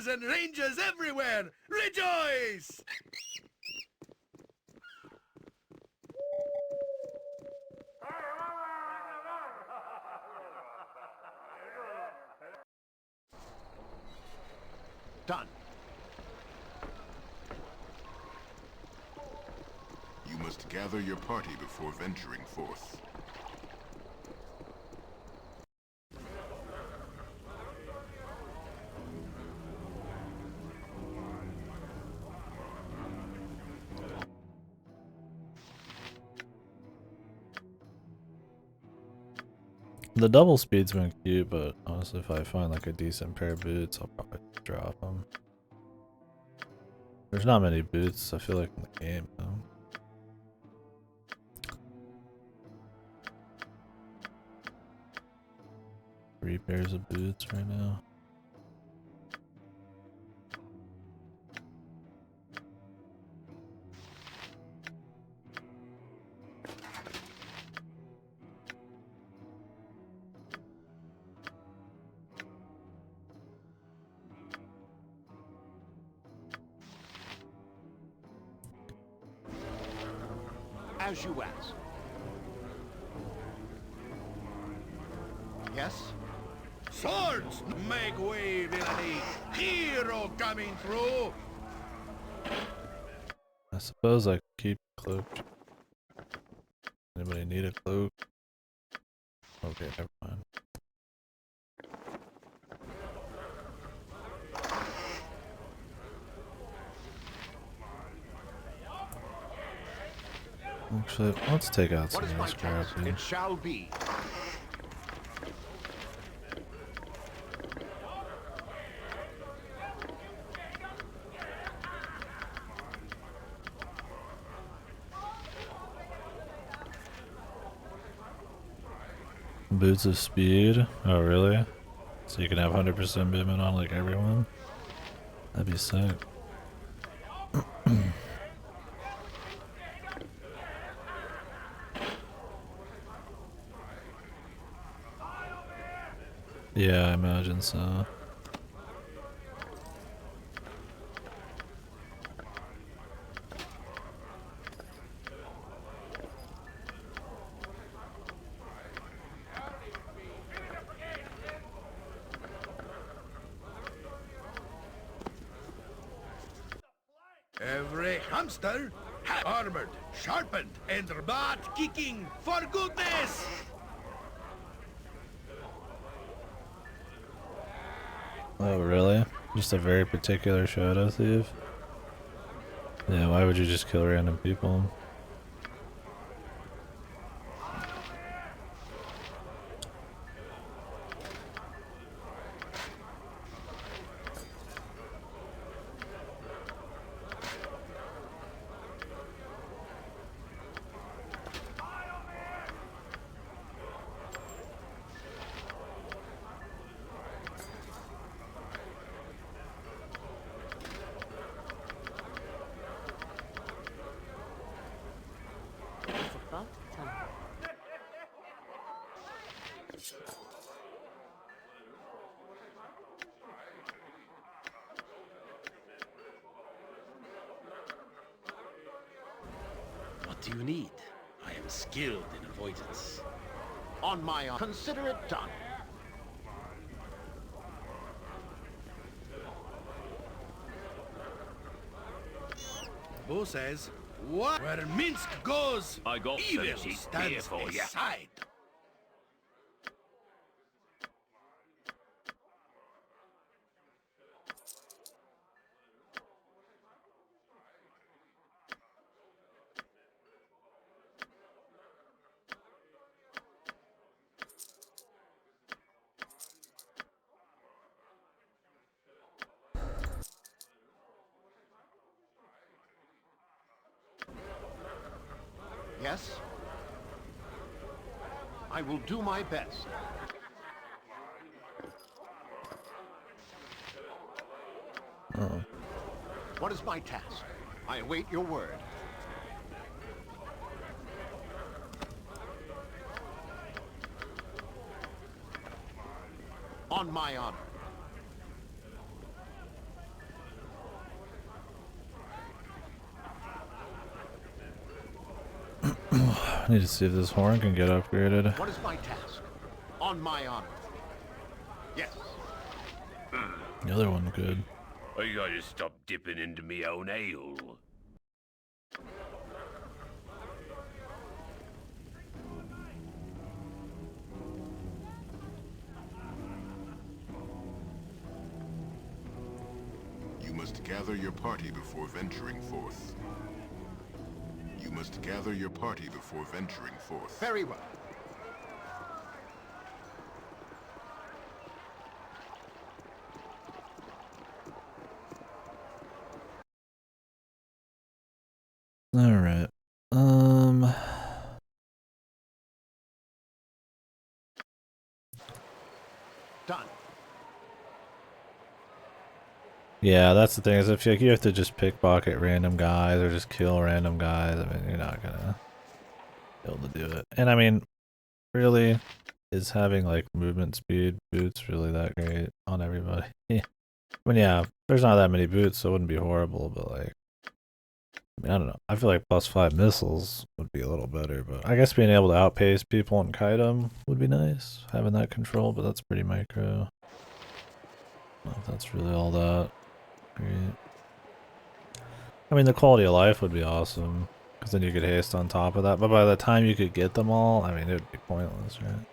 Rangers and rangers everywhere! Rejoice! Done. You must gather your party before venturing forth. The double speed's been cute, but honestly, if I find like a decent pair of boots, I'll probably drop them. There's not many boots, I feel like, in the game, though. 3 pairs of boots right now. As you ask. Yes? Swords! Make way, villainy! Hero coming through! I suppose I could keep cloak. Anybody need a cloak? Okay, never mind. Actually, let's take out some of this crap here. It shall be. Boots of speed? Oh, really? So you can have 100% movement on like everyone? That'd be sick. Yeah, I imagine so. Every hamster armored, sharpened, and butt kicking for goodness! Oh, really? Just a very particular shadow thief? Yeah, why would you just kill random people? What do you need? I am skilled in avoidance. On my honor. Consider it done. Bo says, what? Where Minsk goes, I got evil some cheap stands beer for ya. aside. Yes? I will do my best. Oh. What is my task? I await your word. On my honor. I need to see if this horn can get upgraded. What is my task? On my honor. Yes. The other one could. I gotta stop dipping into me own ale. You must gather your party before venturing forth. You must gather your party before venturing forth. Very well. All right. Done. Yeah, that's the thing. Is if you have to just pickpocket random guys or just kill random guys, I mean, you're not gonna be able to do it. And I mean, really, is having like movement speed boots really that great on everybody? Yeah. I mean, yeah, there's not that many boots, so it wouldn't be horrible. But like, I mean, I don't know. I feel like +5 missiles would be a little better, but I guess being able to outpace people and kite them would be nice. Having that control, but that's pretty micro. I don't know if that's really all that great. I mean, the quality of life would be awesome, because then you could haste on top of that. But by the time you could get them all, I mean, it would be pointless, right?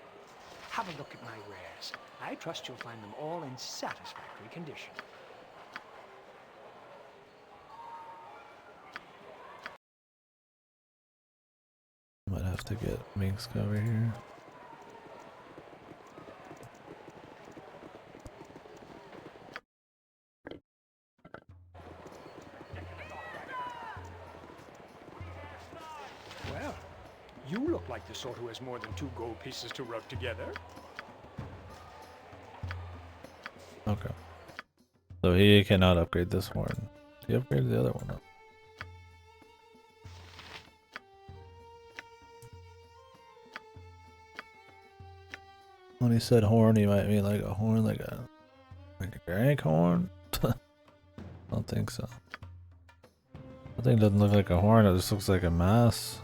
Have a look at my wares. I trust you'll find them all in satisfactory condition. Might have to get Minsk over here. Well, you look like the sort who has more than 2 gold pieces to rub together. Okay. So he cannot upgrade this horn. He upgraded the other one up. When he said horn, he might mean like a horn, like a crank horn? I don't think so. That thing doesn't look like a horn, it just looks like a mass.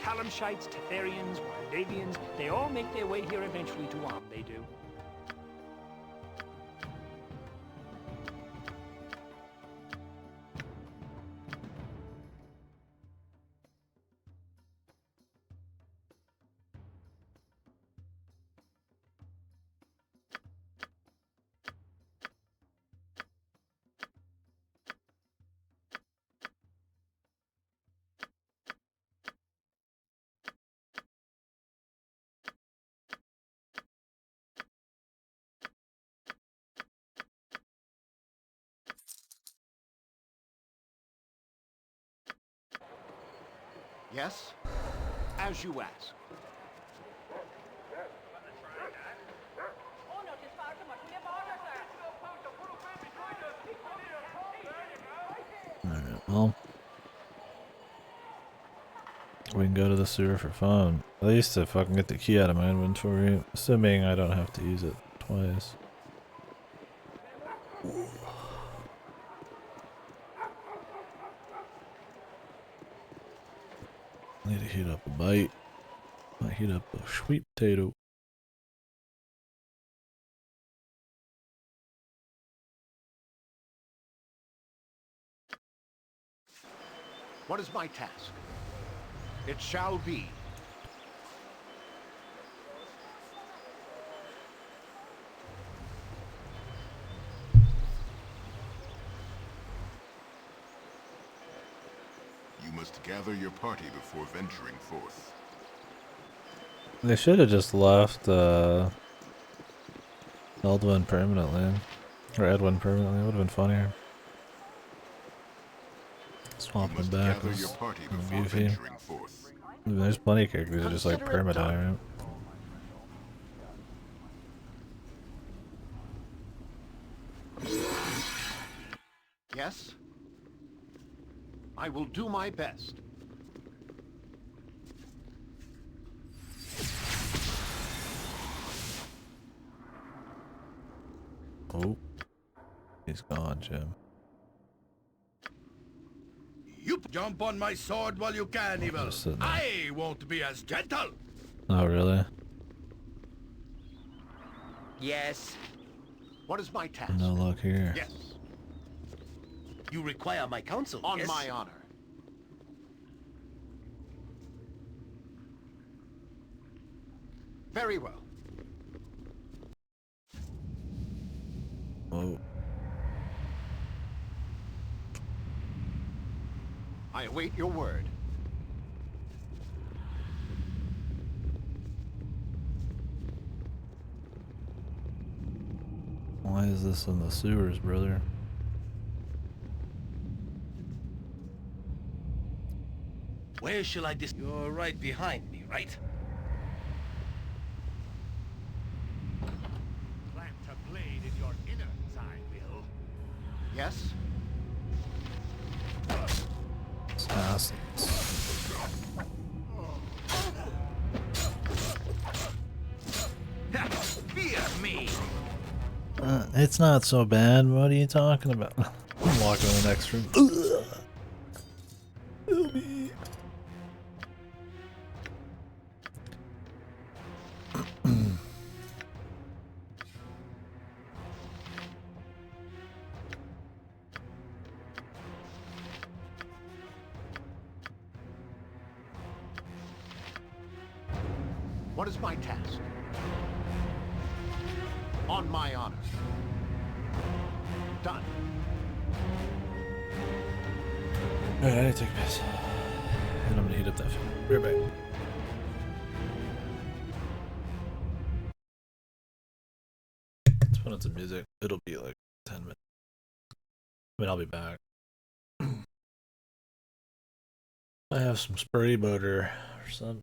Kalamshites, Tetherians, Wardavians, they all make their way here eventually to Am, they do. Yes? As you ask. Alright, well. We can go to the sewer for fun. At least to fucking get the key out of my inventory. Assuming I don't have to use it twice. I need to heat up a bite. Might heat up a sweet potato. What is my task? It shall be. You must gather your party before venturing forth. They should have just left Eldwin permanently. Or Edwin permanently. It would have been funnier. Swap You them must back gather was your party kinda before goofy. venturing forth. There's plenty of characters that just like Consider it perma-die, done. right? Yes? I will do my best. Oh, he's gone, Jim. You jump on my sword while you can, Evil. Just sitting there. I won't be as gentle. Oh, really? Yes. What is my task? No luck here. Yes, You require my counsel, on yes? my honor. Very well. Oh, I await your word. why is this in the sewers, brother? Where shall I You're right behind me, right? Plant a blade in your innards, I will. Yes? Assassins. Fear me. It's not so bad. What are you talking about? I'm walking in the next room. Ugh. Kill me. What is my task? On my honor. Done. Alright, I need to take a piss. And I'm gonna heat up that food. Be right back. Let's put on some music. It'll be like 10 minutes. I mean, I'll be back. I have some spray butter or something.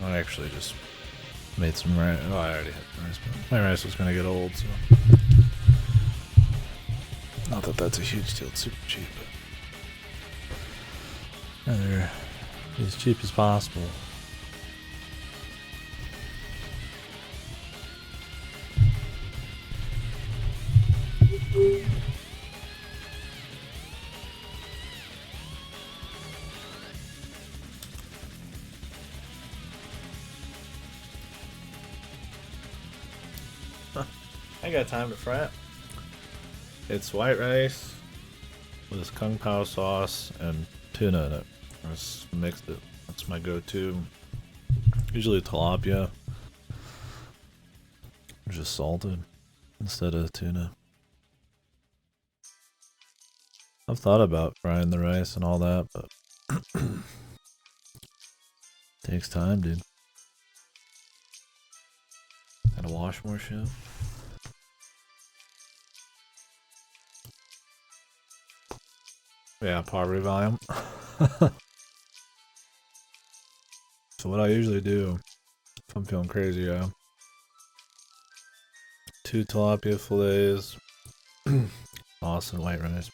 I actually just made some rice. Oh, I already had rice, but my rice was gonna get old, so. Not that that's a huge deal, it's super cheap, but rather as cheap as possible. I got time to fry it. It's white rice with kung pao sauce and tuna in it. I just mixed it. That's my go-to. Usually tilapia. Just salted instead of tuna. I've thought about frying the rice and all that, but takes time, dude. Gotta wash more shit. Yeah, poverty volume. So what I usually do, if I'm feeling crazy, 2 tilapia fillets, sauce and white rice.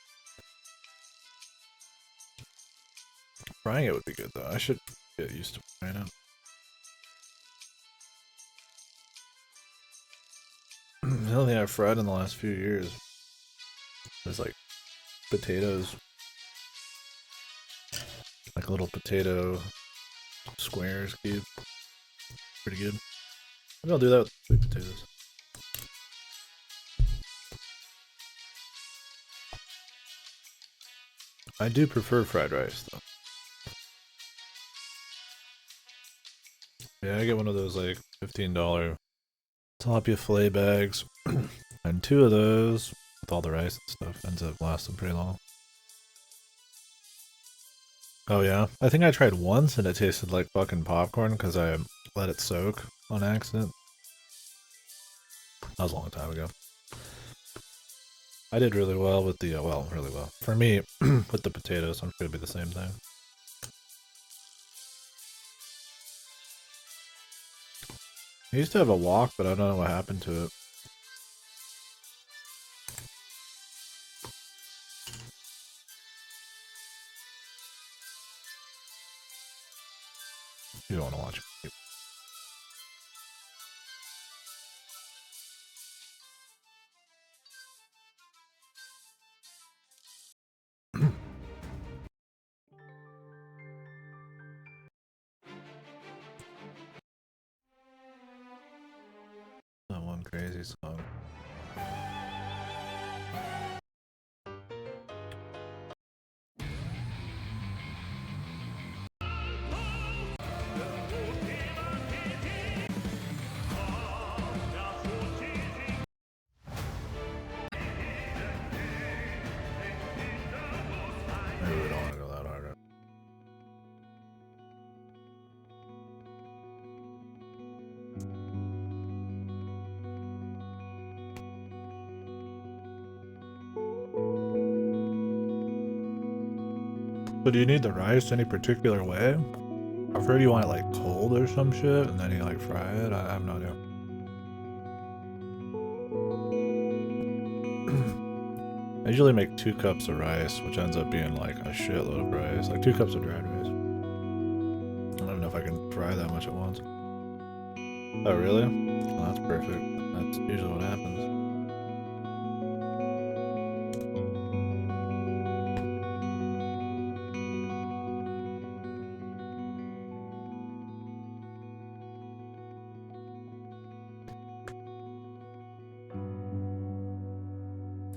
Frying it would be good though. I should get used to frying it. The only thing I've fried in the last few years is like potatoes. Like little potato squares cube. Pretty good. Maybe I'll do that with sweet potatoes. I do prefer fried rice though. Yeah, I get one of those like $15 tilapia fillet bags. And 2 of those with all the rice and stuff ends up lasting pretty long. Oh yeah, I think I tried once and it tasted like fucking popcorn because I let it soak on accident. That was a long time ago. I did really well with the, well, really well. For me, with the potatoes, I'm sure it'd be the same thing. I used to have a wok, but I don't know what happened to it. You don't want to watch it. That one crazy song. Maybe we don't want to go that hard. So do you need the rice any particular way? I've heard you want it like cold or some shit, and then you like fry it. I have no idea. I usually make 2 cups of rice, which ends up being like a shitload of rice. Like 2 cups of dried rice. I don't even know if I can fry that much at once. Oh really? Well, that's perfect. That's usually what happens.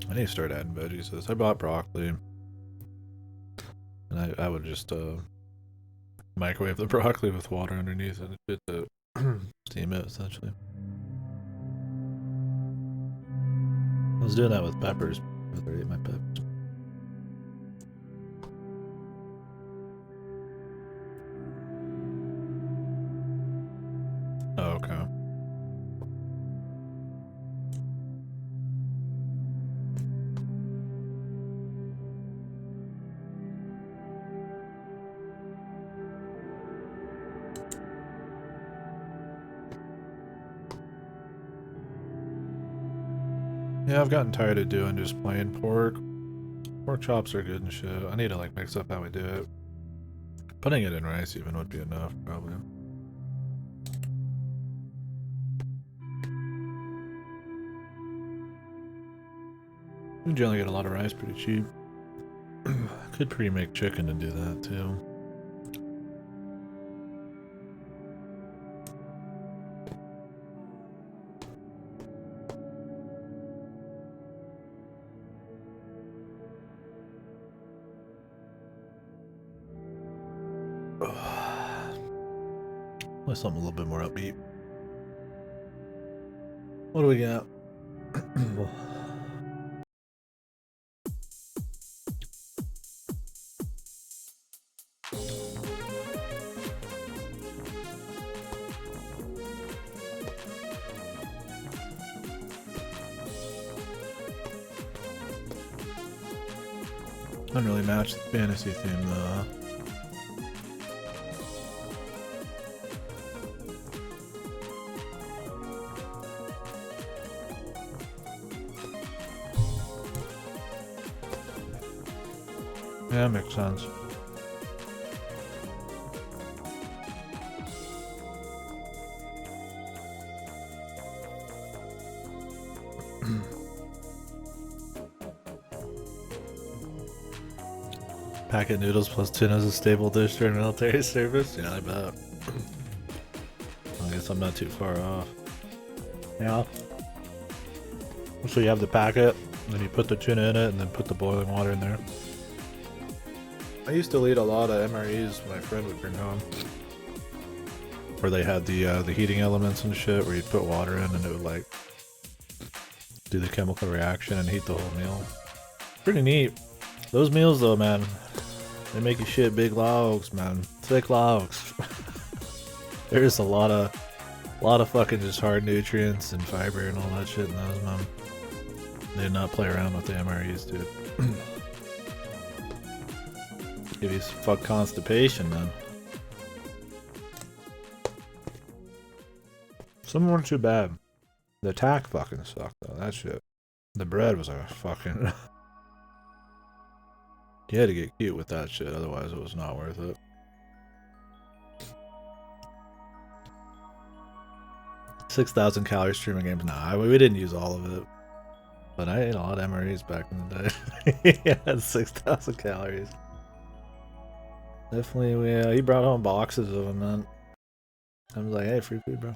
I need to start adding veggies to this. I bought broccoli. And I would just microwave the broccoli with water underneath and shit to steam it essentially. I was doing that with peppers. I ate my peppers. Oh, okay. Yeah, I've gotten tired of doing just plain pork. Pork chops are good and shit. I need to like mix up how we do it. Putting it in rice even would be enough, probably. We generally get a lot of rice pretty cheap. Could pre-make chicken and do that too. With something a little bit more upbeat. What do we got? Doesn't really match the fantasy theme though. Yeah, makes sense. Packet noodles plus tuna is a staple dish during military service? Yeah, I bet. I guess I'm not too far off. Yeah. So you have the packet, then you put the tuna in it, and then put the boiling water in there. I used to eat a lot of MREs my friend would bring home. Where they had the heating elements and shit, where you'd put water in and it would like do the chemical reaction and heat the whole meal. Pretty neat. Those meals though, man, they make you shit big logs, man. Thick logs. There's a lot of fucking just hard nutrients and fiber and all that shit in those, man. They did not play around with the MREs, dude. Give you some fuck constipation, man. Some weren't too bad. The tack fucking sucked though, that shit. The bread was a fucking... You had to get cute with that shit, otherwise it was not worth it. $6,000 calories streaming games. Nah, we didn't use all of it. But I ate a lot of MREs back in the day. Yeah, 6,000 calories. Definitely, he brought home boxes of them, man. I was like, hey, free food, bro.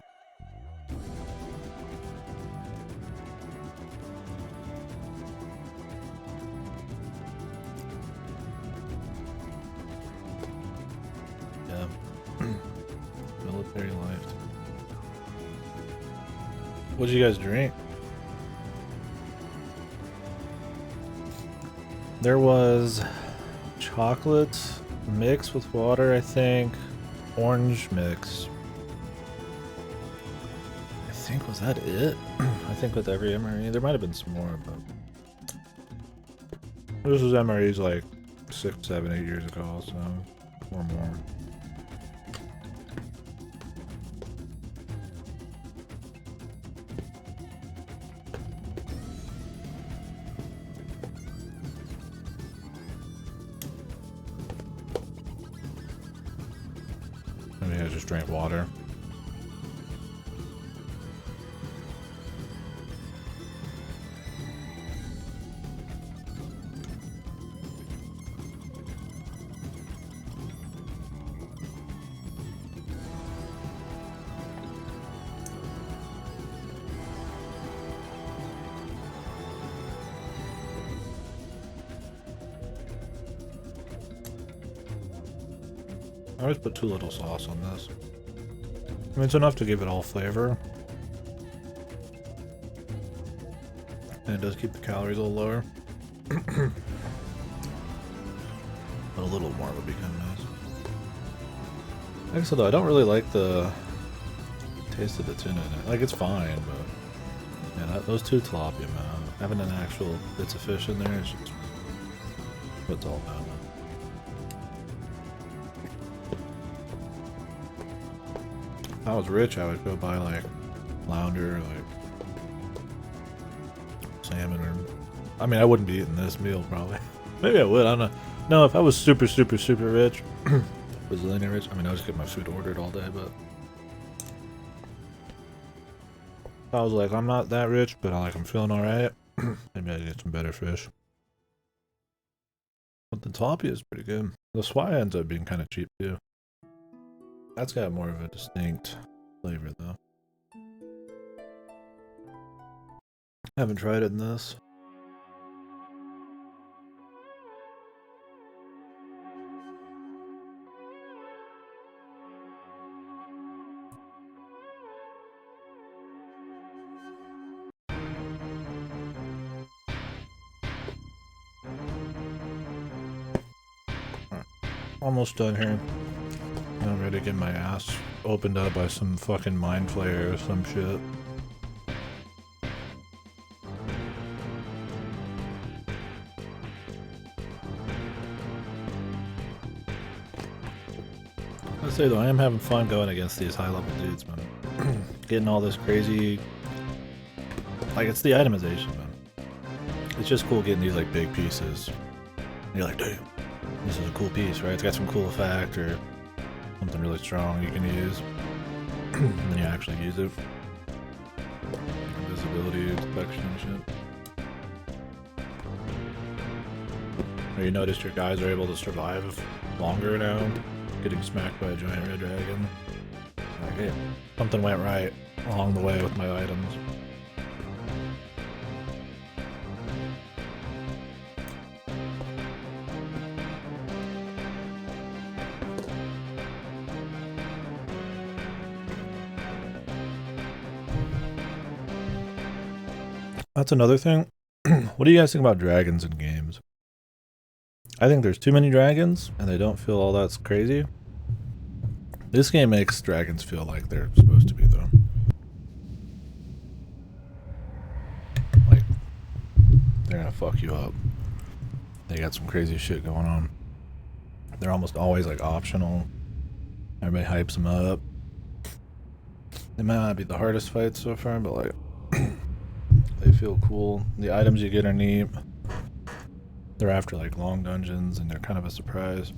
Yeah. Military life. What did you guys drink? There was chocolate mix with water, I think. Orange mix. I think, was that it? I think with every MRE. There might have been some more, but... This was MREs like 6, 7, 8 years ago, so... Or more. Maybe I just drank water. I always put too little sauce on this. I mean, it's enough to give it all flavor. And it does keep the calories a little lower. But a little more would be kind of nice. Like I said though, I don't really like the taste of the tuna in it. Like, it's fine, but... Yeah, those two tilapia, man. Having an actual bits of fish in there is just... What's all about. If I was rich, I would go buy like flounder, like salmon or... I mean, I wouldn't be eating this meal, probably. Maybe I would, I don't know. No, if I was super, super, super rich, bazillion rich, I mean, I would just get my food ordered all day, but... If I was like, I'm not that rich, but I'm feeling alright, maybe I'd get some better fish. But the tilapia is pretty good. The swai ends up being kind of cheap, too. That's got more of a distinct flavor, though. Haven't tried it in this. Almost done here. I'm ready to get my ass opened up by some fucking mind flayer or some shit. I'd say though, I am having fun going against these high level dudes, man. Getting all this crazy... Like, it's the itemization, man. It's just cool getting these, like, big pieces. And you're like, damn, this is a cool piece, right? It's got some cool effect or something really strong you can use. And then you actually use it. Invisibility, inspection and shit. Or you notice your guys are able to survive longer now, getting smacked by a giant red dragon. Like, hey, something went right along the way with my items. That's another thing. What do you guys think about dragons in games? I think there's too many dragons, and they don't feel all that crazy. This game makes dragons feel like they're supposed to be, though. Like, they're gonna fuck you up. They got some crazy shit going on. They're almost always, like, optional. Everybody hypes them up. They might not be the hardest fights so far, but, like... They feel cool. The items you get are neat. They're after like long dungeons and they're kind of a surprise.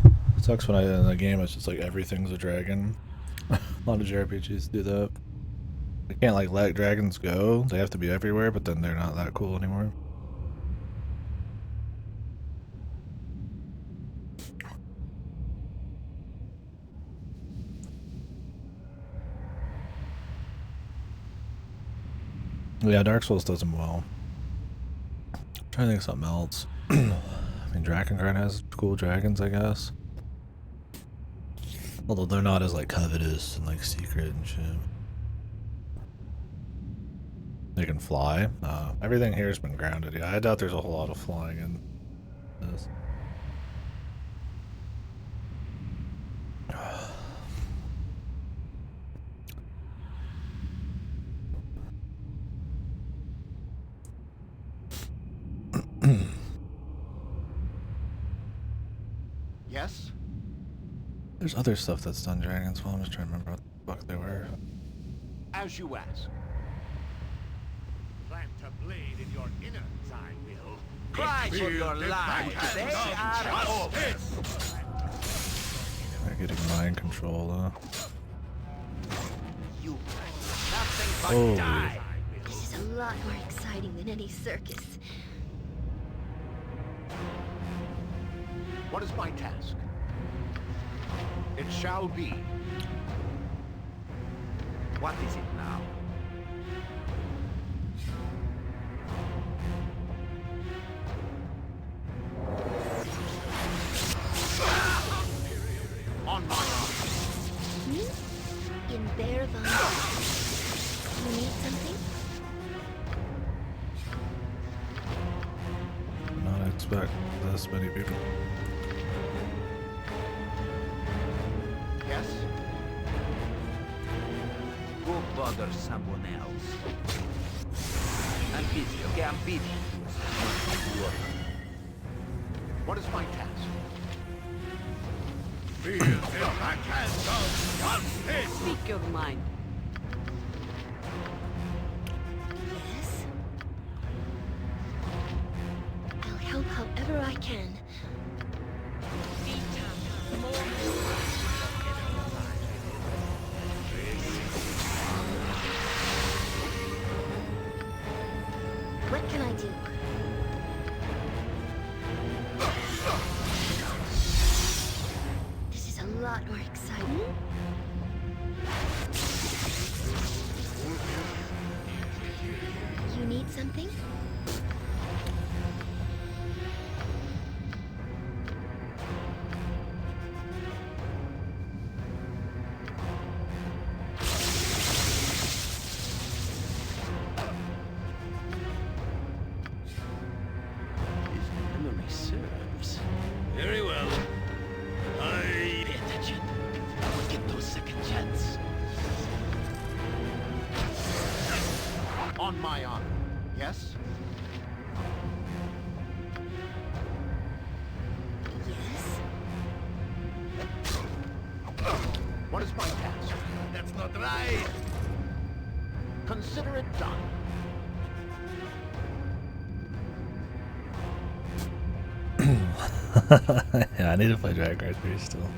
It sucks when in a game it's just like everything's a dragon. A lot of JRPGs do that. They can't like let dragons go. They have to be everywhere, but then they're not that cool anymore. Yeah, Dark Souls does them well. I'm trying to think of something else. I mean, Drakengard has cool dragons, I guess. Although they're not as, like, covetous and, like, secret and shit. They can fly. Everything here has been grounded. Yeah, I doubt there's a whole lot of flying in this. Yes? There's other stuff that's done dragons. Well, I'm just trying to remember what the fuck they were. As you ask. Plant a blade in your innards, I will. Cry for your lives. They are They're getting mind control, though. you. Nothing but Holy. die. This is a lot more exciting than any circus. What is my task? It shall be. What is it now? On my honor. In Bear Von. You need something? Did not expect this many people. Yes? Go bother someone else. I'm busy, okay? I'm busy. What is my task? Feel the backhand of justice! Speak your mind. Yes? I'll help however I can. What can I do? This is a lot more exciting. You need something? If memory serves. Very well. Pay attention. I will get those second chance. On my honor. Yes? Yes? What is my task? That's not right! Consider it done. Yeah, I need to play Dragon Guard 3 still.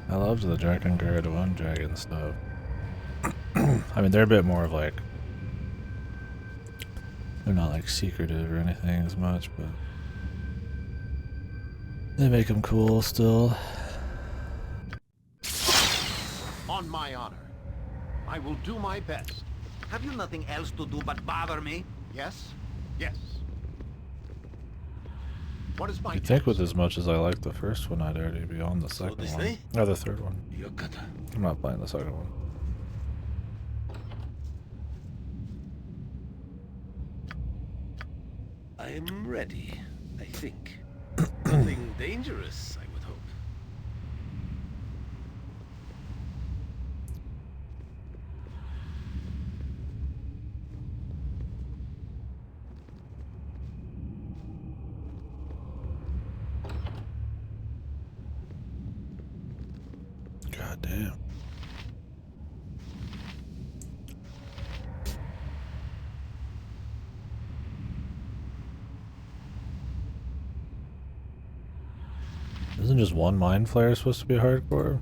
I loved the Dragon Guard 1 dragon stuff. I mean, they're a bit more of like... They're not like secretive or anything as much, but... They make them cool still. On my honor. I will do my best. Have you nothing else to do but bother me? Yes? Yes. What is my I think with as much as I like the first one, I'd already be on the second this one. way? Or the third one. Yokata. I'm not playing the second one. I am ready, I think. Nothing dangerous, I would hope. God damn. Isn't just one mind flare supposed to be hardcore?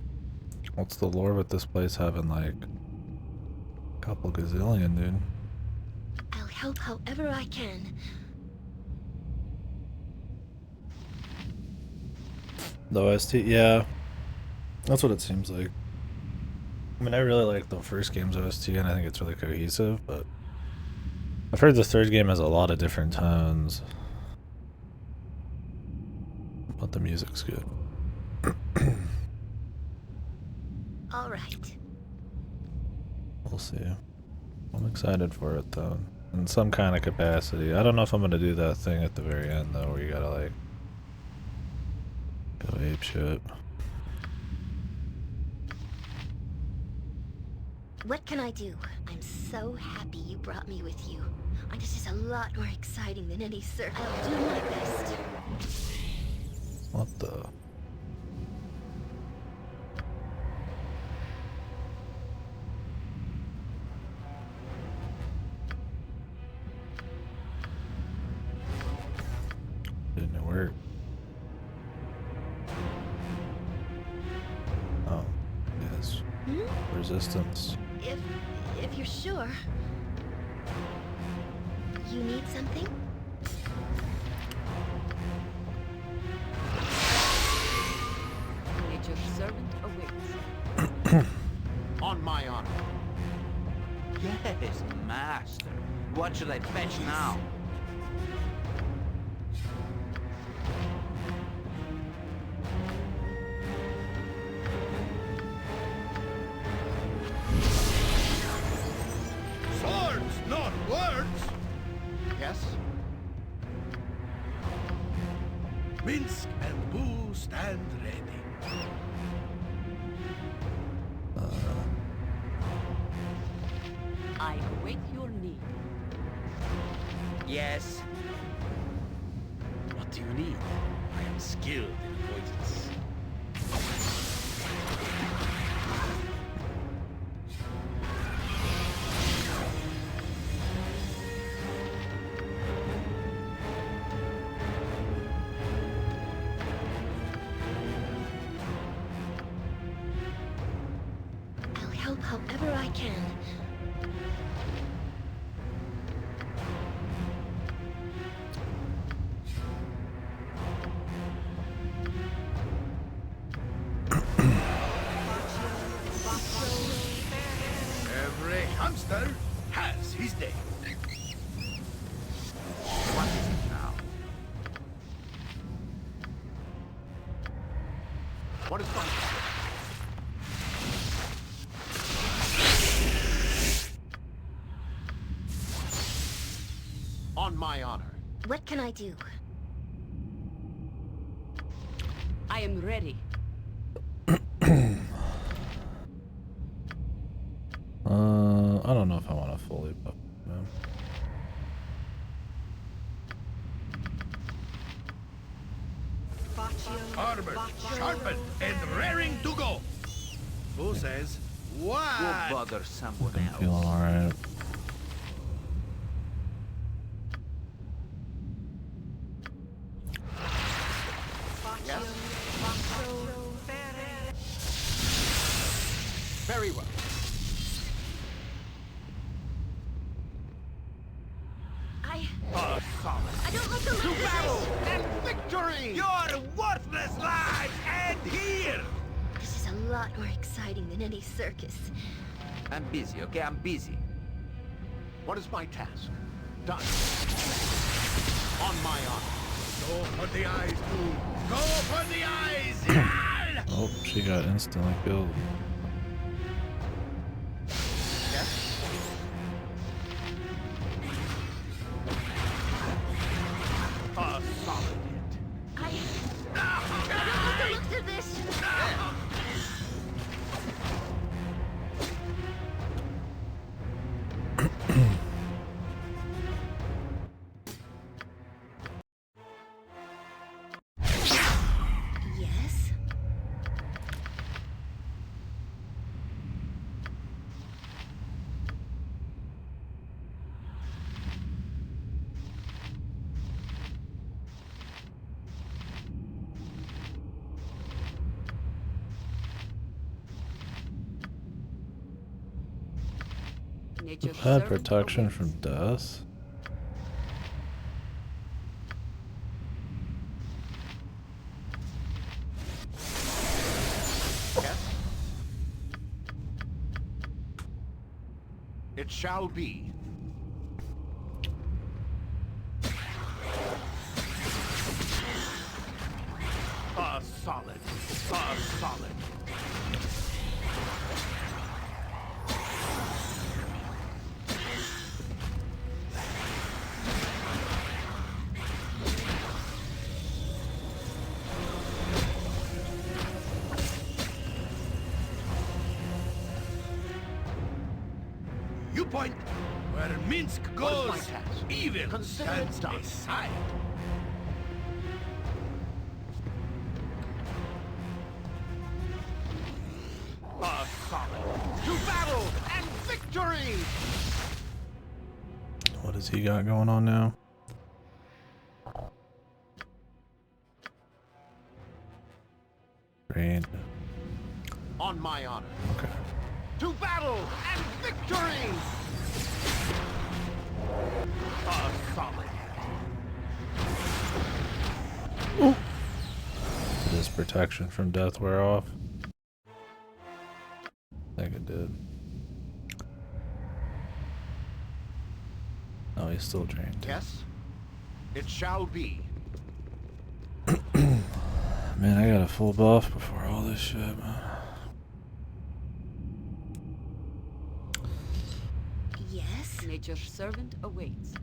What's the lore with this place having like a couple gazillion, dude? I'll help however I can. The OST, yeah. That's what it seems like. I mean, I really like the first game's OST, and I think it's really cohesive, but I've heard the third game has a lot of different tones. But the music's good. All right. We'll see. I'm excited for it, though. In some kind of capacity. I don't know if I'm gonna do that thing at the very end, though, where you gotta, like, go ape shit. What can I do? I'm so happy you brought me with you. This is a lot more exciting than any circus. I'll do my best. What the? Didn't it work? Oh, yes. Resistance. If you're sure. You need something? Nature's servant awaits. On my honor. Yes, master. What should I fetch now? Swords, not words! Yes? Minsk and Boo stand ready. I await your need. Yes. What do you need? I am skilled in avoidance. however I can. Every hamster has his day. What is it now? What is my task? On my honor. What can I do? I am ready. I don't know if I want to fully buff him. Armored, sharpened, and raring to go. Who says Go what? bother someone I'm else. feeling alright. Very well. I don't like the look of this! And victory! Your worthless lives end here! This is a lot more exciting than any circus. I'm busy, okay? I'm busy. What is my task? Done. On my honor. Go for the eyes, too. Go for the eyes! Oh, she got instantly killed. A solid hit. I don't like the looks of this! Yes? Nature's Had servant protection awaits. from death. Yes? It shall be. A solid. A solid. You point where Minsk What is goes. my task? Evil Consider it stands done. aside. A solid. To battle and victory! What has he got going on now? Great. On my honor. Okay. To battle and victory! A solid. Did his protection from death wear off? I think it did. Oh, he's still drained. Yes? It shall be. Man, I got a full buff before all this shit, man. Yes? Nature's servant awaits.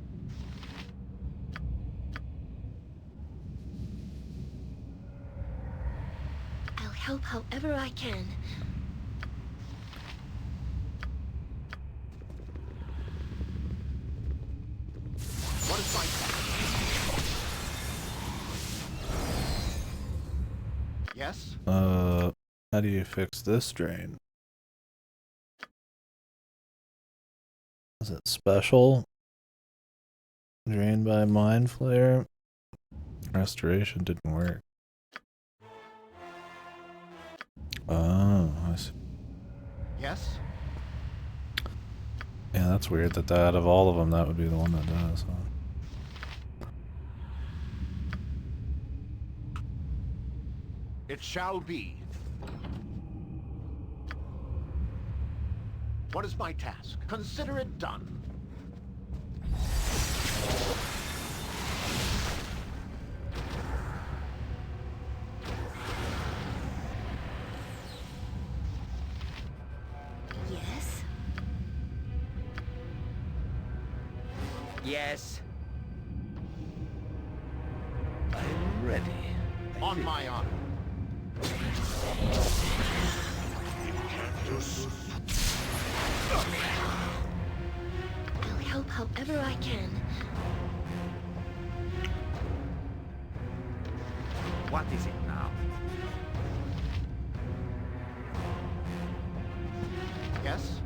I'll help however I can. What is my task? Yes? How do you fix this drain? Is it special? Drained by Mind Flare? Restoration didn't work. Oh, I see. Yes? Yeah, that's weird that out of all of them, that would be the one that does. Huh? It shall be. What is my task? Consider it done. Yes? Yes. I'm ready. I On think. my honor. I'll help however I can. What is it now? Yes?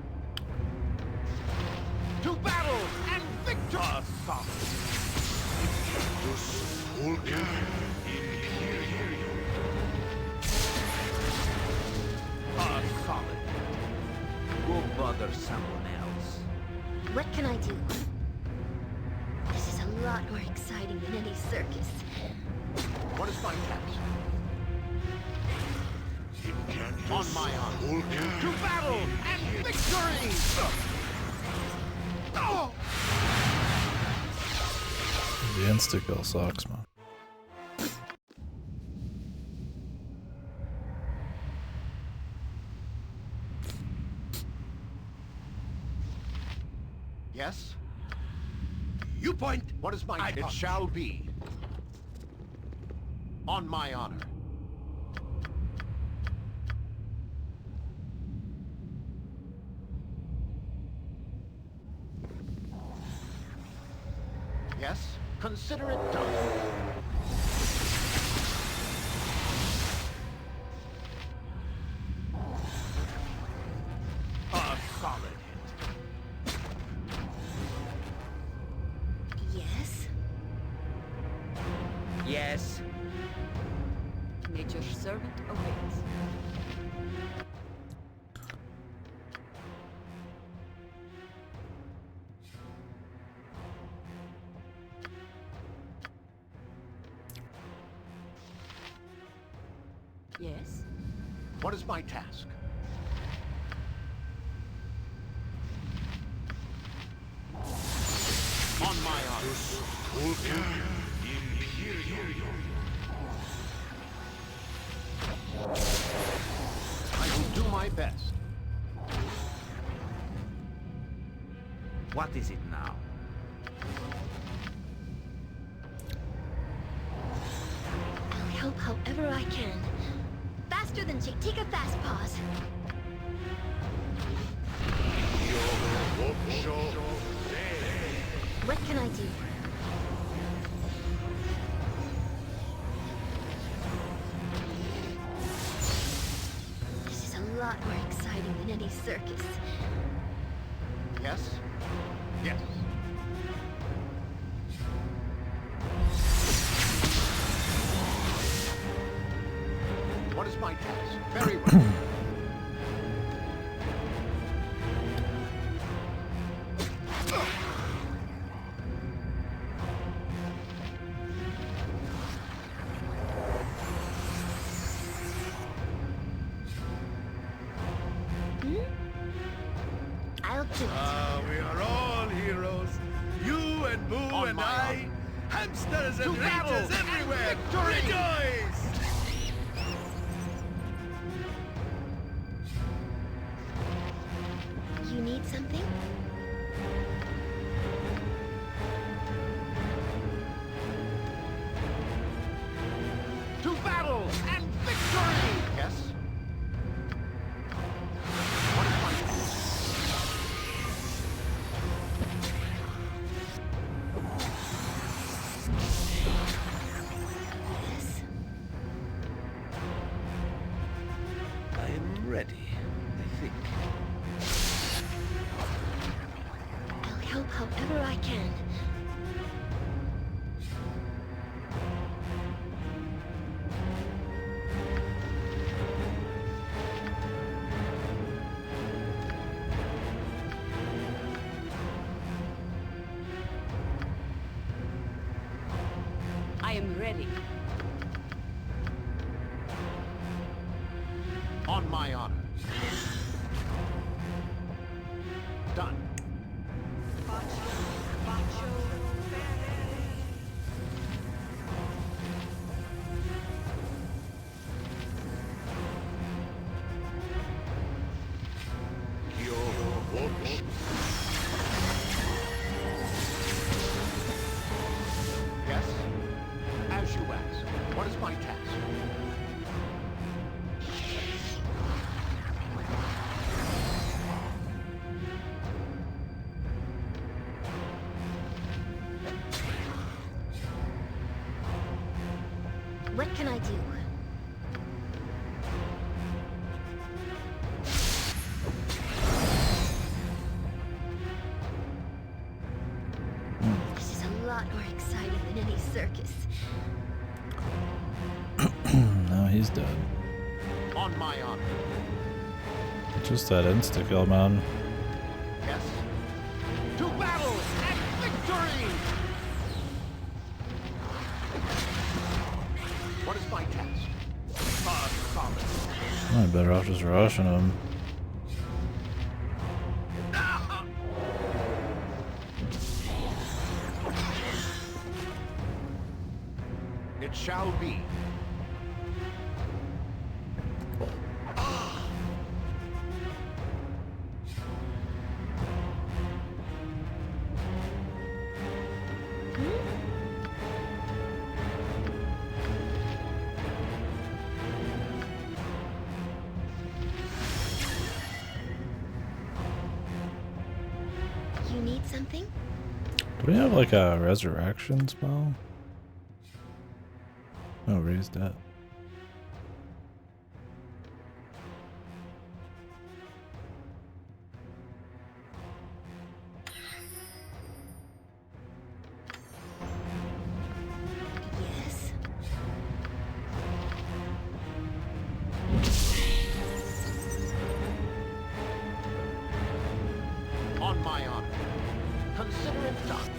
To battle and victory! Solid. Go bother someone else. What can I do? This is a lot more exciting than any circus. What is my task? On my honor. To battle and victory! Oh! The insta-kill sucks, man. Yes? You point. What is my... I It punch. shall be. On my honor. Yes? Consider it done. A solid hit. Yes? Yes. Nature's servant awaits. Yes? What is my task? On my honor. I will do my best. What is it now? I'll help however I can. Faster than take a fast pause. What can I do? This is a lot more exciting than any circus. Yes? Yes. What is my task? Very well. I'll do it. We are all heroes. You and Boo On and my I. honor. Hamsters and To battle rangers and everywhere. victory! Rejoice! You need something? To battle and victory! Yes? What is my task? Yes. I'm ready. I think. I'll help however I can. ready. On my honor. Done. Yes? As you ask. What is my task? What can I do? This is a lot more exciting than any circus. No, he's dead. On my honor. Just that insta-kill, man. Yes? To battle and victory! What is my task? I'm better off just rushing him. It shall be. You need something? Do we have like a resurrection spell? Oh, raise that. Yes. On my honor. Consider it done.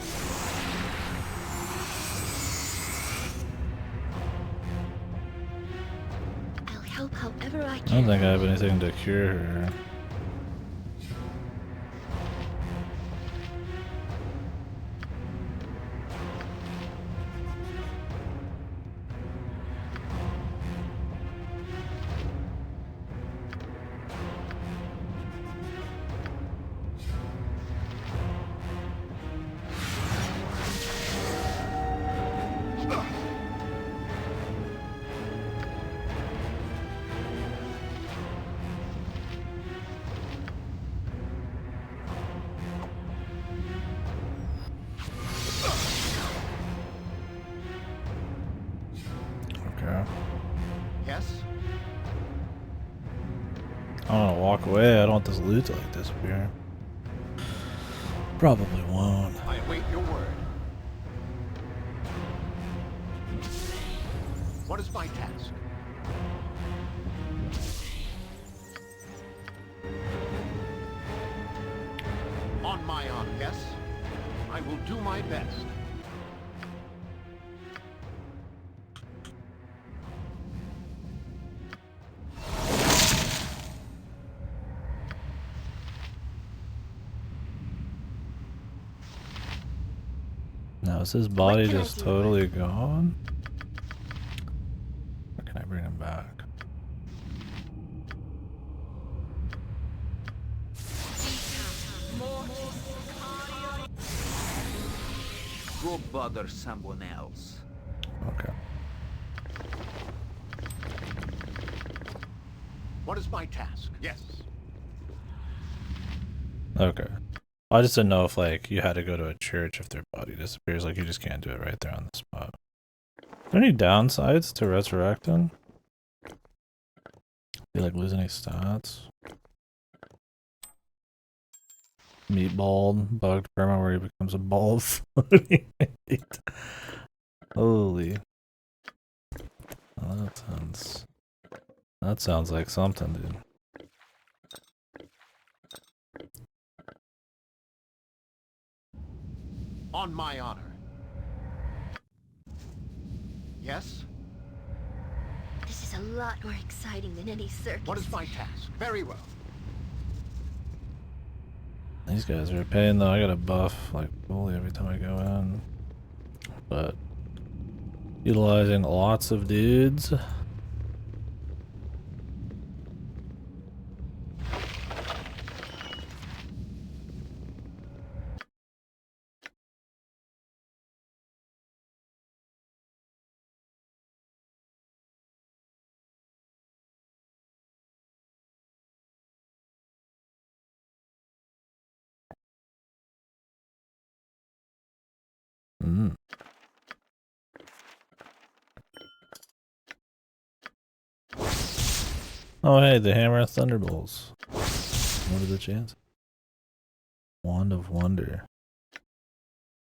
I'll help however I I don't can. think I have anything to cure her. Okay. Yes? I don't want to walk away. I don't want this loot to like disappear. Probably won't. I await your word. What is my task? On my honor, yes? I will do my best. Now is his body can I just do? totally gone? Or can I bring him back? Go bother someone else. Okay. What is my task? Yes. Okay. I just didn't know if like you had to go to a church if their body disappears. Like you just can't do it right there on the spot. Are there any downsides to resurrecting? Do you like lose any stats? Meatball, bugged perma where he becomes a ball of floating meat. Holy. Oh, that sounds like something, dude. On my honor. Yes? This is a lot more exciting than any circus. What is my task? Very well. These guys are a pain though. I gotta buff like fully every time I go in. But utilizing lots of dudes. Mm. Oh hey, the Hammer of Thunderbolts. What are the chances? Wand of Wonder.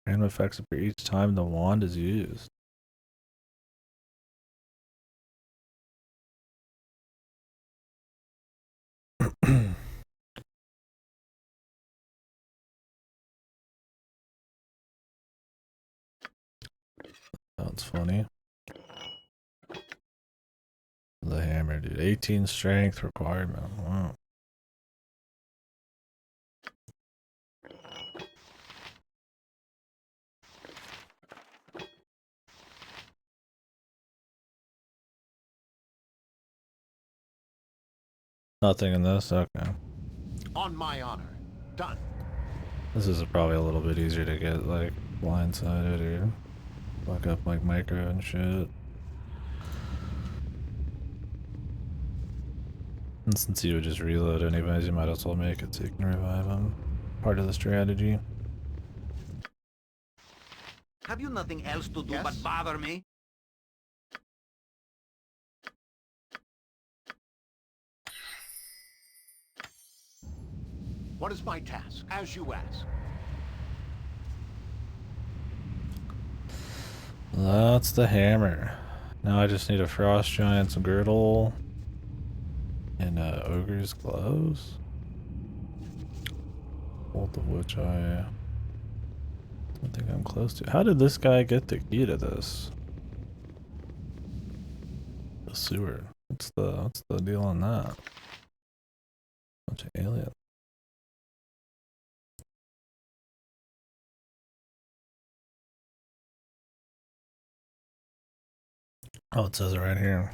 Random effects appear each time the wand is used. That's funny. The hammer, dude. 18 strength requirement. Wow. Nothing in this? Okay. On my honor. Done. This is probably a little bit easier to get, like, blindsided or fuck up, like, micro and shit. And since you would just reload anyways, you might as well make it so you can revive them. Part of the strategy. Have you nothing else to do Yes? but bother me? What is my task? As you ask. That's the hammer. Now I just need a Frost Giant's girdle and Ogre's gloves. Both of which I don't think I'm close to. How did this guy get the key to this? The sewer. What's the deal on that? Bunch of aliens. Oh, it says it right here.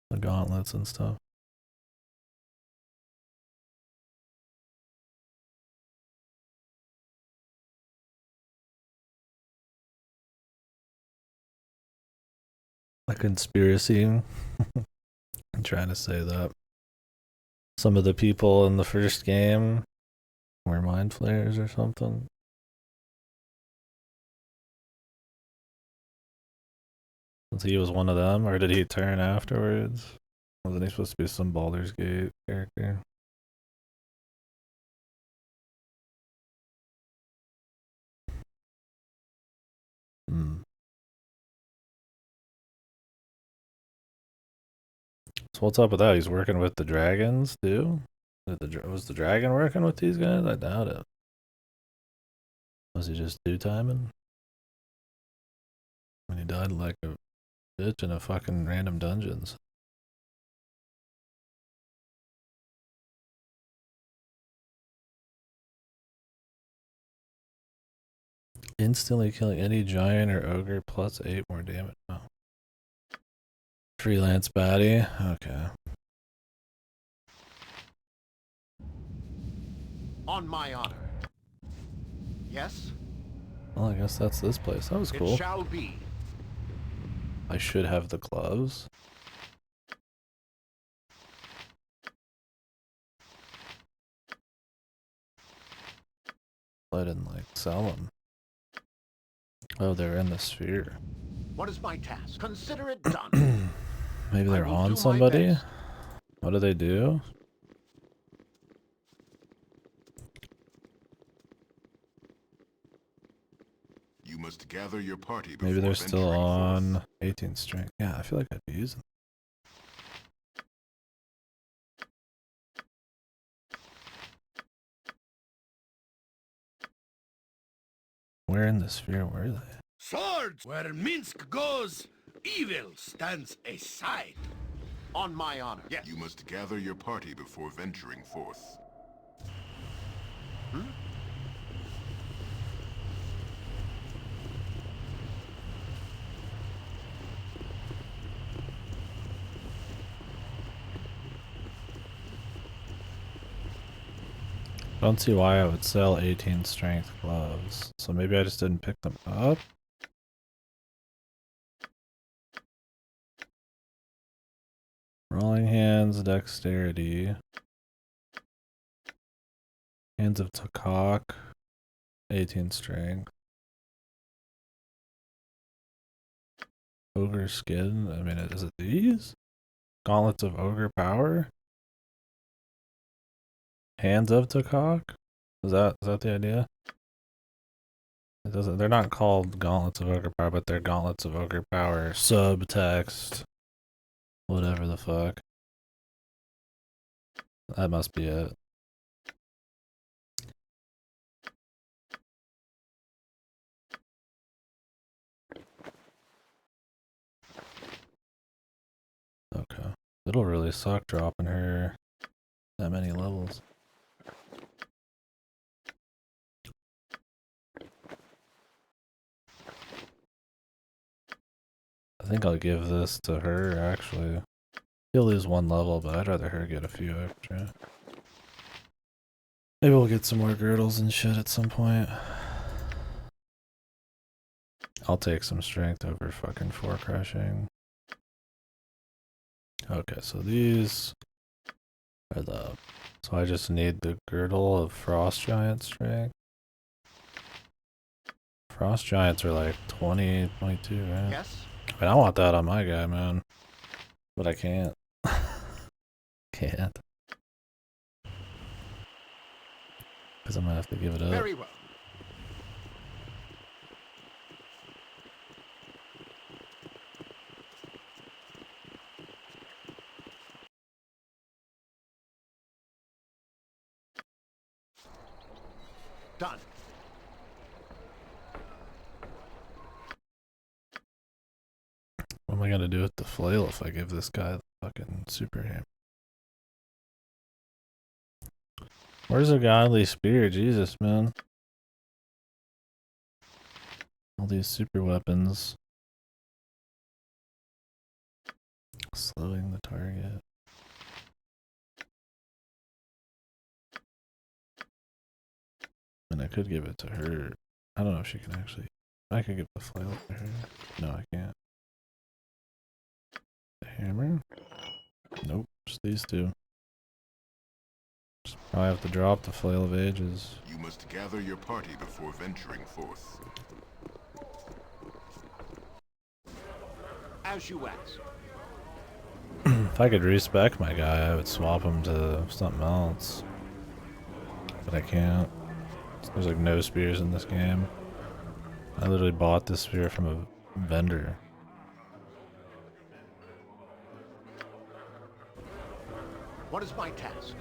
The gauntlets and stuff. A conspiracy. I'm trying to say that some of the people in the first game were mind flayers or something. Since he was one of them, or did he turn afterwards? Wasn't he supposed to be some Baldur's Gate character? Hmm. So what's up with that? He's working with the dragons too? Was the dragon working with these guys? I doubt it. Was he just do-timing? When he died like a bitch in a fucking random dungeons. Instantly killing any giant or ogre plus 8 more damage. Oh. Freelance baddie. Okay. On my honor. Yes? Well, I guess that's this place. That was cool. It shall be. I should have the gloves. I didn't like sell them. Oh, they're in the sphere. What is my task? Consider it done. Maybe they're will do on my somebody? best. What do they do? You must gather your party before Maybe they're still venturing on forth. 18 strength. Yeah, I feel like I'd be using them. Where in the sphere were they? Swords! Where Minsk goes, evil stands aside. On my honor, yes. You must gather your party before venturing forth. Don't see why I would sell 18 strength gloves. So maybe I just didn't pick them up. Rolling hands, dexterity. Hands of Takak, 18 strength. Ogre skin, I mean, is it these? Gauntlets of ogre power? Hands of Takak? Is that the idea? It doesn't, they're not called Gauntlets of Ogre Power, but they're Gauntlets of Ogre Power. Subtext. Whatever the fuck. That must be it. Okay. It'll really suck dropping her that many levels. I think I'll give this to her, actually. He'll lose 1 level, but I'd rather her get a few extra. Maybe we'll get some more girdles and shit at some point. I'll take some strength over fucking 4 crushing. Okay, so these are the... So I just need the girdle of Frost Giant strength. Frost Giants are like 20, 22, right? Yes. I mean, I want that on my guy, man. But I can't. Can't. Because I'm gonna have to give it up. Very well. Done. What am I gonna do with the flail if I give this guy the fucking super hammer? Where's a godly spear? Jesus, man. All these super weapons. Slowing the target. And I could give it to her. I don't know if she can actually... I could give the flail to her. No, I can't. The hammer? Nope, just these two. Just probably have to drop the Flail of Ages. You must gather your party before venturing forth. As you ask. If I could respec my guy, I would swap him to something else. But I can't. There's like no spears in this game. I literally bought this spear from a vendor. What is my task?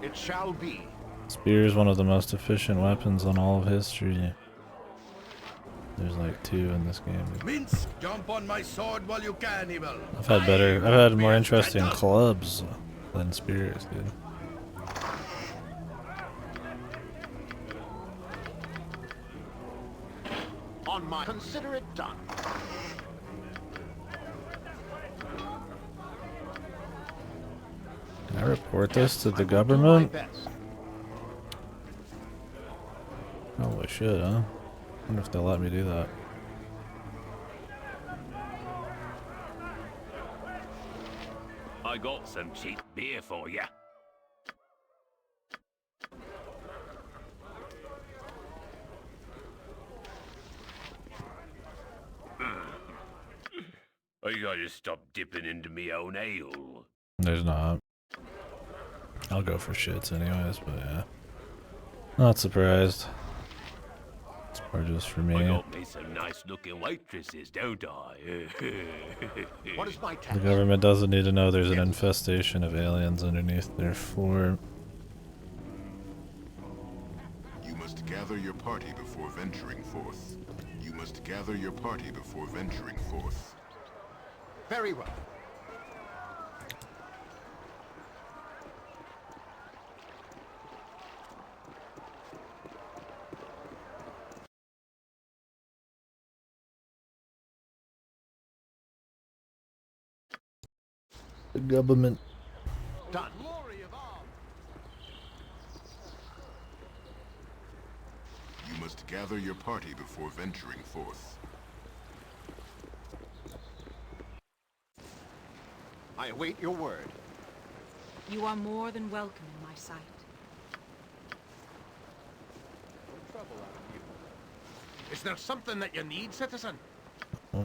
It shall be. Spear is one of the most efficient weapons in all of history. There's like 2 in this game. Minsk, jump on my sword while you can, evil. I've had more interesting clubs than spears, dude. On my... Consider it done. Can I report this to the I will do government? my best. Oh, I should, huh? I wonder if they'll let me do that. I got some cheap beer for you. I gotta stop dipping into me own ale. There's not. I'll go for shits anyways, but yeah. Not surprised. It's probably just for I me. got me some nice looking waitresses, don't I? What is my The task? government doesn't need to know there's an infestation of aliens underneath their floor. You must gather gather your party before venturing forth. You must gather your party before venturing forth. Very well. The government. Done. You must gather your party before venturing forth. I await your word. You are more than welcome in my sight. No trouble out of you. Is there something that you need, citizen? Oh.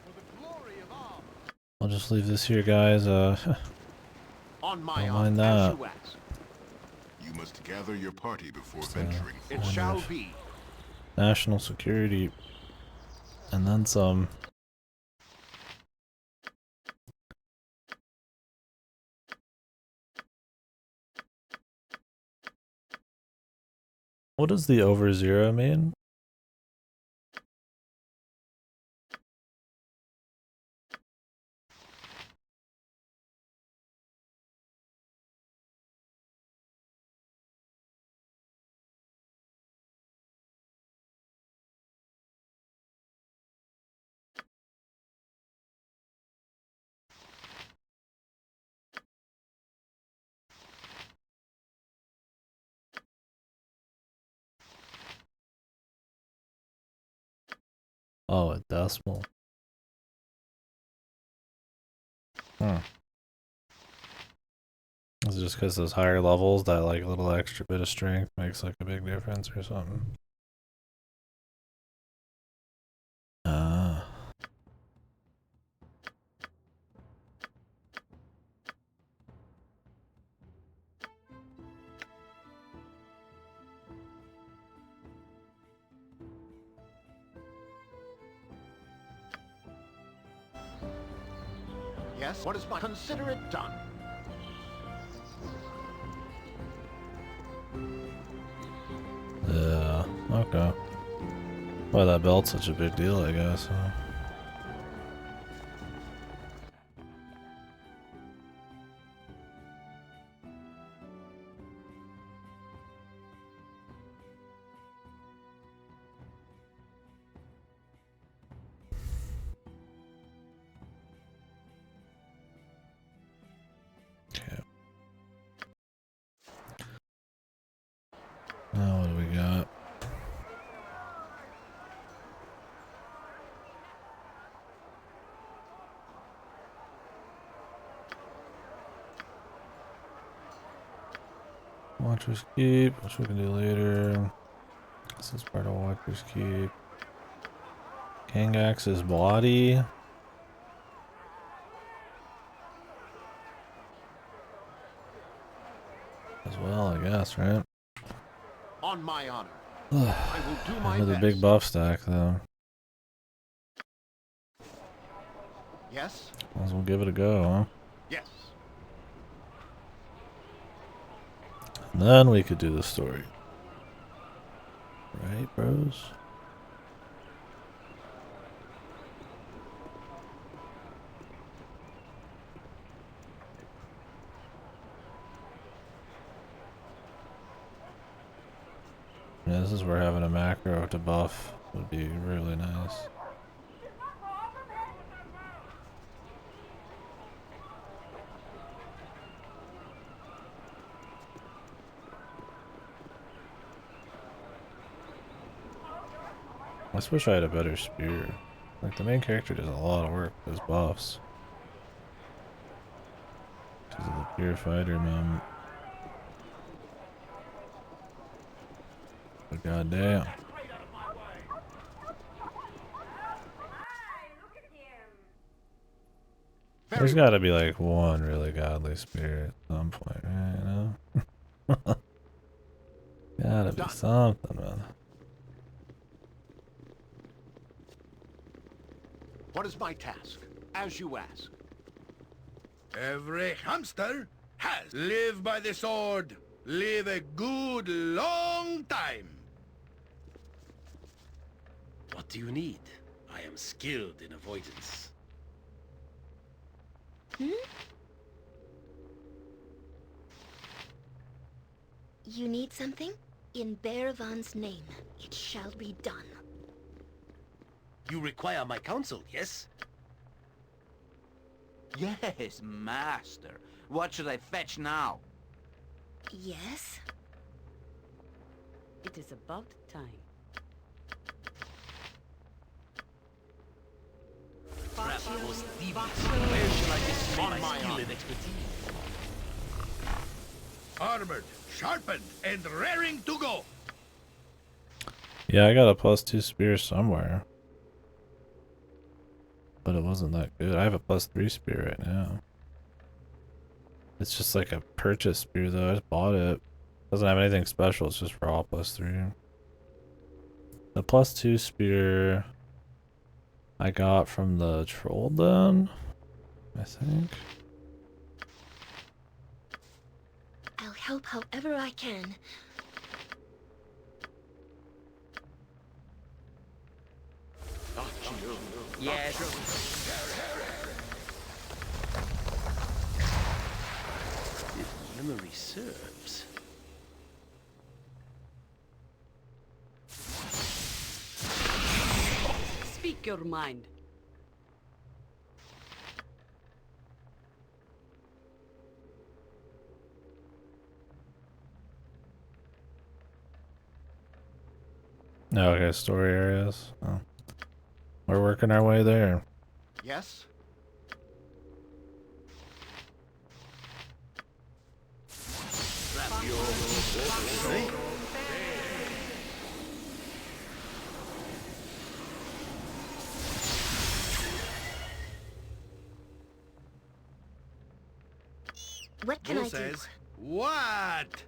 For the glory of all. I'll just leave this here, guys. On my Don't honor, mind that. as you ask. You must gather your party before Just, venturing It forth. shall be. National security. And then some. What does the over zero mean? Oh, a decimal. Hmm. Is it just because those higher levels, that like little extra bit of strength makes like a big difference or something? Ah. Yes, what is my... Consider it done. Yeah, okay. Why that belt's such a big deal, I guess, huh? Okay. Now what do we got? Watcher's Keep, which we can do later. This is part of Watcher's Keep. Kangax's body. As well, I guess, right? On my honor. I will do my Another best. big buff stack, though. Yes? Might as well give it a go, huh? Yes. And then we could do the story. Right, bros? Yeah, this is where having a macro to buff would be really nice. I just wish I had a better spear. Like, the main character does a lot of work with his buffs. Because of the pure fighter moment. But goddamn. There's gotta be like one really godly spirit at some point, right? You know? Gotta be something, man. What is my task? As you ask. Every hamster has live by the sword. Live a good long time. What do you need? I am skilled in avoidance. You need something? In Bearvan's name, it shall be done. You require my counsel, yes? Yes, master. What should I fetch now? Yes? It is about time. Perhaps most devious. Where shall I display my skill and expertise? Armored, sharpened, and raring to go. Yeah, I got a +2 spear somewhere. But it wasn't that good. I have a +3 spear right now. It's just like a purchase spear though. I just bought it. Doesn't have anything special. It's just raw +3. The +2 spear I got from the troll den, I think. I'll help however I can. Yes. If memory serves. Speak your mind. No, okay, story areas. Oh. We're working our way there. Yes? What can Who I do? says what?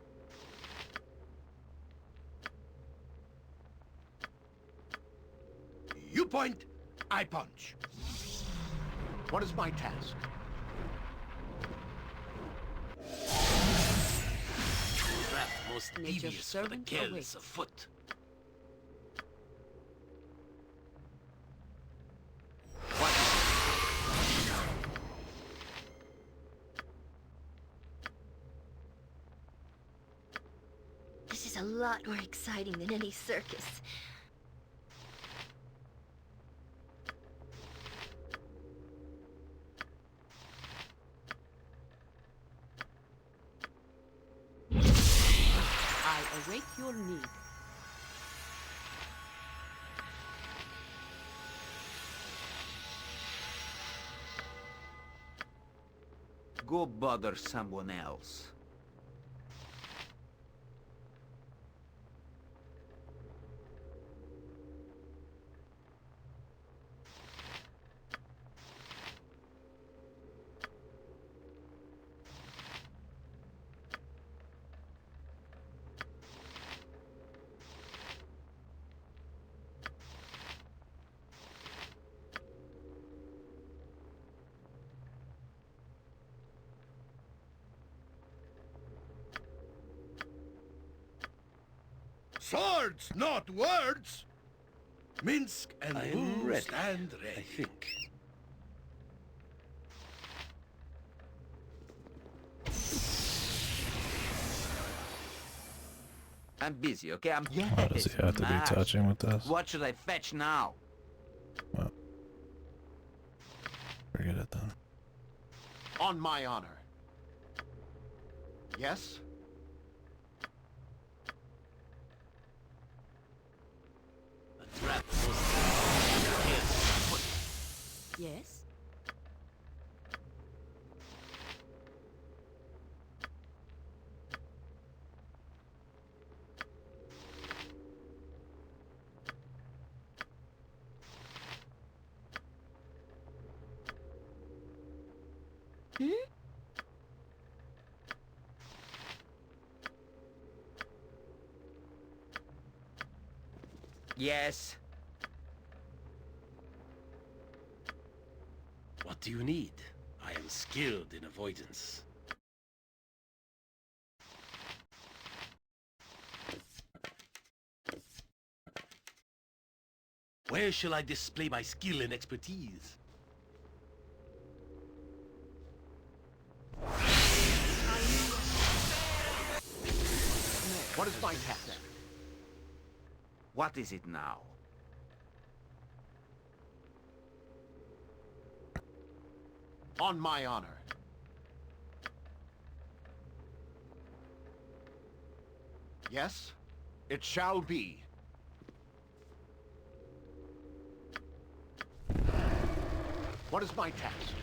You point, I punch. What is my task? Perhaps most Nature's devious for the servant careless awaits. of foot. This is a lot more exciting than any circus. I await your need. Go bother someone else. Swords, not words. Minsk and I am Wu ready. stand I ready. think. I'm busy, okay? I'm Why does he have to be master. touching with this? What should I fetch now? Well, forget it then. On my honor. Yes? A trap most devious for the careless of foot. Yes? Yes. What do you need? I am skilled in avoidance. Where shall I display my skill and expertise? What is my task? What is it now? On my honor. Yes, it shall be. What is my task?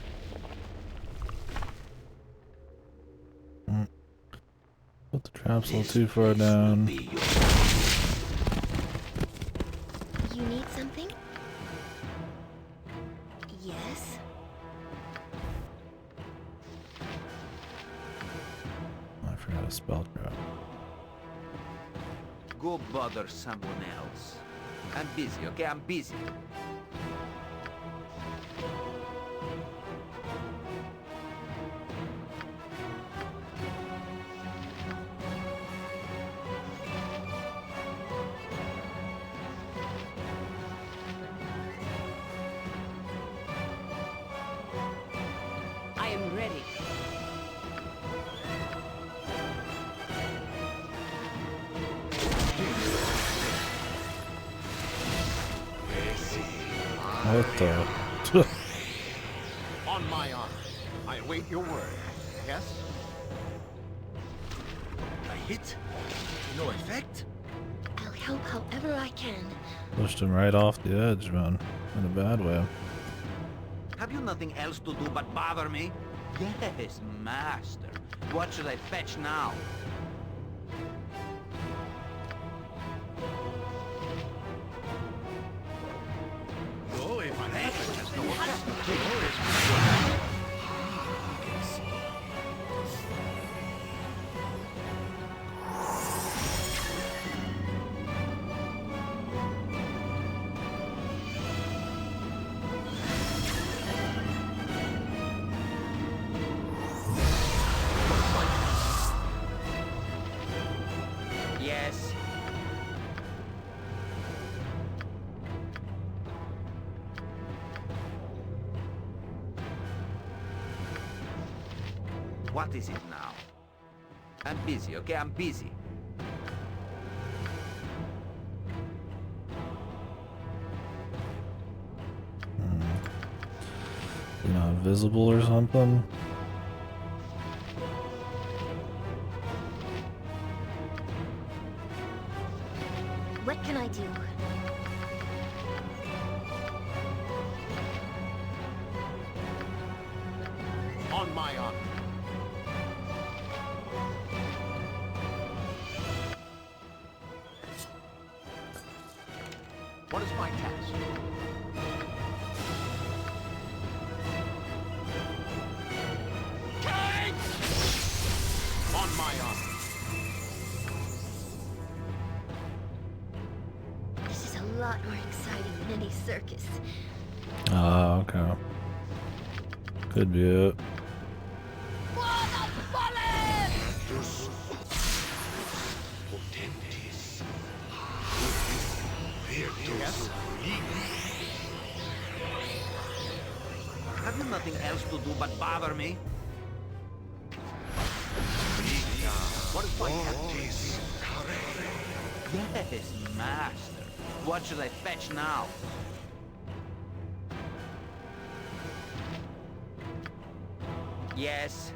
Put the traps a little too far down. You need something? Yes? I forgot a spell trap. Go bother someone else. I'm busy, okay? I'm busy. I am ready. What the? On my honor. I await your word. Yes? I hit. No effect. I'll help however I can. Pushed him right off the edge, man. In a bad way. Have you nothing else to do but bother me? Yes, master. What should I fetch now? No, if I haven't, has no Yes. What is it now? I'm busy, okay? I'm busy. You not visible or something? What can I do? On my honor. What is my task? On my honor. This is a lot more exciting than any circus. Ah, okay. Could be it. Potentis. Yes? Have you nothing else to do but bother me? What is my task? Fortis. Yes, master. What should I fetch now? Yes.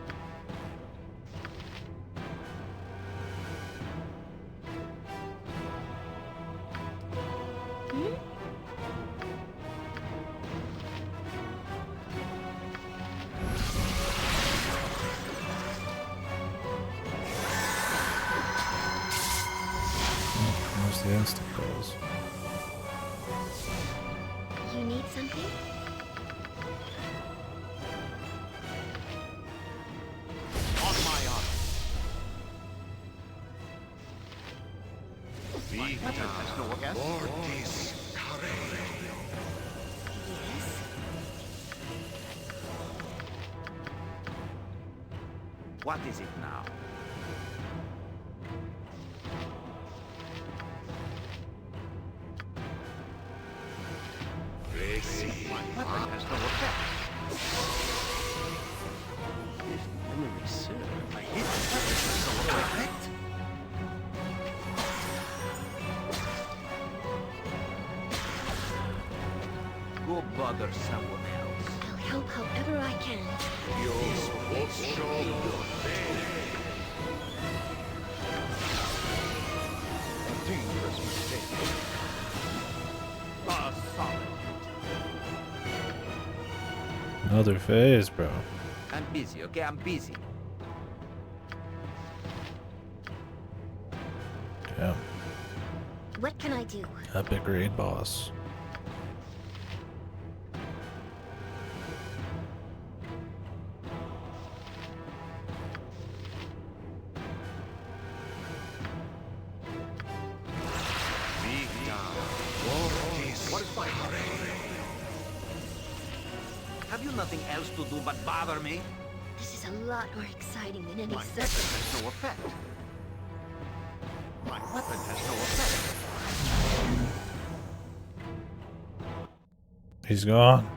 Where's the instant goes? You need something? On my honor. Vita. Yes? Fortis. Yes? What is it now? weapon has no effect. If memory serves, My hidden weapon has no effect. Go bother someone else. I'll help however I can. A dangerous mistake. Solid. Another phase, bro. I'm busy, okay? I'm busy. Yeah. What can I do? Epic raid boss. What is my task? Have you nothing else to do but bother me? This is a lot more exciting than any My weapon circus. has no effect. My weapon has no effect. He's gone.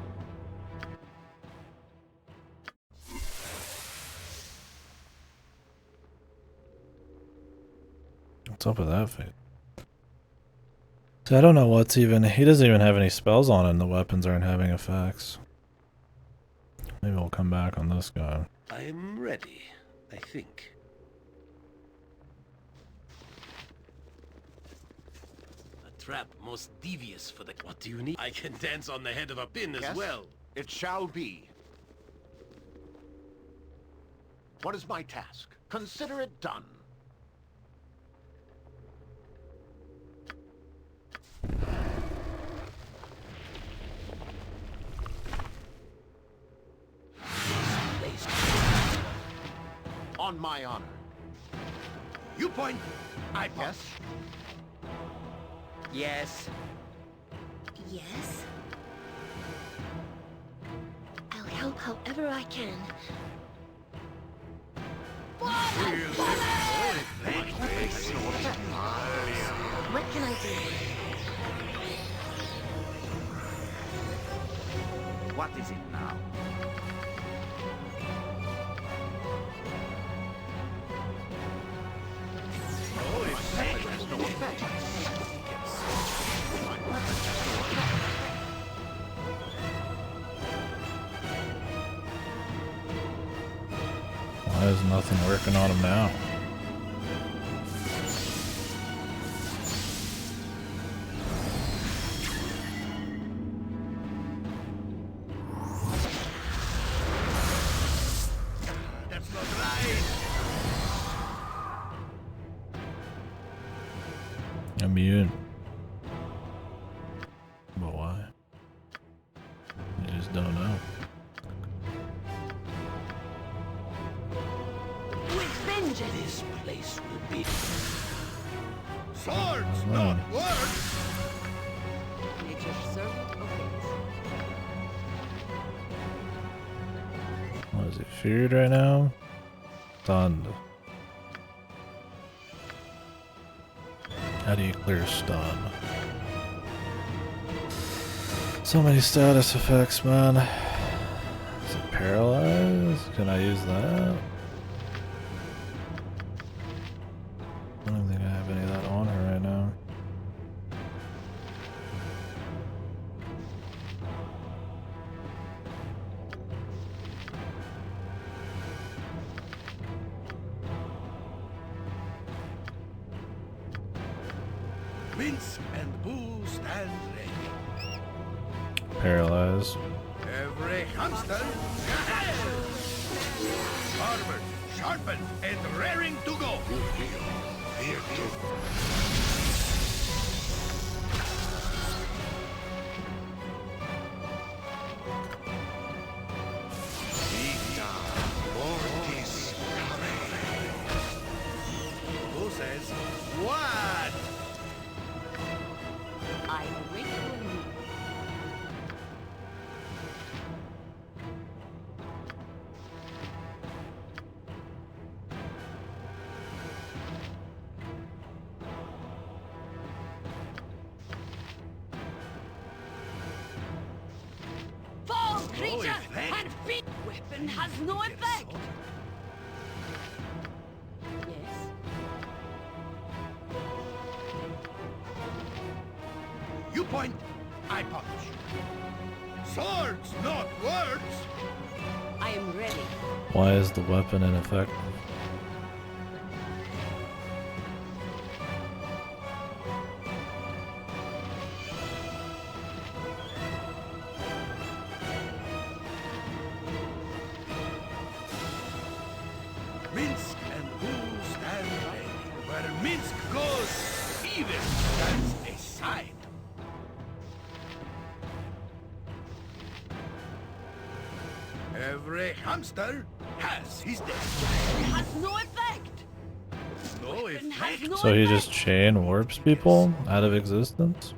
What's up with that face? So I don't know what's even. He doesn't even have any spells on him. The weapons aren't having effects. Maybe we'll come back on this guy. I'm ready, I think. A trap most devious for the... What do you need? I can dance on the head of a pin as Yes? well. It shall be. What is my task? Consider it done. On my honor. You point, I point. Yes. Yes? I'll help however I can. What can I do? What is it now? Has no effect. Why is nothing working on him now? That's not right. Immune. But why? You just don't know. With vengeance! This place will be... Swords, not words. Nature's servant obeys. What is he, feared right now? Stunned. How do you clear stun? So many status effects, man. Is it paralyzed? Can I use that? I don't think I have any of that on her right now. Mince and Boo stand ready. Paralyzed. Every hamster armored, sharpened, and raring to go. Who says what? I await your need. Weapon has no effect. Yes. You point, I punch. Swords, not words. I am ready. Why is the weapon ineffective? Minsk and who stand ready? Where Minsk goes, even stands aside. Every hamster has his day. It has no effect. No Weapon has effect. no So he effect. just chain warps people out of existence?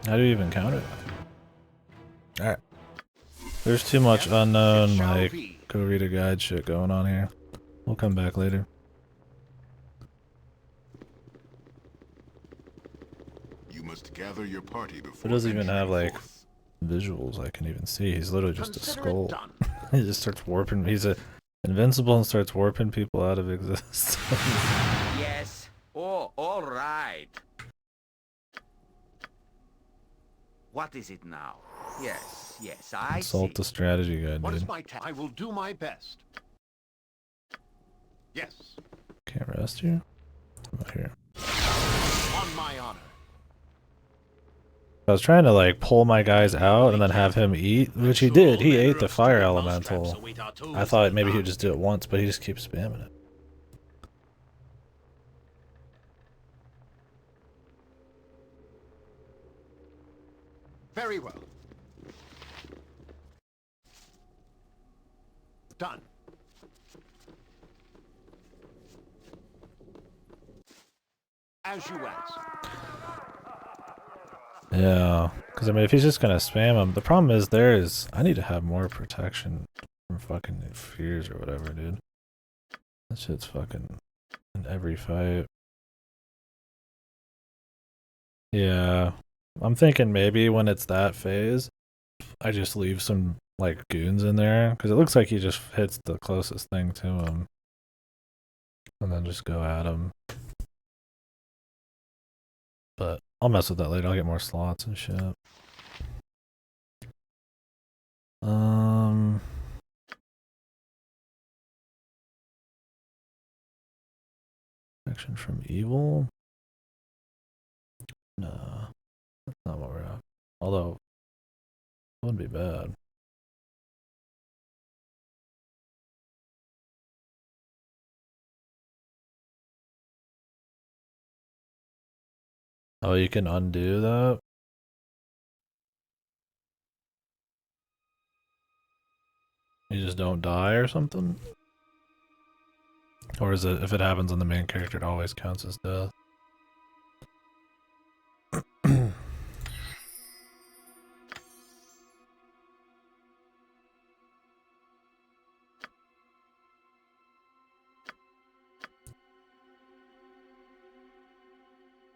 How do you even counter that? Alright. There's too much Yes, unknown, it shall like, be. go read a guide shit going on here. We'll come back later. You must gather your party before It doesn't even have, venturing like, forth. visuals I can even see. He's literally just a Consider skull. it done. He just starts warping. He's invincible and starts warping people out of existence. Yes. Oh, all right. What is it now? Yes, yes, I Consult see. the strategy guide, What is dude. my task? I will do my best. Yes. Can't rest here? I'm out here. On my honor. I was trying to like pull my guys out and then have him eat, which he did. He ate the fire elemental. I thought maybe he would just do it once, but he just keeps spamming it. Very well. Done. As you ask. Yeah, because I mean, if he's just gonna spam him, the problem is I need to have more protection from fucking fears or whatever, dude. That shit's fucking in every fight. Yeah, I'm thinking maybe when it's that phase, I just leave some like goons in there because it looks like he just hits the closest thing to him, and then just go at him. But I'll mess with that later. I'll get more slots and shit. Protection from evil. Nah, that's not what we're at. Although, it wouldn't be bad. Oh, you can undo that? You just don't die or something? Or is it, if it happens on the main character, it always counts as death?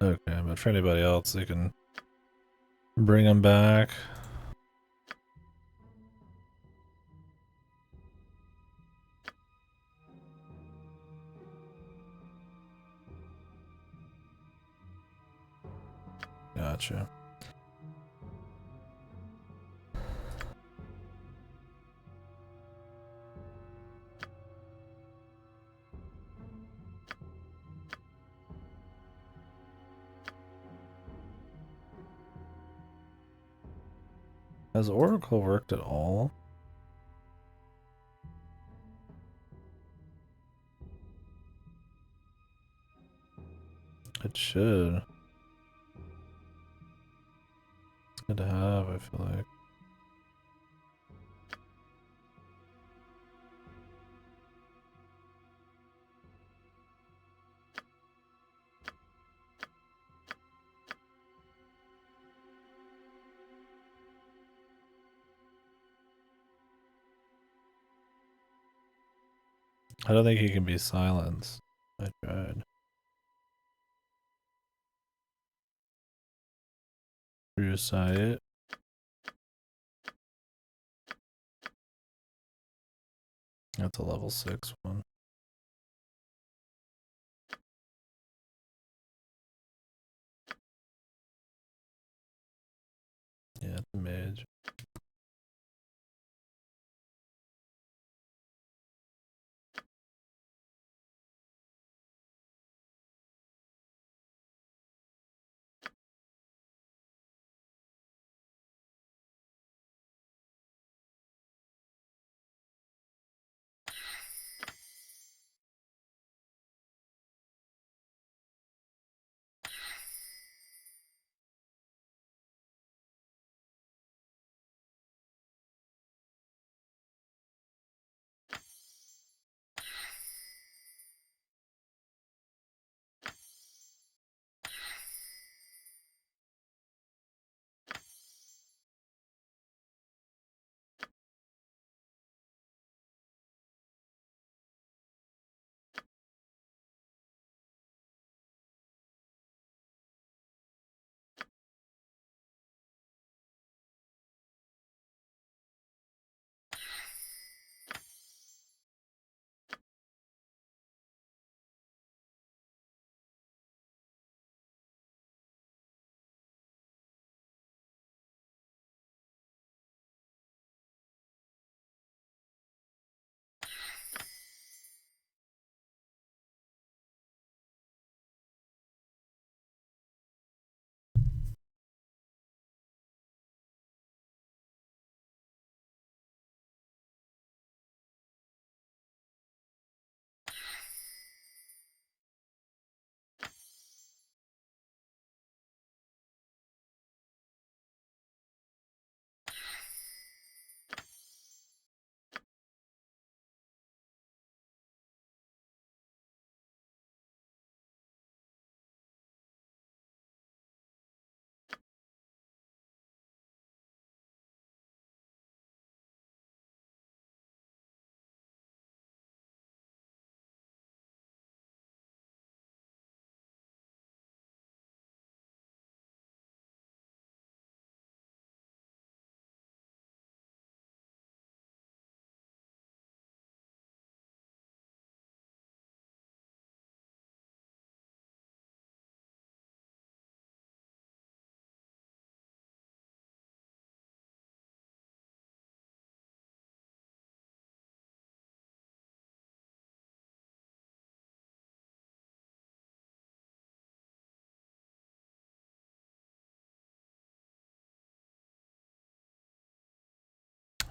Okay, but for anybody else, they can bring them back. Gotcha. Has Oracle worked at all? It should. It's good to have, I feel like. I don't think he can be silenced. I tried. True sight. That's a level 6 one. Yeah, it's a mage.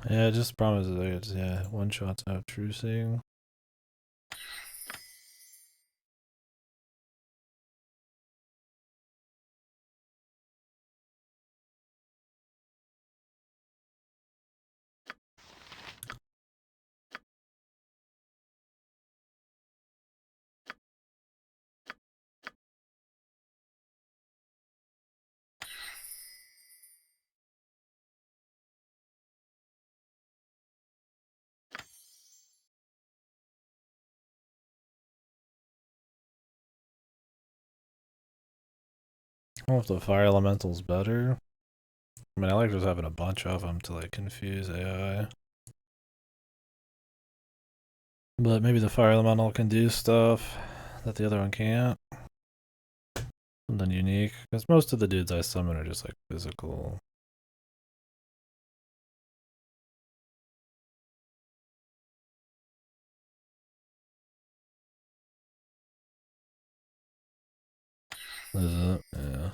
Yeah, it just promises that it's, yeah, one shots out true seeing. I don't know if the fire elemental's better. I mean, I like just having a bunch of them to like confuse AI. But maybe the fire elemental can do stuff that the other one can't. Something unique. Because most of the dudes I summon are just like physical. Is it? Yeah.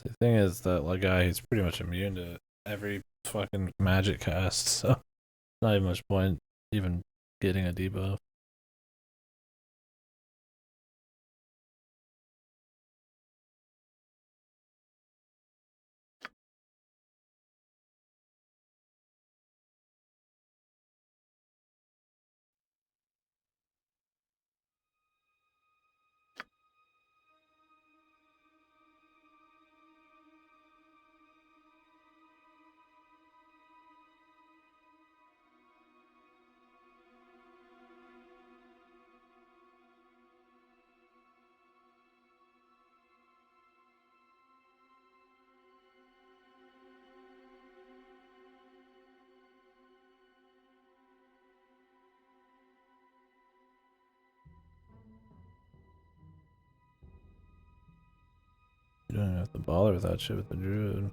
The thing is that like guy, he's pretty much immune to every fucking magic cast, so not even much point even getting a debuff. You don't have to bother with that shit with the druid.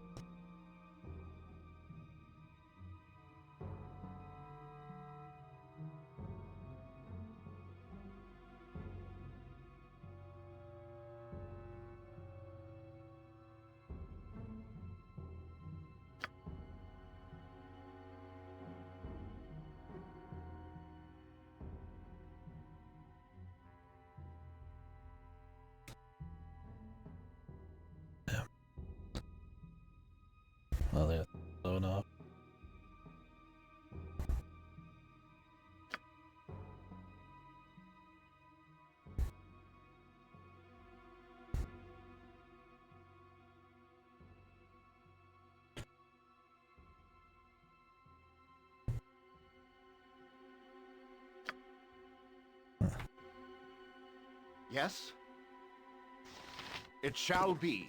Well, yeah, low enough. Yes? It shall be.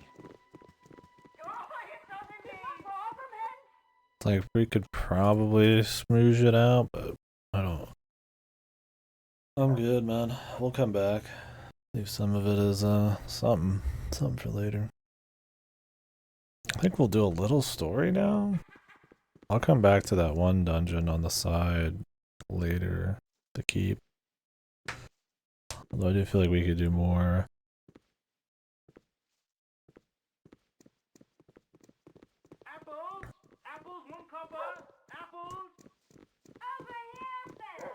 It's like we could probably smoosh it out, but I don't. I'm good, man. We'll come back. Leave some of it as something for later. I think we'll do a little story now. I'll come back to that one dungeon on the side later to keep. Although I do feel like we could do more. Apples! Apples, 1 copper! Apples! Over here, fellow!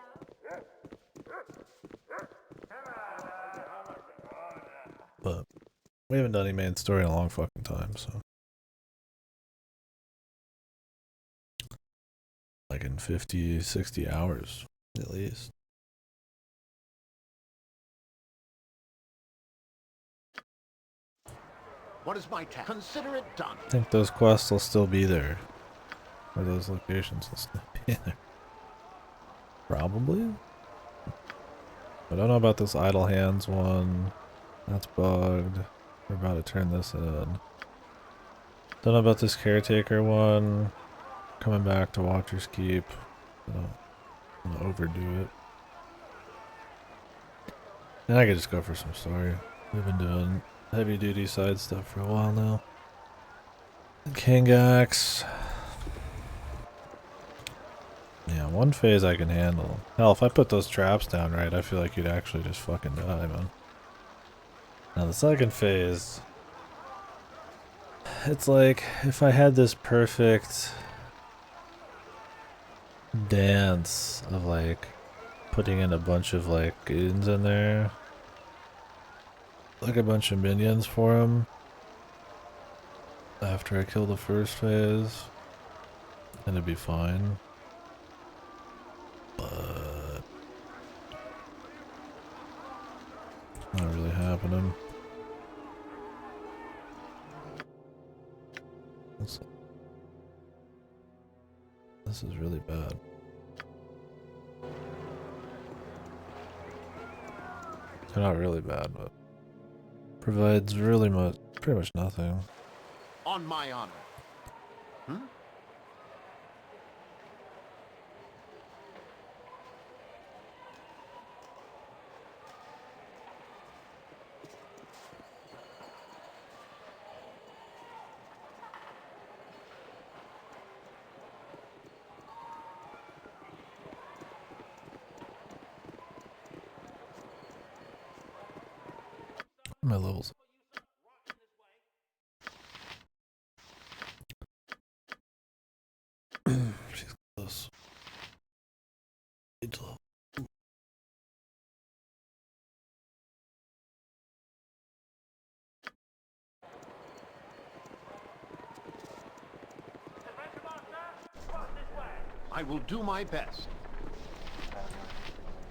But we haven't done any main story in a long fucking time, so. Like in 50, 60 hours, at least. What is my task? Consider it done. I think those quests will still be there. Or those locations will still be there. Probably? I don't know about this idle hands one. That's bugged. We're about to turn this in. Don't know about this caretaker one. Coming back to Watcher's Keep. I don't want to overdo it. And I could just go for some story. We've been doing heavy duty side stuff for a while now. King Axe. Yeah, one phase I can handle. Hell, if I put those traps down right, I feel like you'd actually just fucking die, man. Now the second phase, it's like if I had this perfect dance of like putting in a bunch of like goons in there, like a bunch of minions for him after I kill the first phase, and it'd be fine. But not really happening. This is really bad. They're not really bad, but provides really much, pretty much nothing. On my honor. Hmm? My levels. She's close. It's low. I will do my best.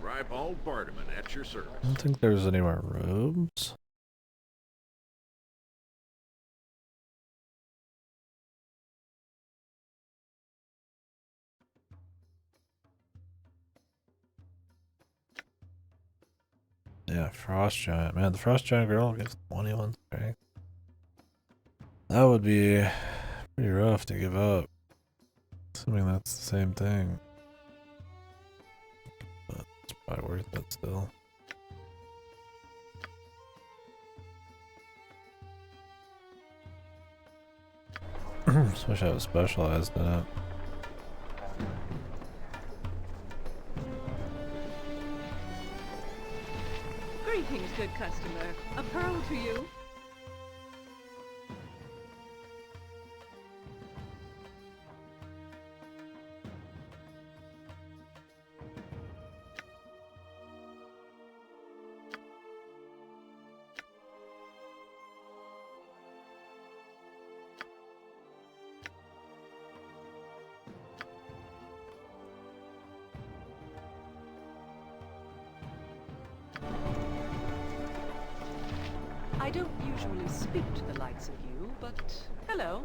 Ribald Bardaman at your service. I don't think there's any more robes. Yeah, Frost Giant. Man, the Frost Giant girl gets 21 strength. That would be pretty rough to give up. Assuming that's the same thing. But it's probably worth it still. Just wish I was specialized in it. Greetings, good customer. A pearl to you. I don't usually speak to the likes of you, but hello.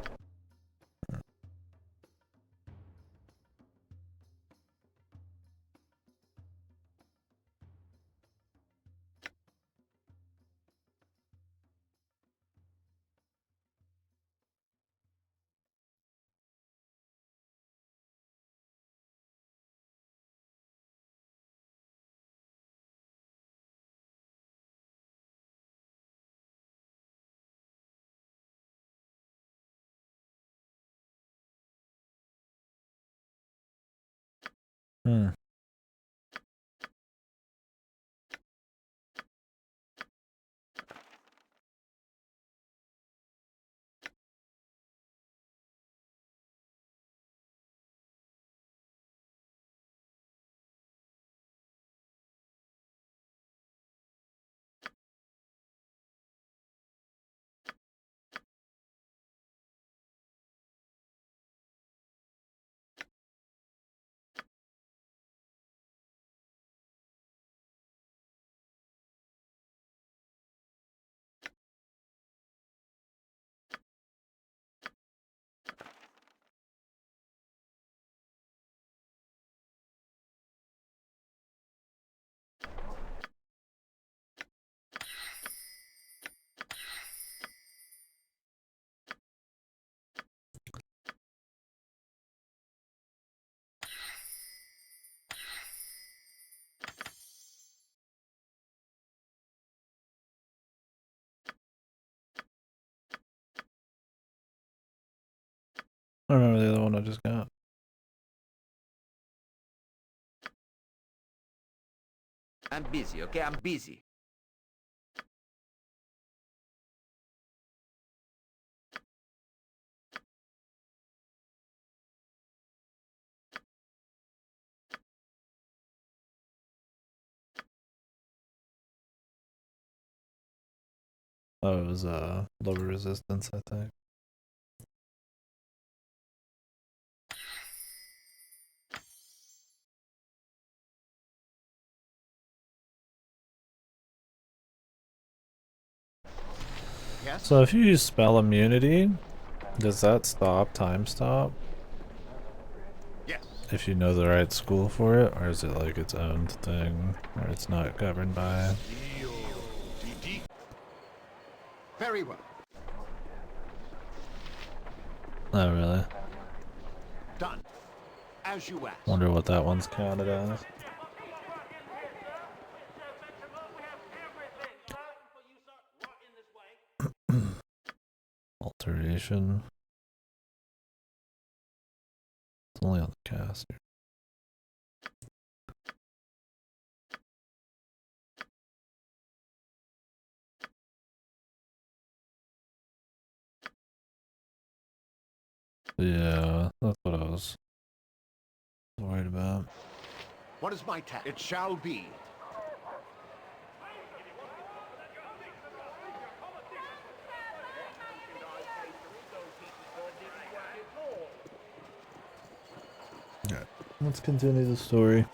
Hmm. I remember the other one I just got. I'm busy, okay? I'm busy. Oh, it was lower resistance, I think. Yes? So if you use spell immunity, does that time stop? Yes. If you know the right school for it, or is it like its own thing, or it's not governed by? Very well. Oh, really? Done. As you asked. Wonder what that one's counted as. Alteration. It's only on the caster. Yeah, that's what I was worried about. What is my task? It shall be. Okay, let's continue the story.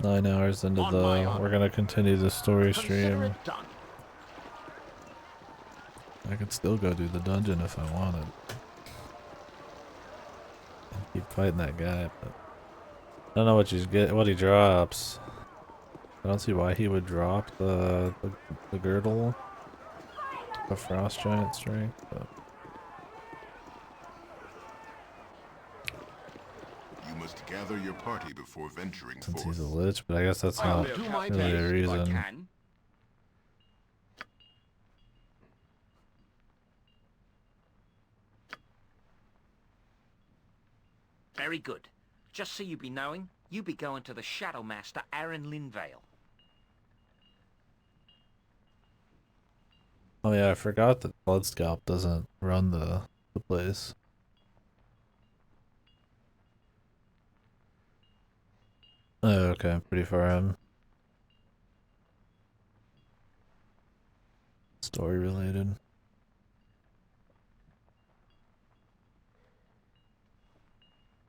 Nine hours into we're gonna continue the story stream. I could still go do the dungeon if I wanted. Keep fighting that guy, but I don't know what he drops. I don't see why he would drop the girdle, the frost giant strength. But You must gather your party before venturing since forth. he's a lich, but I guess that's I'll not do my really a best if I reason. Can. Very good. Just so you be knowing, you be going to the Shadow Master Aaron Linvale. Oh yeah, I forgot that Bloodscalp doesn't run the place. Oh, okay, pretty far in. Story related.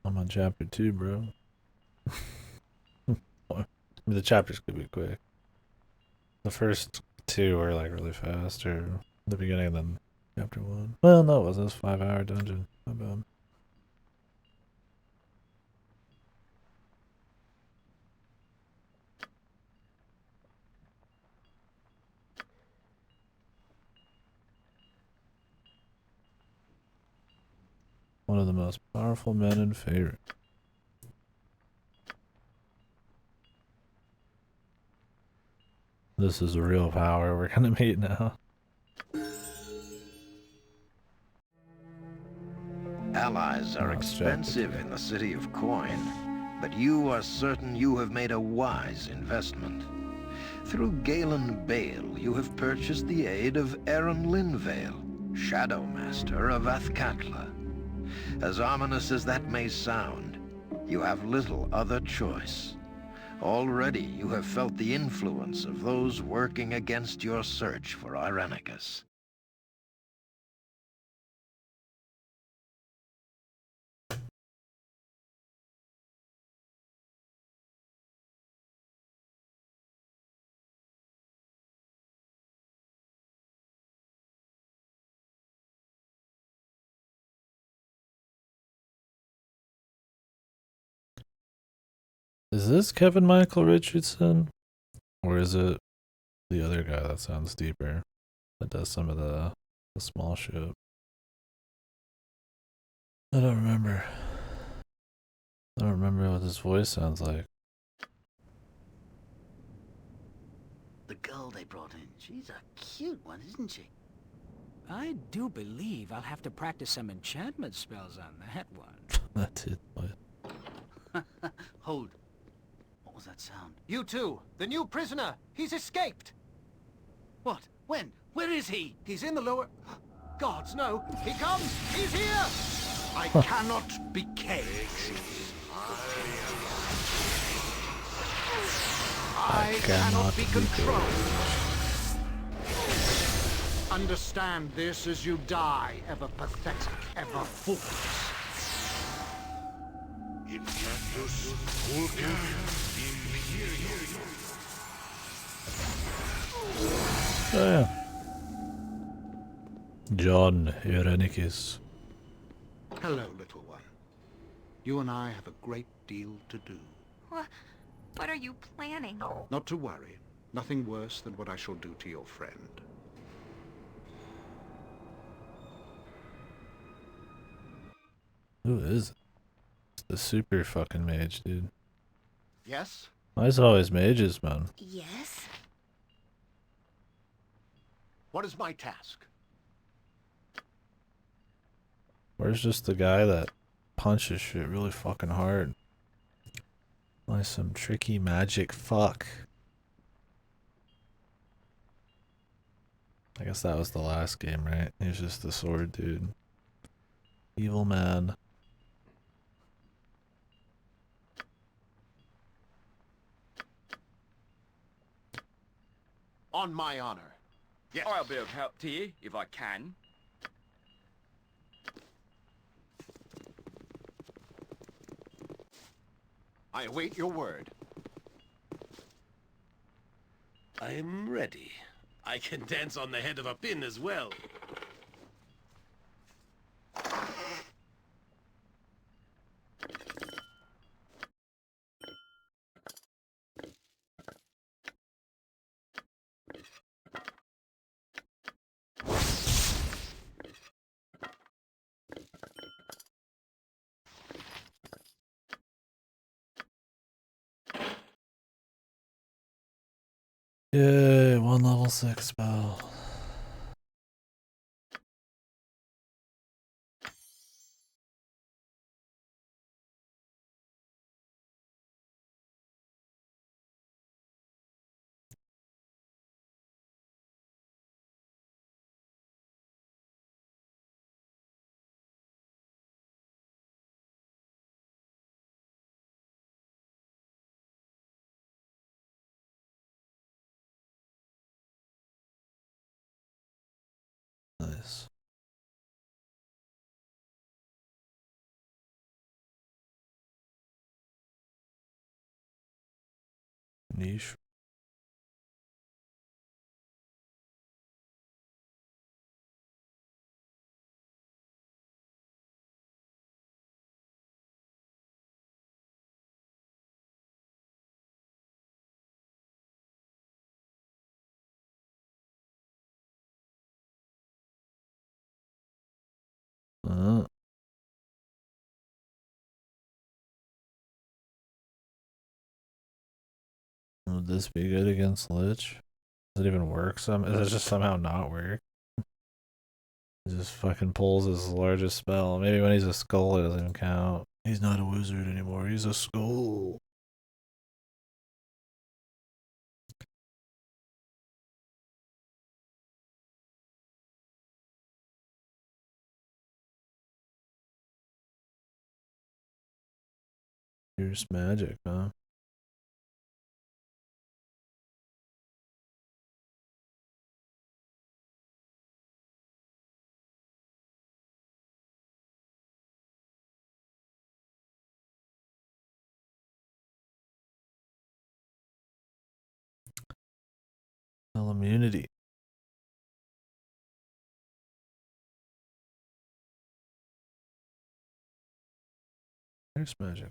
I'm on chapter 2, bro. I mean, the chapters could be quick. The first 2 were like really fast, or the beginning, and then chapter 1. Well, no, it wasn't. It was a 5-hour dungeon. My bad. One of the most powerful men in Faerun. This is real power we're gonna meet now. Allies are expensive in the city of Coin, but you are certain you have made a wise investment. Through Galen Bale, you have purchased the aid of Aaron Linvale, Shadow Master of Athkatla. As ominous as that may sound, you have little other choice. Already you have felt the influence of those working against your search for Irenicus. Is this Kevin Michael Richardson? Or is it the other guy that sounds deeper? That does some of the small shit. I don't remember. I don't remember what his voice sounds like. The girl they brought in, she's a cute one, isn't she? I do believe I'll have to practice some enchantment spells on that one. That's it. What? Hold. What was that sound? You two, the new prisoner. He's escaped. What? When? Where is he? He's in the lower... Gods, no. He comes. He's here. I cannot be caged. I cannot be controlled. Understand this as you die, ever pathetic, ever foolish. Oh, yeah. John Irenicus. Hello, little one. You and I have a great deal to do. What are you planning? Not to worry. Nothing worse than what I shall do to your friend. Who is it? It's the super fucking mage, dude. Yes? Why is it always mages, man? Yes? What is my task? Where's just the guy that punches shit really fucking hard? Why some tricky magic fuck? I guess that was the last game, right? He was just the sword dude. Evil man. On my honor. Yes. I'll be of help to you, if I can. I await your word. I am ready. I can dance on the head of a pin as well. Level 6 spell. Nice. Niche. Would this be good against Lich? Does it even work? Does it just somehow not work? He just fucking pulls his largest spell. Maybe when he's a skull it doesn't even count. He's not a wizard anymore, he's a skull. Fierce magic, huh? Spell immunity. Fierce magic.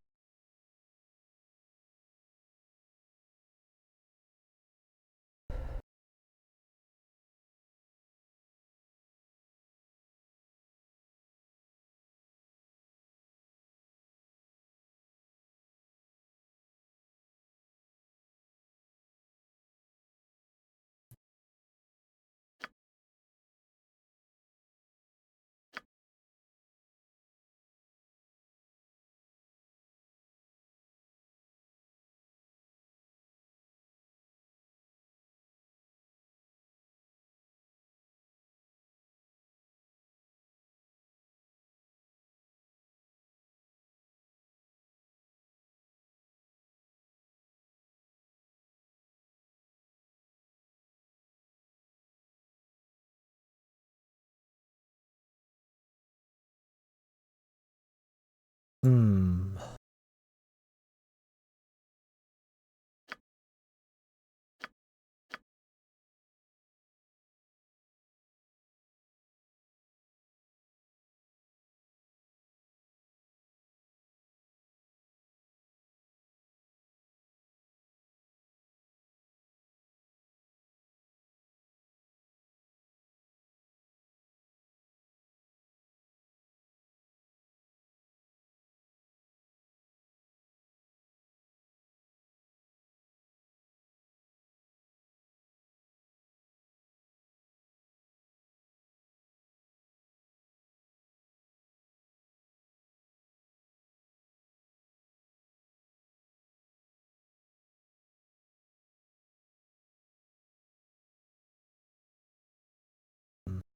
Hmm.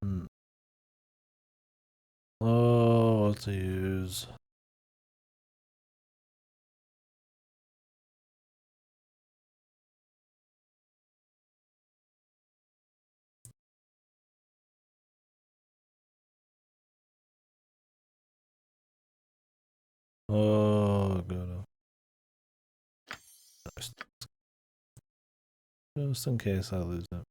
Hmm. Oh, what to use? Oh, good. Just in case I lose it.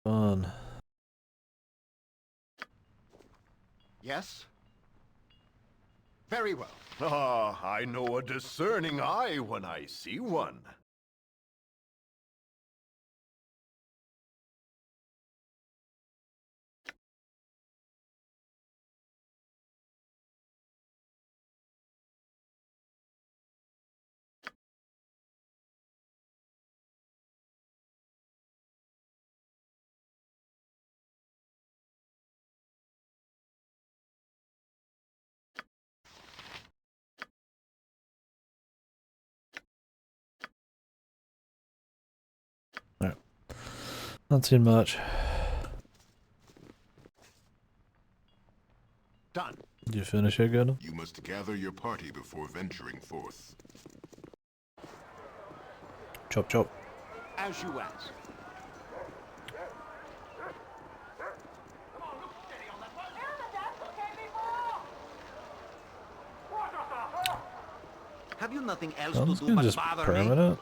Fun. Yes? Very well. Ah, I know a discerning eye when I see one. Alright. Not too much. Done. Did you finish it, good? You must gather your party before venturing forth. Chop chop. As you ask. Have you nothing else I'm to just do gonna but just bother me? permanent.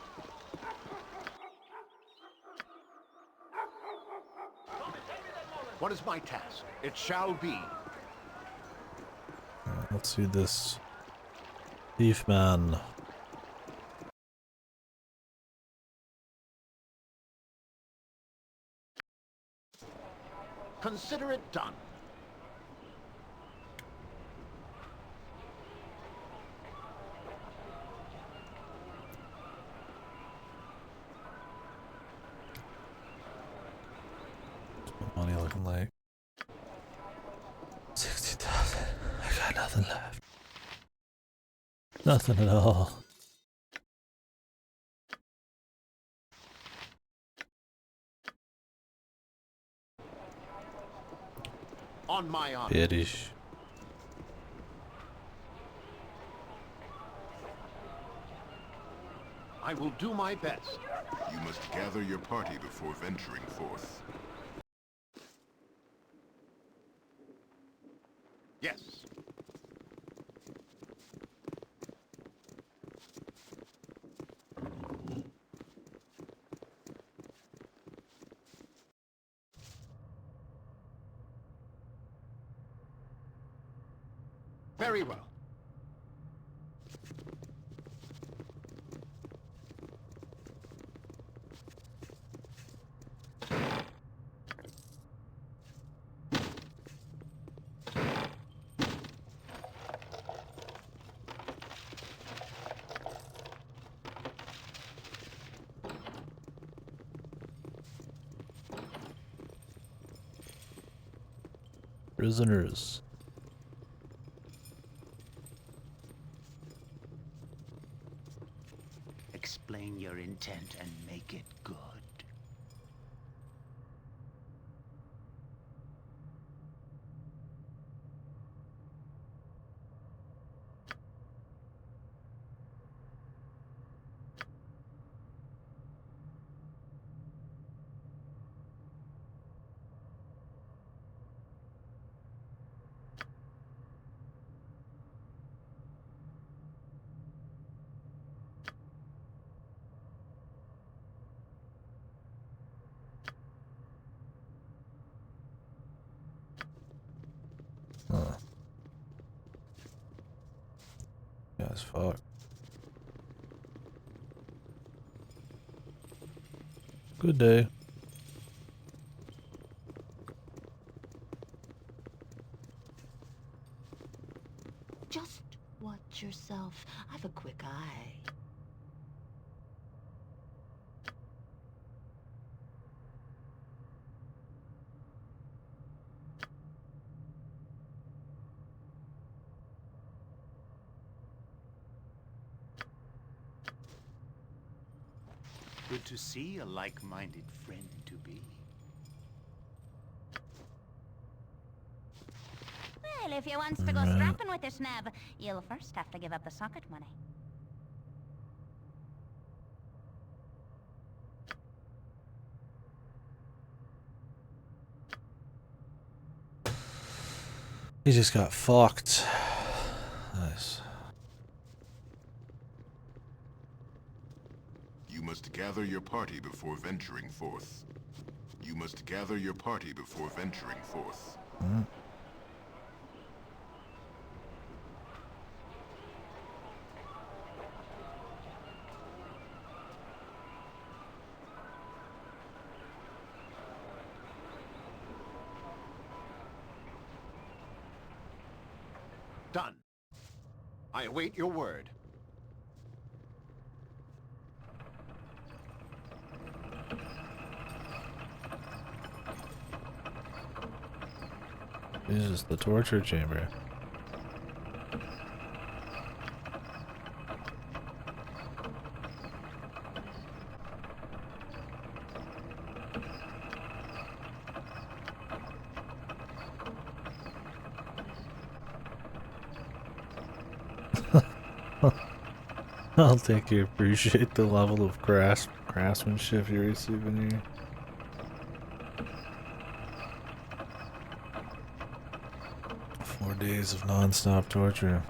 What is my task? It shall be. Let's see this. Thief man. Consider it done. What's my money looking like? 60,000. I got nothing left. Nothing at all. On my honor. Bittish. I will do my best. You must gather your party before venturing forth. Yes. Very well. Prisoners. Explain your intent and make it good. Huh. Yeah, as fuck. Good day. Just watch yourself. I've a quick eye. Good to see a like-minded friend to be. Well, if you wants to go strapping with this nab, you'll first have to give up the socket money. He just got fucked. Nice. You must gather your party before venturing forth. You must gather your party before venturing forth. Done. I await your word. This is the torture chamber. I'll think you appreciate the level of craftsmanship you're receiving here. Days of non-stop torture.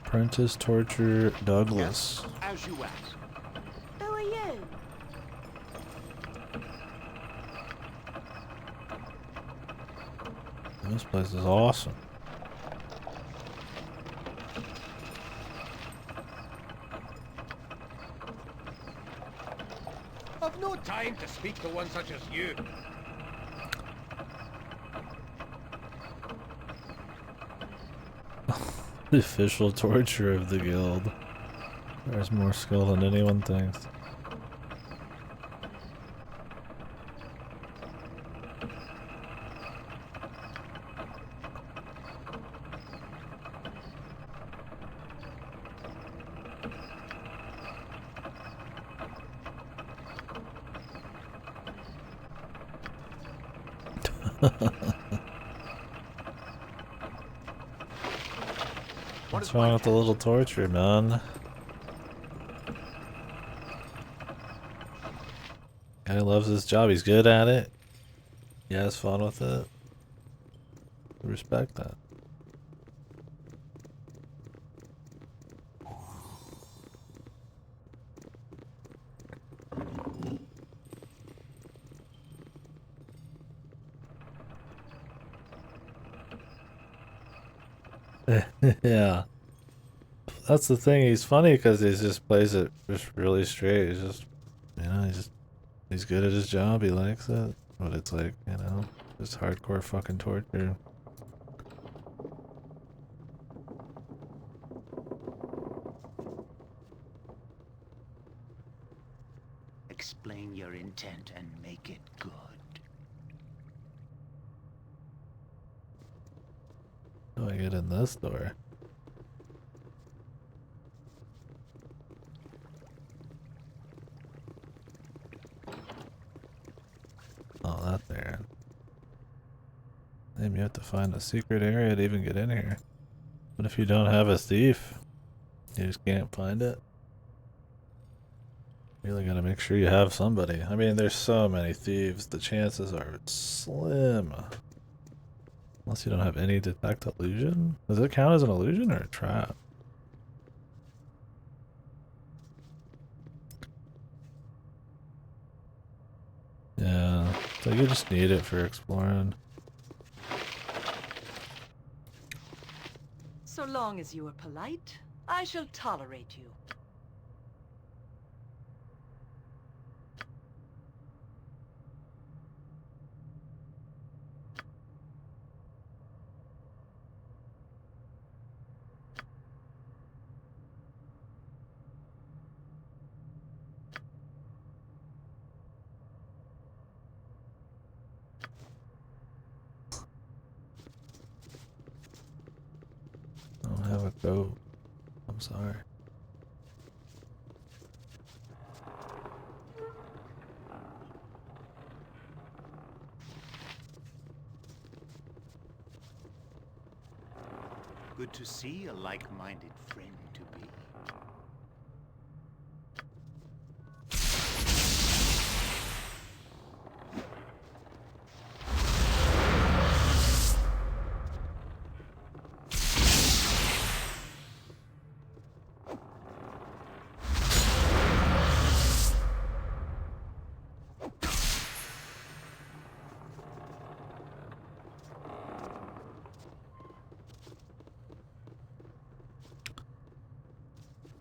Apprentice Torture Douglas. Yes, as you ask. Who are you? This place is awesome. I've no time to speak to one such as you. The official torture of the guild. There's more skill than anyone thinks. What's wrong with the little torture, man? Guy loves his job. He's good at it. He has fun with it. Respect that. Yeah. That's the thing. He's funny because he just plays it just really straight. He's just, you know, he's good at his job. He likes it. But it's like, you know, just hardcore fucking torture. Explain your intent and make it good. How do I get in this door? Oh, that there. Damn, you have to find a secret area to even get in here. What if you don't have a thief? You just can't find it? You really gotta make sure you have somebody. I mean, there's so many thieves, the chances are slim. Unless you don't have any detect illusion? Does it count as an illusion or a trap? Yeah, so you just need it for exploring. So long as you are polite, I shall tolerate you. I don't have a goat. I'm sorry. Good to see a like-minded friend to be.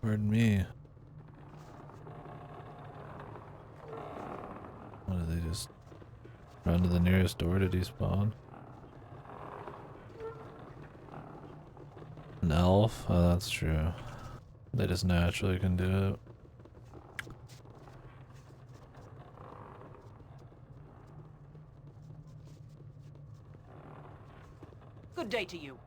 Pardon me. What, do they just run to the nearest door to despawn? An elf? Oh, that's true. They just naturally can do it. Good day to you.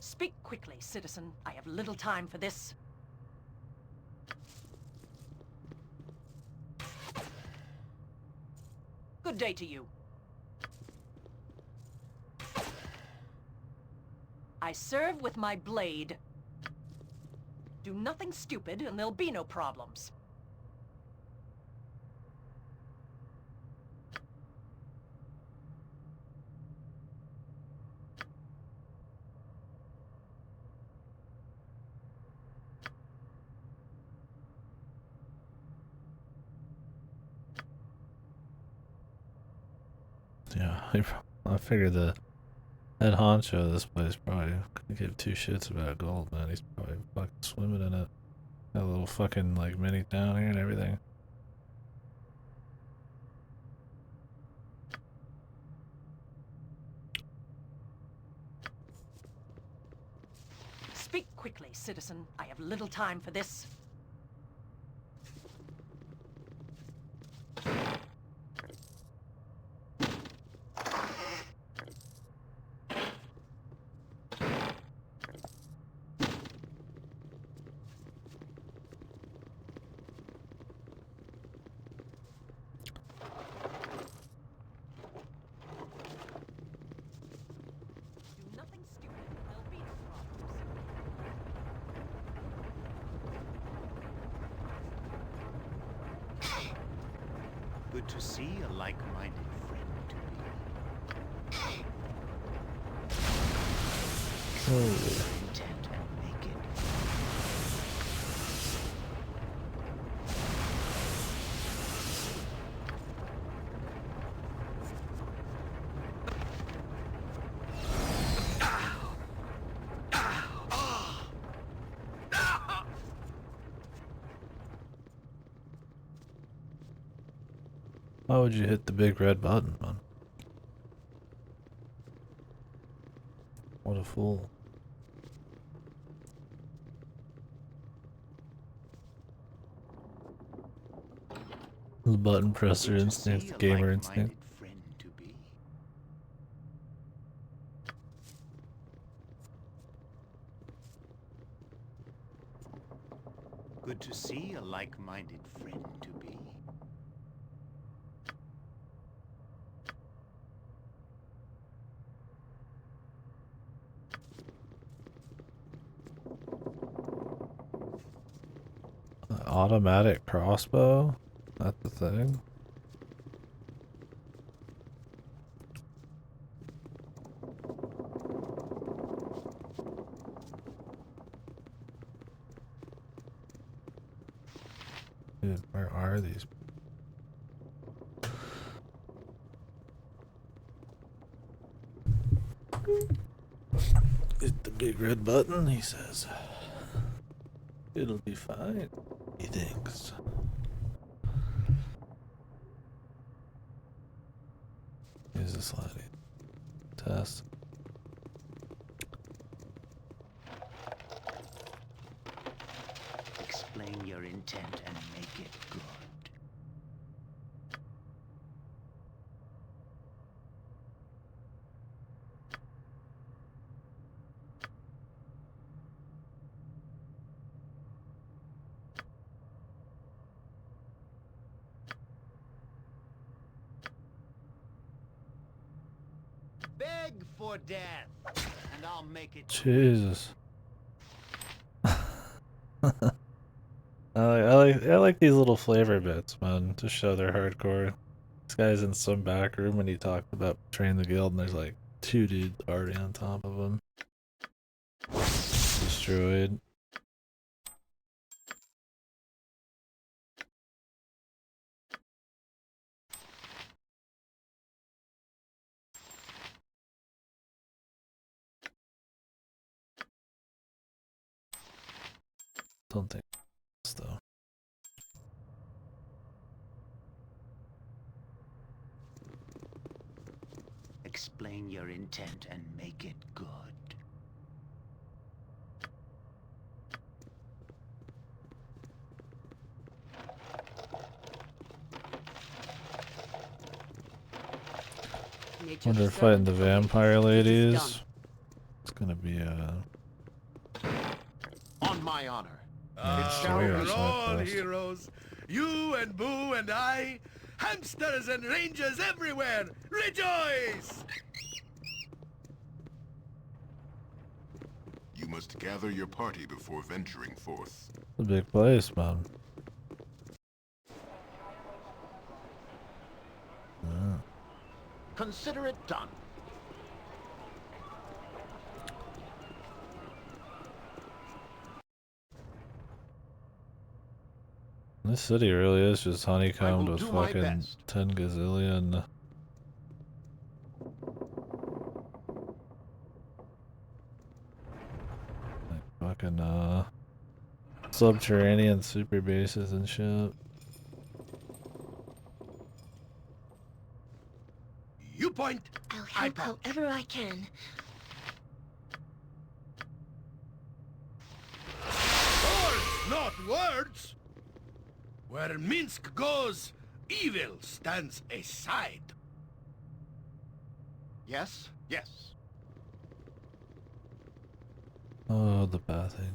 Speak quickly, citizen. I have little time for this. Good day to you. I serve with my blade. Do nothing stupid and there'll be no problems. Yeah, I figured the head honcho of this place probably couldn't give two shits about gold, man. He's probably fucking swimming in it. Got a little fucking like mini town here and everything. Speak quickly, citizen. I have little time for this. Do nothing stupid and there'll be no problems. Good to see a like-minded friend to be. Intent and make it. Why would you hit the big red button, man? What a fool. The button presser Good to instinct, see a gamer like-minded instinct. friend to be. Good to see a like-minded friend to be. Automatic crossbow? That's the thing? Dude, where are these? Hit the big red button, he says. It'll be fine, he thinks. Use the sliding test. Explain your intent and make it good. Beg for death, and I'll make it. Jesus. I I like these little flavor bits, man, to show they're hardcore. This guy's in some back room when he talked about betraying the guild, and there's like 2 dudes already on top of him. Destroyed. Don't think so, though. Explain your intent and make it good. Wonder if fighting the vampire ladies. It's gonna be On my honor. We're all heroes. You and Boo and I. Hamsters and rangers everywhere. Rejoice! You must gather your party before venturing forth. It's a big place, man. Consider it done. This city really is just honeycombed with do my fucking best. 10 gazillion. Like fucking subterranean super bases and shit. You point. I'll help however I can. Swords, not words. Where Minsk goes, evil stands aside. Yes, yes. Oh, the bathing.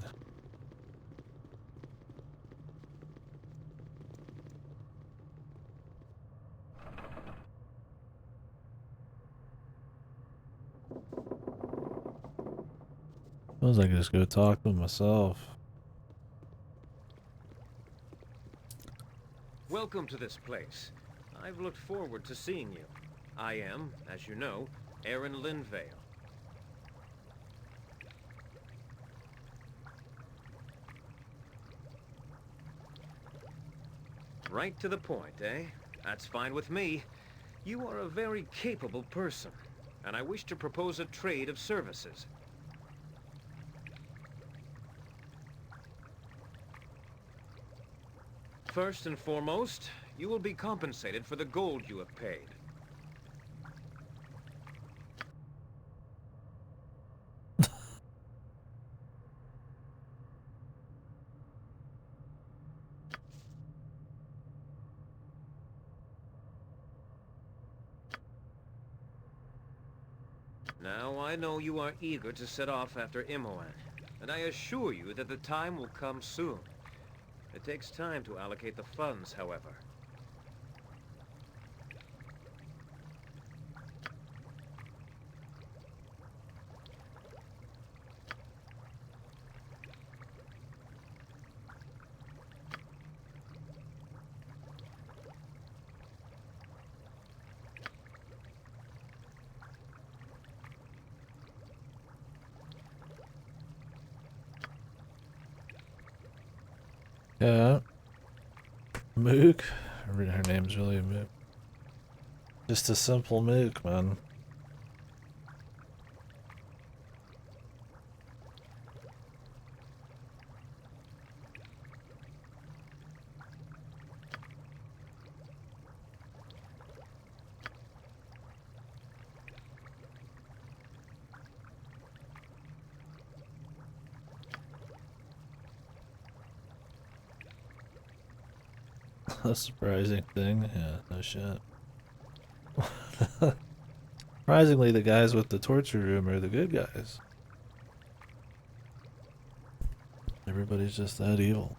Suppose I could just go talk to him myself. Welcome to this place. I've looked forward to seeing you. I am, as you know, Aaron Linvale. Right to the point, eh? That's fine with me. You are a very capable person, and I wish to propose a trade of services. First and foremost, you will be compensated for the gold you have paid. Now, I know you are eager to set off after Imoen, and I assure you that the time will come soon. It takes time to allocate the funds, however. Yeah. Mook. Her name's really Mook. Just a simple Mook, man. A surprising thing? Yeah, no shit. Surprisingly, the guys with the torture room are the good guys. Everybody's just that evil.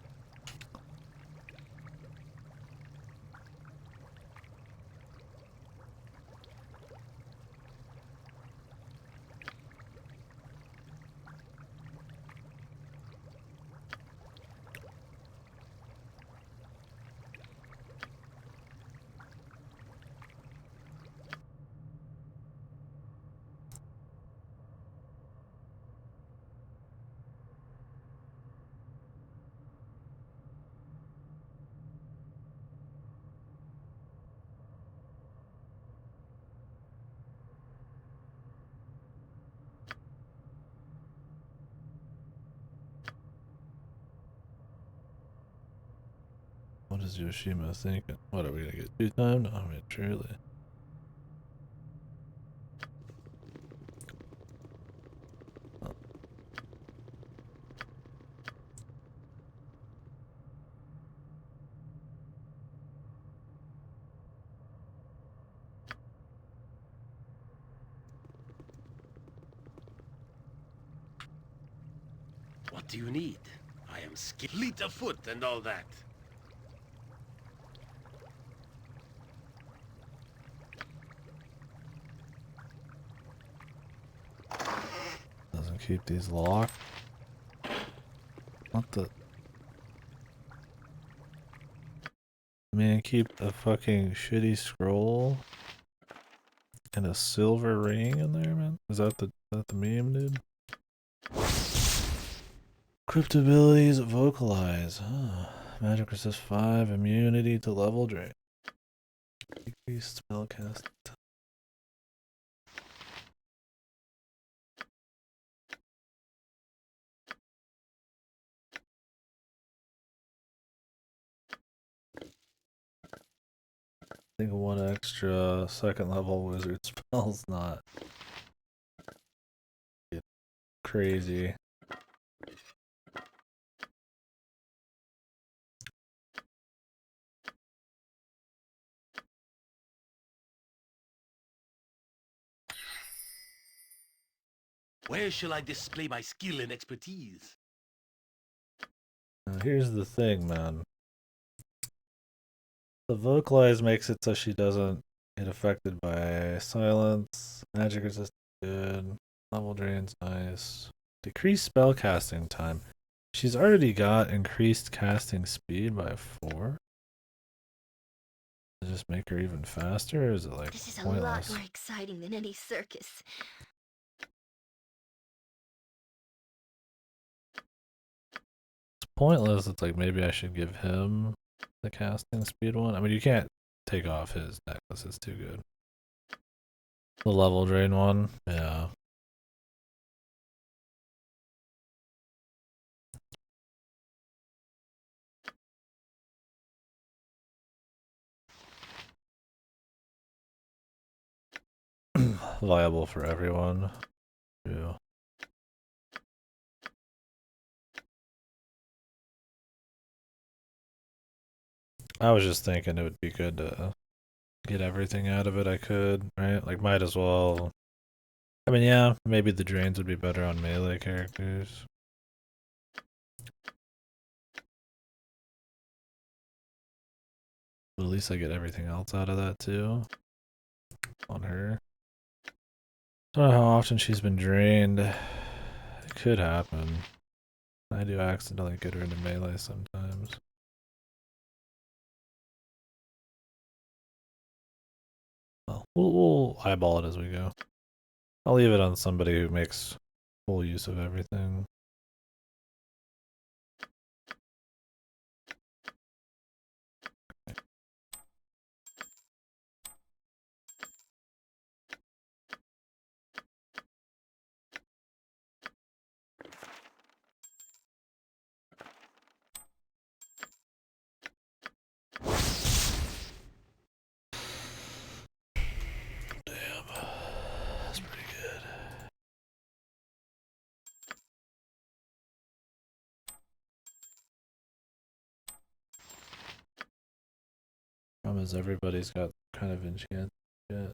What is Yoshima thinking? What are we gonna get 2 times? I mean, truly. What do you need? I am fleet of foot and all that. Doesn't keep these locked. What the? Man, keep a fucking shitty scroll and a silver ring in there, man. Is that the meme, dude? Crypt abilities vocalize. Huh. Magic resist 5, immunity to level drain. Decreased spellcast. I think 1 extra second level wizard spell's not crazy. Where shall I display my skill and expertise? Now here's the thing, man. The vocalize makes it so she doesn't get affected by silence. Magic resist good. Level drain's nice. Decreased spell casting time. She's already got increased casting speed by 4. Does it just make her even faster, or is it like This is a pointless? lot more exciting than any circus. It's pointless. It's like maybe I should give him the casting speed one. I mean, you can't take off his necklace. It's too good. The level drain one, yeah. Viable for everyone. Yeah. I was just thinking it would be good to get everything out of it I could, right? Like, might as well. I mean, yeah, maybe the drains would be better on melee characters. But at least I get everything else out of that too. On her. Don't know how often she's been drained. It could happen. I do accidentally get her into melee sometimes. Well, we'll eyeball it as we go. I'll leave it on somebody who makes full use of everything. Damn. That's pretty good. Problem is everybody's got kind of enchanted shit.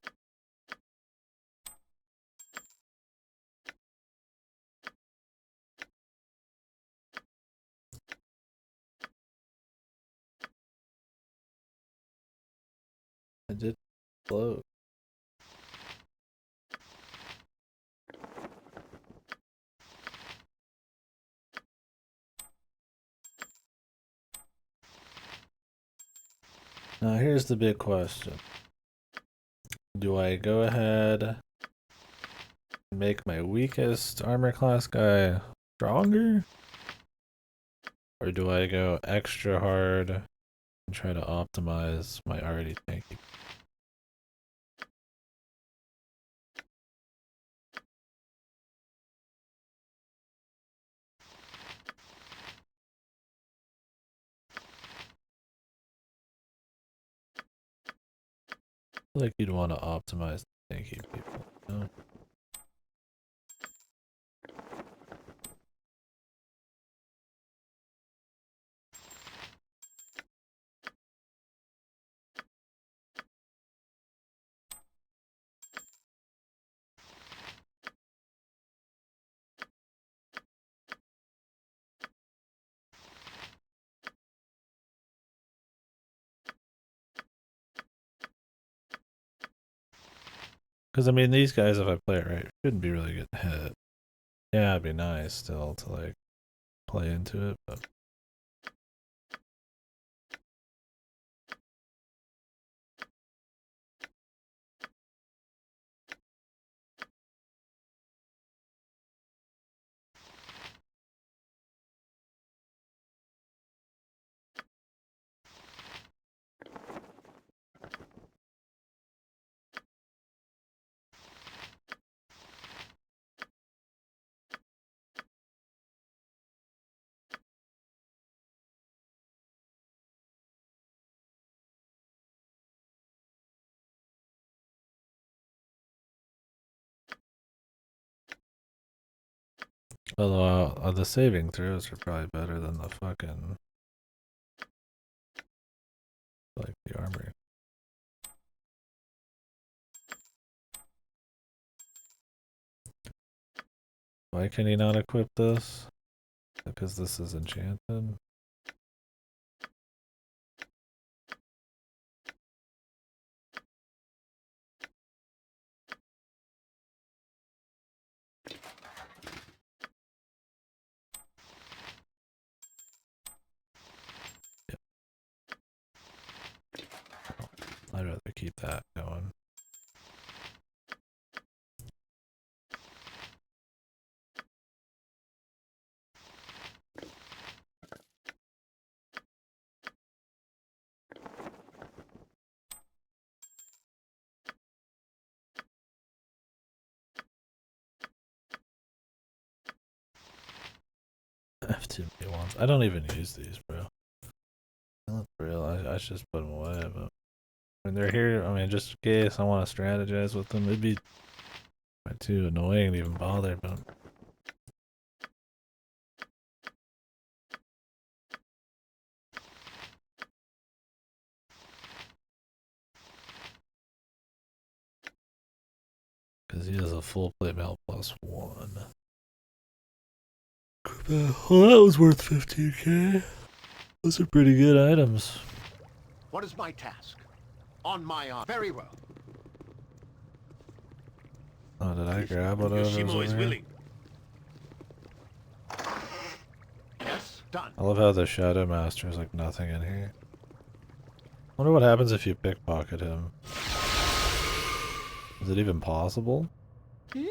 I did float. Now here's the big question. Do I go ahead and make my weakest armor class guy stronger? Or do I go extra hard and try to optimize my already tanky? feel like you'd want to optimize the tanky people, you know? Because, I mean, these guys, if I play it right, shouldn't be really getting hit. Yeah, it'd be nice still to, like, play into it, but... Although, the saving throws are probably better than the fucking... like, the armory. Why can he not equip this? Because this is enchanted? Yep. I'd rather keep that going. I have too many ones. I don't even use these, bro. Not for real. I should just put them away, but when they're here, I mean, just in case I want to strategize with them, it'd be too annoying to even bother, but... Because he has a full plate mail +1. Well, that was worth 15k. Those are pretty good items. What is my task? On my arm. Very well. Oh, did I grab one of those over here? Yes, done. I love how the Shadow Master is like nothing in here. Wonder what happens if you pickpocket him. Is it even possible? Hmm?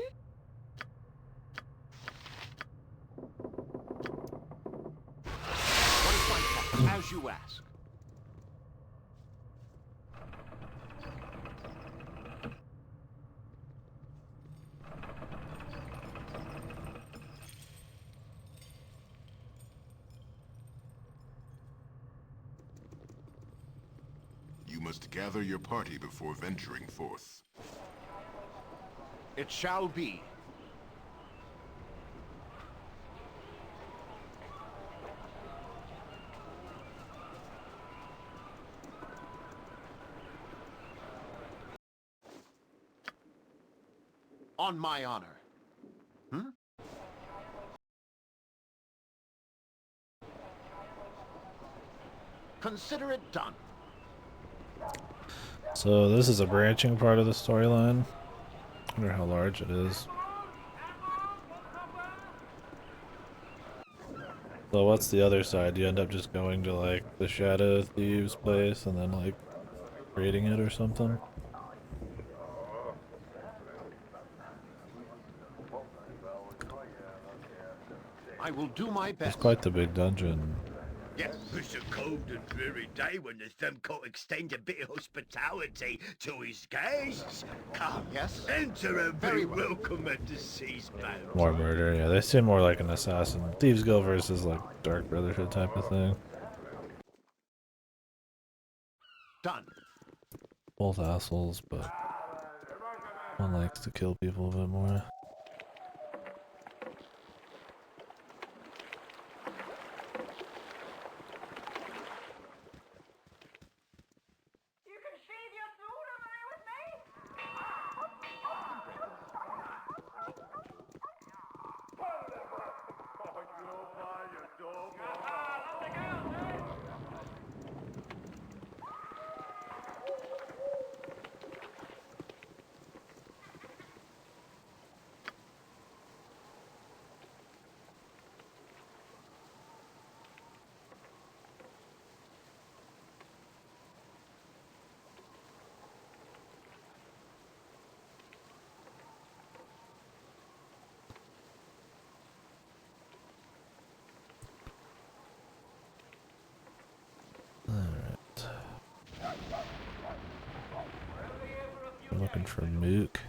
What is my task? As you ask. You must gather your party before venturing forth. It shall be. On my honor. Hmm? Consider it done. So this is a branching part of the storyline. I wonder how large it is. So what's the other side? You end up just going to like the Shadow Thieves place and then like raiding it or something? I will do my best. It's quite the big dungeon. Yes, it's a cold and dreary day when the Thumcoat extend a bit of hospitality to his guests. Come, yes, enter and be welcome at the sea's bound. More murder, yeah. They seem more like an assassin. Thieves Guild versus like Dark Brotherhood type of thing. Done. both assholes, but one likes to kill people a bit more. I'm looking for Mook.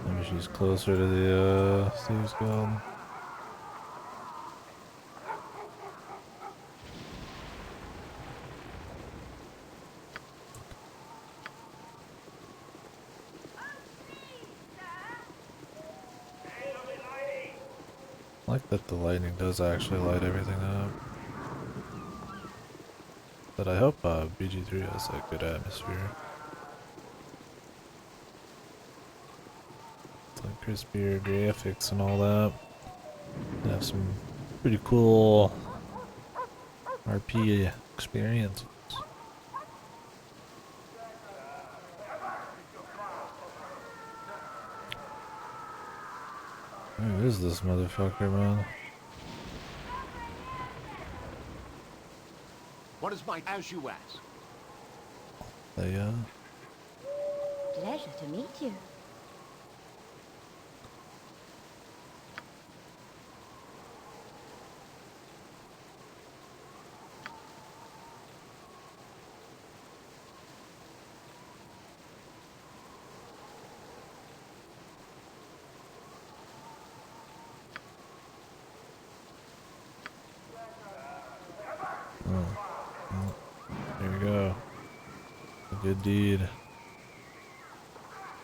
Maybe she's closer to the Thieves Guild. I like that the lightning does actually light everything up. But I hope BG3 has a good atmosphere. It's like crispier graphics and all that. They have some pretty cool RP experiences. Who is this motherfucker, man? What is my as you ask? They Pleasure to meet you. There we go. A good deed.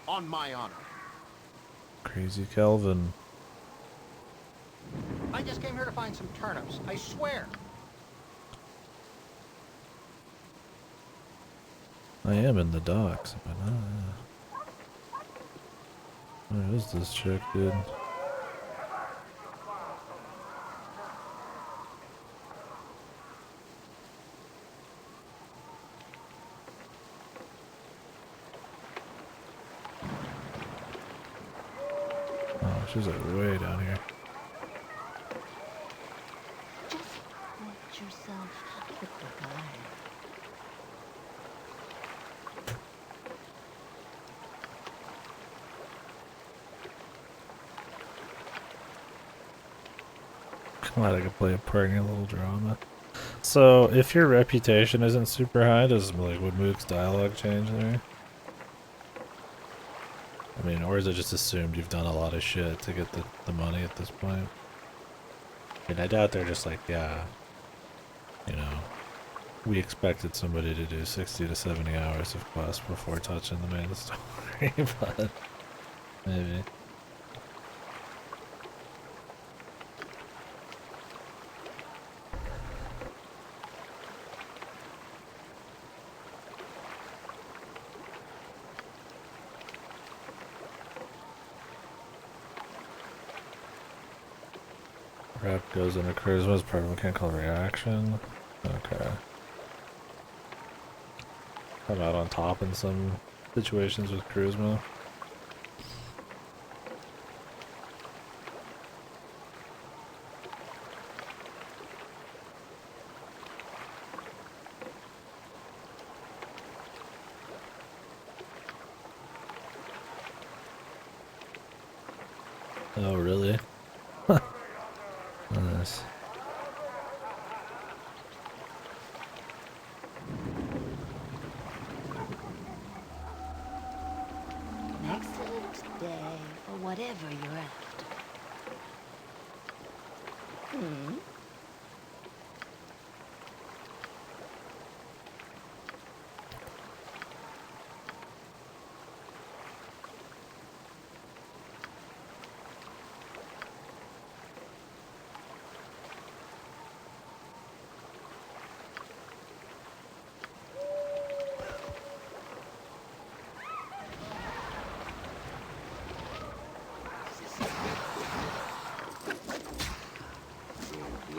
On my honor. Crazy Kelvin. I just came here to find some turnips, I swear. I am in the docks, but where is this chick, dude? Oh, she's like way down here. Just let yourself with the guy. Glad I could play a pregnant little drama. So, if your reputation isn't super high, does would Mook's dialogue change there? I mean, or is it just assumed you've done a lot of shit to get the money at this point? I mean, I doubt they're just like, yeah, you know, we expected somebody to do 60 to 70 hours of quest before touching the main story, but maybe. Rep goes into charisma as part of a mechanical reaction. Okay. Come out on top in some situations with charisma. Oh, really? Nice. An excellent day for whatever you're after. Hmm?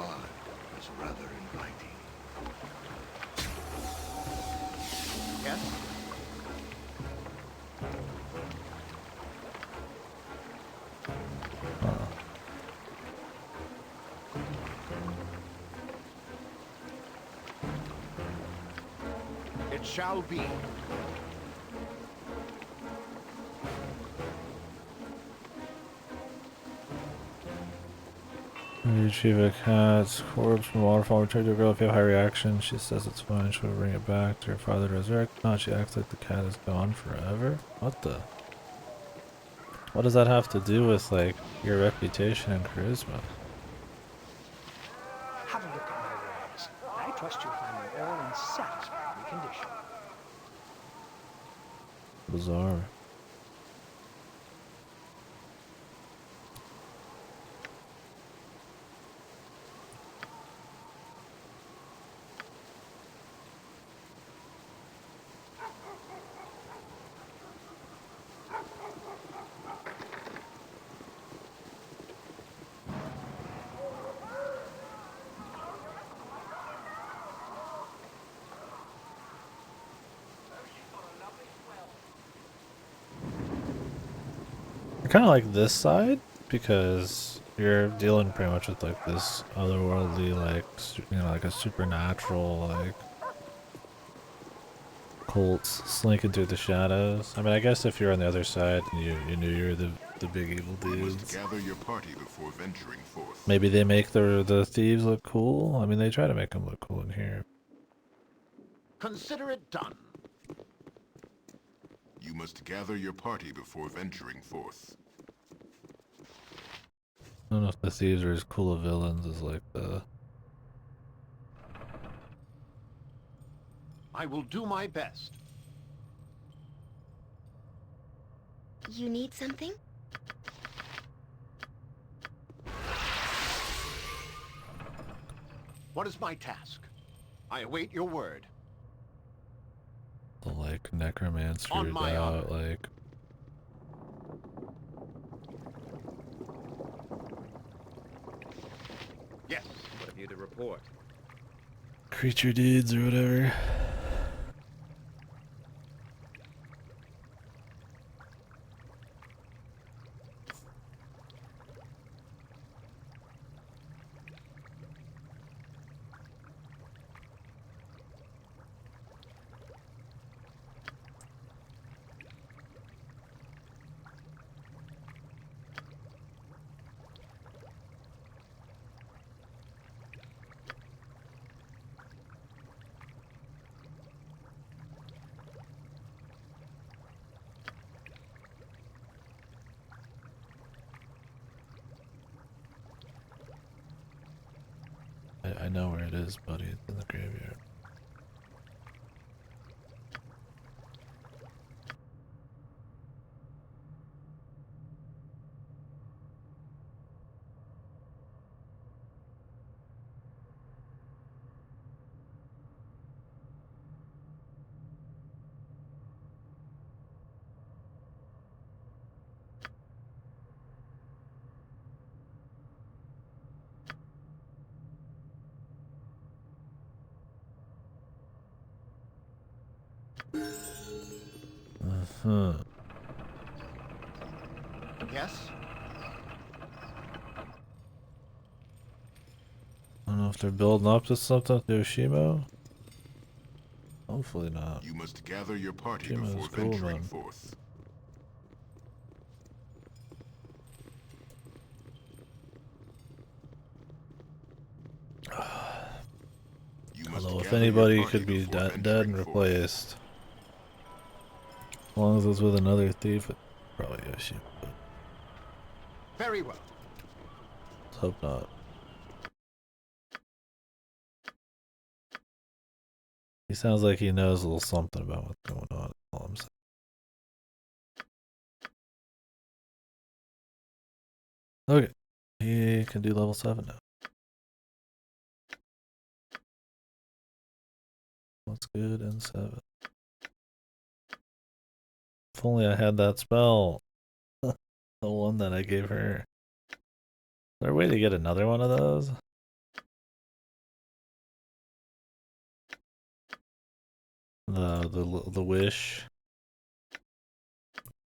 blood is rather inviting. Yes? It shall be. You retrieve a cat's corpse from a waterfall, return to a girl if you have high reaction. She says it's fine, she'll bring it back to her father to resurrect. No, she acts like the cat is gone forever? What the? What does that have to do with, like, your reputation and charisma? Have a look at my wares. I trust you'll find them all in satisfactory condition. Bizarre. I kind of like this side because you're dealing pretty much with like this otherworldly, like you know, like a supernatural, like cults slinking through the shadows. I mean, I guess if you're on the other side and you knew you were the big evil You must dudes, gather your party before venturing forth. maybe they make the thieves look cool. I mean, they try to make them look cool in here. Consider it done. You must gather your party before venturing forth. I don't know if the thieves are as cool of villains as like the. I will do my best. You need something? What is my task? I await your word. The like necromancer On my honor. out like. Yes. What have you to report? Creature dudes or whatever. I know where it is, buddy. It's in the graveyard. Uh-huh. Yes? I don't know if they're building up to something with Yoshimo. Hopefully not. You must gather your party Yoshima's before cool, venturing man. forth. You must Although if gather your anybody party could be before dead venturing and forth. replaced. As long as it's with another thief, it's probably Yoshimo. But Very well. let's hope not. He sounds like he knows a little something about what's going on. That's all I'm saying. Okay. He can do level 7 now. What's good in 7? If only I had that spell. The one that I gave her. Is there a way to get another one of those? the wish.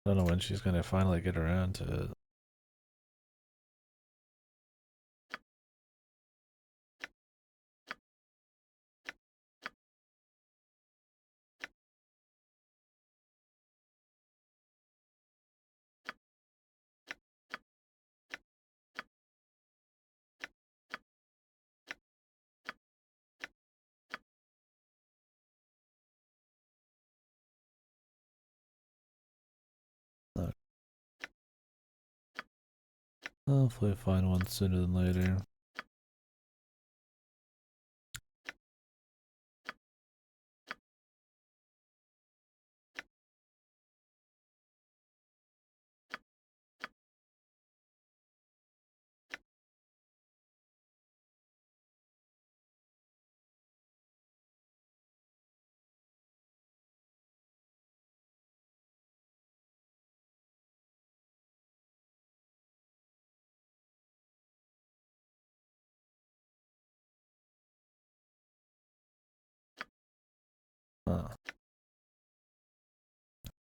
I don't know when she's gonna finally get around to it. Hopefully find one sooner than later. Huh.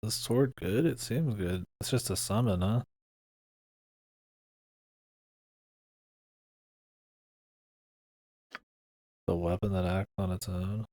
The sword good? It seems good. It's just a summon, huh? The weapon that acts on its own.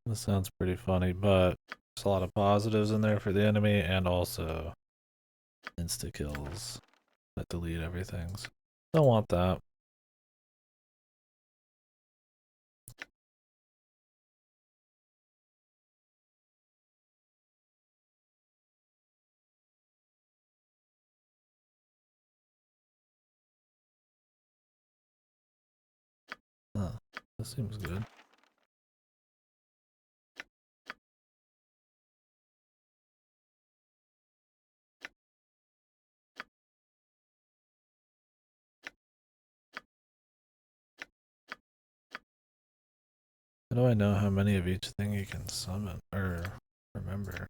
This sounds pretty funny, but there's a lot of positives in there for the enemy and also insta kills that delete everything. So don't want that. Huh. This seems good. How do I know how many of each thing you can summon or remember?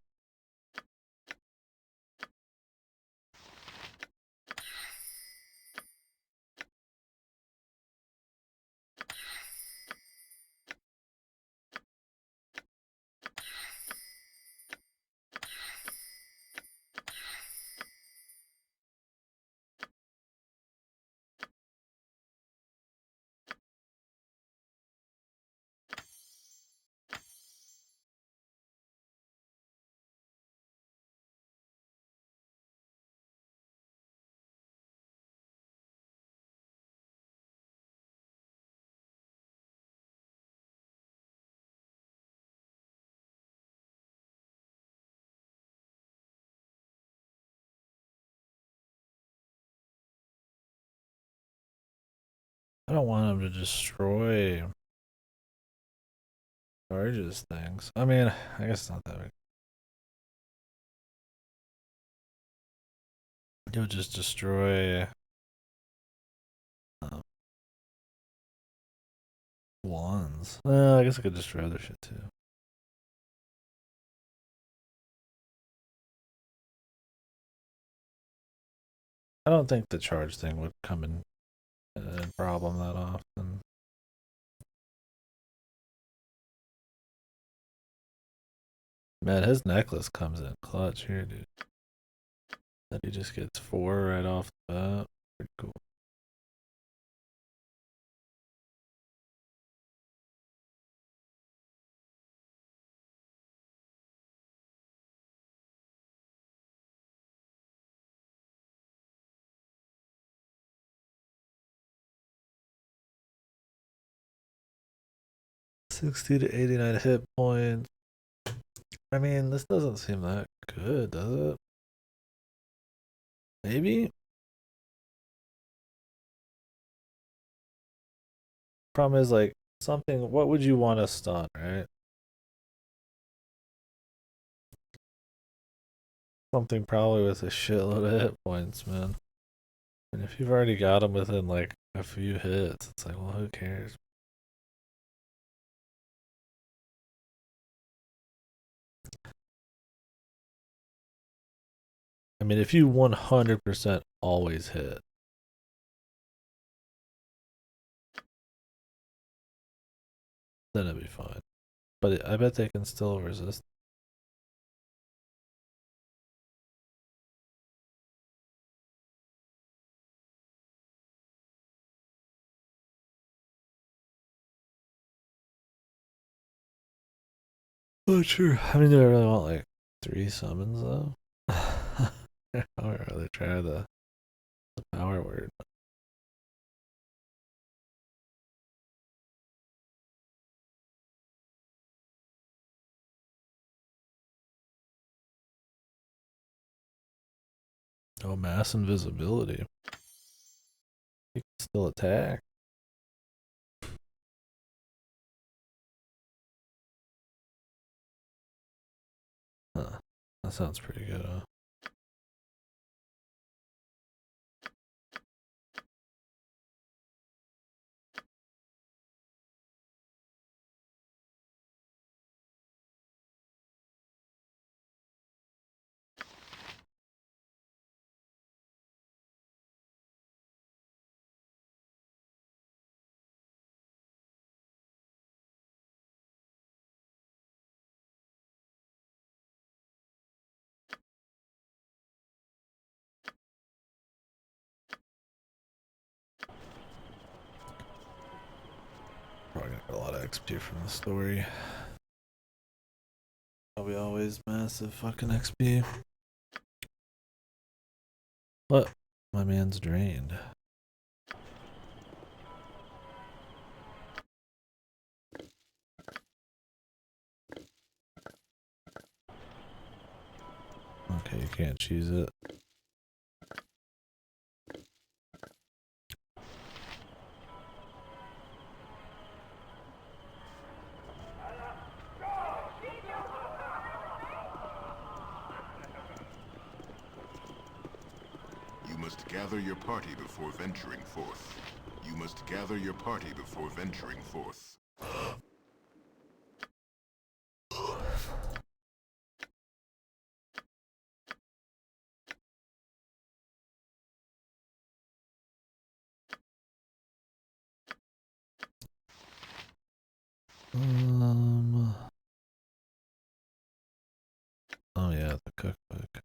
I don't want him to destroy charges things. I mean, I guess it's not that big. He'll just destroy wands. I guess I could destroy other shit too. I don't think the charge thing would come in a problem that often. Man, his necklace comes in clutch here, dude. That he just gets 4 right off the bat. Pretty cool. 60 to 89 hit points. I mean, this doesn't seem that good, does it? Maybe? Problem is, like, something, what would you want to stun, right? Something probably with a shitload of hit points, man. And if you've already got them within, like, a few hits, it's like, well, who cares? I mean, if you 100% always hit, then it'd be fine. But I bet they can still resist. Oh, sure. I mean, do I really want like 3 summons though? I would rather try the power word. Oh, mass invisibility. You can still attack. Huh. That sounds pretty good, huh? Probably gonna get a lot of XP from the story. Probably always massive fucking XP. But my man's drained. Okay, you can't choose it. You must gather your party before venturing forth. You must gather your party before venturing forth. Oh yeah, the cookbook.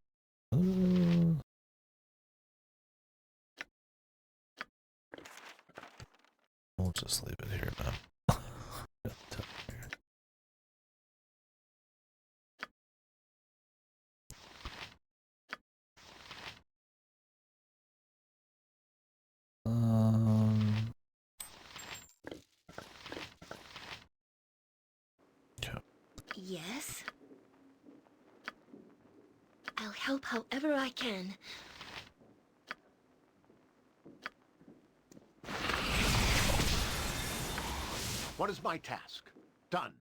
We'll just leave it here now. Yes? I'll help however I can. What is my task? Done.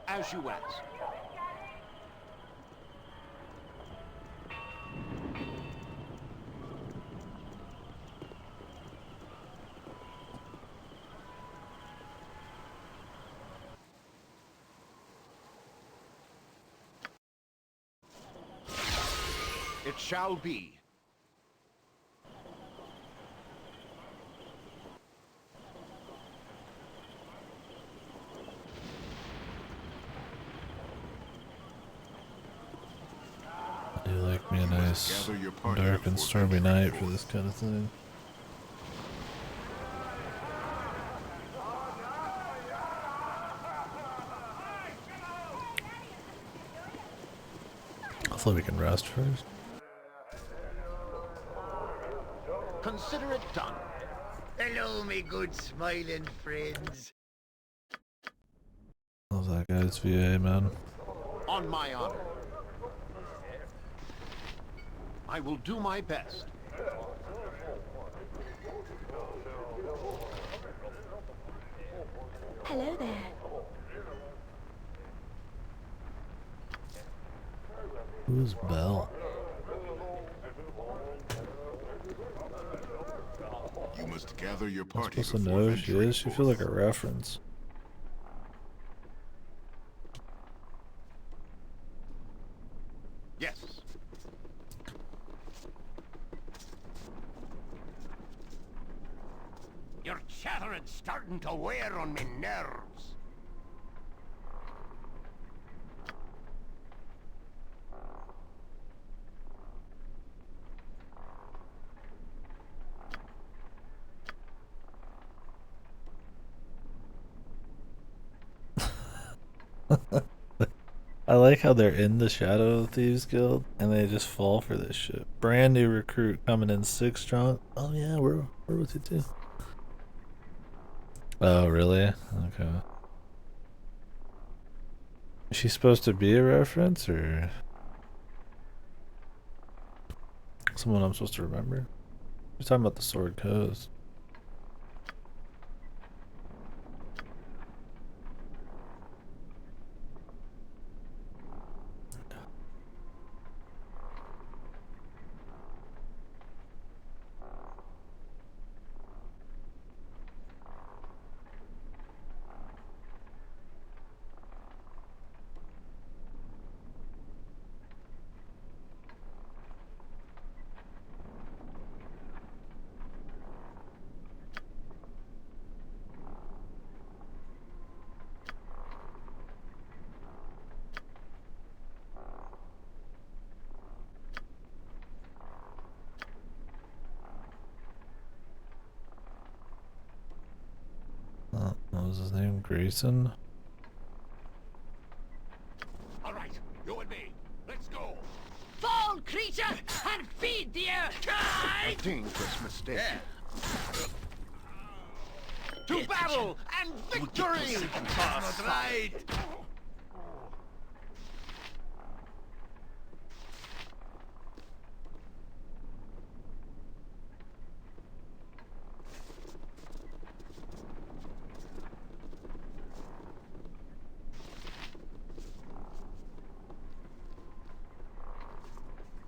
As you ask. It shall be. I do like me a nice dark and stormy night for this kind of thing. Hopefully we can rest first. Consider it done. Hello, me good smiling friends. Love that guy's VA, man. On my honor. I will do my best. Hello there. Who's Belle? You must gather your I'm party supposed to before know who she venturing is. She forth. feels like a reference. Yes. Your chattering's starting to wear on me nerves. I like how they're in the Shadow Thieves Guild and they just fall for this shit. Brand new recruit coming in 6 strong. Oh yeah, we're with you too. Oh really? Okay. Is she supposed to be a reference or someone I'm supposed to remember? You're talking about the Sword Coast. What was his name? Grayson? All right, you and me. Let's go. Fall, creature, and feed the earth! A dangerous mistake. Yeah. To battle and victory! That's not right.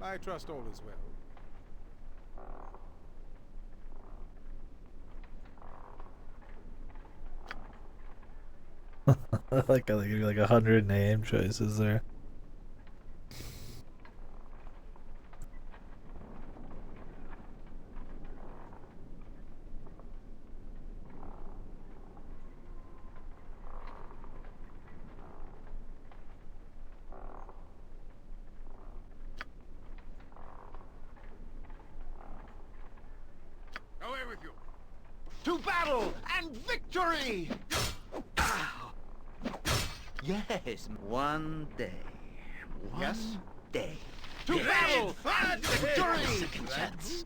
I trust all is well. I like how they give you like 100 name choices there. Away with you. To battle and victory! Yes, one day. Yes? Day. To battle and victory! Second chance.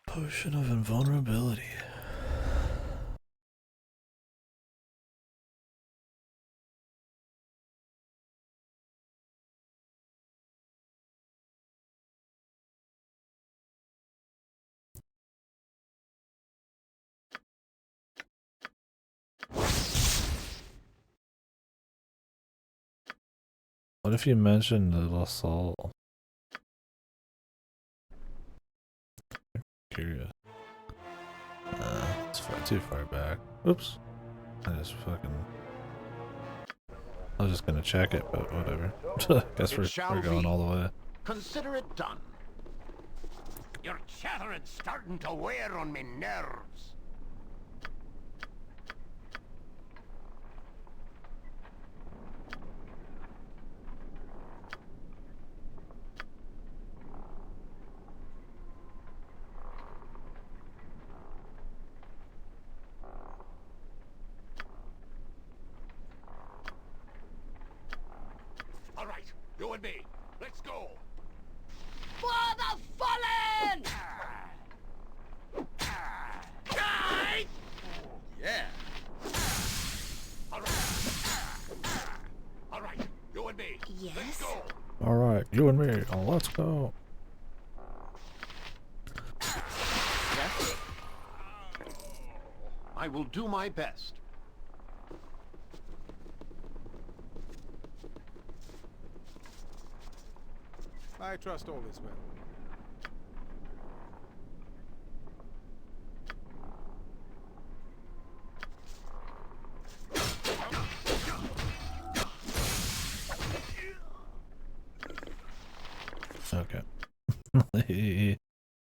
Potion of invulnerability. What if you mentioned the assault? Curious. It's too far back. Oops. I just fucking. I was just gonna check it, but whatever. Guess we're going all the way. Consider it done. Your chattering's starting to wear on me nerves. All right, you and me. Let's go. For the fallen! Yeah. All right, you and me. Yes? Let's go. All right, you and me. Oh, let's go. Yes? I will do my best. I trust all is well. Okay.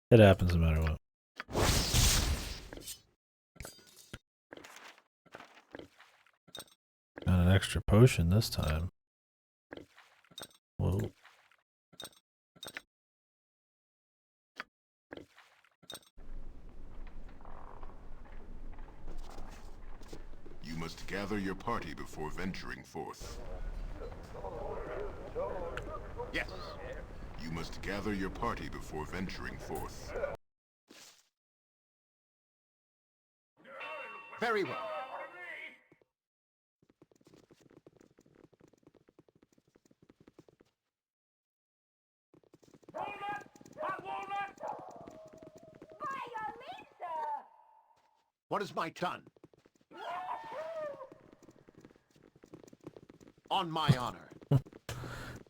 It happens no matter what. Got an extra potion this time. Whoa. You must gather your party before venturing forth. Yes. You must gather your party before venturing forth. Very well. What is my turn? On my honor.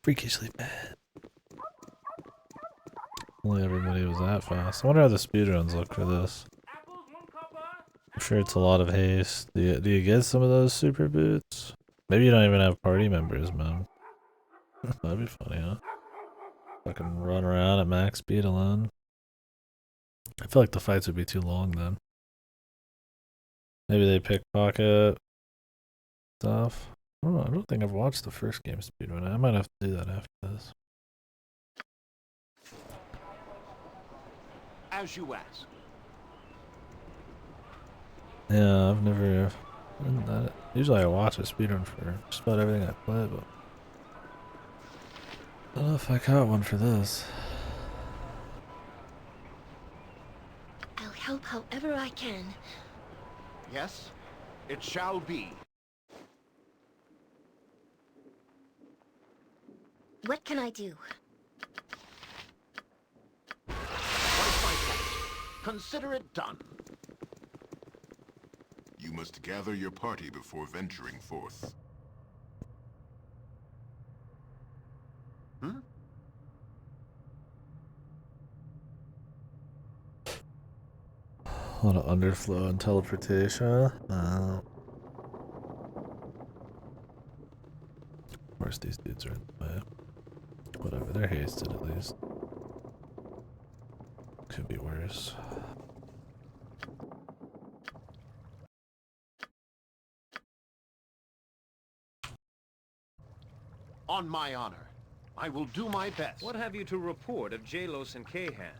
Freakishly bad. Only everybody was that fast. I wonder how the speedruns look for this. I'm sure it's a lot of haste. Do you get some of those super boots? Maybe you don't even have party members, man. That'd be funny, huh? Fucking run around at max speed alone. I feel like the fights would be too long then. Maybe they pickpocket stuff. I don't know. I don't think I've watched the first game speedrun. I might have to do that after this. As you ask. Yeah, I've never done that. Usually I watch a speedrun for just about everything I play, but I don't know if I caught one for this. I'll help however I can. Yes, it shall be. What can I do? What is my task? Consider it done. You must gather your party before venturing forth. Hmm? A lot of underflow and teleportation. Of course, these dudes are in the way. Whatever, they're hasted at least. Could be worse. On my honor, I will do my best. What have you to report of Jalos and Kahan?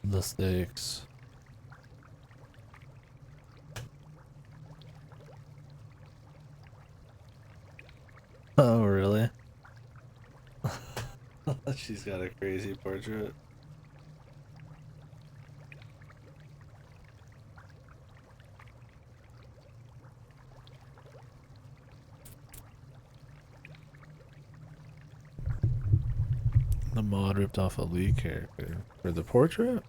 The stakes. Oh, really? She's got a crazy portrait. The mod ripped off a Lee character for the portrait?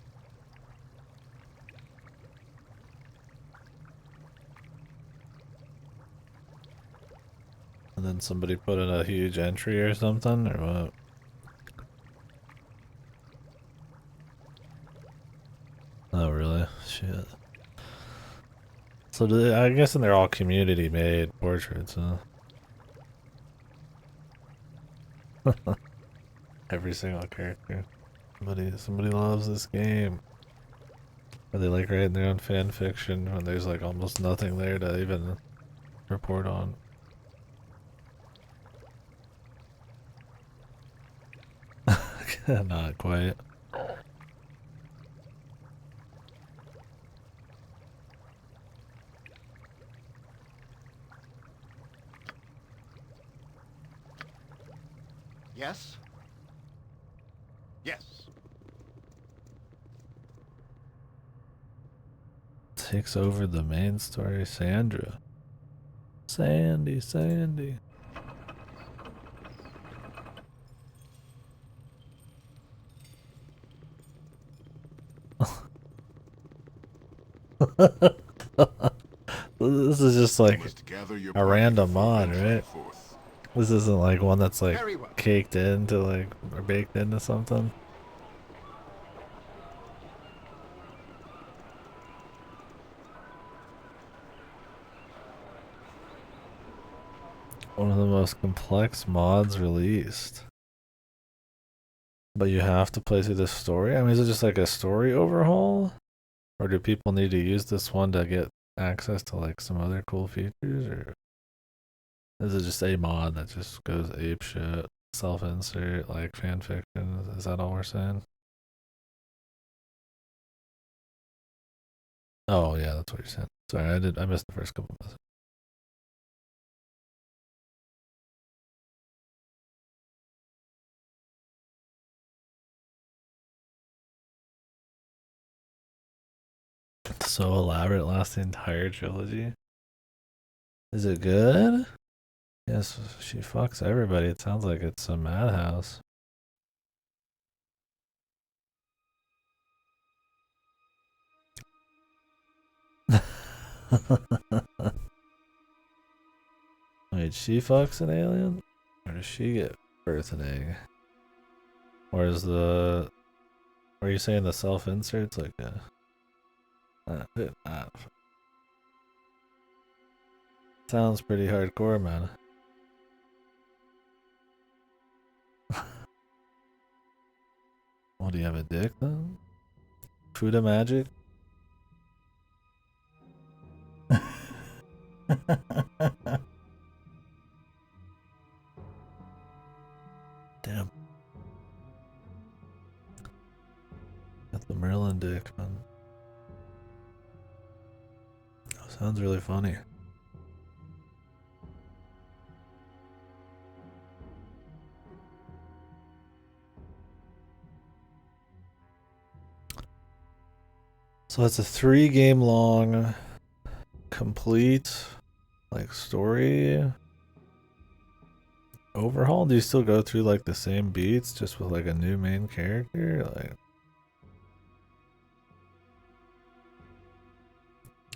And then somebody put in a huge entry or something, or what? Oh, really? Shit. So I guess they're all community made portraits, huh? Every single character. Somebody loves this game. Or they like writing their own fan fiction when there's like almost nothing there to even report on. Not quite. Yes? Yes. Takes over the main story, Sandra. Sandy. This is just like a random mod, right? This isn't like one that's like caked into like or baked into something. One of the most complex mods released. But you have to play through the story? I mean, is it just like a story overhaul? Or do people need to use this one to get access to like some other cool features? Or is it just a mod that just goes ape shit, self-insert, like fanfiction? Is that all we're saying? Oh yeah, that's what you're saying. Sorry, I missed the first couple of minutes. So elaborate, lasts the entire trilogy. Is it good? Yes, she fucks everybody. It sounds like it's a madhouse. Wait, she fucks an alien? Or does she get birth an egg? Or is the... Are you saying the self-insert's like a... Sounds pretty hardcore, man. Well, do you have a dick, then? Fuda magic? Damn. Got the Merlin dick, man. Sounds really funny. So it's a 3-game long, complete, like, story overhaul. Do you still go through like the same beats, just with like a new main character? Like,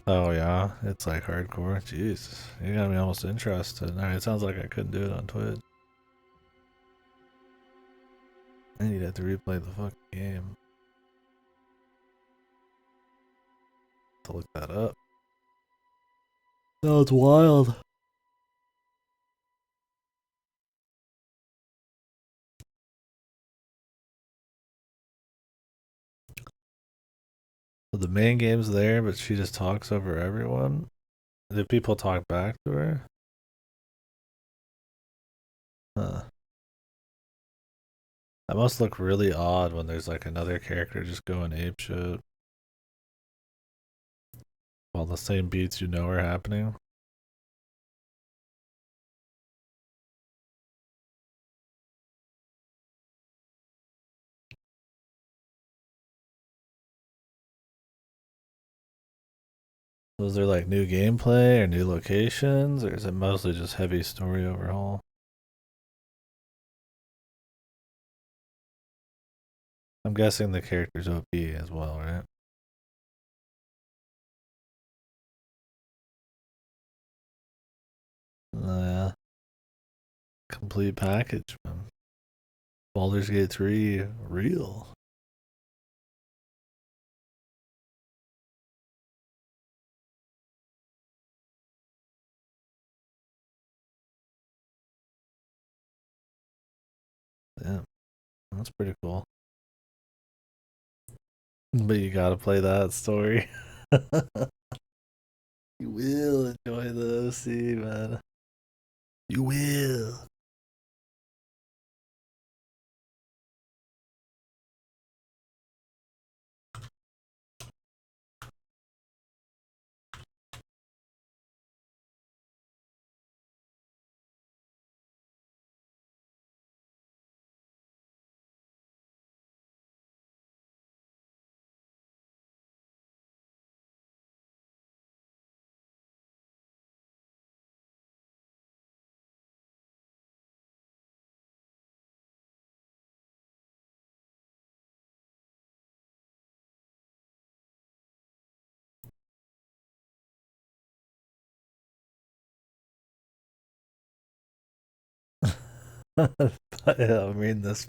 oh yeah, it's like hardcore. Jeez, you got me almost interested. Alright, it sounds like I couldn't do it on Twitch. I need to have to replay the fucking game to look that up. Sounds wild. So the main game's there, but she just talks over everyone. Do people talk back to her? Huh. That must look really odd when there's like another character just going apeshit while the same beats you know are happening. Was there like new gameplay or new locations, or is it mostly just heavy story overhaul? I'm guessing the character's OP as well, right? Yeah. Complete package, man. Baldur's Gate 3, real. That's pretty cool. But you gotta play that story. You will enjoy the OC, man. You will. Yeah, I mean, this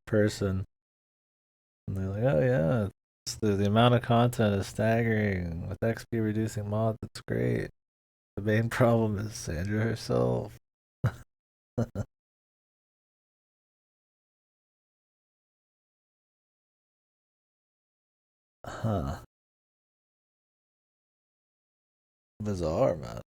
person, and they're like, oh yeah, the amount of content is staggering. With XP reducing mods, it's great. The main problem is Sandra herself. Huh. Bizarre, man.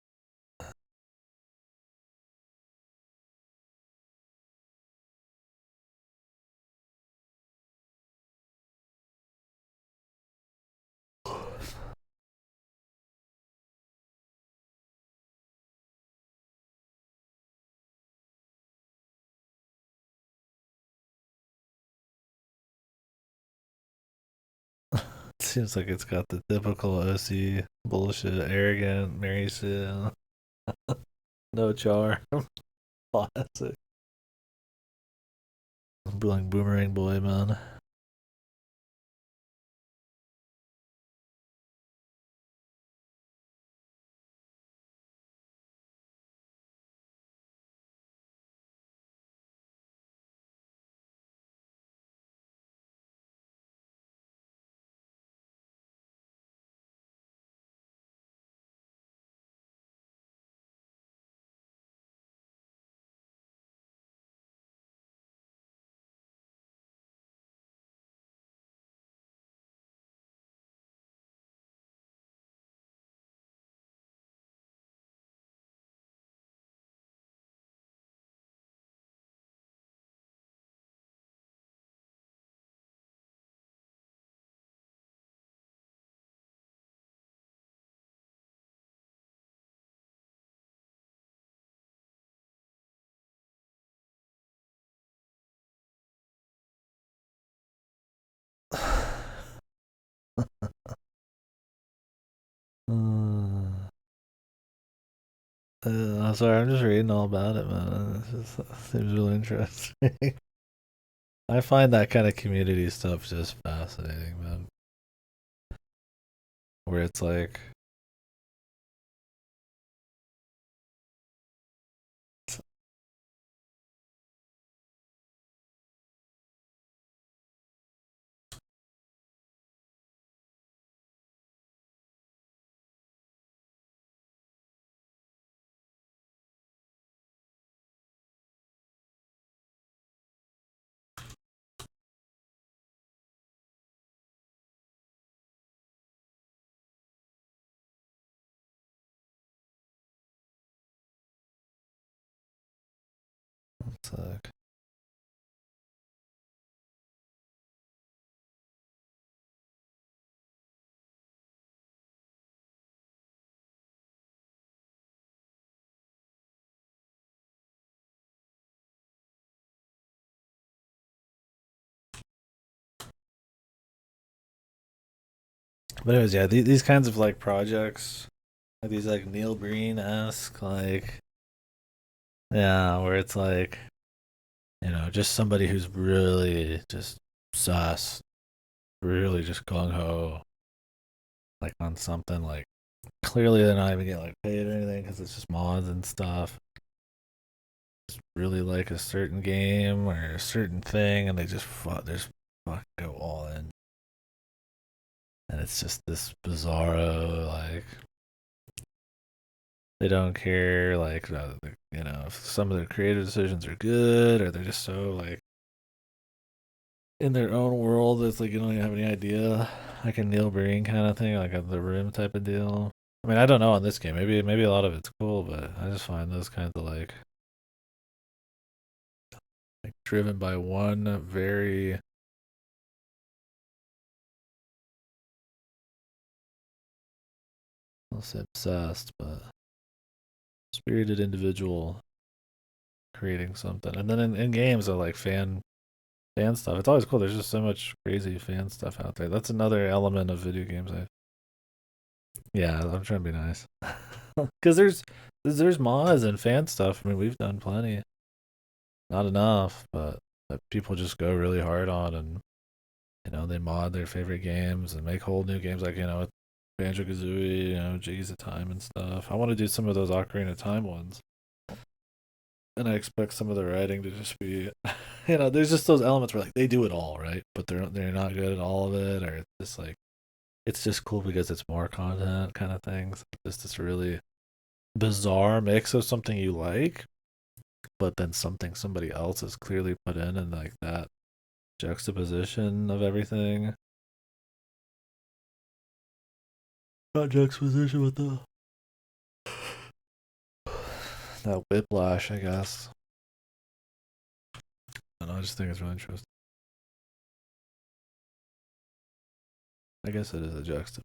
Seems like it's got the typical OC bullshit, arrogant, Mary Sue, no charm, classic. Like Boomerang Boy, man. I'm sorry, I'm just reading all about it, man. It just seems really interesting. I find that kind of community stuff just fascinating, man. Where it's like, it's like, but anyways, yeah, these kinds of like projects, like these like Neil Breen-esque, like, yeah, where it's like, just somebody who's really just sus, really just gung ho, like on something. Like clearly they're not even getting like paid or anything because it's just mods and stuff. Just really like a certain game or a certain thing, and they just fuck go all in, and it's just this bizarro like. They don't care, like, if some of their creative decisions are good, or they're just so, like, in their own world. It's like you don't even have any idea, like a Neil Breen kind of thing, like a The Rim type of deal. I mean, I don't know on this game. Maybe a lot of it's cool, but I just find those kinds of like driven by one very I'll say obsessed, but spirited individual creating something. And then in games, I like fan stuff. It's always cool. There's just so much crazy fan stuff out there. That's another element of video games. Yeah, I'm trying to be nice. Because there's mods and fan stuff. I mean, we've done plenty. Not enough, but that people just go really hard on, and they mod their favorite games and make whole new games, like with Banjo-Kazooie, Jiggies of Time and stuff. I want to do some of those Ocarina of Time ones, and I expect some of the writing to just be, there's just those elements where like they do it all right, but they're not good at all of it, or it's just like it's just cool because it's more content kind of things. Just this really bizarre mix of something you like, but then something somebody else has clearly put in, and like that juxtaposition of everything. Not juxtaposition with that whiplash, I guess. I don't know, I just think it's really interesting. I guess it is a juxtaposition.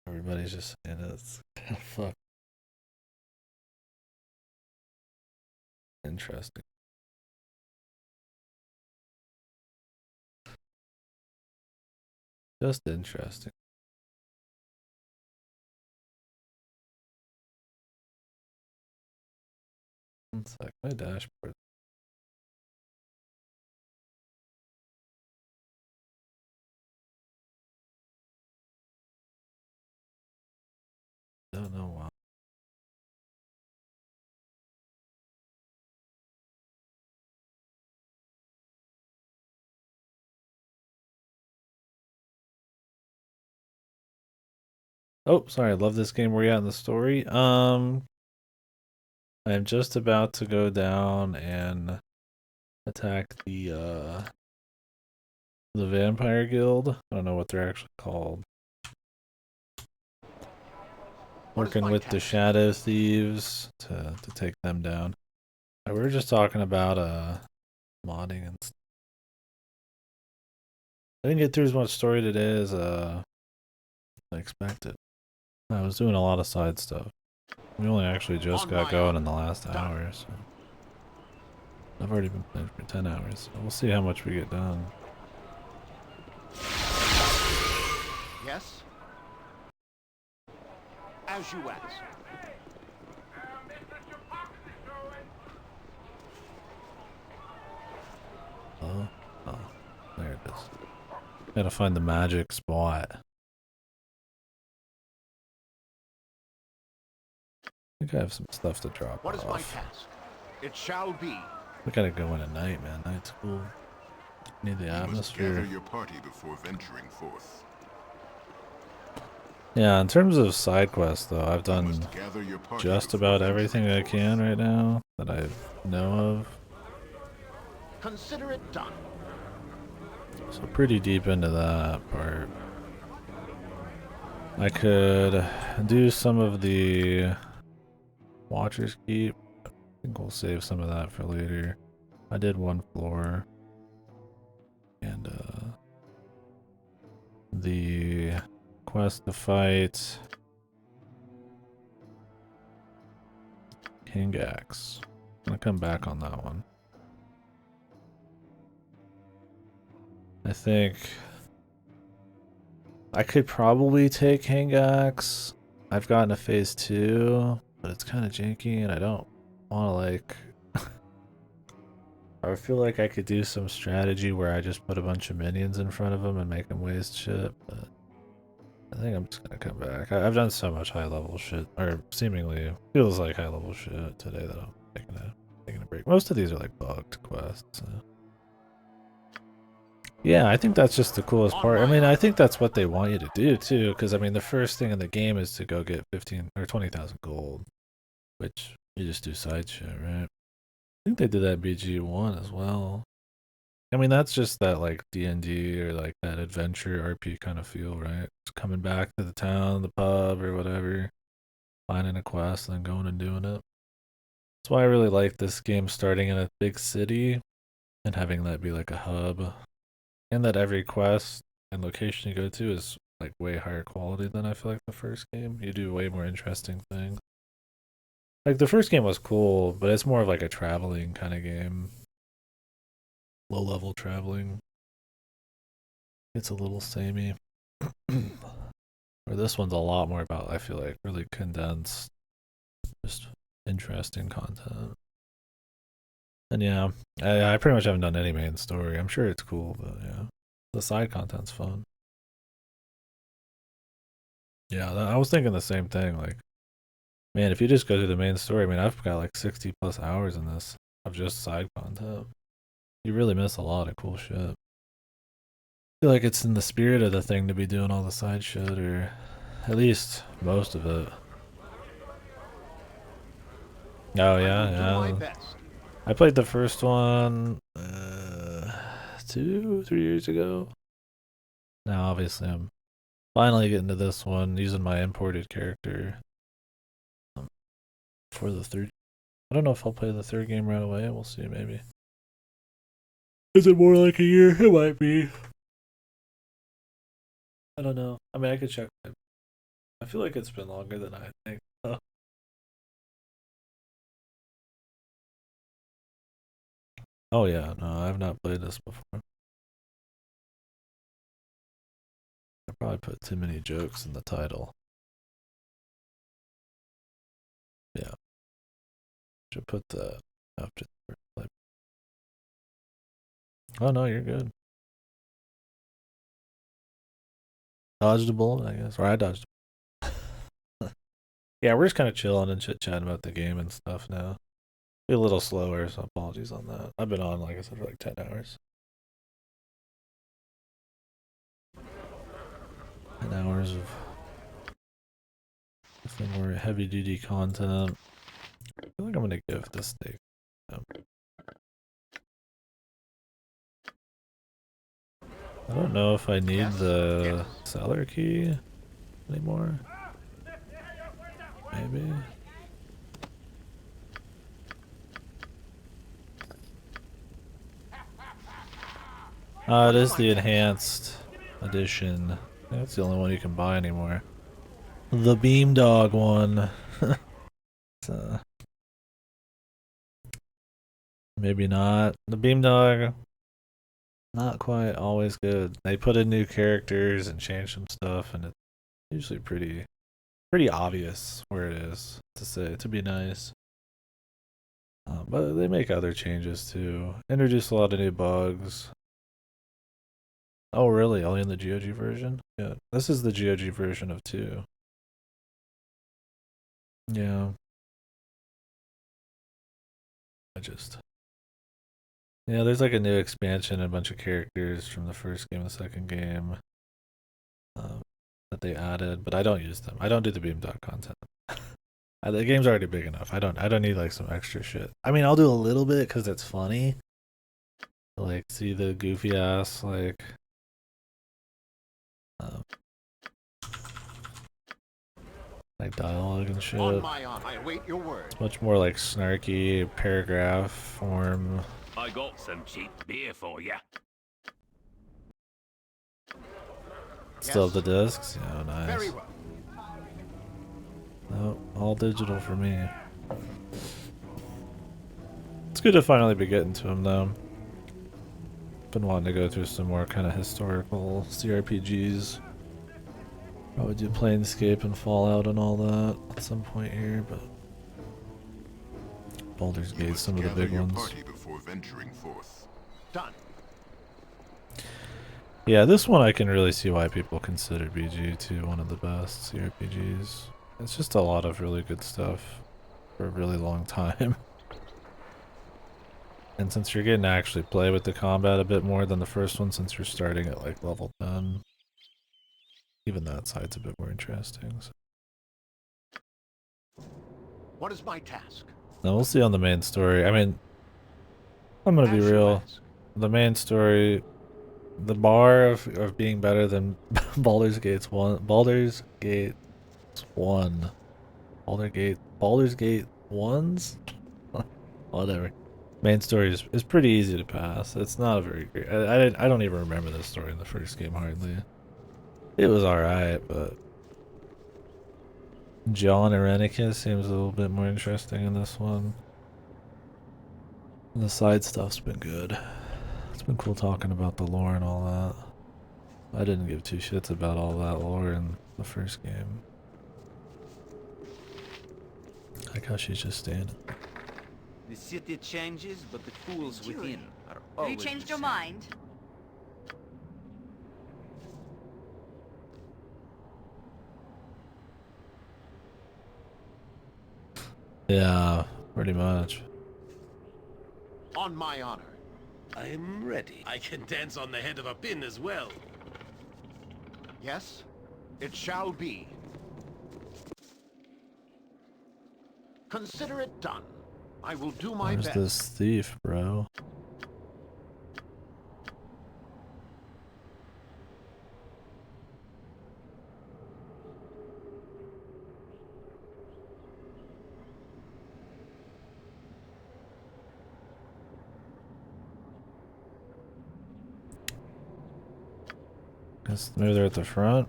Everybody's just saying it's kind of fuck. Interesting. Just interesting. It's like my dashboard. Don't know why. Oh, sorry. I love this game. Where you at in the story? I'm just about to go down and attack the Vampire Guild. I don't know what they're actually called. Working with the Shadow Thieves to take them down. We were just talking about modding and stuff. I didn't get through as much story today as I expected. I was doing a lot of side stuff. We only actually just got going in the last hour, so I've already been playing for 10 hours. So we'll see how much we get done. Yes? As you ask. Oh, there it is. Gotta find the magic spot. I think I have some stuff to drop What is off. my task? It shall be. We gotta go in at night, man. Night's cool. Need the atmosphere. You must gather your party before venturing forth. Yeah, in terms of side quests, though, I've done just about everything I can right now that I know of. Consider it done. So pretty deep into that part. I could do some of the Watcher's Keep. I think we'll save some of that for later. I did one floor. And the quest to fight King Axe. I'm gonna come back on that one. I think I could probably take King Axe. I've gotten to phase 2, but it's kind of janky and I don't want to like... I feel like I could do some strategy where I just put a bunch of minions in front of them and make them waste shit, but I think I'm just gonna come back. I've done so much high level shit, or seemingly feels like high level shit today that I'm taking a break. Most of these are like bugged quests. So. Yeah, I think that's just the coolest part. I mean, I think that's what they want you to do too, because I mean, the first thing in the game is to go get 15 or 20,000 gold, which you just do side shit, right? I think they did that in BG1 as well. I mean, that's just that like D&D or like that adventure RP kind of feel, right? Just coming back to the town, the pub, or whatever, finding a quest, and then going and doing it. That's why I really like this game starting in a big city and having that be like a hub, and that every quest and location you go to is like way higher quality than I feel like the first game. You do way more interesting things. Like the first game was cool, but it's more of like a traveling kind of game. Low level traveling. It's a little samey. Or this one's a lot more about, I feel like, really condensed, just interesting content. And yeah, I pretty much haven't done any main story. I'm sure it's cool, but yeah. The side content's fun. Yeah, I was thinking the same thing. Like, man, if you just go to the main story, I mean, I've got like 60 plus hours in this of just side content. You really miss a lot of cool shit. I feel like it's in the spirit of the thing to be doing all the side shit, or at least most of it. Oh yeah. I played the first one 2-3 years ago. Now obviously I'm finally getting to this one using my imported character for the third. I don't know if I'll play the third game right away. We'll see, maybe. Is it more like a year? It might be. I don't know. I mean, I could check. I feel like it's been longer than I think. Oh yeah, no, I've not played this before. I probably put too many jokes in the title. Yeah. Should put that after the play. Oh no, you're good. Dodged a bullet, I guess. Or I dodged a bullet. Yeah, we're just kind of chilling and chit-chatting about the game and stuff now. Be a little slower, so apologies on that. I've been on, like I said, for like 10 hours. 10 hours of definitely more heavy-duty content. I feel like I'm gonna give this steak. I don't know if I need the cellar key anymore. Maybe. It is the enhanced edition. That's the only one you can buy anymore. The Beam Dog one. So, maybe not. The Beam Dog, not quite always good. They put in new characters and change some stuff, and it's usually pretty obvious where it is to be nice. But they make other changes too. Introduce a lot of new bugs. Oh really? Only in the GOG version? Yeah, this is the GOG version of 2. Yeah. Yeah, there's like a new expansion and a bunch of characters from the first game and the second game that they added, but I don't use them. I don't do the Beam Dog content. The game's already big enough. I don't need like some extra shit. I mean, I'll do a little bit because it's funny. Like, see the goofy ass like dialogue and shit. On my honor, I await your word. It's much more like snarky paragraph form. I got some cheap beer for you. Still have the discs? Yeah, nice. Very well. No, all digital for me. It's good to finally be getting to them though. Been wanting to go through some more kind of historical CRPGs. Probably do Planescape and Fallout and all that at some point here, but Baldur's Gate, some of the big ones. Before venturing forth. Done. Yeah, this one I can really see why people consider BG2 one of the best CRPGs. It's just a lot of really good stuff for a really long time. And since you're getting to actually play with the combat a bit more than the first one, since you're starting at like level 10, even that side's a bit more interesting. So. What is my task? Now we'll see on the main story. I mean, I'm gonna be real. The main story, the bar of being better than Baldur's Gate 1, Baldur's Gate 1, Baldur's Gate 1's, whatever. Main story is pretty easy to pass. It's not a very great. I don't even remember this story in the first game hardly. It was alright, but John Irenicus seems a little bit more interesting in this one. The side stuff's been good. It's been cool talking about the lore and all that. I didn't give two shits about all that lore in the first game. I like how she's just standing. The city changes, but the fools within are Have always you changed the your same. mind? Yeah, pretty much. On my honor. I'm ready. I can dance on the head of a pin as well. Yes, it shall be. Consider it done. I will do my Where's best. this thief, bro? Guess maybe they're at the front.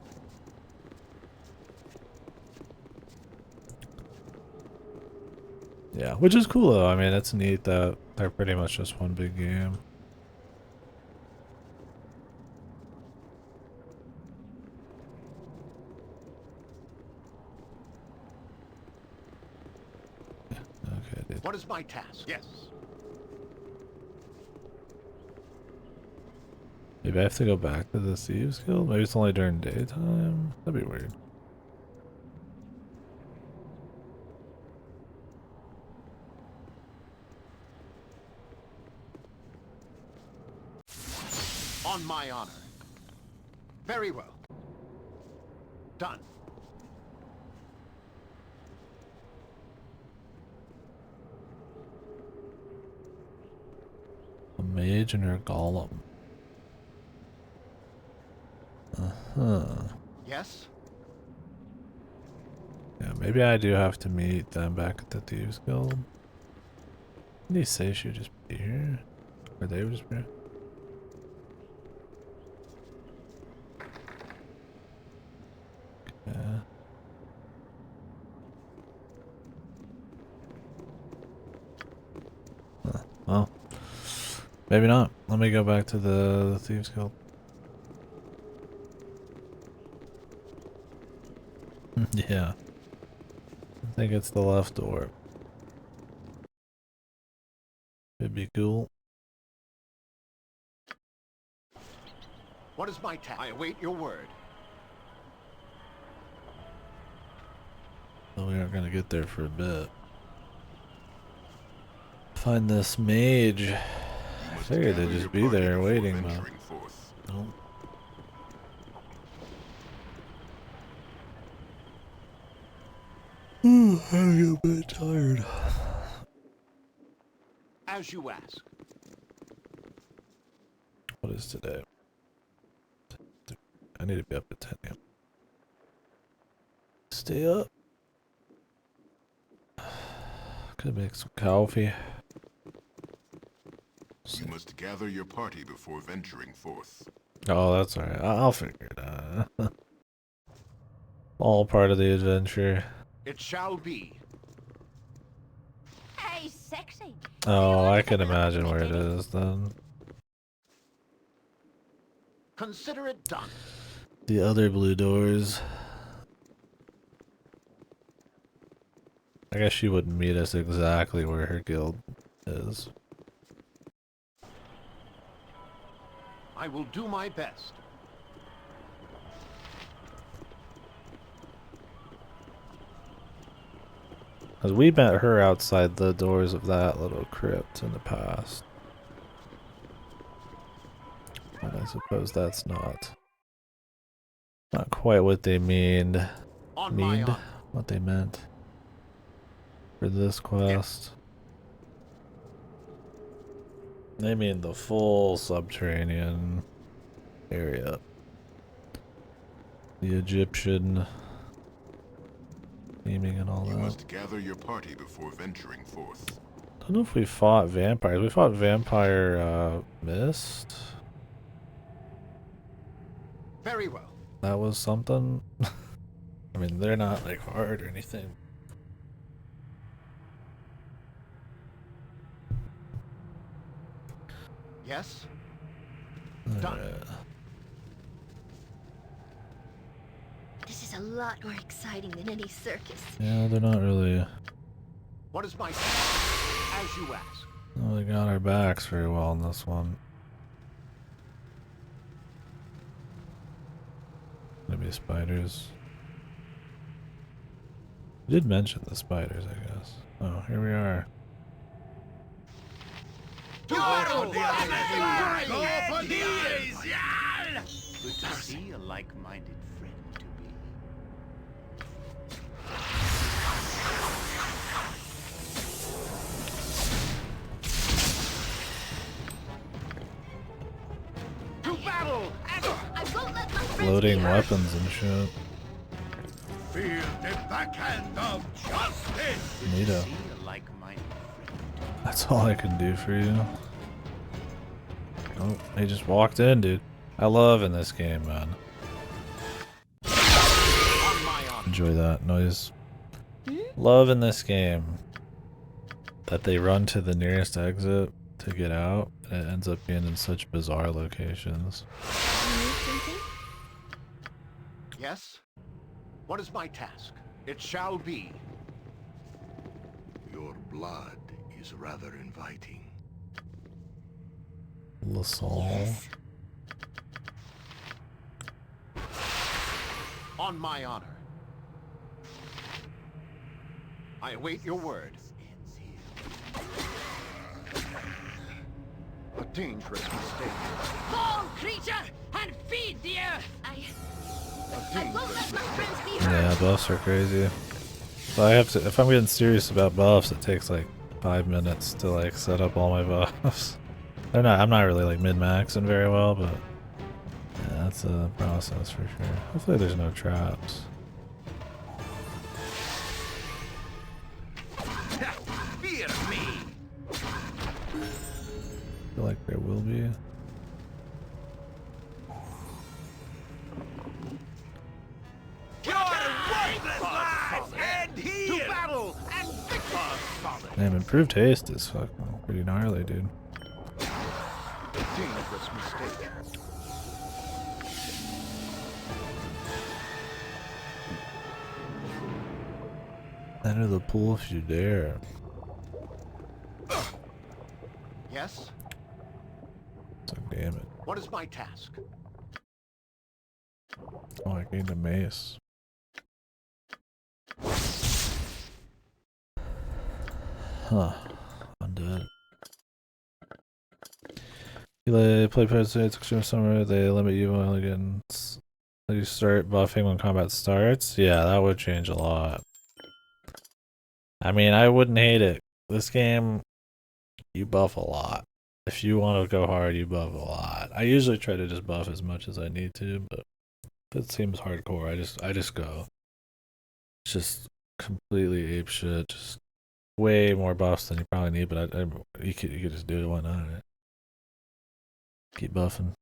Yeah, which is cool though. I mean, it's neat that they're pretty much just one big game. Okay, dude. What is my task? Yes. Maybe I have to go back to the Thieves Guild? Maybe it's only during daytime? That'd be weird. On my honor. Very well. Done. A mage and her golem. Uh-huh. Yes? Yeah, maybe I do have to meet them back at the Thieves Guild. Did he say she would just be here? Or they would just be here? Yeah. Huh. Well, maybe not. Let me go back to the Thieves Guild. Yeah. I think it's the left door. It'd be cool. What is my task? I await your word. Well, we aren't gonna get there for a bit. Find this mage. I figured they'd just be there waiting, but nope. I'm a bit tired. As you ask. What is today? I need to be up at 10 a.m. Stay up. Could make some coffee. You must gather your party before venturing forth. Oh, that's alright. I'll figure it out. All part of the adventure. It shall be. Hey, sexy. Oh, I can imagine where it is then. Consider it done. The other blue doors. I guess she wouldn't meet us exactly where her guild is. I will do my best. Because we met her outside the doors of that little crypt in the past. I suppose that's not quite what they meant what they meant for this quest. They mean the full subterranean area. The Egyptian theming and all that. You must gather your party before venturing forth. Don't know if we fought vampires. We fought vampire mist. Very well. That was something. I mean, they're not like hard or anything. Yes? Done. This is a lot more exciting than any circus. Yeah, they're not really. What is my as you ask? Well, they got our backs very well in this one. Maybe spiders. You did mention the spiders, I guess. Oh, here we are. Go for the eyes! Good to see a like-minded friend to be. To battle! I won't let my friends Loading be hurt. weapons and shit. Feel the backhand of justice! Neato. That's all I can do for you. Oh, he just walked in, dude. I love in this game, man. Enjoy that noise. Love in this game that they run to the nearest exit to get out, and it ends up being in such bizarre locations. Yes? What is my task? It shall be. Your blood is rather inviting. LaSalle. Yes. On my honor. I await your word. A dangerous mistake. Fall, creature, and feed the earth! A I won't dangerous let my mistake. friends be hurt. Yeah, buffs are crazy. But I have to, if I'm getting serious about buffs, it takes like 5 minutes to like set up all my buffs. I'm not really like min-maxing very well, but yeah, that's a process for sure. Hopefully there's no traps. Fear me! I feel like there will be. To battle and victory! Damn, improved haste is fucking pretty gnarly, dude. A dangerous mistake. Enter the pool if you dare. Yes? So damn it. What is my task? Oh, I gained a mace. Huh. Undead. You play President's Extreme Summer, they limit you when against. You start buffing when combat starts? Yeah, that would change a lot. I mean, I wouldn't hate it. This game, you buff a lot. If you want to go hard, you buff a lot. I usually try to just buff as much as I need to, but if it seems hardcore, I just go. It's just completely ape shit. Just way more buffs than you probably need, but you could just do it. Why not? Right? Keep buffing.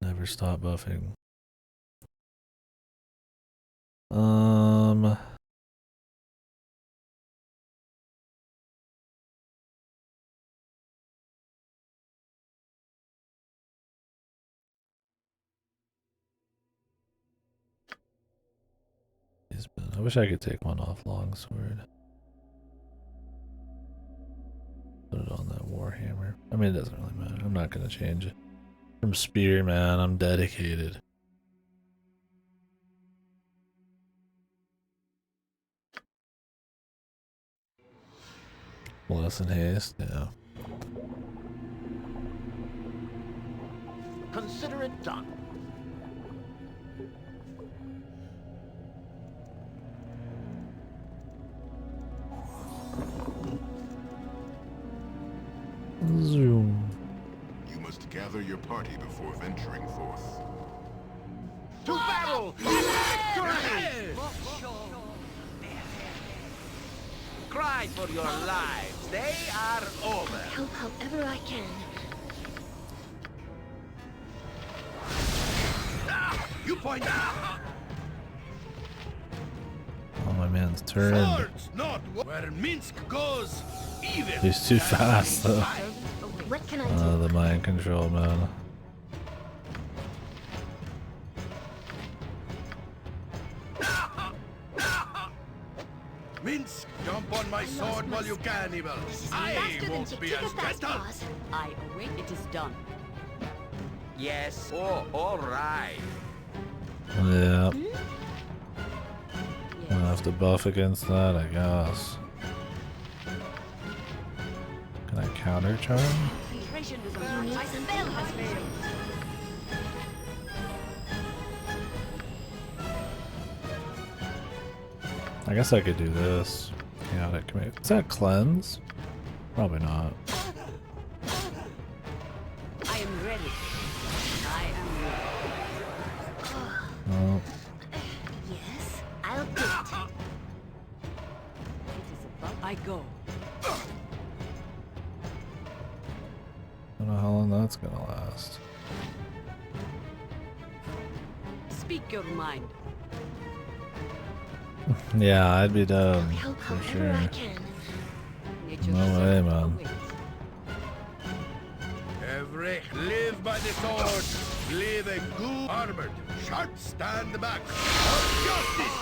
Never stop buffing. I wish I could take one off longsword. Put it on that warhammer. I mean, it doesn't really matter. I'm not gonna change it. From spear, man, I'm dedicated. Bless and haste, yeah. Consider it done. Zoom. You must gather your party before venturing forth. To battle! Cry for your lives. They are over. Help however I can. You point. Oh, my man's turned. Swords, not where Minsk goes. Even. He's too fast, though. What can I do? The mind control, man. Minsk, jump on my sword while you can, evil. I won't be as gentle. I await it is done. Yes. Oh, all right. Yeah. I'll have to buff against that, I guess. Can I counter charm? Concentration is on. My spell has failed. I guess I could do this. Chaotic command. Is that cleanse? Probably not. I am ready. I am ready. No. Yes, I'll do it. It is above. I go. Don't know how long that's gonna last. Speak your mind. Yeah, I'd be done Help for however sure. I can. No way, man. Every live by the sword. Live a good armored. Sharp stand back. For justice.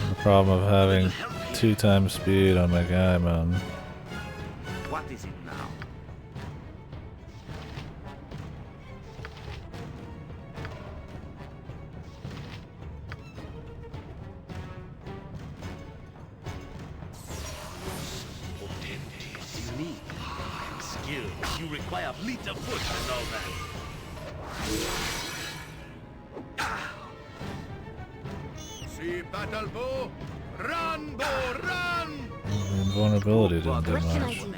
The problem of having 2 times speed on my guy, man. What is it now? Unique and skill. You require fleet of foot and all that. See battle bow. Run, bow, run. The invulnerability didn't do What can I much. do?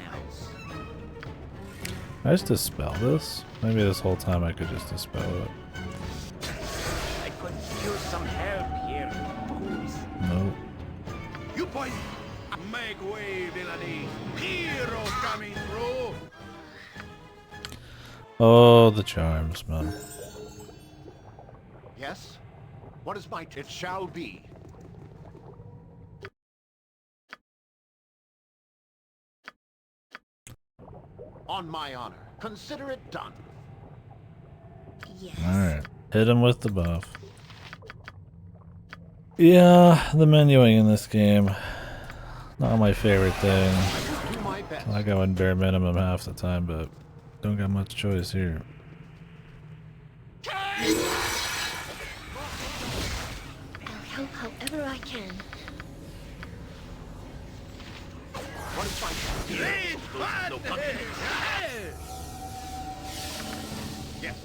I just dispel this? Maybe this whole time I could just dispel it. I could use some help here. Please. Nope. You point. Make way, villainy. Hero coming through. Oh, the charms, man. Yes? What is my... It shall be. On my honor. Consider it done. Yes. Alright. Hit him with the buff. Yeah, the menuing in this game. Not my favorite thing. Do my best. I go in bare minimum half the time, but don't got much choice here. I'll help however I can. What is my... Great fun. Yes.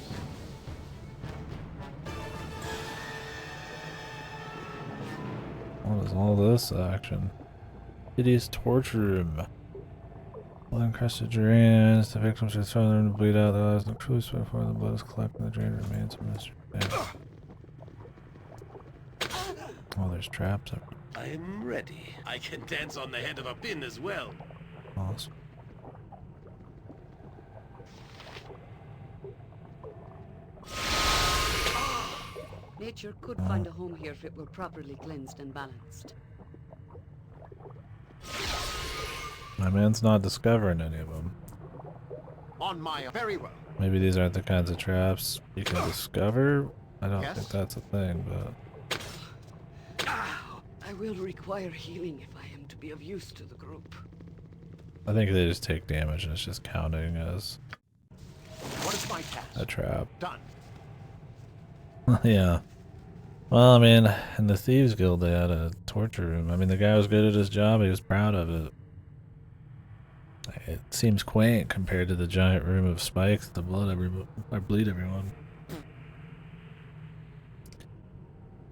What is all this action? Hideous torture room. Blood encrusted drains. The victims are thrown to bleed out. Their eyes look truly sweat before the blood is collected. The drain remains a mystery. Oh, there's traps. I am ready. I can dance on the head of a pin as well. Awesome. Nature could find a home here if it were properly cleansed and balanced. My man's not discovering any of them. On my... Very well. Maybe these aren't the kinds of traps you can discover. I don't Yes? think that's a thing, but I will require healing if I am to be of use to the group. I think they just take damage and it's just counting as What is my task? a trap. Done. Yeah. Well, I mean, in the Thieves Guild they had a torture room. I mean, the guy was good at his job. He was proud of it. It seems quaint compared to the giant room of spikes that bleed everyone.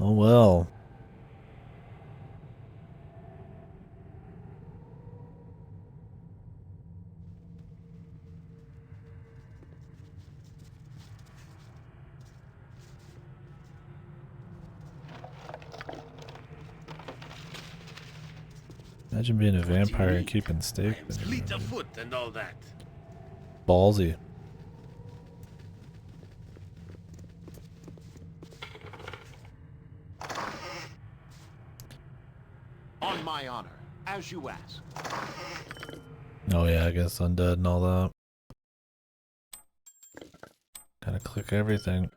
Oh well. Imagine being a vampire and keeping steak. Fleet of foot and all that. Ballsy. On my honor, as you ask. Oh yeah, I guess undead and all that. Gotta click everything.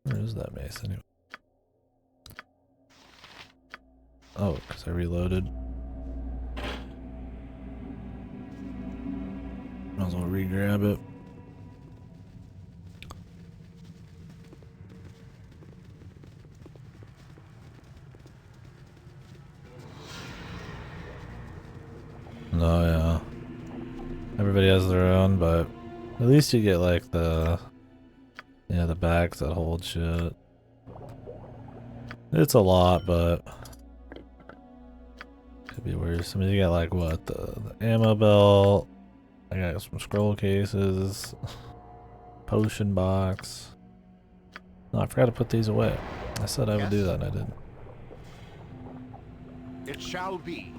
Where is that mace anyway? Oh, because I reloaded. Might as well re-grab it. No, yeah. Everybody has their own, but at least you get like the bags that hold shit. It's a lot, but could be worse. I mean, you got like what, the ammo belt. I got some scroll cases, potion box. No, I forgot to put these away. I said I would do that, and I didn't. It shall be.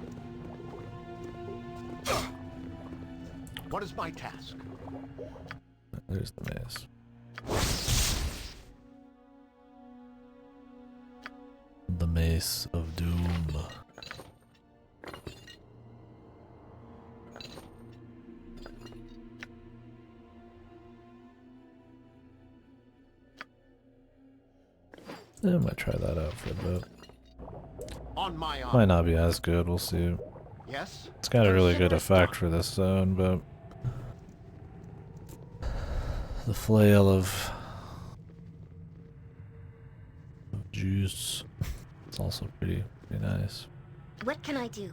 What is my task? There's the maze. The Mace of Doom. I might try that out for a bit. On my honor. Might not be as good, we'll see. Yes. It's got a really good effect for this zone, but the flail of juice, it's also pretty nice. What can I do?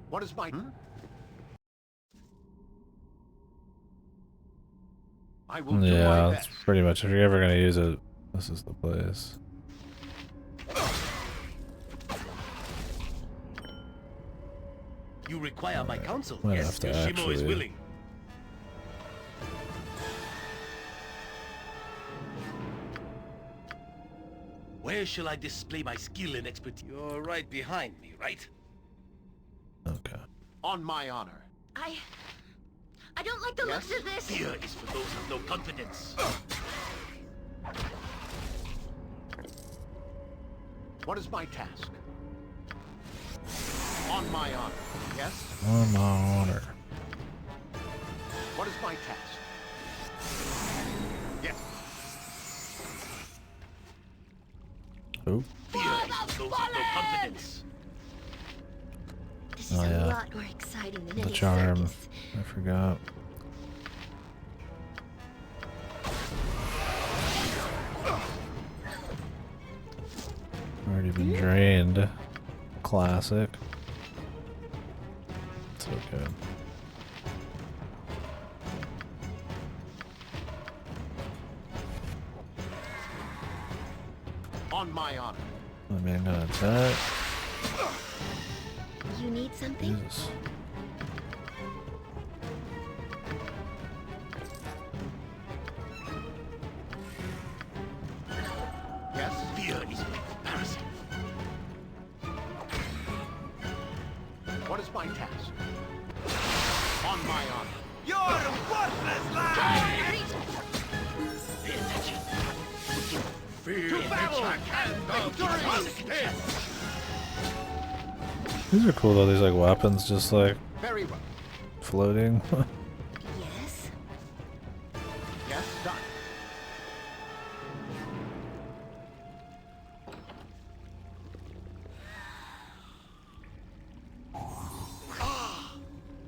What is my... I will do my Yeah, best. that's pretty much, if you're ever gonna use it, this is the place. You require my counsel. Might Yes, have to Yoshimo is actually- willing. Where shall I display my skill and expertise? You're right behind me, right? Okay. On my honor. I don't like the looks of this. Fear is for those with no confidence. What is my task? On my honor. Yes? On my honor. What is my task? Yes. Oh. Fear is for those with no confidence. This is a lot more exciting than The any charm. circus. I forgot. Already been drained. Classic. It's okay. On my honor. My man gonna attack. You need something? Jesus. Yes? Fear is embarrassing. What is my task? On my honor. You're a worthless lad! Pay attention. Fear To battle and victory! These are cool though, these like weapons just like Very well. floating. Yes? Yes, done.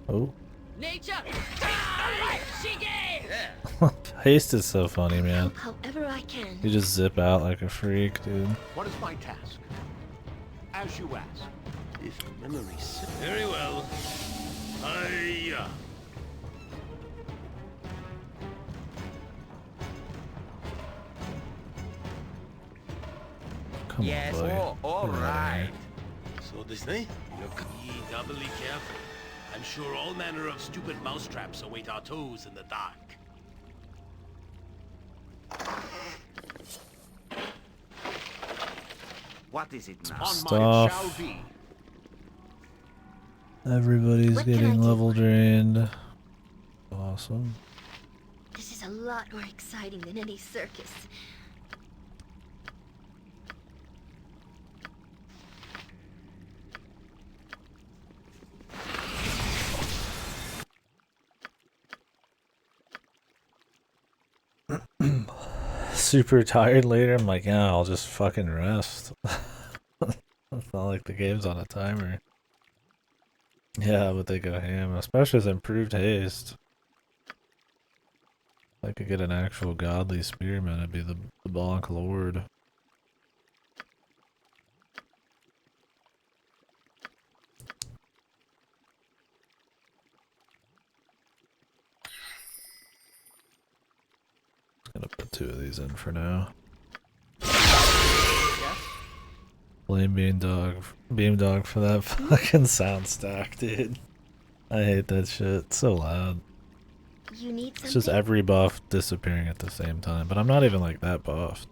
Oh. Nature! Take the life she gave! Haste is so funny, man. However I can. You just zip out like a freak, dude. What is my task? As you ask. If memory serves. Very well. Hiya. Come Yes, on, buddy. all Get outta right. here. So this thing? Look, be doubly careful. I'm sure all manner of stupid mousetraps await our toes in the dark. What is it now? Stuff. Everybody's What can I getting do? level drained. Awesome. This is a lot more exciting than any circus. Super tired later. I'm like, yeah, I'll just fucking rest. It's not like the game's on a timer. Yeah, but they go ham, especially with improved haste. If I could get an actual godly spearman, it'd be the Bonk Lord. Gonna put 2 of these in for now. Blame Beamdog for that fucking sound stack, dude. I hate that shit. It's so loud. You need something? It's just every buff disappearing at the same time, but I'm not even like that buffed.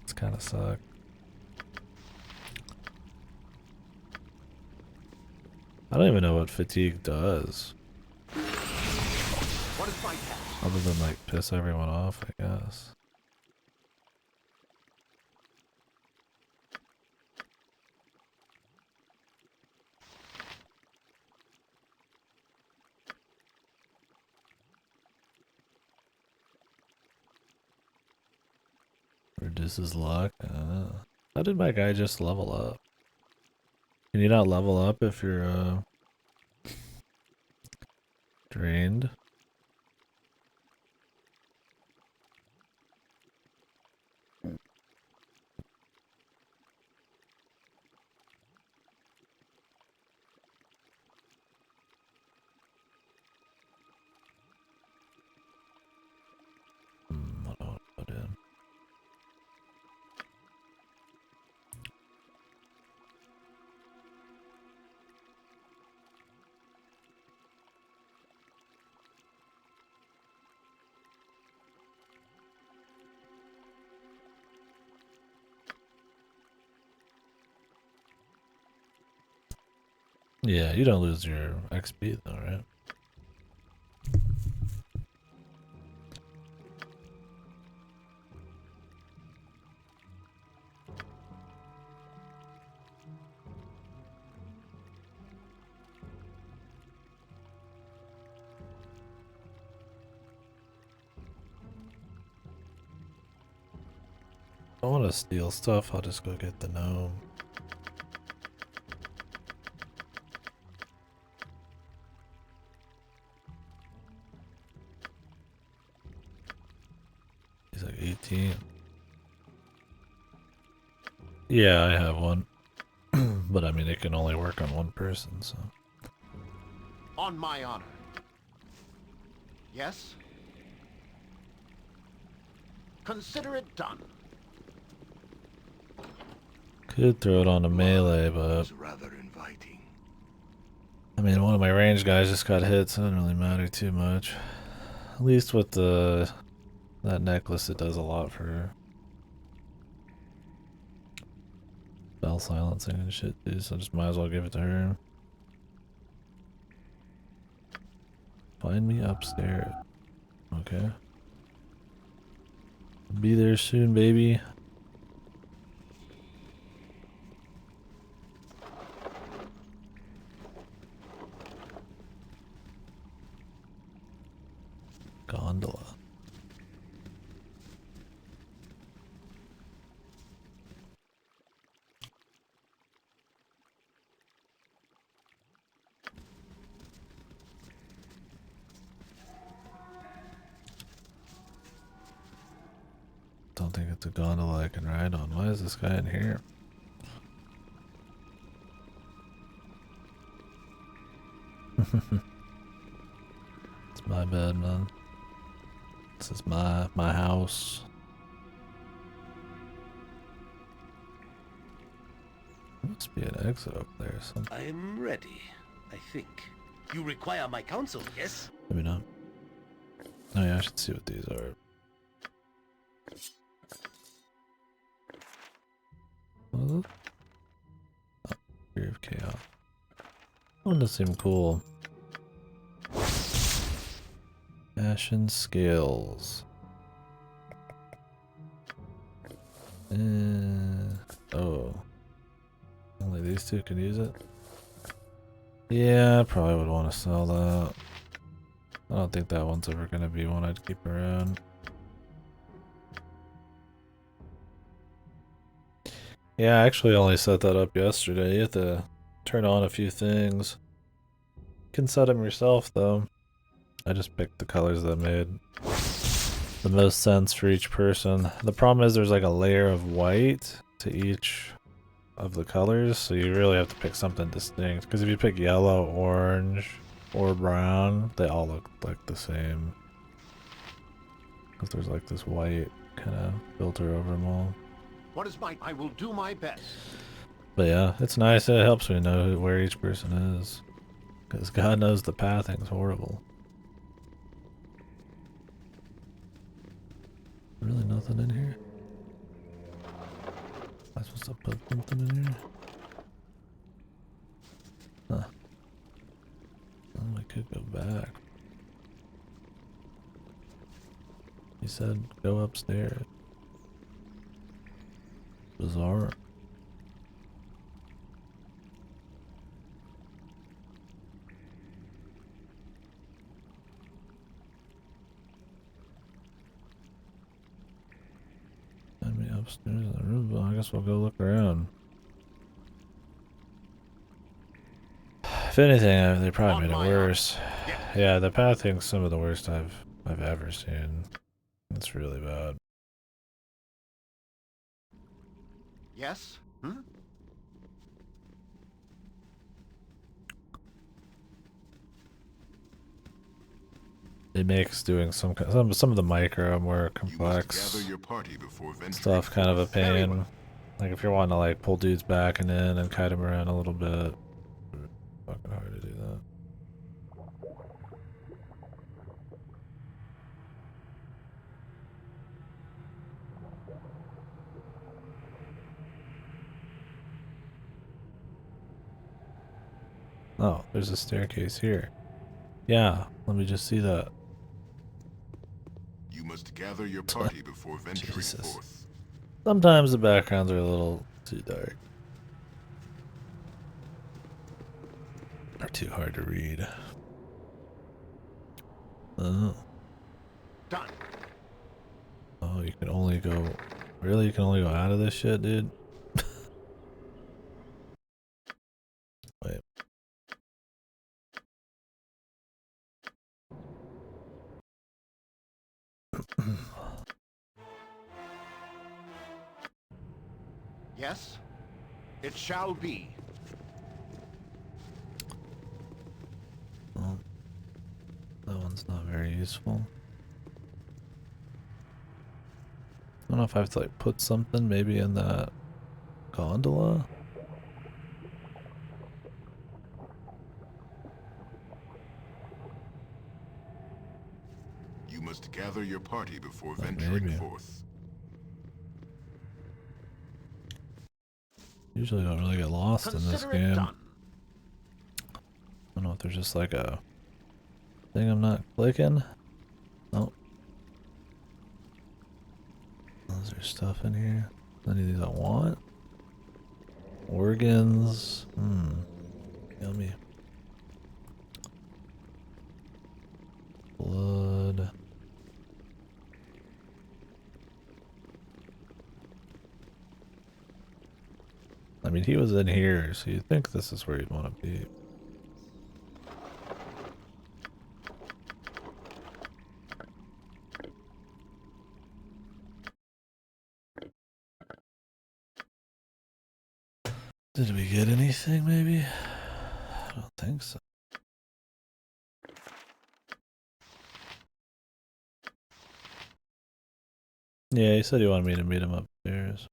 It's kind of suck. I don't even know what fatigue does. What is my task? Other than like piss everyone off, I guess. Reduces luck. How did my guy just level up? Can you not level up if you're drained? What do I want to put in? Yeah, you don't lose your XP though, right? If I want to steal stuff, I'll just go get the gnome. He's like 18. Yeah, I have one. But I mean, it can only work on one person, so. On my honor. Yes? Consider it done. Could throw it on a melee, but Rather inviting. I mean, one of my range guys just got hit, so it doesn't really matter too much. At least with that necklace, it does a lot for spell silencing and shit, too. So just might as well give it to her. Find me upstairs. Okay. Be there soon, baby. Gondola. don't think it's a gondola I can ride on. Why is this guy in here? It's my bed, man. This is my house. There must be an exit up there or something. I'm ready, I think. You require my counsel, yes? Maybe not. Oh yeah, I should see what these are. What is it? Oh, Fear of Chaos. That one does seem cool. Ashen Scales. Oh. Only these two can use it? Yeah, I probably would want to sell that. I don't think that one's ever going to be one I'd keep around. Yeah, I actually only set that up yesterday. You have to turn on a few things. You can set them yourself, though. I just picked the colors that made the most sense for each person. The problem is there's like a layer of white to each of the colors, so you really have to pick something distinct. Because if you pick yellow, orange, or brown, they all look like the same. Because there's like this white kind of filter over them all. What is mine? I will do my best. But yeah, it's nice. It helps me know where each person is. Because God knows the pathing's horrible. Really nothing in here? Am I supposed to put something in here? Huh. Well, we could go back. He said go upstairs. Bizarre. Find me upstairs in the room. Well, I guess we'll go look around. If anything, they probably made it worse. Yeah, the pathing's some of the worst I've ever seen. It's really bad. Yes? Hmm? It makes doing some of the micro more complex stuff kind of a pain. Like if you're wanting to like pull dudes back and in and kite them around a little bit, fucking hard to do that. Oh, there's a staircase here. Yeah, let me just see that. You must gather your party before venturing forth. Sometimes the backgrounds are a little too dark. Or too hard to read. Oh. Done. Oh, you can only go... Really? You can only go out of this shit, dude? Wait. Yes? It shall be. Well, that one's not very useful. I don't know if I have to like put something maybe in that gondola. You must gather your party before venturing forth. Usually don't really get lost in this game. Done. I don't know if there's just like a thing I'm not clicking. Oh. Is there stuff in here? Any of these I want? Organs. Yummy. Blood. I mean, he was in here, so you'd think this is where you'd want to be. Did we get anything, maybe? I don't think so. Yeah, he said he wanted me to meet him upstairs.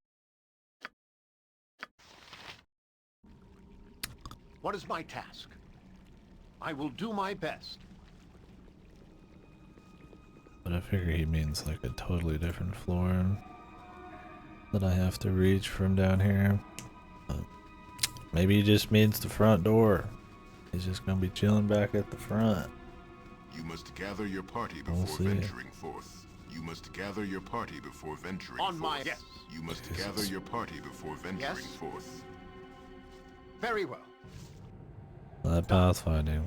What is my task? I will do my best. But I figure he means like a totally different floor that I have to reach from down here. But maybe he just means the front door. He's just gonna be chilling back at the front. You must gather your party before venturing forth. You must gather your party before venturing forth. On my yes. You must gather your party before venturing forth. Very well. That pathfinding.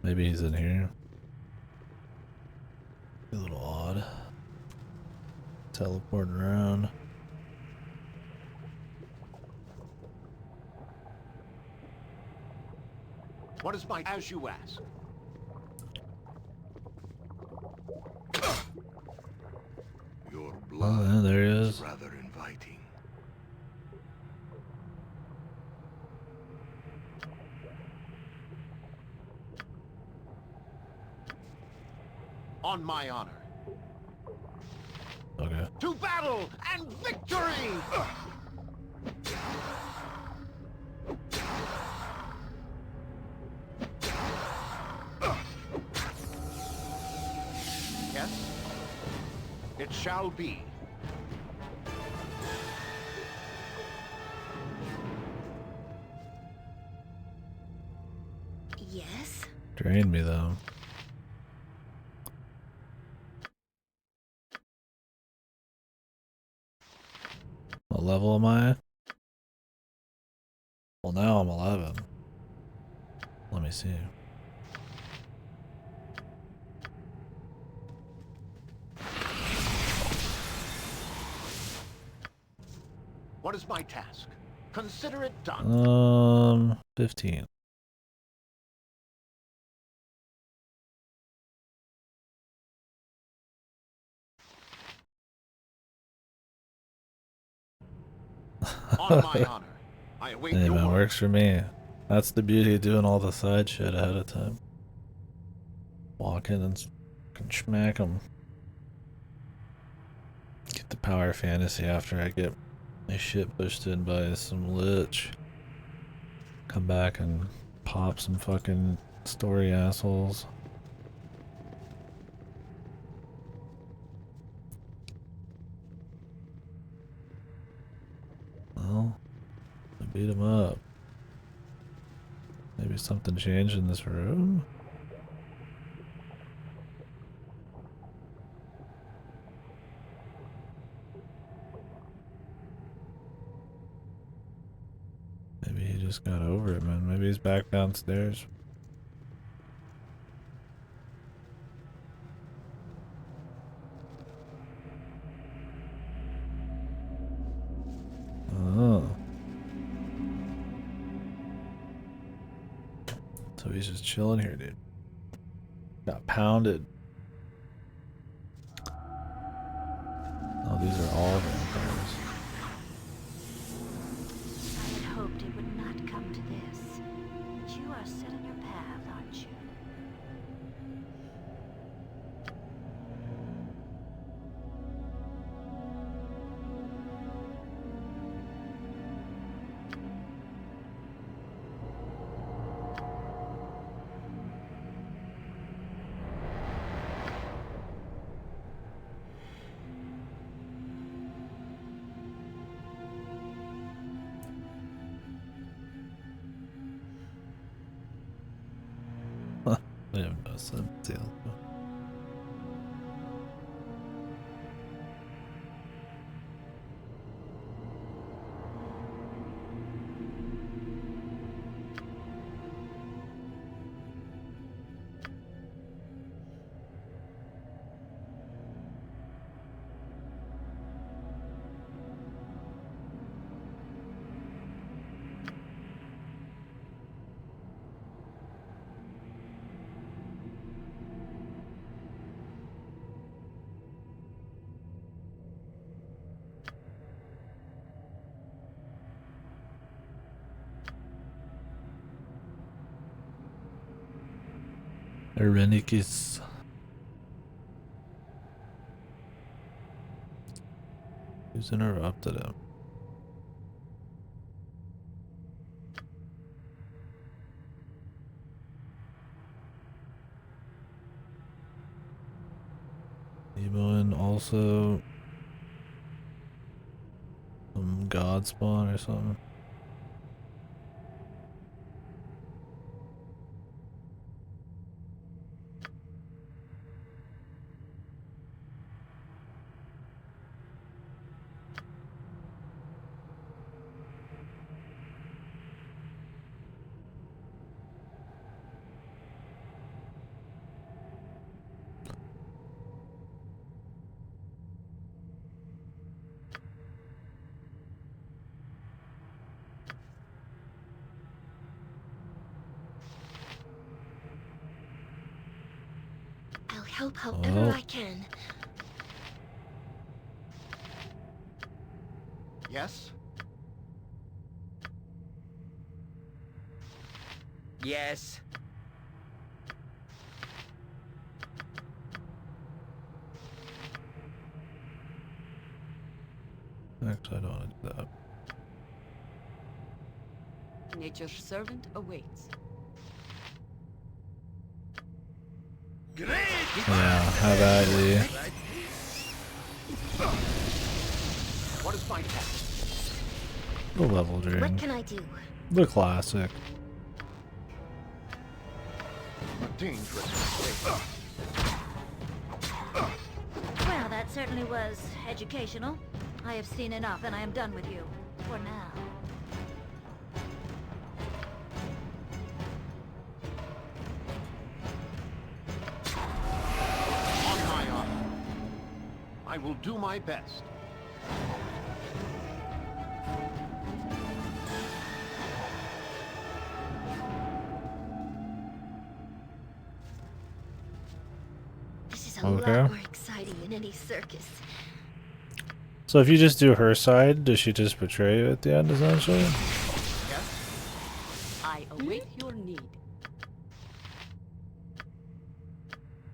Maybe he's in here. A little odd. Teleporting around. What is my as you ask? Your blood yeah, there he is. Rather inviting. On my honor. Okay. To battle and victory! Yes? It shall be. Yes? Drained me though. What level am I? Well, now I'm 11. Let me see. What is my task? Consider it done. 15. On my honor. I await Hey your man, word. works for me. That's the beauty of doing all the side shit ahead of time. Walk in and smack them. Get the power fantasy after I get my shit pushed in by some lich. Come back and pop some fucking story assholes. Well, I beat him up. Maybe something changed in this room? Maybe he just got over it, man. Maybe he's back downstairs. Oh. So he's just chilling here, dude. Got pounded. Oh, these are all vampires. I had hoped it would not come to this. But you are set on your path, aren't you? I have no sense. Irenicus. Who's interrupted him? Emoin also some god spawn or something. I'll help however I can. Yes? Yes. Actually, I don't want to do that. Nature's servant awaits. Great! Yeah, how about you? What is my task? The level drain. What can I do? The classic. A dangerous mistake. Well, that certainly was educational. I have seen enough, and I am done with you. For now. On my honor. I will do my best. This is a Okay. lot more exciting than any circus. So if you just do her side, does she just betray you at the end, essentially? I await your need.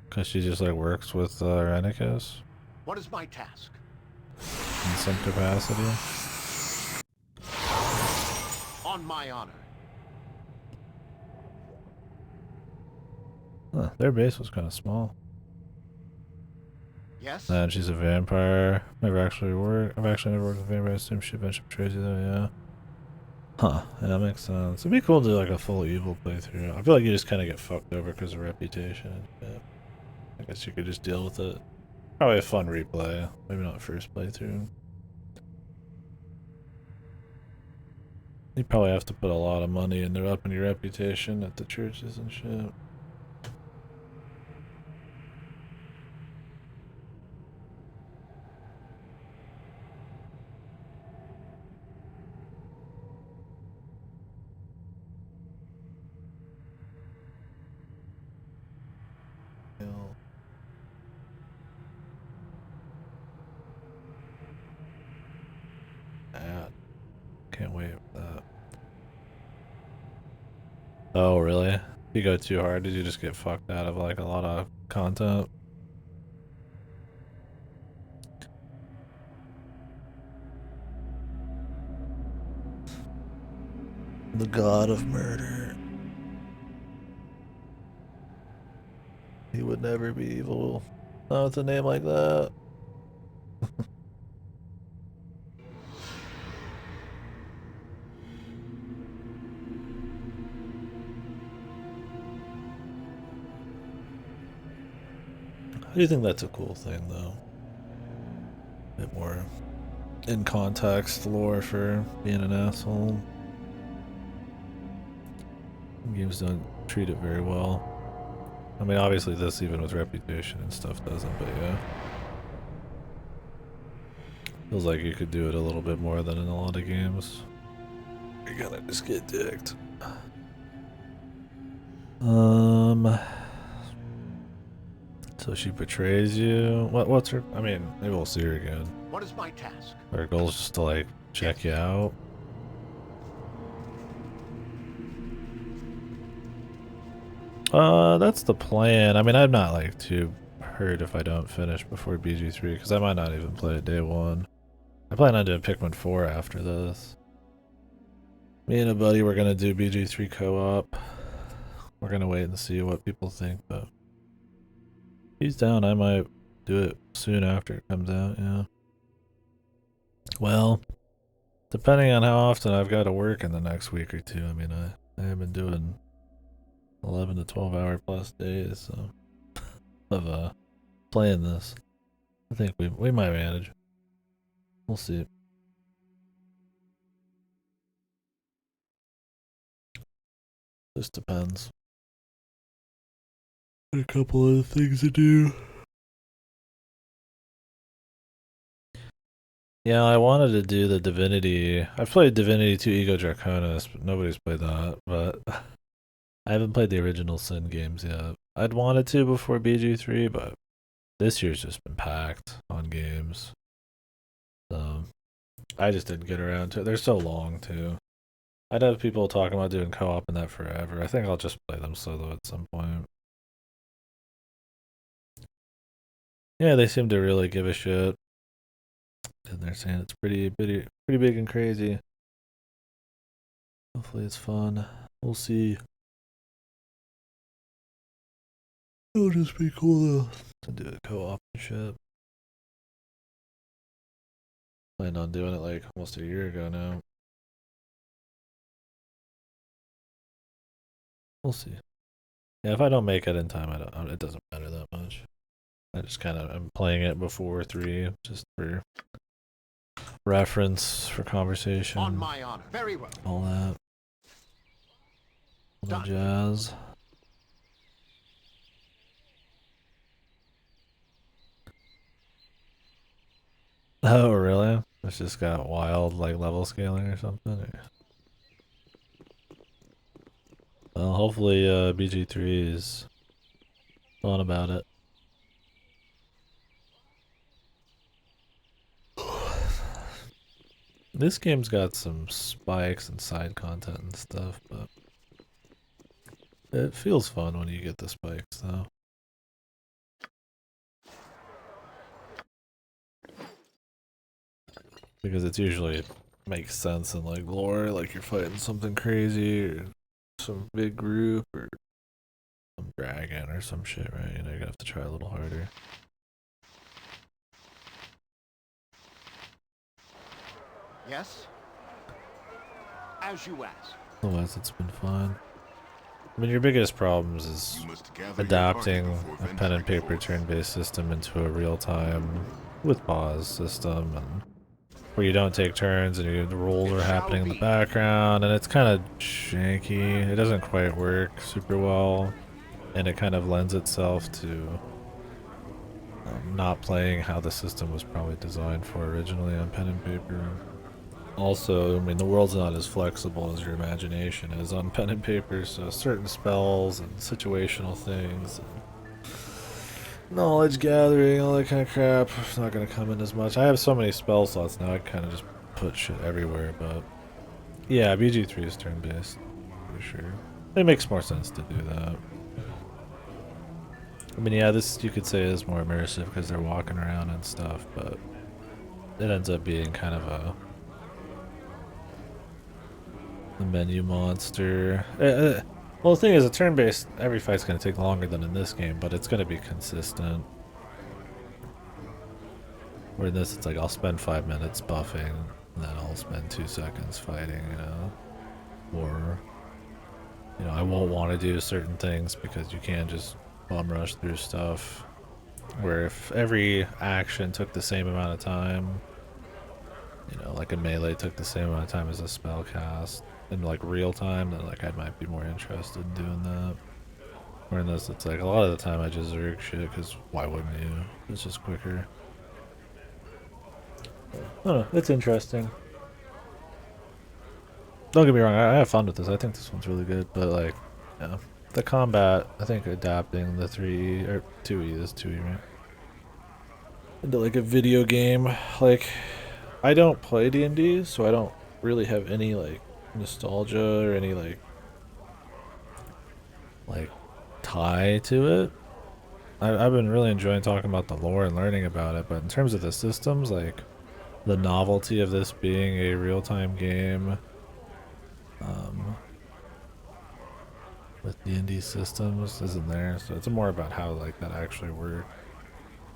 Because she just like works with Rennicus What is my task? in some capacity. On my honor. Huh, their base was kind of small. Yes? And she's a vampire. Never actually worked. I've actually never worked with vampires. Same shit, bunch of crazy though. Yeah. Huh. Yeah, that makes sense. It'd be cool to do like a full evil playthrough. I feel like you just kind of get fucked over because of reputation. Yeah. I guess you could just deal with it. Probably a fun replay. Maybe not first playthrough. You probably have to put a lot of money into upping your reputation at the churches and shit. Can't wait for that. Oh, really? If you go too hard, did you just get fucked out of like a lot of content? The god of murder. He would never be evil. Not with a name like that. I do think that's a cool thing, though. A bit more in context lore for being an asshole. Games don't treat it very well. I mean, obviously this, even with reputation and stuff, doesn't, but yeah. Feels like you could do it a little bit more than in a lot of games. You're gonna just get dicked. So she betrays you. What's her? I mean, maybe we'll see her again. What is my task? Her goal is just to like check you out. That's the plan. I mean, I'm not like too hurt if I don't finish before BG3 because I might not even play it day one. I plan on doing Pikmin 4 after this. Me and a buddy were gonna do BG3 co-op. We're gonna wait and see what people think, but if he's down, I might do it soon after it comes out, yeah. Well, depending on how often I've got to work in the next week or two, I mean, I have been doing 11 to 12 hour plus days, so of playing this. I think we might manage. We'll see. Just depends. A couple other things to do. Yeah, I wanted to do the Divinity. I've played Divinity 2 Ego Draconis, but nobody's played that. But I haven't played the original Sin games yet. I'd wanted to before BG3, but this year's just been packed on games. So I just didn't get around to it. They're so long, too. I'd have people talking about doing co-op in that forever. I think I'll just play them solo at some point. Yeah, they seem to really give a shit. And they're saying it's pretty big and crazy. Hopefully it's fun. We'll see. It'll just be cool to do a co-op and shit. Planned on doing it like almost a year ago now. We'll see. Yeah, if I don't make it in time, it doesn't matter that much. I just kind of am playing it before 3, just for reference, for conversation. On my honor. Very well. All that. All that jazz. Oh, really? It's just got wild, like, level scaling or something? Or... Well, hopefully, BG3 is fun about it. This game's got some spikes and side content and stuff, but it feels fun when you get the spikes, though. Because it's usually makes sense in like lore, like you're fighting something crazy or some big group or some dragon or some shit, right? You know, you're gonna have to try a little harder. Yes? As you ask. Otherwise, it's been fun. I mean, your biggest problems is adapting a pen and paper turn-based system into a real-time with pause system, and where you don't take turns and the rolls are happening in the background, and it's kind of janky. It doesn't quite work super well, and it kind of lends itself to not playing how the system was probably designed for originally on pen and paper. Also, I mean, the world's not as flexible as your imagination is on pen and paper, so certain spells and situational things and knowledge gathering, all that kind of crap, it's not going to come in as much. I have so many spell slots now, I kind of just put shit everywhere, but yeah, BG3 is turn-based, for sure. It makes more sense to do that. I mean, yeah, this, you could say, is more immersive because they're walking around and stuff, but it ends up being kind of a menu monster. Well, the thing is, a turn-based, every fight's going to take longer than in this game, but it's going to be consistent. Where in this, it's like, I'll spend 5 minutes buffing, and then I'll spend 2 seconds fighting, you know? Or, you know, I won't want to do certain things because you can't just bum rush through stuff. Where if every action took the same amount of time, you know, like a melee took the same amount of time as a spell cast, in like real time, then like I might be more interested in doing that. Where in this, it's like a lot of the time I just zerg shit because why wouldn't you? It's just quicker. I don't know, it's interesting. Don't get me wrong, I have fun with this. I think this one's really good, but like, yeah, the combat, I think adapting the 3E or 2E is 2E, right? Into like a video game, like I don't play D&D, so I don't really have any like nostalgia or any like tie to it. I've been really enjoying talking about the lore and learning about it, but in terms of the systems, like the novelty of this being a real-time game, with D&D systems isn't there, so it's more about how like that actually works.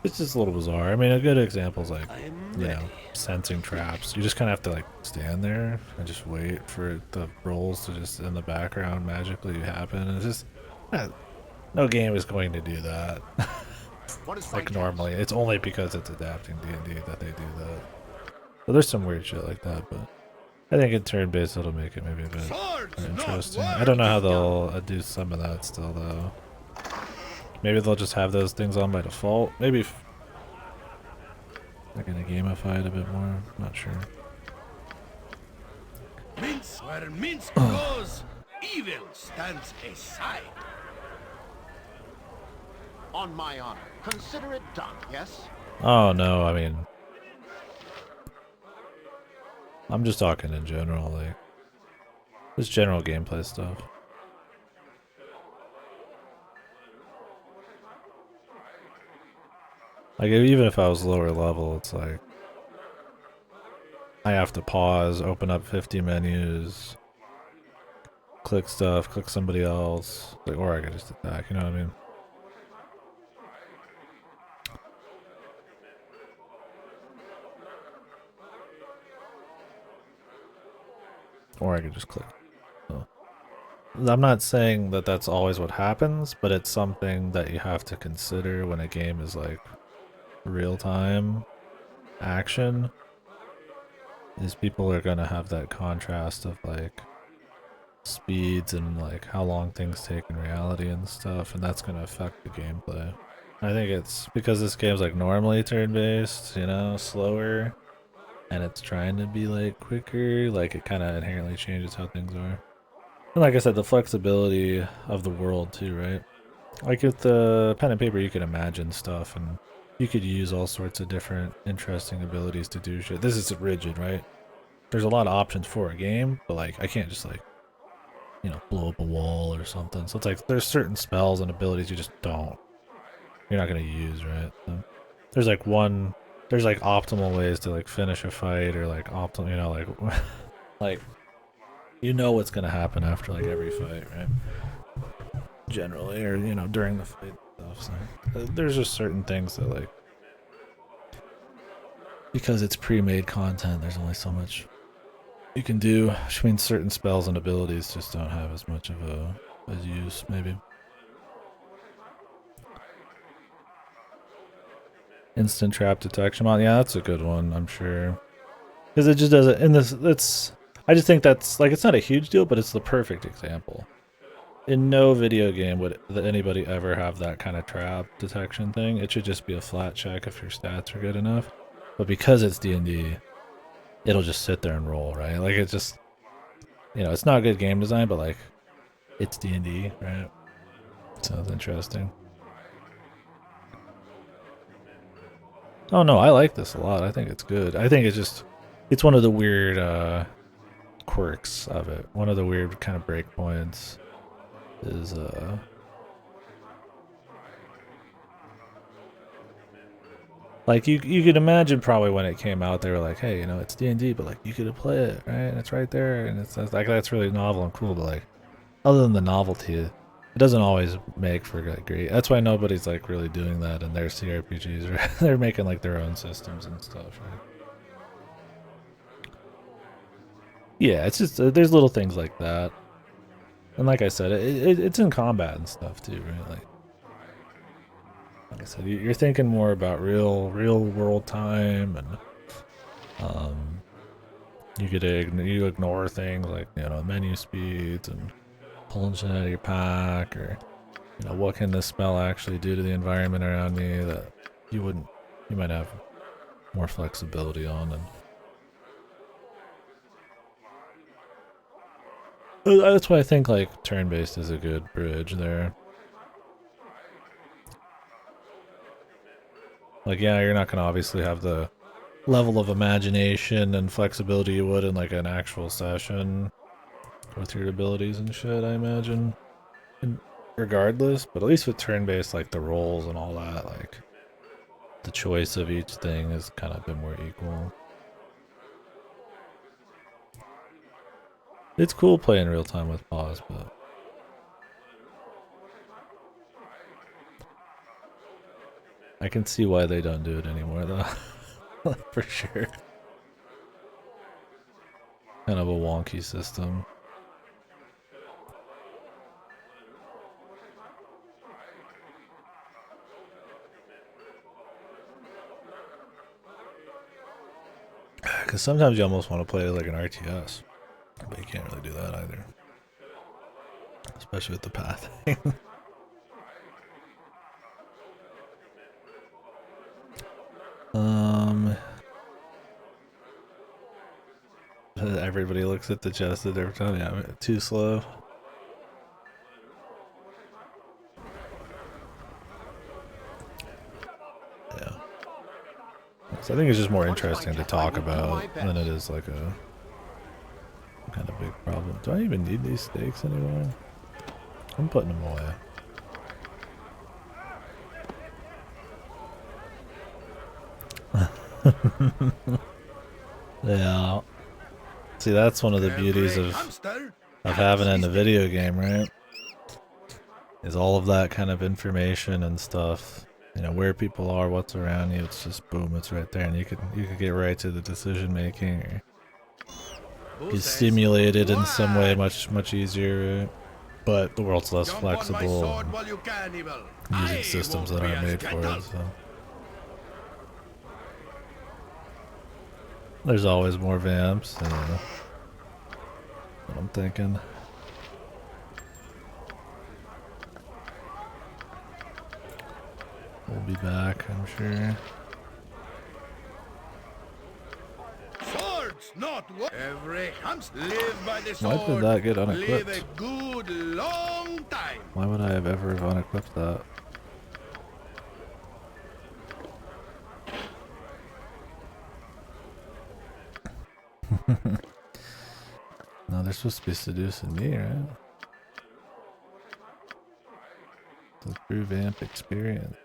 It's just a little bizarre. I mean, a good example is like, you know, sensing traps. You just kind of have to like stand there and just wait for the rolls to just in the background magically happen. And it's just, no game is going to do that. Like normally, it's only because it's adapting D&D that they do that. But there's some weird shit like that, but I think in turn-based it'll make it maybe a bit more interesting. I don't know how they'll do some of that still though. Maybe they'll just have those things on by default. Maybe they're gonna gamify it a bit more. I'm not sure. Mince where mince goes, evil stands aside. On my honor, consider it done, yes? Oh no, I mean, I'm just talking in general, like just general gameplay stuff. Like even if I was lower level, it's like I have to pause, open up 50 menus, click stuff, click somebody else, like, or I could just attack. You know what I mean? Or I could just click. So, I'm not saying that that's always what happens, but it's something that you have to consider when a game is like real-time action. Is people are gonna have that contrast of like speeds and like how long things take in reality and stuff, and that's gonna affect the gameplay. I think it's because this game's like normally turn-based, you know, slower, and it's trying to be like quicker, like it kind of inherently changes how things are. And like I said, the flexibility of the world too, right? Like with the pen and paper, you can imagine stuff and you could use all sorts of different interesting abilities to do shit. This is rigid, right? There's a lot of options for a game, but like I can't just like, you know, blow up a wall or something. So it's like there's certain spells and abilities you just don't. You're not gonna use, right? So there's like there's like optimal ways to like finish a fight or like optimal, you know, like like you know what's gonna happen after like every fight, right? Generally, or you know, during the fight and stuff. So there's just certain things that like because it's pre-made content, there's only so much you can do, which means certain spells and abilities just don't have as much of a use, maybe. Instant trap detection on, yeah, that's a good one, I'm sure. Because it just doesn't, in this, it's, I just think that's, like, it's not a huge deal, but it's the perfect example. In no video game would anybody ever have that kind of trap detection thing. It should just be a flat check if your stats are good enough. But because it's D&D, it'll just sit there and roll, right? Like, it just, you know, it's not good game design, but, like, it's D&D, right? Sounds interesting. Oh, no, I like this a lot. I think it's good. I think it's just, it's one of the weird quirks of it. One of the weird kind of breakpoints is, like, you could imagine probably when it came out, they were like, hey, you know, it's D&D, but, like, you could play it, right? And it's right there, and it's like, that's really novel and cool, but, like, other than the novelty, it doesn't always make for like great. That's why nobody's like really doing that in their CRPGs. Right? They're making like their own systems and stuff. Right? Yeah, it's just there's little things like that, and like I said, it's in combat and stuff too, right? Like I said, you're thinking more about real world time, and you ignore things like, you know, menu speeds and pulling shit out of your pack, or, you know, what can this spell actually do to the environment around me that you might have more flexibility on. And that's why I think like turn-based is a good bridge there. Like, yeah, you're not gonna obviously have the level of imagination and flexibility you would in like an actual session with your abilities and shit, I imagine. regardless, but at least with turn-based, like the rolls and all that, like the choice of each thing has kind of been more equal. It's cool playing real time with pause, but I can see why they don't do it anymore though. For sure. Kind of a wonky system. Because sometimes you almost want to play it like an RTS, but you can't really do that either. Especially with the path thing. Everybody looks at the chest at every time. Yeah, too slow. Yeah. So I think it's just more interesting to talk about than it is like a kind of big problem. Do I even need these stakes anymore? I'm putting them away. Yeah. See, that's one of the beauties of having it in a video game, right? Is all of that kind of information and stuff. You know, where people are, what's around you, it's just boom, it's right there, and you could get right to the decision making or be stimulated in some way much easier, right? But the world's less flexible using systems that aren't made for it, so there's always more vamps, what I'm thinking. We'll be back, I'm sure. Swords, not war. Every hamster live by the sword. Why did that get unequipped? Live a good long time. Why would I have ever unequipped that? No, they're supposed to be seducing me, right? The true vamp experience.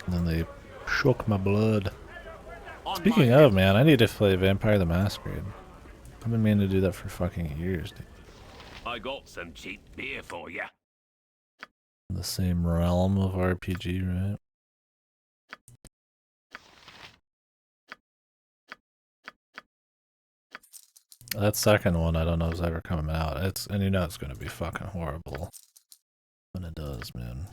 And then they shook my blood. Speaking of, man, I need to play Vampire the Masquerade. I've been meaning to do that for fucking years, dude. I got some cheap beer for you. In the same realm of RPG, right? That second one, I don't know if it's ever coming out. And you know it's gonna be fucking horrible when it does, man.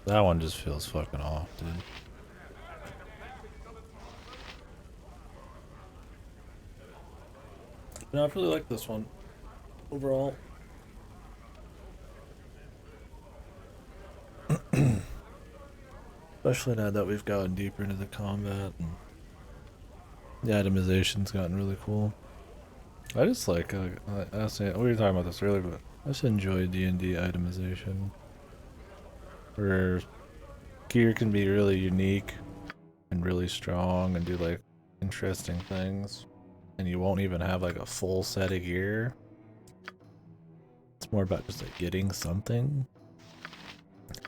That one just feels fucking off, dude. No, I really like this one overall. Especially now that we've gotten deeper into the combat and the itemization's gotten really cool. I just like, we were talking about this earlier, but I just enjoy D&D itemization. Where gear can be really unique and really strong and do like interesting things. And you won't even have like a full set of gear. It's more about just like getting something.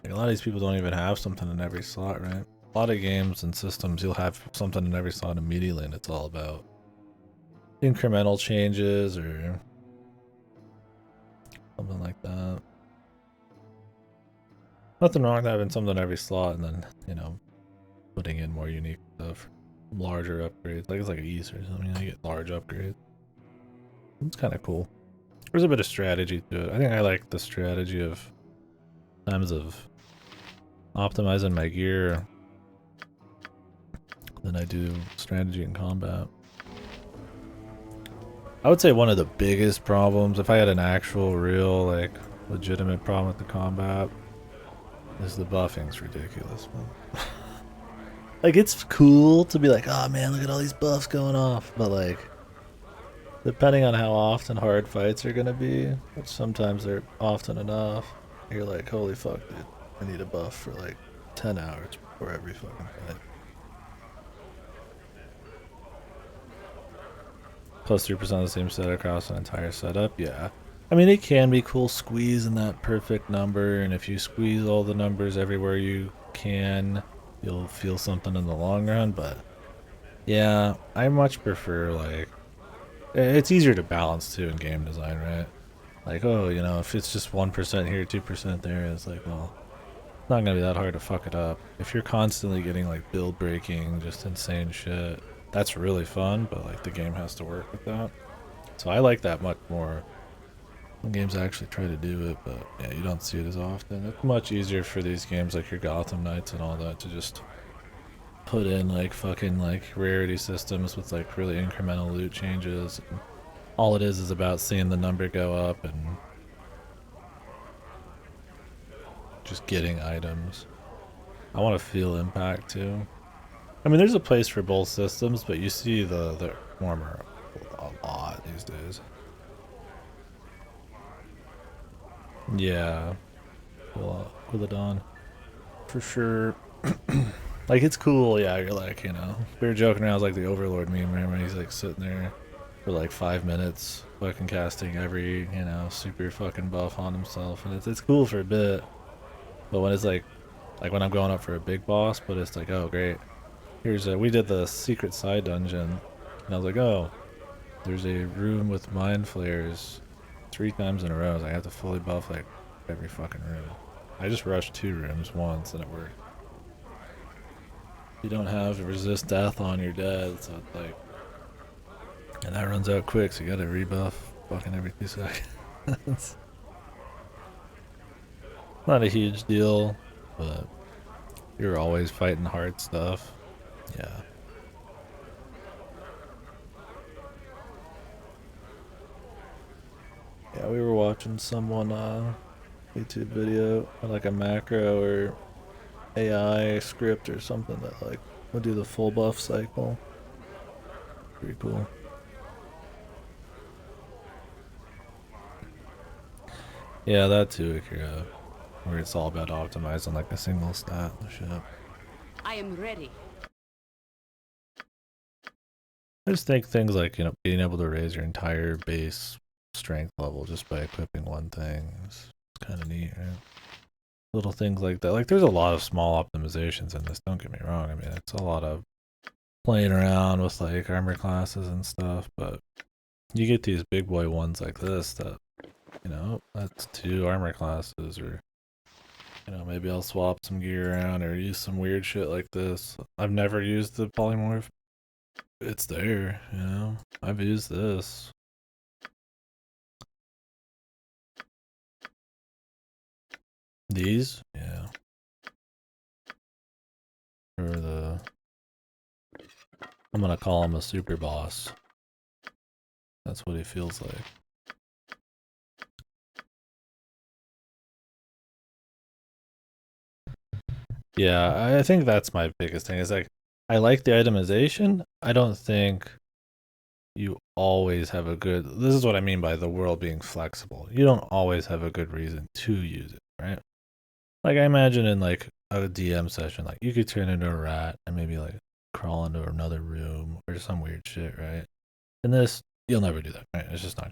Like a lot of these people don't even have something in every slot, right? A lot of games and systems, you'll have something in every slot immediately, and it's all about incremental changes or something like that. Nothing wrong with having something in every slot and then, you know, putting in more unique stuff. Larger upgrades. Like it's like an East or something, you get large upgrades. It's kind of cool. There's a bit of strategy to it. I think I like the strategy of times of optimizing my gear than I do strategy in combat. I would say one of the biggest problems, if I had an actual, real, like, legitimate problem with the combat, is the buffing's ridiculous, man. Like, it's cool to be like, oh man, look at all these buffs going off, but like, depending on how often hard fights are gonna be, which sometimes they're often enough, You're like, holy fuck, dude. I need a buff for like 10 hours before every fucking fight. Plus 3% of the same set across an entire setup, yeah. I mean, it can be cool squeezing that perfect number, and if you squeeze all the numbers everywhere you can, you'll feel something in the long run, but yeah, I much prefer, like, it's easier to balance too in game design, right? Like, oh, you know, if it's just 1% here, 2% there, it's like, well, it's not gonna be that hard to fuck it up. If you're constantly getting, like, build breaking, just insane shit, that's really fun, but, like, the game has to work with that. So I like that much more. Some games actually try to do it, but yeah, you don't see it as often. It's much easier for these games like your Gotham Knights and all that to just put in like fucking like rarity systems with like really incremental loot changes. And all it is about seeing the number go up and just getting items. I want to feel impact too. I mean, there's a place for both systems, but you see the armor a lot these days. Yeah, Quilladon, for sure. Like, it's cool, yeah, you're like, you know, we were joking around, it was like the Overlord meme, right, when he's like sitting there for like 5 minutes, fucking casting every, you know, super fucking buff on himself, and it's cool for a bit, but when it's like when I'm going up for a big boss, but it's like, oh great, we did the secret side dungeon, and I was like, oh, there's a room with mind flayers 3 times in a row, so I have to fully buff like every fucking room. I just rushed 2 rooms once and it worked. You don't have to resist death on your dead, so it's like, and that runs out quick, so you gotta rebuff fucking every 2 seconds. Not a huge deal, but you're always fighting hard stuff. Yeah. Yeah, we were watching someone YouTube video, like a macro or AI script or something that like would do the full buff cycle. Pretty cool. Yeah, that too, Akira, where it's all about optimizing like a single stat and shit. I am ready. I just think things like, you know, being able to raise your entire base strength level just by equipping one thing is kind of neat, right? Little things like that. Like, there's a lot of small optimizations in this, don't get me wrong. I mean, it's a lot of playing around with like armor classes and stuff, but you get these big boy ones like this that, you know, that's 2 armor classes, or, you know, maybe I'll swap some gear around or use some weird shit like this. I've never used the polymorph. It's there, you know. I've used this. These? Yeah. For the... I'm gonna call him a super boss. That's what he feels like. Yeah, I think that's my biggest thing. Is like, I like the itemization. I don't think you always have a good... This is what I mean by the world being flexible. You don't always have a good reason to use it, right? Like, I imagine in like a DM session, like you could turn into a rat and maybe like crawl into another room or some weird shit, right? In this, you'll never do that, right? It's just not.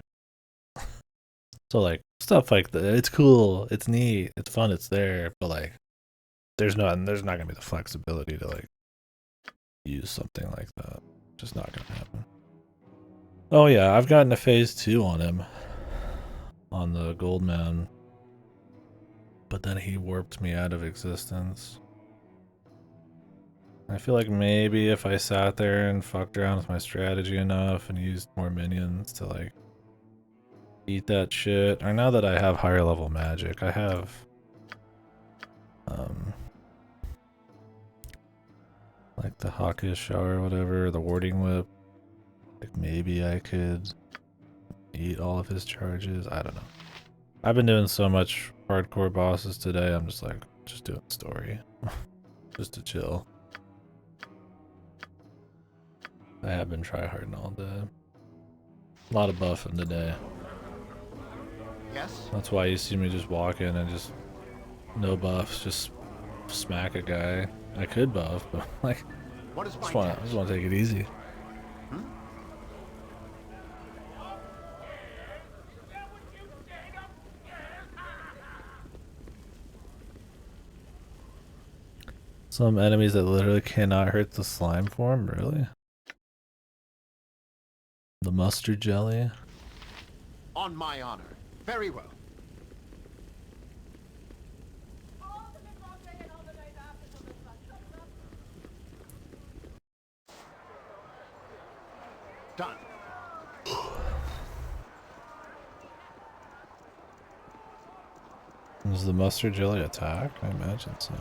So like stuff like that, it's cool, it's neat, it's fun, it's there, but like there's not gonna be the flexibility to like use something like that. Just not gonna happen. Oh yeah, I've gotten to phase 2 on him, on the gold man, but then he warped me out of existence. I feel like maybe if I sat there and fucked around with my strategy enough and used more minions to like eat that shit, or now that I have higher level magic, I have like the hawkish shower or whatever, the warding whip. Like maybe I could eat all of his charges. I don't know. I've been doing so much hardcore bosses today, I'm just like, just doing story. Just to chill. I have been tryharding all day. A lot of buffing today. Yes? That's why you see me just walk in and just no buffs, just smack a guy. I could buff, but like, What is I my just want to take it easy. Some enemies that literally cannot hurt the slime form, really? The mustard jelly? On my honor. Very well. Done. Does the mustard jelly attack? I imagine so.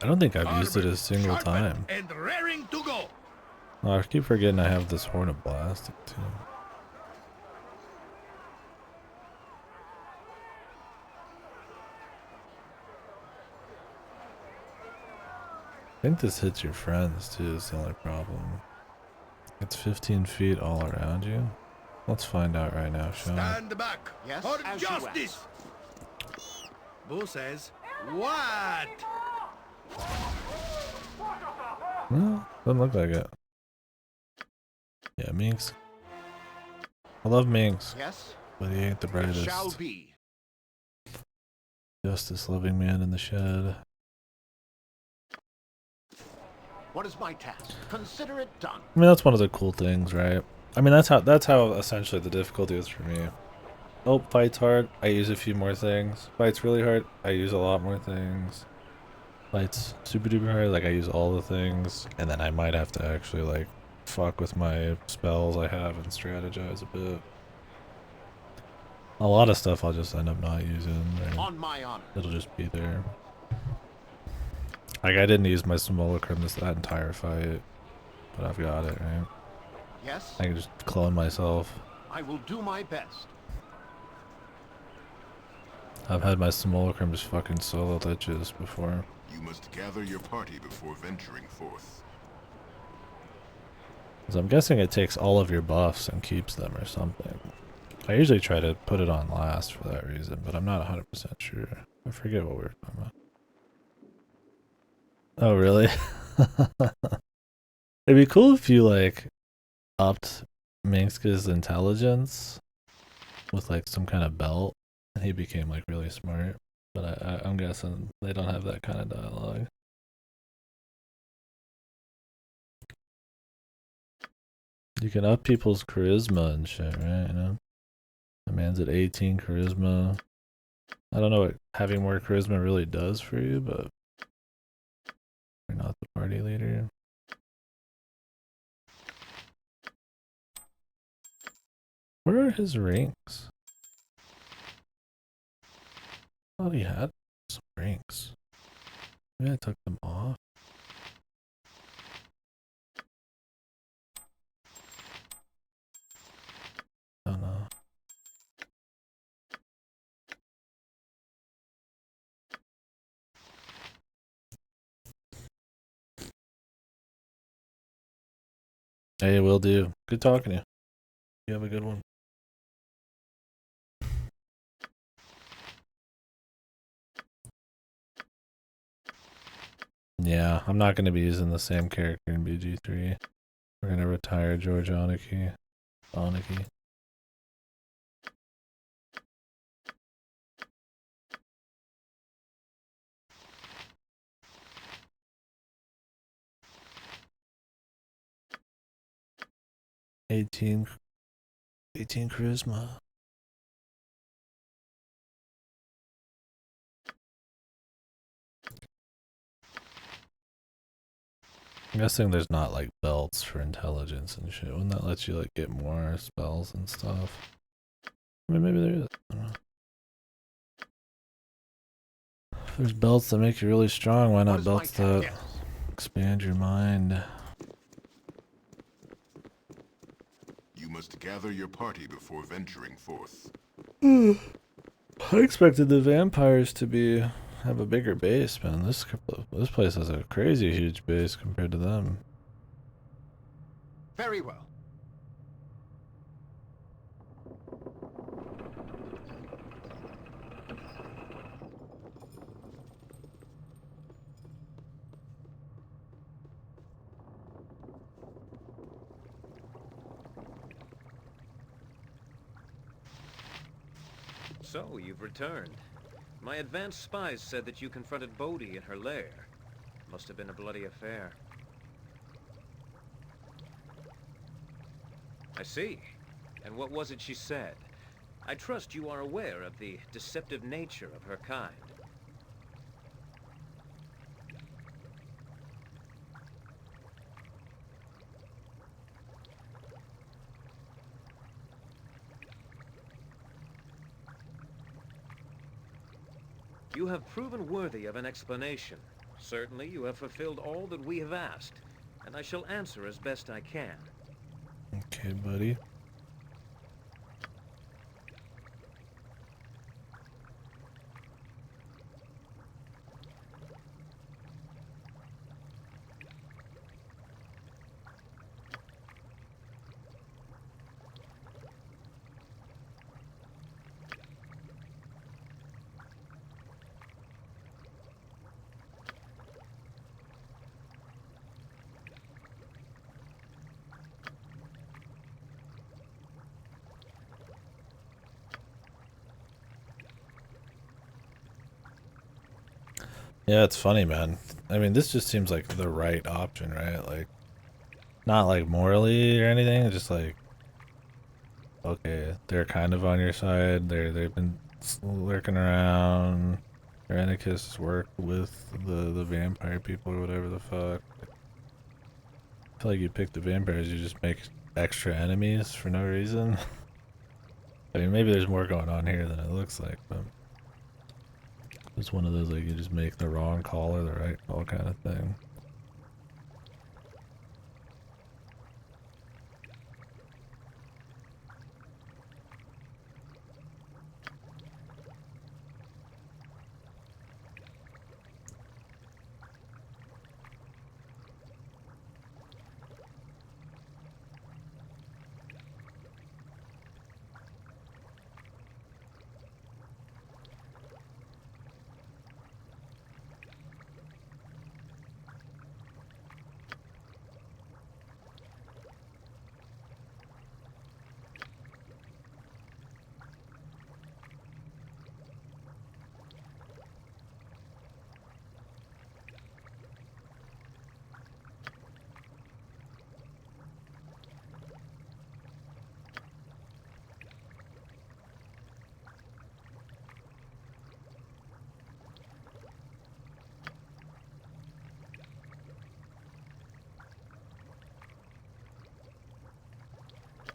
I don't think I've used it a single time. And raring to go. Oh, I keep forgetting I have this horn of blasting too. I think this hits your friends too, is the only problem. It's 15 feet all around you. Let's find out right now, shall we? Stand back. Yes, For as you justice. Boo says, what? No, doesn't look like it. Yeah, Minx. I love Minx. Yes. But he ain't the brightest. Shall be. Justice loving man in the shed. What is my task? Consider it done. I mean, that's one of the cool things, right? I mean, that's how essentially the difficulty is for me. Oh, fight's hard, I use a few more things. Fight's really hard, I use a lot more things. Fight's super duper hard, like I use all the things, and then I might have to actually like fuck with my spells I have and strategize a bit. A lot of stuff I'll just end up not using. On my honor. It'll just be there. Like I didn't use my simulacrum that entire fight, but I've got it, right? Yes. I can just clone myself. I will do my best. I've had my simulacrum just fucking solo glitches before. You must gather your party before venturing forth. So I'm guessing it takes all of your buffs and keeps them or something. I usually try to put it on last for that reason, but I'm not 100% sure. I forget what we were talking about. Oh, really? It'd be cool if you, like, upped Minx's intelligence with, like, some kind of belt, and he became, like, really smart. But I'm guessing they don't have that kind of dialogue. You can up people's charisma and shit, right? You know? The man's at 18 charisma. I don't know what having more charisma really does for you, but you're not the party leader. Where are his rings? I thought he had some rings. Maybe I took them off. Oh no. Hey, will do. Good talking to you. You have a good one. Yeah, I'm not going to be using the same character in BG3. We're going to retire George Oniki. 18 charisma. I'm guessing there's not like belts for intelligence and shit. Wouldn't that let you like get more spells and stuff? I mean, maybe there is. I don't know. If there's belts that make you really strong, why not belts that expand your mind? You must gather your party before venturing forth. I expected the vampires to have a bigger base, man. This place has a crazy huge base compared to them. Very well. So, you've returned. My advanced spies said that you confronted Bodhi in her lair. Must have been a bloody affair. I see. And what was it she said? I trust you are aware of the deceptive nature of her kind. You have proven worthy of an explanation. Certainly, you have fulfilled all that we have asked, and I shall answer as best I can. Okay, buddy. Yeah, it's funny, man. I mean, this just seems like the right option, right? Like, not like morally or anything. It's just like, okay, they're kind of on your side. They've been lurking around. Granicus worked with the vampire people or whatever the fuck. I feel like you pick the vampires, you just make extra enemies for no reason. I mean, maybe there's more going on here than it looks like, but it's one of those, like, you just make the wrong call or the right call kind of thing.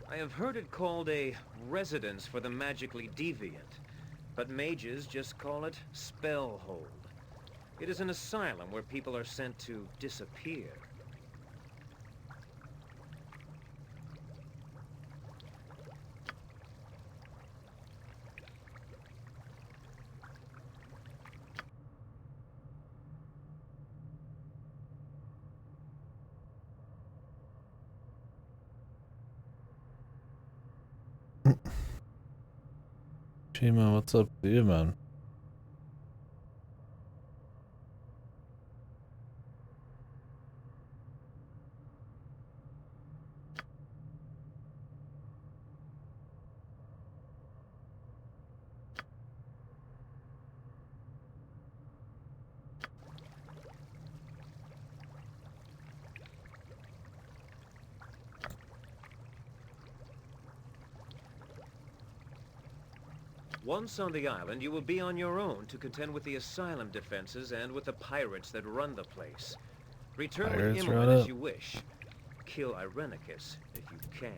I have heard it called a residence for the magically deviant, but mages just call it Spellhold. It is an asylum where people are sent to disappear. Chima, what's up with you, man? Once on the island, you will be on your own to contend with the asylum defenses and with the pirates that run the place. Return Pirates with run Imoen as it? you wish. Kill Irenicus if you can.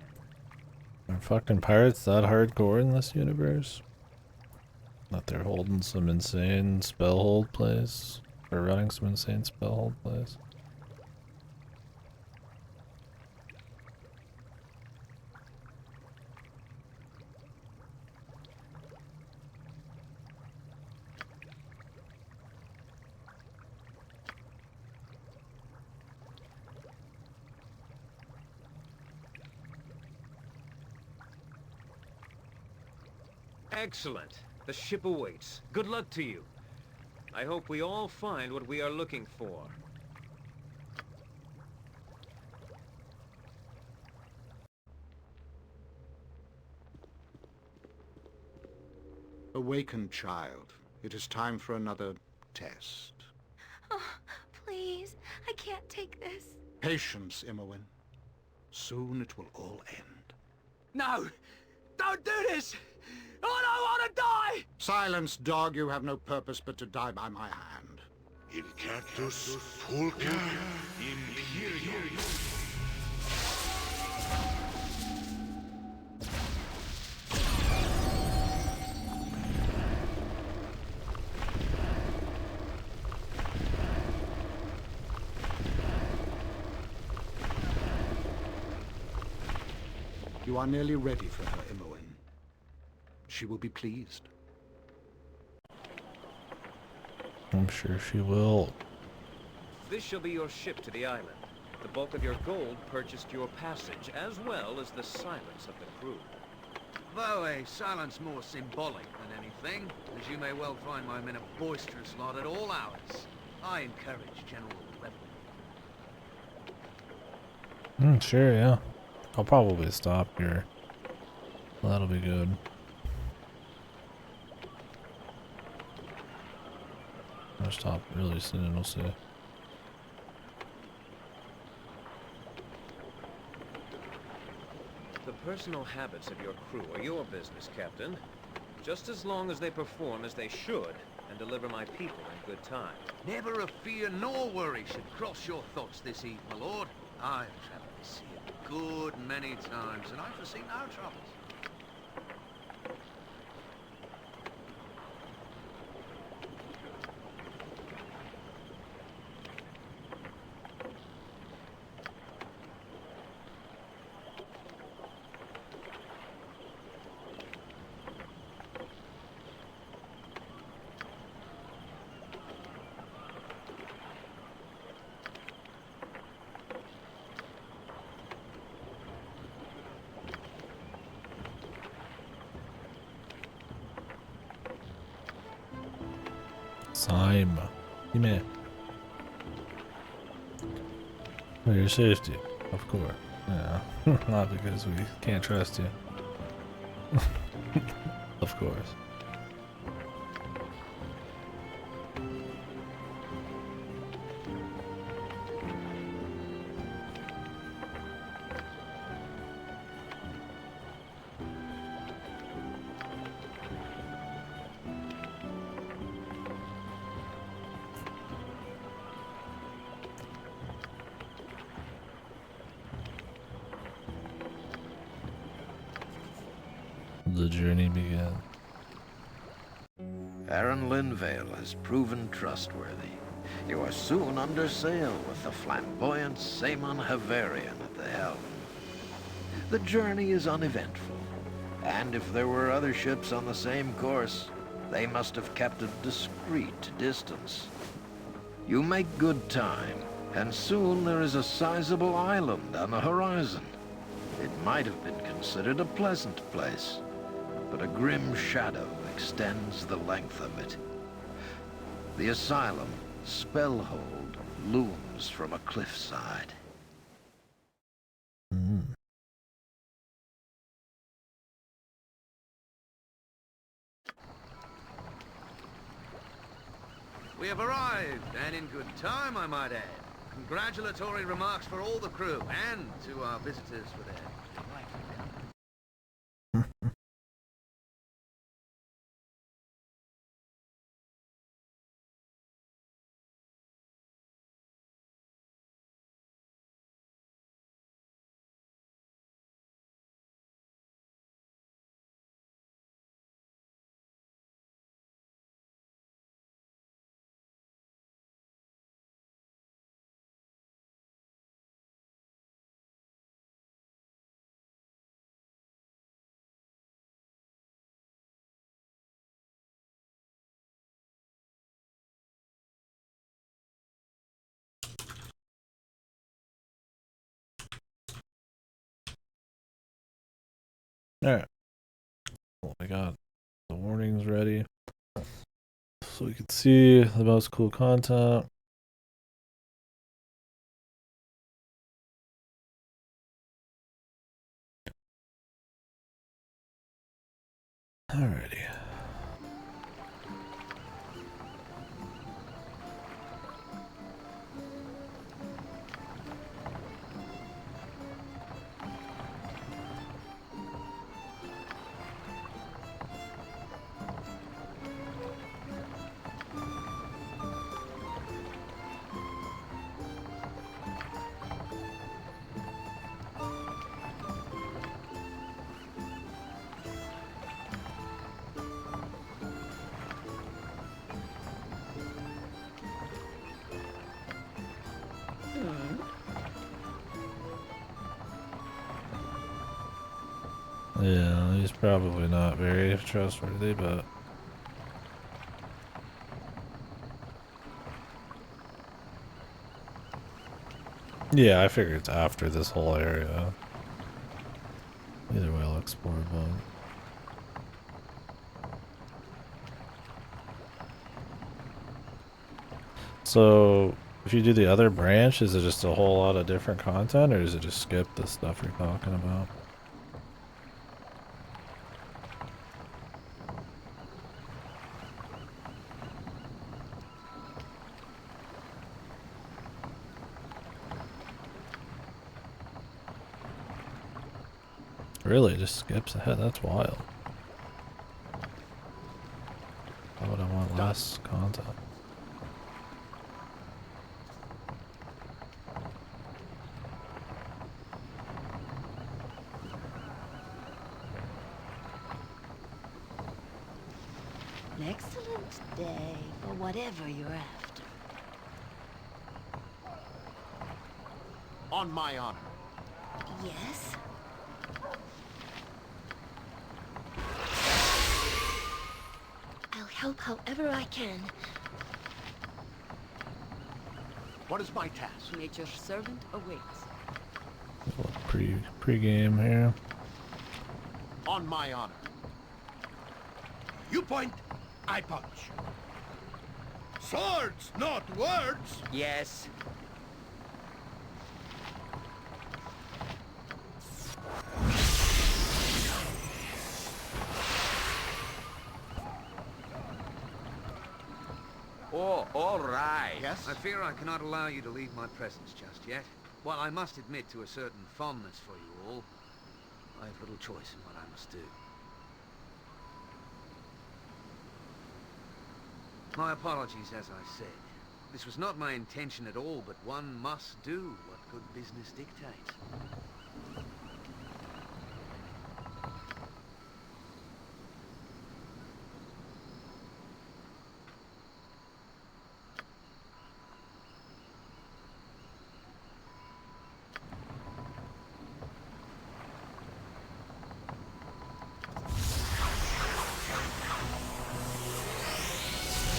Are fucking pirates that hardcore in this universe? That they're holding some insane spell hold place? Or running some insane spell hold place? Excellent. The ship awaits. Good luck to you. I hope we all find what we are looking for. Awaken, child. It is time for another test. Oh, please. I can't take this. Patience, Imowen. Soon it will all end. No! Don't do this! I don't want to die! Silence, dog. You have no purpose but to die by my hand. Incactus pulca imperium. You are nearly ready for her, Imowen. She will be pleased. I'm sure she will. This shall be your ship to the island. The bulk of your gold purchased your passage, as well as the silence of the crew. Though a silence more symbolic than anything, as you may well find my men a boisterous lot at all hours. I encourage general revelry. Sure, yeah. I'll probably stop here. That'll be good. I'll stop really soon, we'll see. The personal habits of your crew are your business, Captain. Just as long as they perform as they should and deliver my people in good time. Never a fear nor worry should cross your thoughts this eve, my lord. I have traveled the sea a good many times, and I foresee no troubles. Sime. Gimme. For your safety, of course. Yeah. Not because we can't trust you. Of course. The journey began. Aaron Linvale has proven trustworthy. You are soon under sail with the flamboyant Saemon Havarian at the helm. The journey is uneventful, and if there were other ships on the same course, they must have kept a discreet distance. You make good time, and soon there is a sizable island on the horizon. It might have been considered a pleasant place, but a grim shadow extends the length of it. The asylum, Spellhold, looms from a cliffside. We have arrived, and in good time, I might add. Congratulatory remarks for all the crew, and to our visitors for their delightful company. Alright. Well, we got the warnings ready. So we can see the most cool content. Alrighty. Yeah, he's probably not very trustworthy, but... Yeah, I figure it's after this whole area. Either way, I'll explore both. So, if you do the other branch, is it just a whole lot of different content, or does it just skip the stuff you're talking about? Really, it just skips ahead. That's wild. Why would I want less content? An excellent day for whatever you're after. On my honor. Yes? I'll help however I can. What is my task? Nature's servant awaits. Pre-game here. On my honor. You point, I punch. Swords, not words. Yes. Oh, all right. Yes? I fear I cannot allow you to leave my presence just yet. While I must admit to a certain fondness for you all, I have little choice in what I must do. My apologies, as I said. This was not my intention at all, but one must do what good business dictates.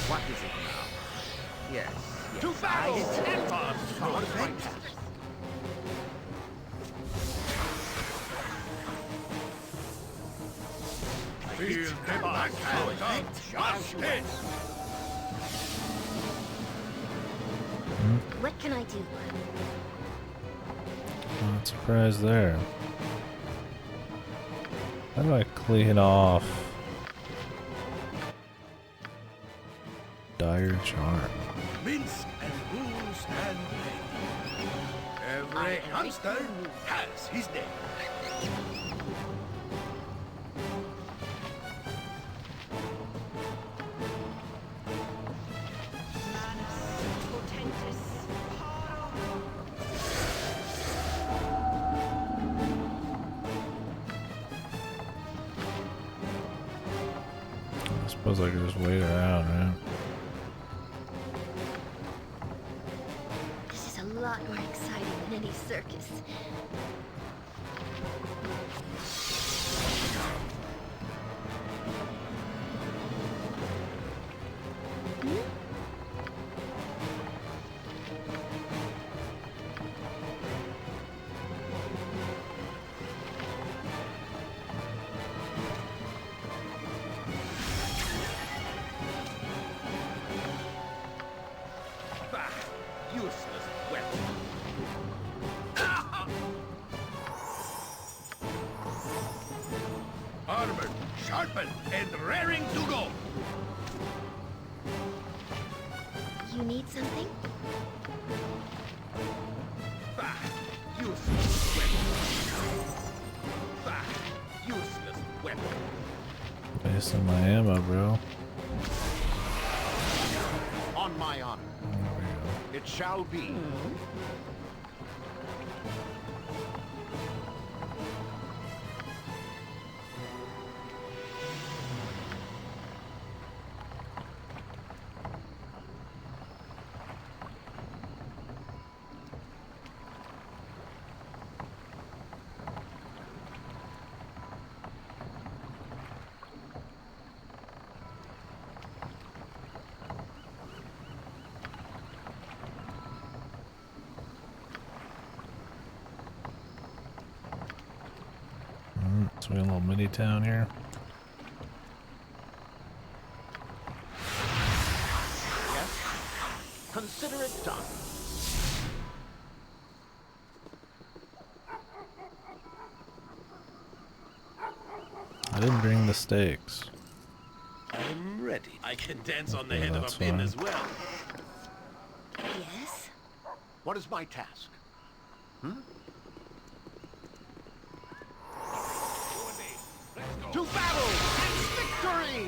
What is it now? Yes. To battle! What is my task? Feel the backhand of justice! What can I do? Not surprised there. How do I clean off dire charm? Mince and booze and play. Every hamster has his day. I suppose I could just wait around, right? This is a lot more exciting than any circus. Useless weapon. Armored, sharpened, and raring to go. You need something? Useless weapon. Useless weapon. Wasting my ammo, bro. On my honor. It shall be. So we got a little mini town here. Yes? Consider it done. I didn't bring the stakes. I'm ready. I can dance on the Okay, head of a that's pin fine. as well. Yes? What is my task? To battle and victory!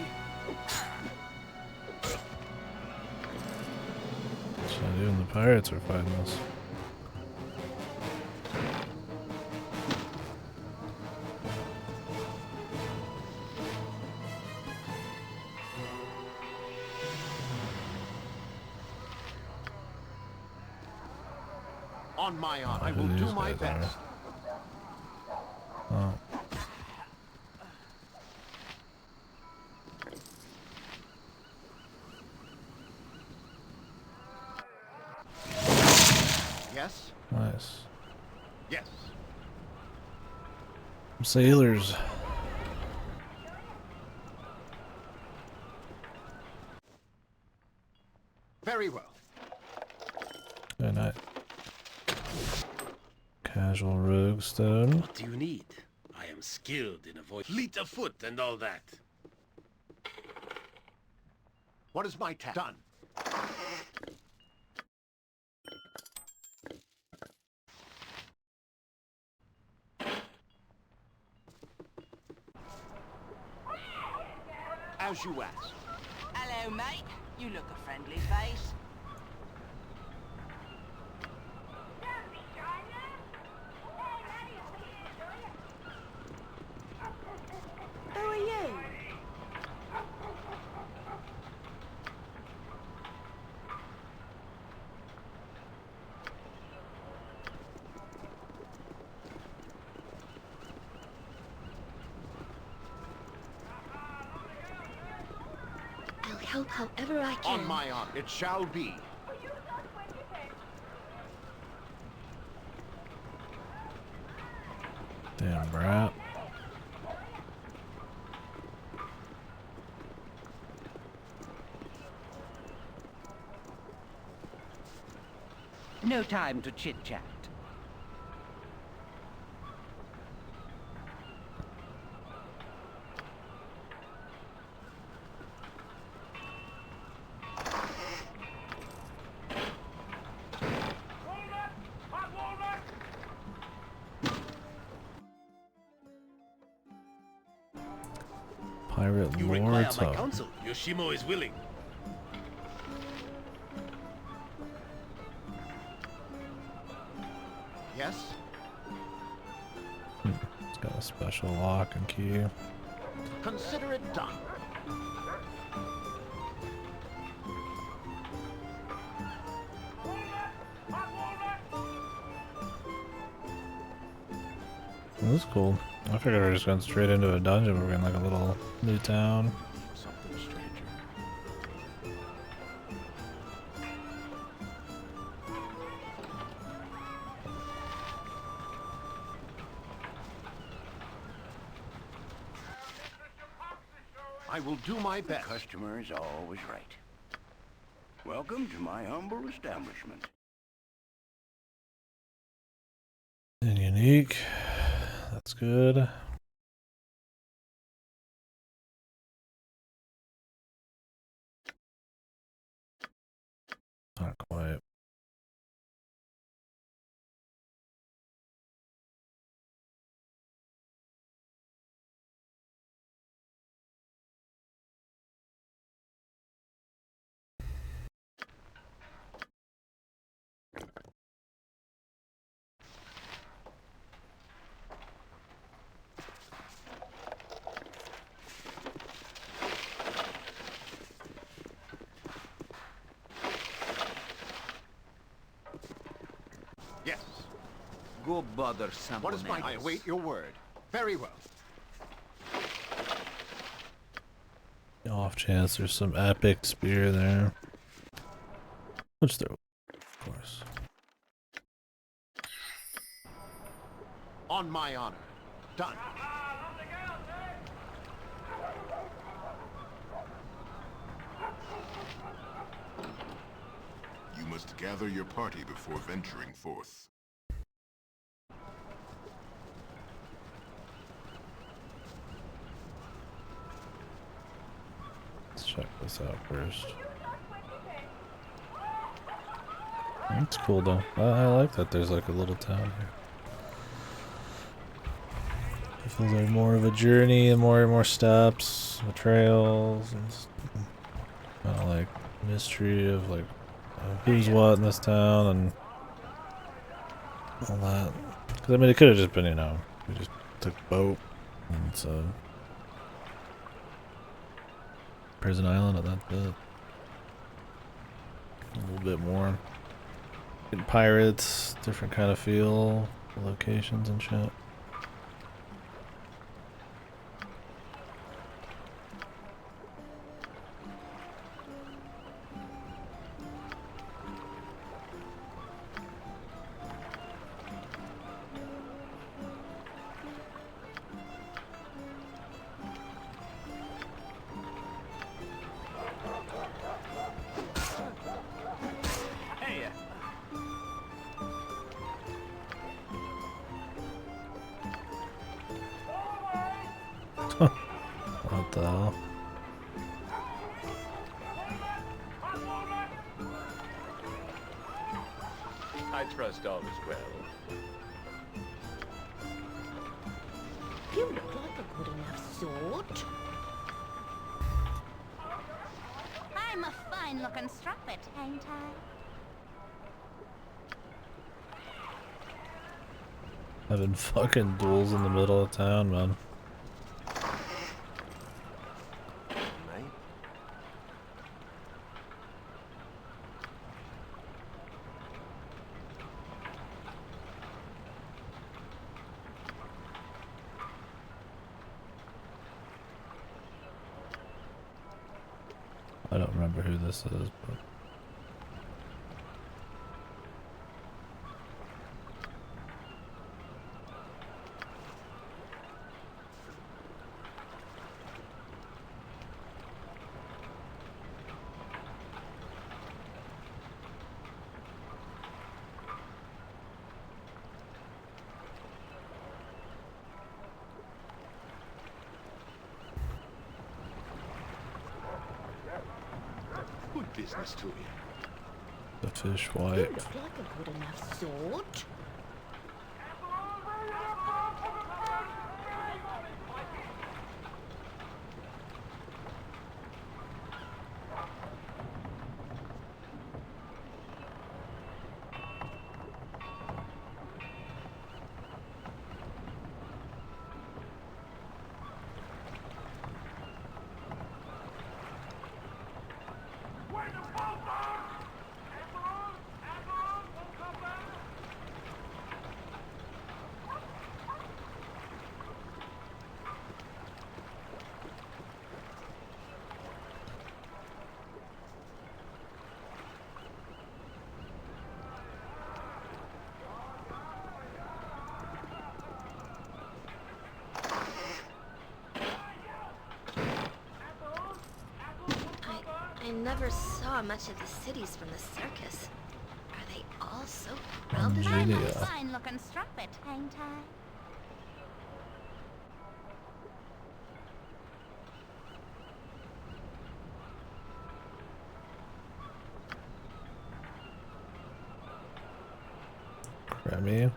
So even the pirates are fighting us. On my honor, I Who will do these my guys best. Oh. Yes? Nice. Yes. Sailors. Very well. Good night. Casual rogue stone. What do you need? I am skilled in avoid fleet of foot and all that. What is my task? Done. As you ask. Hello, mate. You look a friendly face. Who are you? I'll help however I can. On my honor, it shall be. Damn brat. No time to chit-chat. Pirate You require lords. my Oh. counsel. Yoshimo is willing. Yes? It's got a special lock and key. Consider it done. This is cool. I figured we were just going straight into a dungeon, but we're in like a little new town. Something stranger. I will do my best. The customer is always right. Welcome to my humble establishment. And unique. That's good. Not quite. Yes. Go bother someone What is my... I await your word. Very well. Off chance there's some epic spear there. Which there, of course. On my honor. Done. gather your party before venturing forth. Let's check this out first. That's cool though. I like that there's like a little town here. It feels like more of a journey and more steps, the trails, and kind of like mystery of like who's what in this town and all that. Because I mean, it could have just been, you know, we just took a boat and it's a prison island and that's it. A little bit more. Pirates, different kind of feel, locations and shit. What the hell? I trust all is well. You look like a good enough sort. I'm a fine-looking strumpet, ain't I? Having fucking duels in the middle of town, man. I don't remember who this is, but Good business to you. the fish You wipe. look like a good enough sort. I never saw much of the cities from the circus. Are they all so crowded? I'm a fine-looking strumpet, ain't I? Grammy.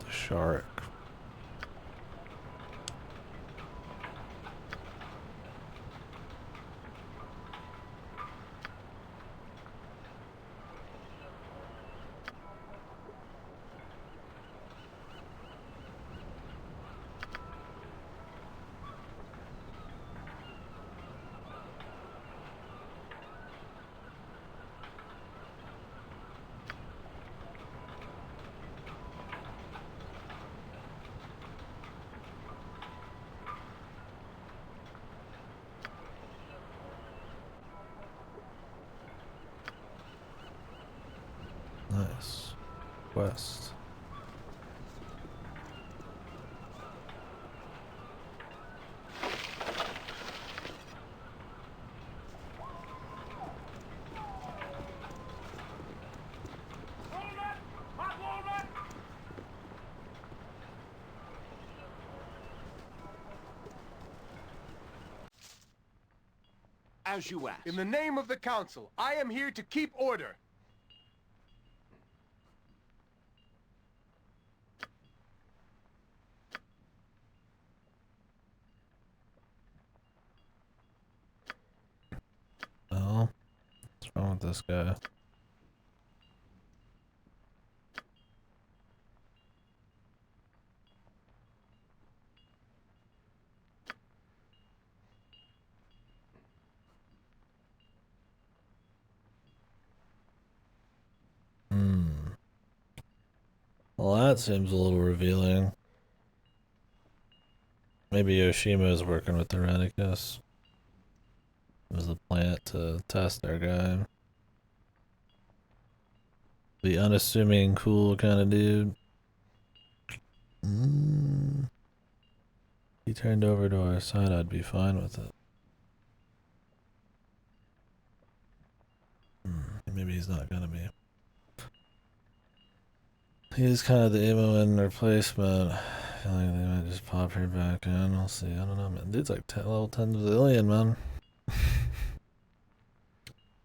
The shark. quest. As you asked. In the name of the Council, I am here to keep order. Well, what's wrong with this guy? Well, that seems a little revealing. Maybe Yoshima is working with the Rennicus. It was the plant to test our guy. The unassuming, cool kind of dude. He turned over to our side, I'd be fine with it. Maybe he's not gonna be. He is kind of the ammo in replacement. I feel like they might just pop her back in. We'll see. I don't know, man. Dude's like level 10 zillion, man.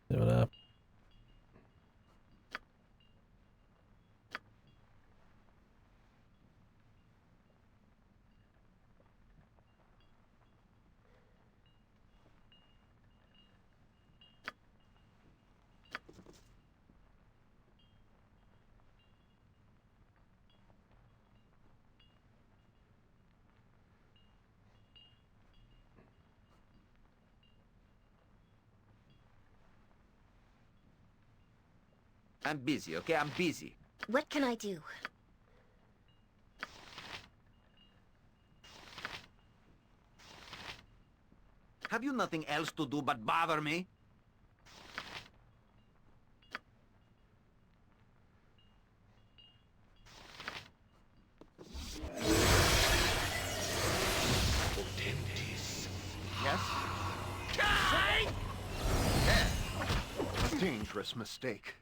See what happens. I'm busy, okay? I'm busy. What can I do? Have you nothing else to do but bother me? Yes? A dangerous mistake.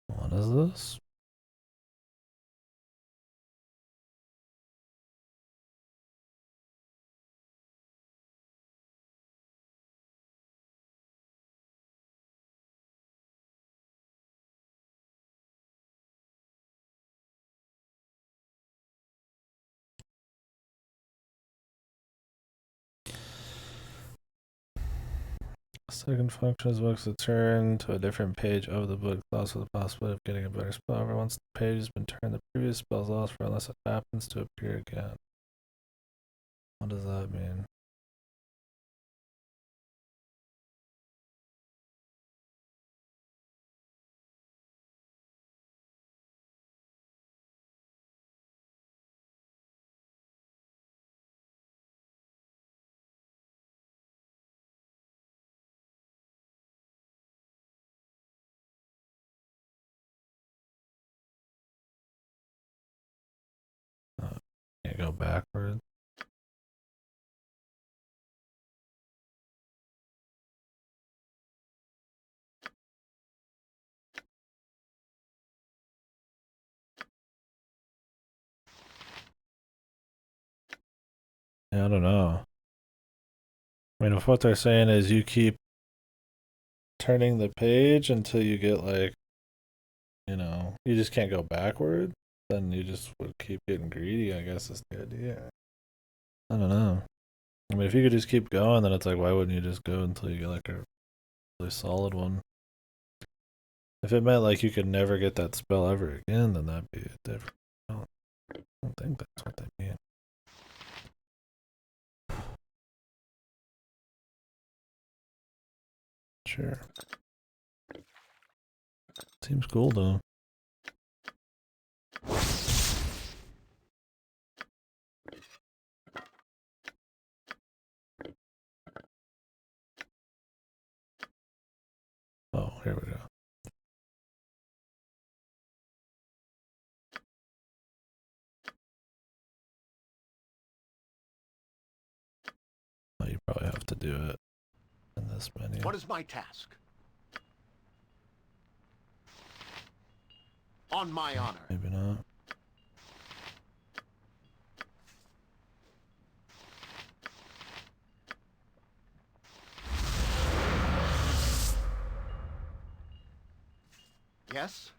What is this? Second function is books to turn to a different page of the book, allows for the possibility of getting a better spell. However, once the page has been turned, the previous spell is lost for unless it happens to appear again. What does that mean? Can't go backwards. Yeah, I don't know. I mean, if what they're saying is you keep turning the page until you get like, you know, you just can't go backward, then you just would keep getting greedy, I guess is the idea. I don't know. I mean, if you could just keep going, then it's like, why wouldn't you just go until you get like a really solid one? If it meant like you could never get that spell ever again, then that'd be different. I don't think that's what they mean. Sure. Seems cool though. Oh, here we go. Oh, you probably have to do it in this menu. What is my task? On my honor. Maybe not. Yes?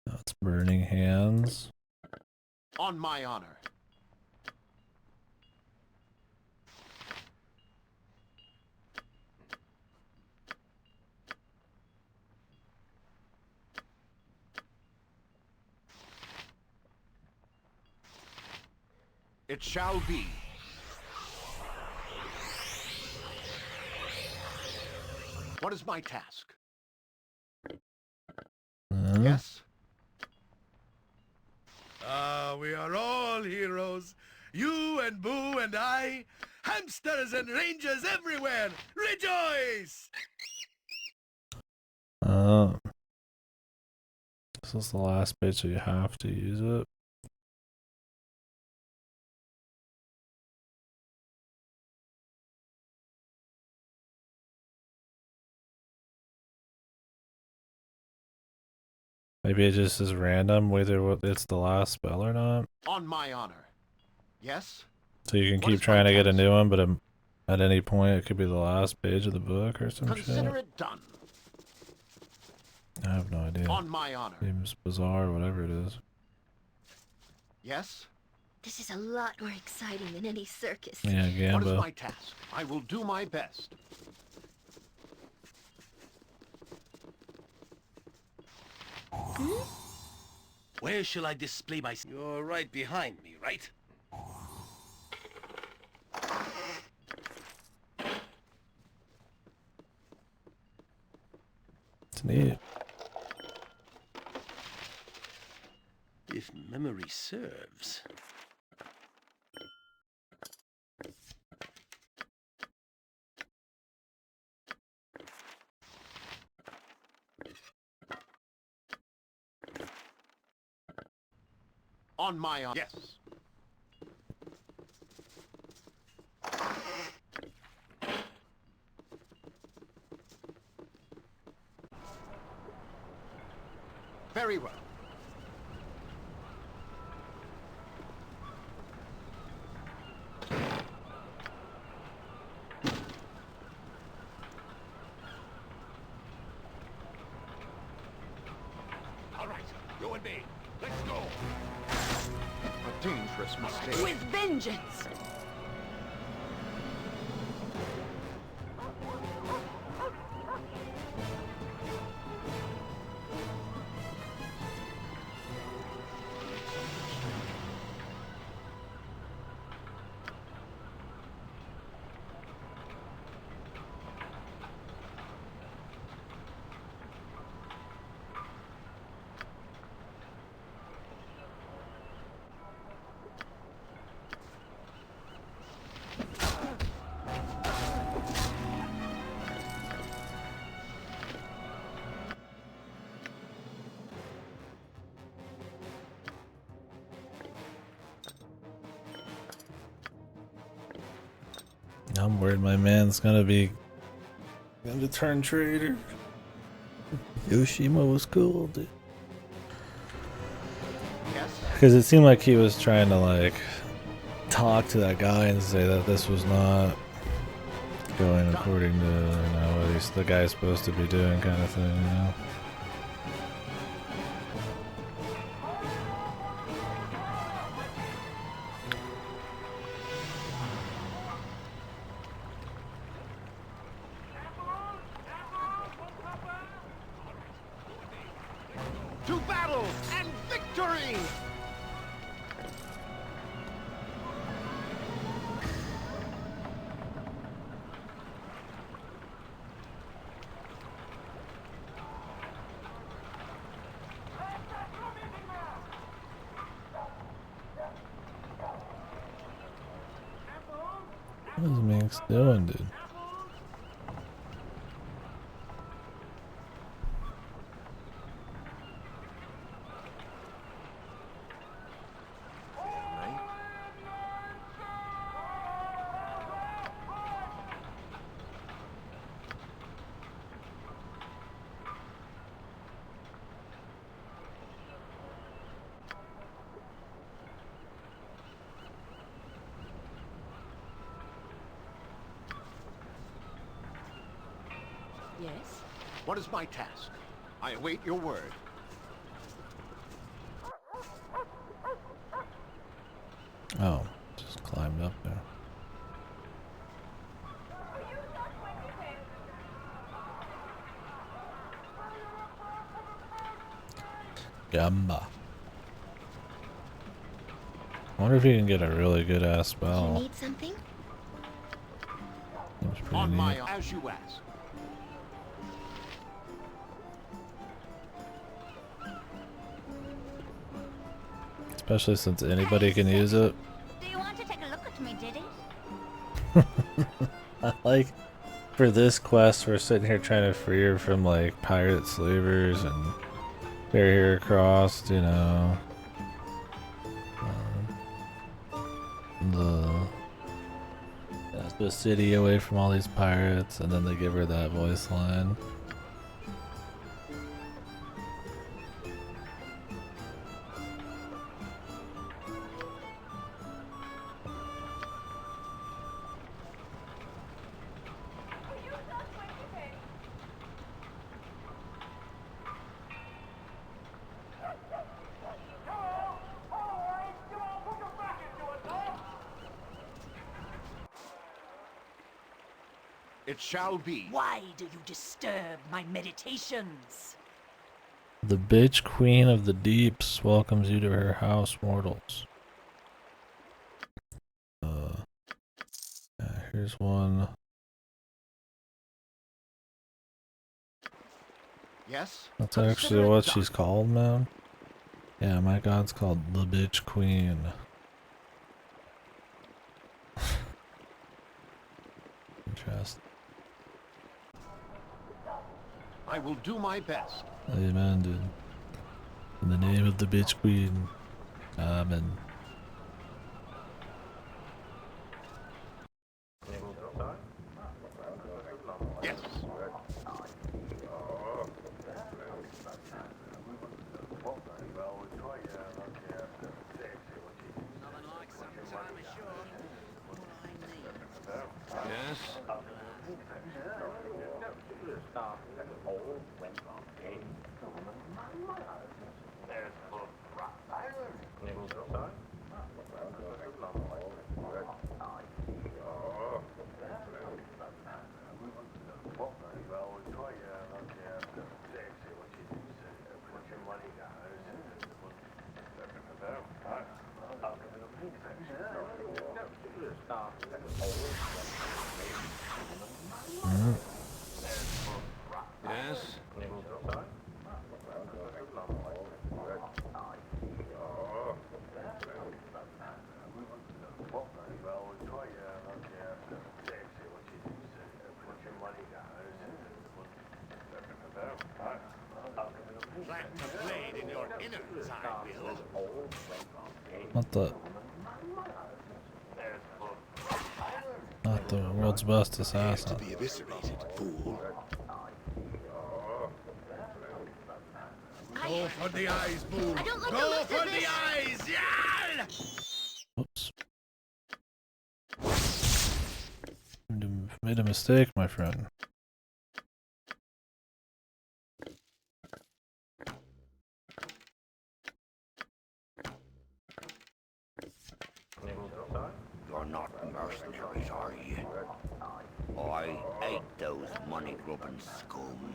That's burning hands. On my honor. It shall be. What is my task? Yes? We are all heroes. You and Boo and I. Hamsters and rangers everywhere. Rejoice! This is the last page, so you have to use it. Maybe it just is random whether it's the last spell or not. On my honor. Yes? So you can keep trying to get a new one, but at any point it could be the last page of the book or some shit. Consider it done. I have no idea. On my honor. Seems bizarre, whatever it is. Yes? This is a lot more exciting than any circus. Yeah, Gambo. What is my task? I will do my best. Where shall I display my... You're right behind me, right? It's neat. If memory serves... On my honor. Yes. Very well. All right, you and me. Let's go. A dangerous mistake. With vengeance! I'm worried my man's gonna turn traitor. Yoshima was cool, dude. Yes. Because it seemed like he was trying to like talk to that guy and say that this was not going according to what the guy's supposed to be doing, kind of thing, you know. To battle and victory! Thanks doing, dude. Yes? What is my task? I await your word. Oh, just climbed up there. Gamba. I wonder if you can get a really good ass spell. You need something? Seems pretty On neat. my as you ask. Especially since anybody can use it. Do you want to take a look at me, Diddy? I like, for this quest, we're sitting here trying to free her from like pirate slavers and carry her across, you know, the city away from all these pirates, and then they give her that voice line. It shall be. Why do you disturb my meditations? The bitch queen of the deeps welcomes you to her house, mortals. Here's one. Yes? That's actually what she's called, man. Yeah, my god's called the bitch queen. Interesting. I will do my best. Amen, dude. In the name of the bitch queen. Amen. Yes. Yes? Yes? Plant a blade in your innards, I will. What the? Not the world's best assassin. To be eviscerated, fool. Go for the eyes, Boo! I don't like the Go looks of for the this. eyes! Yeah! Oops. Made a mistake, my friend. You're not mercenaries, are you? I hate those money-grubbing scum.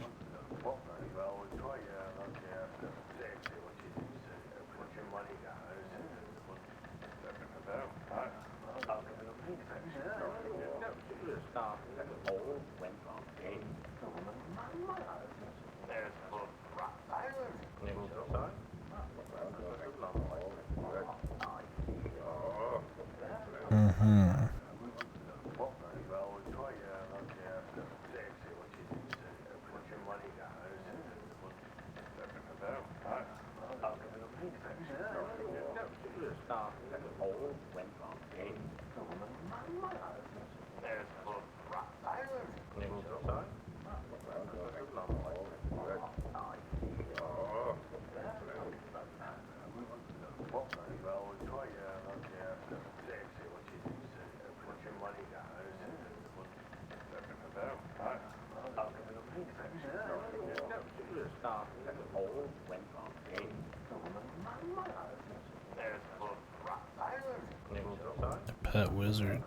wizard.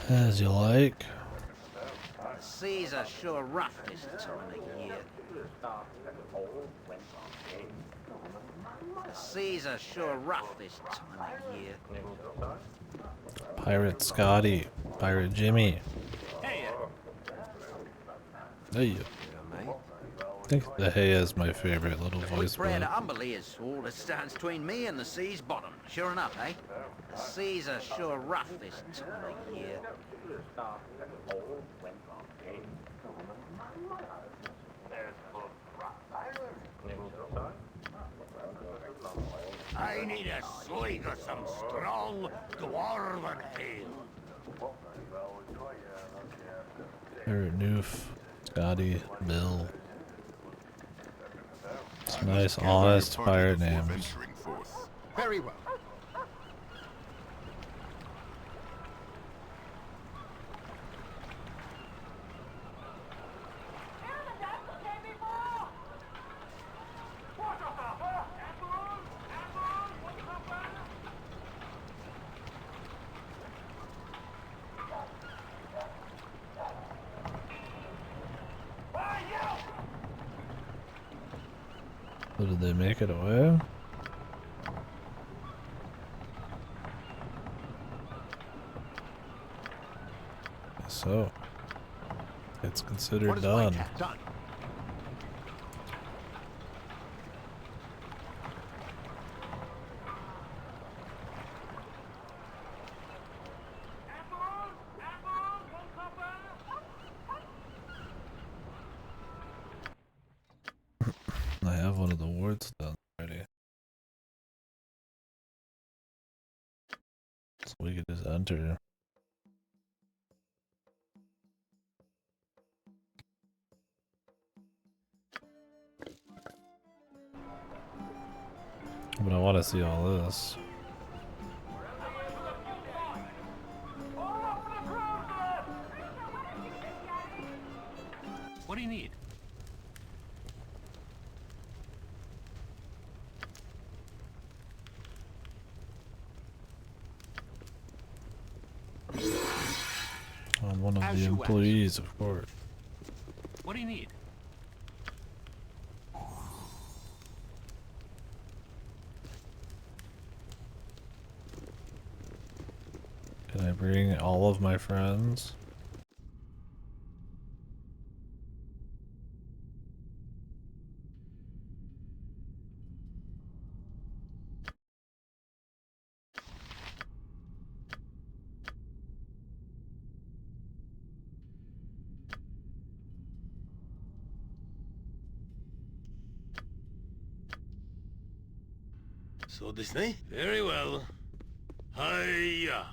As you like. The seas are sure rough this time of year. The seas are sure rough this time of year. Pirate Scotty. Pirate Jimmy. Hey, Hey. I think the Hey is my favorite little voice prayer to bot. Umberley is all that stands between me and the sea's bottom. Sure enough, eh? The seas are sure rough this time of year. I need a swig of some strong dwarven ale. Pirate Noof. Scotty. Bill. It's nice, honest pirate names. Very well. So did they make it away? So, it's considered done. Done. I have one of the wards done already. So we could just enter. But I want to see all this. What do you need? I'm one of the employees, of course. What do you need? Can I bring all of my friends? So Disney? Very well. Hiya!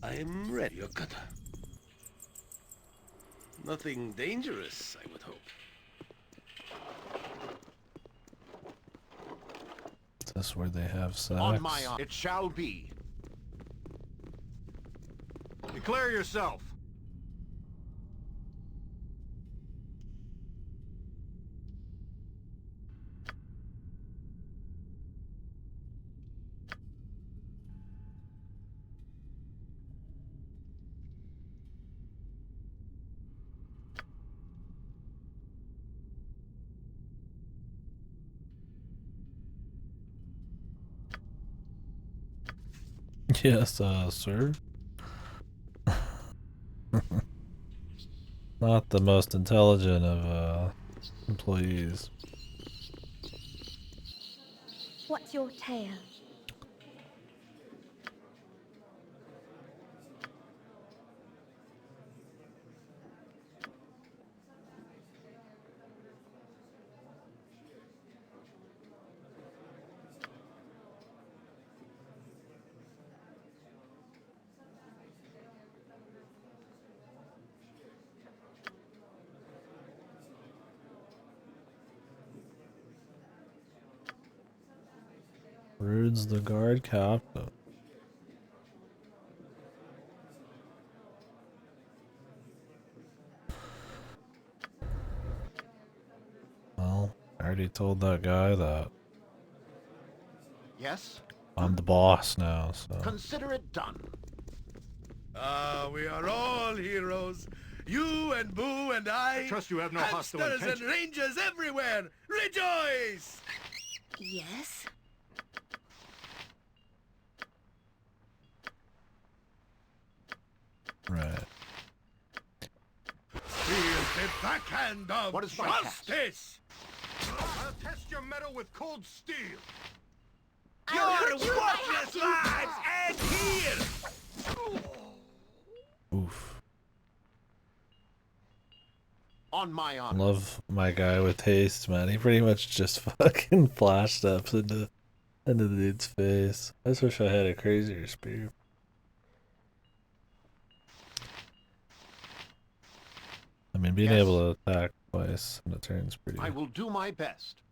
I'm ready, Yokata. Nothing dangerous, I would hope. Is this where they have sex? On my honor, it shall be. Declare yourself. Yes, sir. Not the most intelligent of employees. What's your tale? Rude's the guard captain. Well, I already told that guy that Yes? I'm the boss now, so. Consider it done. We are all heroes. You and Boo and I trust you have no hostile hamsters and intention. rangers everywhere. Rejoice! Yes? Right. Feel the backhand of What is my justice! I'll test your metal with cold steel. Your worthless lives end here! Oof. On my honor. Love my guy with haste, man. He pretty much just fucking flash steps into the dude's face. I just wish I had a crazier spear. I mean, being able to attack twice in a turn's I will do my best.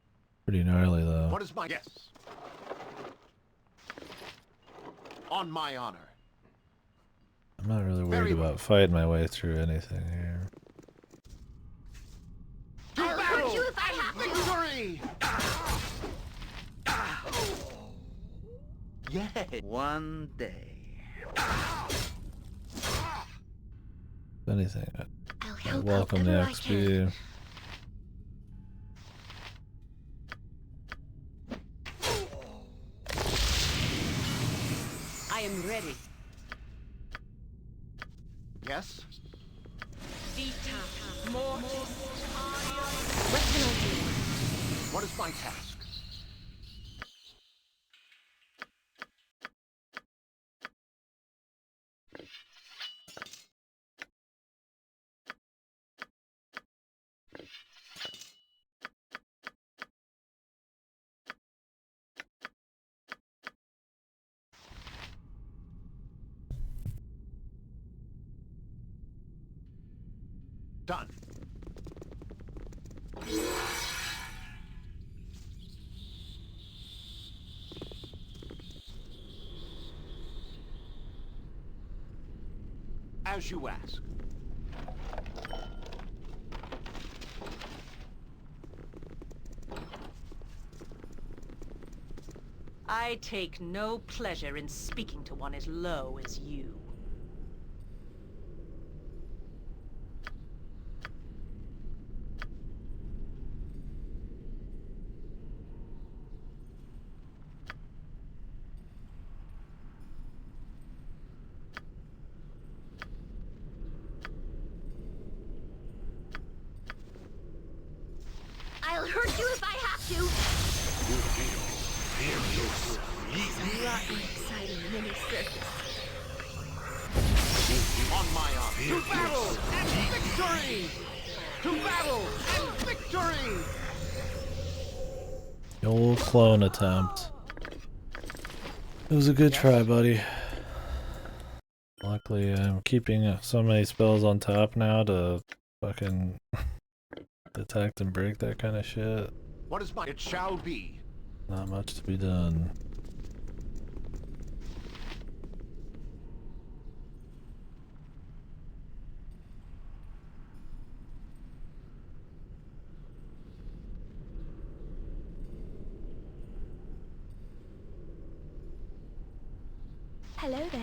pretty gnarly, though. What is my yes? On my honor. I'm not really worried about fighting my way through anything here. I'll hurt you if I have victory! Yeah. One day. If anything, I help welcome the however I XP. I am ready. Yes? What can I do? What is my task? Done. As you ask. I take no pleasure in speaking to one as low as you. I'll hurt you if I have to. A lot more exciting than any circus. On my honor. To battle and victory! To battle and victory! The old clone attempt. It was a good try, buddy. Luckily, I'm keeping so many spells on top now to fucking detect and break that kind of shit. What is my... It shall be. Not much to be done. Hello there.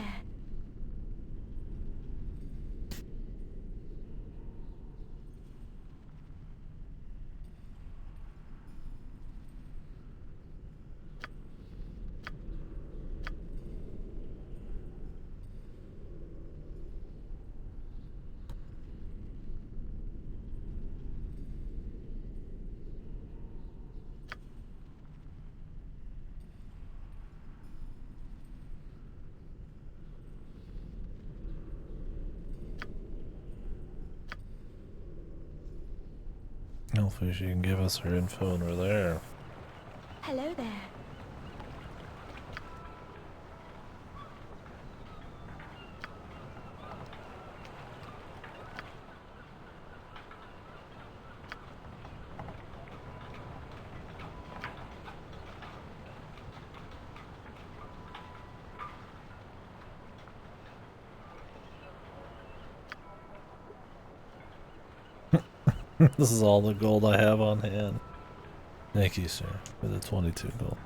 Hopefully she can give us her info when we're there. Hello there. This is all the gold I have on hand. Thank you, sir, for the 22 gold.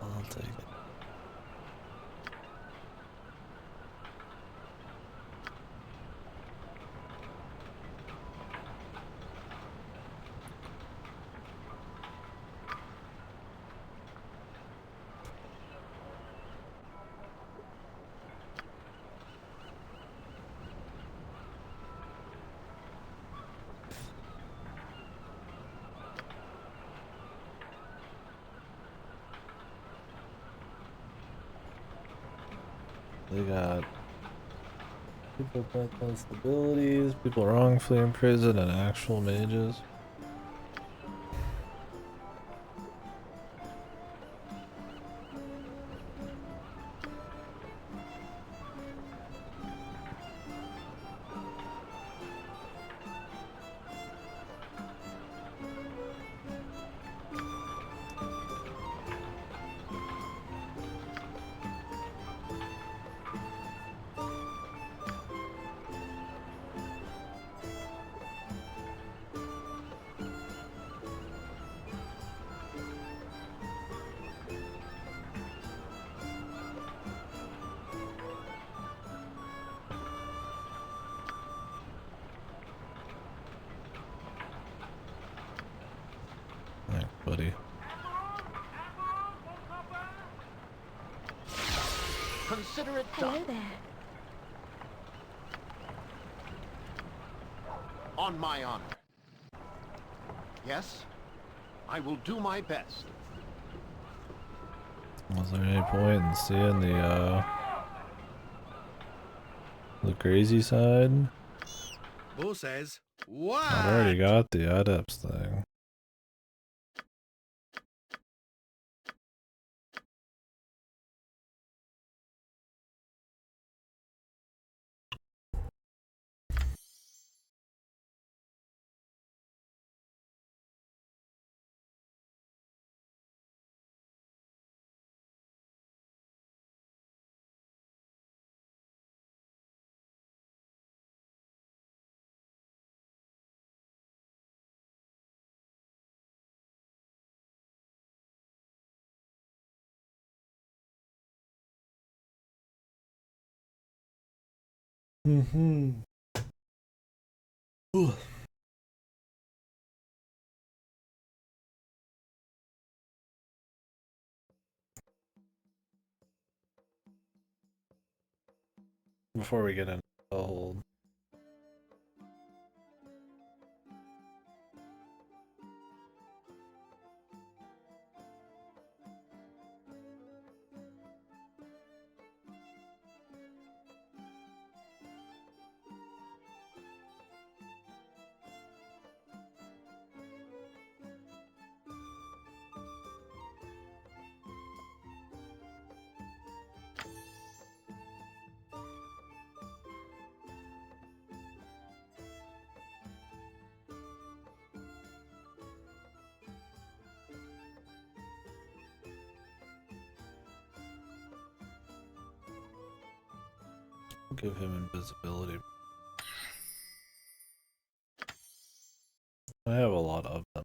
I'll take it. They got people with mental instabilities, people wrongfully imprisoned, and actual mages. Thanks, buddy. Consider it Hello done. there. On my honor. Yes, I will do my best. Was there any point in seeing the crazy side? Bo says, what? I already got the adepts thing. Mm-hmm. Before we get into the whole give him invisibility. I have a lot of them.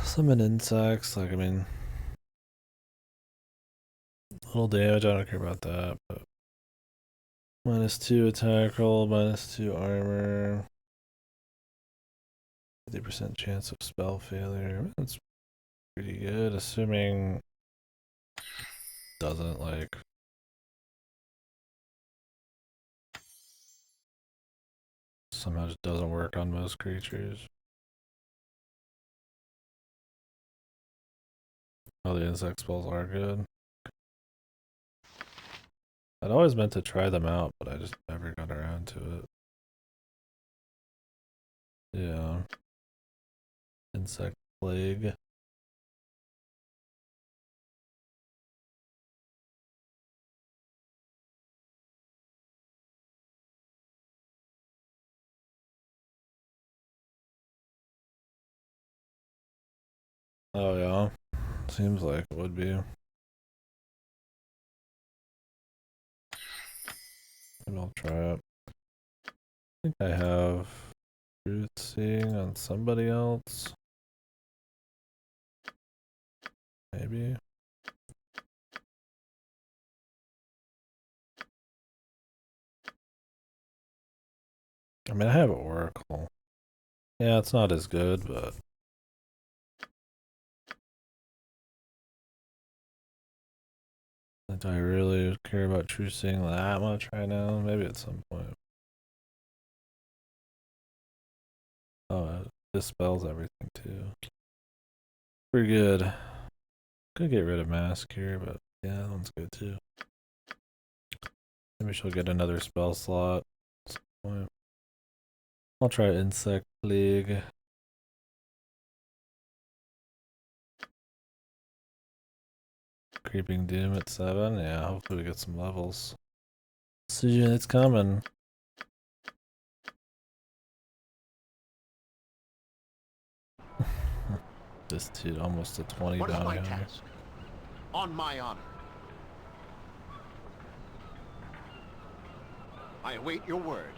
Summon insects, like, I mean, little damage, I don't care about that, but -2 attack roll, -2 armor, 50% chance of spell failure. That's pretty good, assuming doesn't, like, somehow just doesn't work on most creatures. Oh, the insect spells are good. I'd always meant to try them out, but I just never got around to it. Yeah. Insect plague. Oh yeah. Seems like it would be. Maybe I'll try it. I think I have truth seeing on somebody else. Maybe. I mean, I have Oracle. Yeah, it's not as good, but do I really care about true seeing that much right now? Maybe at some point. Oh, it dispels everything too. Pretty good. Could get rid of mask here, but yeah, that one's good too. Maybe she'll get another spell slot at some point. I'll try Insect Plague. Creeping Doom at 7. Yeah, hopefully we get some levels. Soon it's coming. This dude almost a 20 What is my bounty hunter. task? On my honor. I await your word.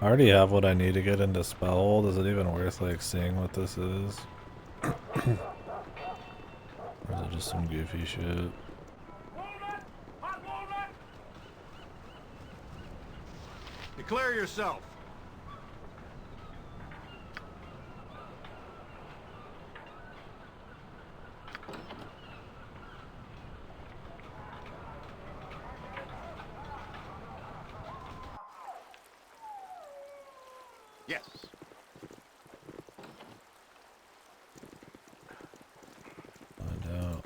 I already have what I need to get into Spellhold. Is it even worth like seeing what this is? Or is it just some goofy shit? Declare yourself. Yes. Find out.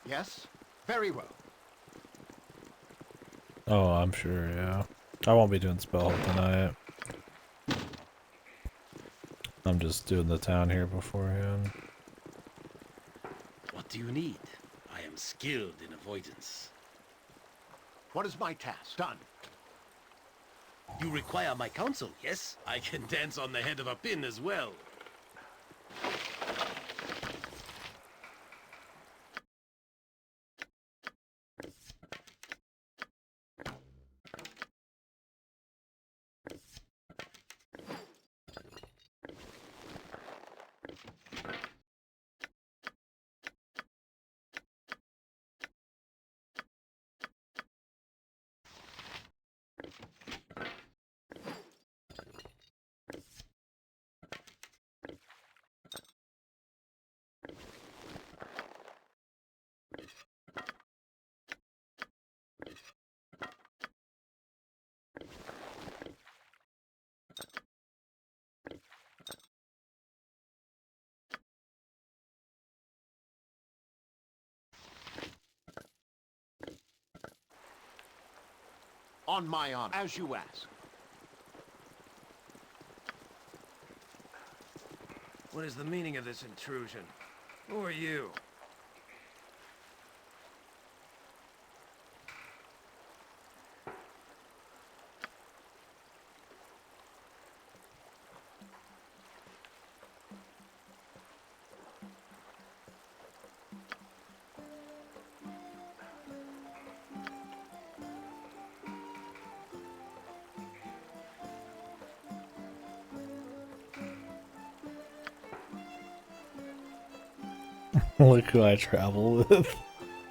Yes. Very well. Oh, I'm sure, yeah. I won't be doing Spellhold tonight. I'm just doing the town here beforehand. What do you need? I am skilled in avoidance. What is my task? Done. You require my counsel, yes? I can dance on the head of a pin as well. On my honor, as you ask. What is the meaning of this intrusion? Who are you? Look who I travel with.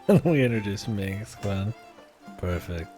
And we introduce Minx, Gwen. Perfect.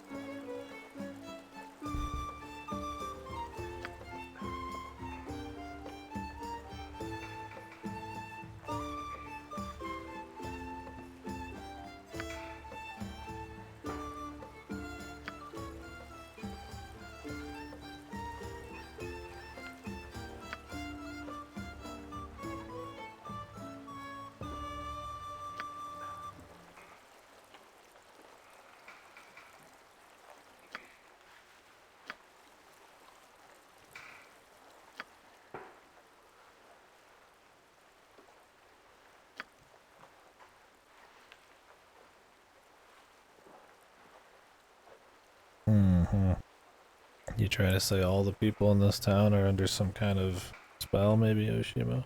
You trying to say all the people in this town are under some kind of spell, maybe, Oshima?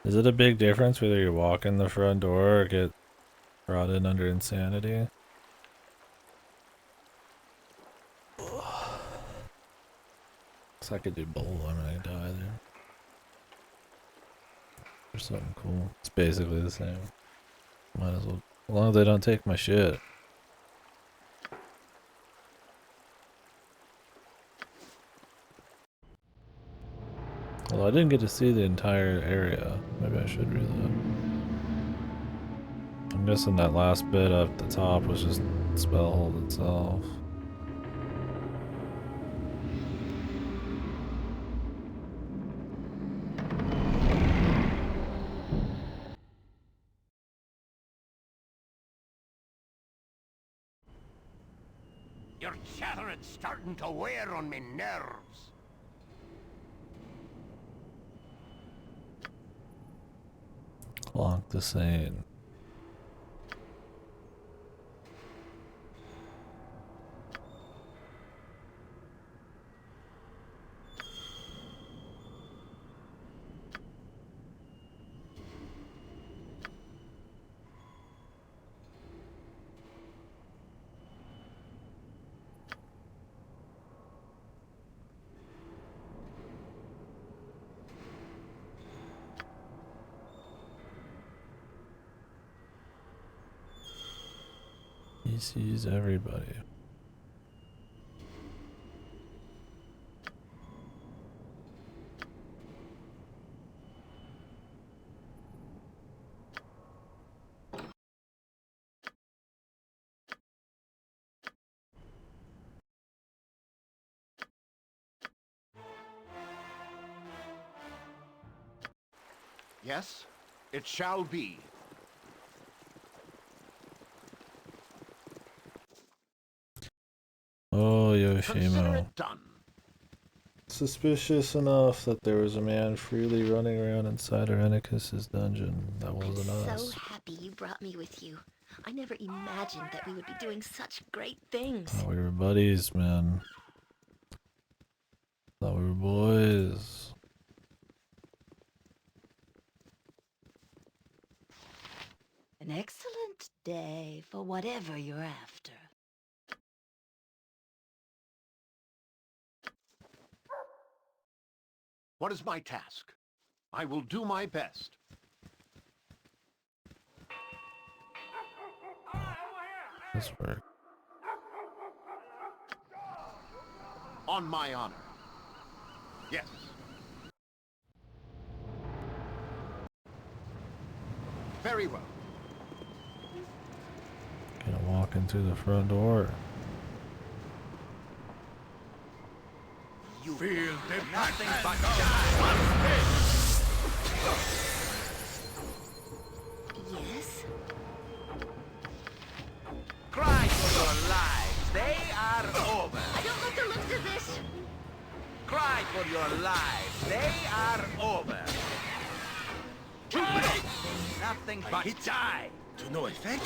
Is it a big difference whether you walk in the front door or get brought in under insanity? Guess I could do both. I mean, I could die there. Or something cool. It's basically the same. Might as well. As long as they don't take my shit. Although I didn't get to see the entire area. Maybe I should read that. I'm guessing that last bit up the top was just Spellhold itself. Your chattering's starting to wear on me nerves. Clock the same. He sees everybody. Yes, it shall be. Oh, Consider Yoshimo. it done. Suspicious enough that there was a man freely running around inside Irenicus's dungeon. That wasn't I'm us. so happy you brought me with you. I never imagined that we would be doing such great things. Thought we were buddies, man. Thought we were boys. An excellent day for whatever you're after. What is my task? I will do my best. This work. On my honor. Yes. Very well. Gonna walk in through the front door. You feel the Nothing but Yes? cry for your lives. They are over. I don't like the looks of this. Cry for your lives. They are over. Nothing but die. To no effect?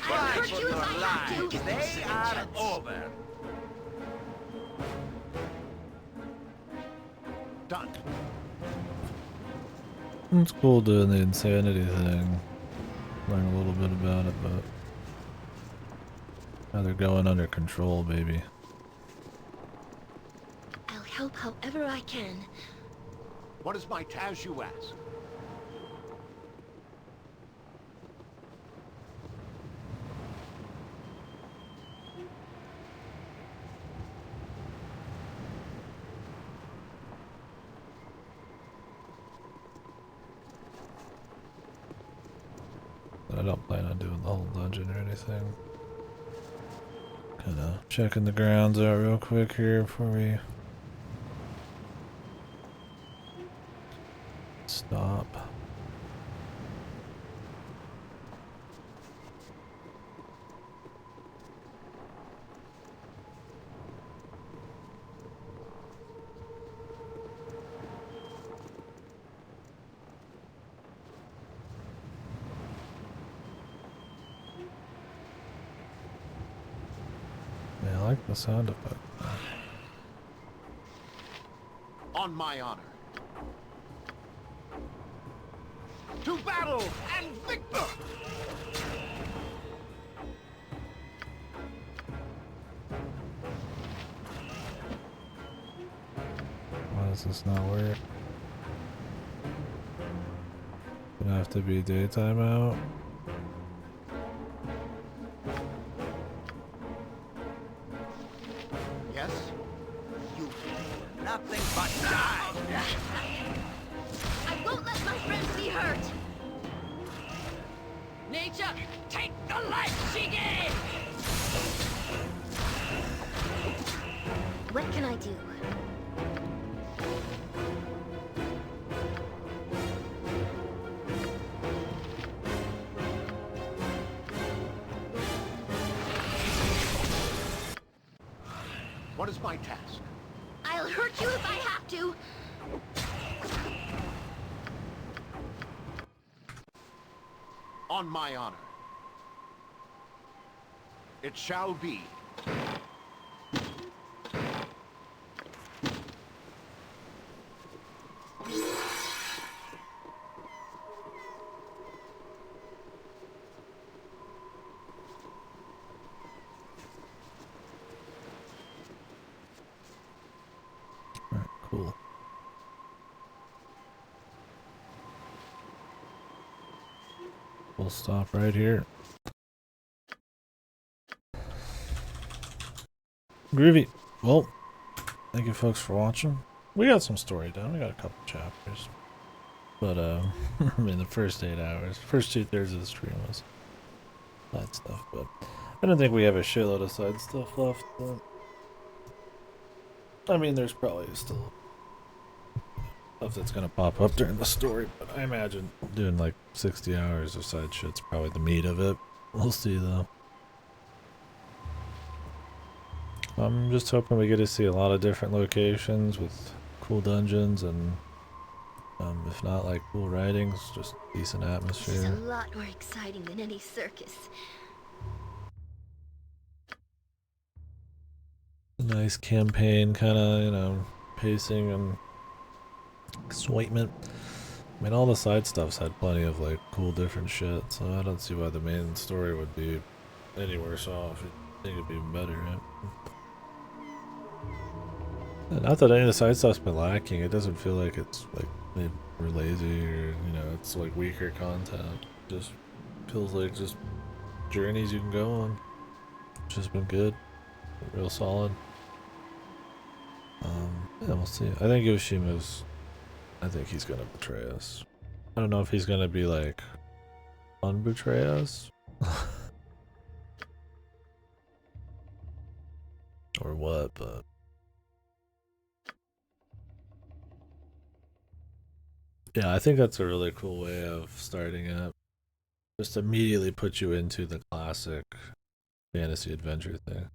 Cry hurt for you if your I have lives. to. They are over. Done. It's cool doing the insanity thing. Learn a little bit about it, but now they're going under control, baby. I'll help however I can. What is my task, as you ask? But I don't plan on doing the whole dungeon or anything. Kinda checking the grounds out real quick here before we stop. like the sound effect. On my honor. To battle and victor! Why does this not work? Gonna have to be daytime out. Yes? You nothing but die! I won't let my friends be hurt! Nature, take the life she gave! What can I do? What is my task? I'll hurt you if I have to! On my honor. It shall be. Cool. We'll stop right here. Groovy. Well, thank you folks for watching. We got some story done. We got a couple chapters. But, I mean, the first 8 hours, first 2/3 of the stream was side stuff, but I don't think we have a shitload of side stuff left. But I mean, there's probably still stuff that's gonna pop up during the story, but I imagine doing like 60 hours of side shit's probably the meat of it. We'll see though. I'm just hoping we get to see a lot of different locations with cool dungeons and if not like cool writings, just decent This is a atmosphere. lot more exciting than any circus. A nice campaign kind of, you know, pacing and excitement. I mean, all the side stuff's had plenty of like cool different shit, so I don't see why the main story would be any worse off. I think it'd be better, right? Not that any of the side stuff's been lacking. It doesn't feel like it's like they were lazy or, you know, it's like weaker content. It just feels like just journeys you can go on. It's just been good. Real solid. Yeah, we'll see. I think I think he's gonna betray us. I don't know if he's gonna be like unbetray us or what, but yeah, I think that's a really cool way of starting it. Just immediately put you into the classic fantasy adventure thing.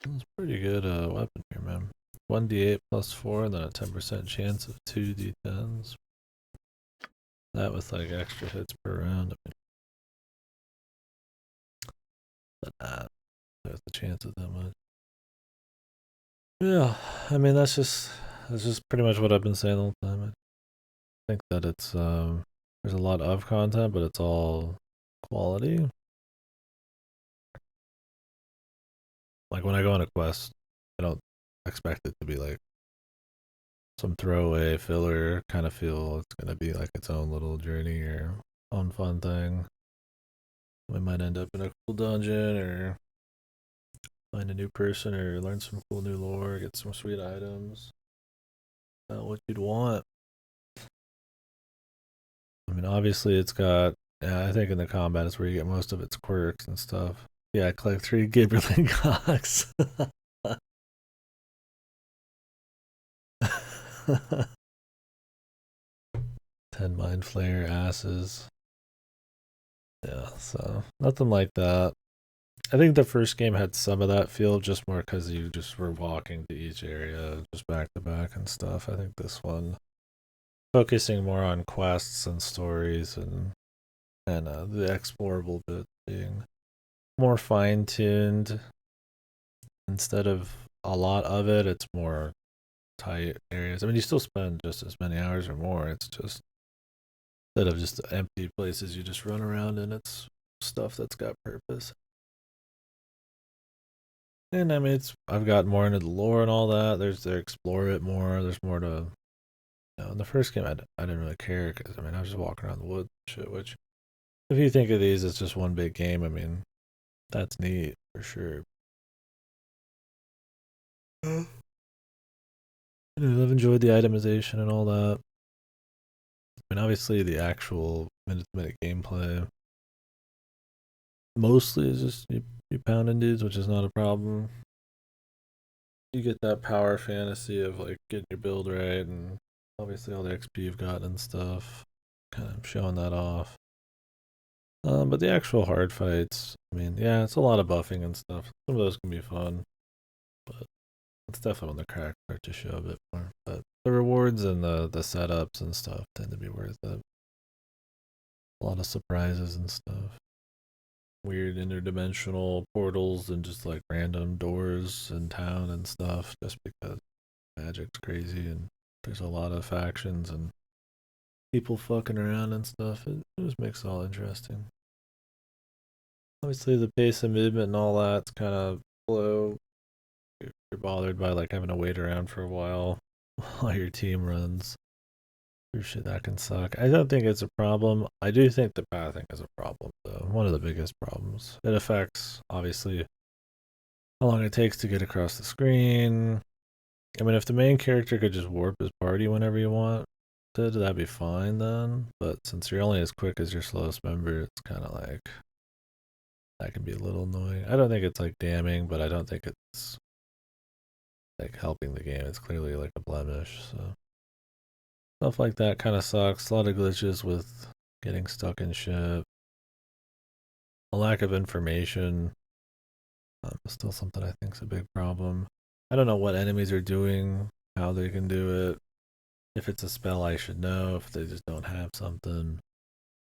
It's pretty good weapon here, man. 1d8 plus 4 and then a 10% chance of 2d10s. That with like extra hits per round. I mean, but there's the chance of that much. Yeah, I mean that's just pretty much what I've been saying the whole time. I think that it's there's a lot of content, but it's all quality. Like when I go on a quest, I don't expect it to be like some throwaway filler kind of feel it's gonna be like its own little journey or own fun thing. We might end up in a cool dungeon or find a new person or learn some cool new lore, get some sweet items. Not what you'd want. I mean, obviously it's got, yeah, I think in the combat is where you get most of its quirks and stuff. Yeah, collect 3 Gibberling cocks. 10 Mind Flayer asses. Yeah, so nothing like that. I think the first game had some of that feel, just more because you just were walking to each area just back to back and stuff. I think this one focusing more on quests and stories and the explorable bit being more fine-tuned. Instead of a lot of it, it's more tight areas. I mean, you still spend just as many hours or more. It's just instead of just empty places you just run around in, it's stuff that's got purpose. And I mean, I've got more into the lore and all that. They explore it more. There's more to, in the first game, I didn't really care because I mean, I was just walking around the woods and shit. Which, if you think of these as just one big game, I mean, that's neat for sure. I've enjoyed the itemization and all that. I mean, obviously, the actual minute-to-minute gameplay mostly is just you pounding dudes, which is not a problem. You get that power fantasy of like getting your build right, and obviously all the XP you've gotten and stuff, kind of showing that off. But the actual hard fights, I mean, yeah, it's a lot of buffing and stuff. Some of those can be fun, but it's definitely when the cracks start to show a bit more. But the rewards and the setups and stuff tend to be worth it. A lot of surprises and stuff. Weird interdimensional portals and just like random doors in town and stuff, just because magic's crazy and there's a lot of factions and people fucking around and stuff. It just makes it all interesting. Obviously, the pace of movement and all that's kind of slow. You're bothered by like having to wait around for a while while your team runs. Shit, that can suck. I don't think it's a problem. I do think the pathing is a problem, though. One of the biggest problems. It affects, obviously, how long it takes to get across the screen. I mean, if the main character could just warp his party whenever you want, that'd be fine then. But since you're only as quick as your slowest member, it's kind of like that can be a little annoying. I don't think it's like damning, but I don't think it's like helping the game. It's clearly like a blemish, so. Stuff like that kind of sucks. A lot of glitches with getting stuck in shit. A lack of information. Still something I think is a big problem. I don't know what enemies are doing, how they can do it. If it's a spell I should know, if they just don't have something.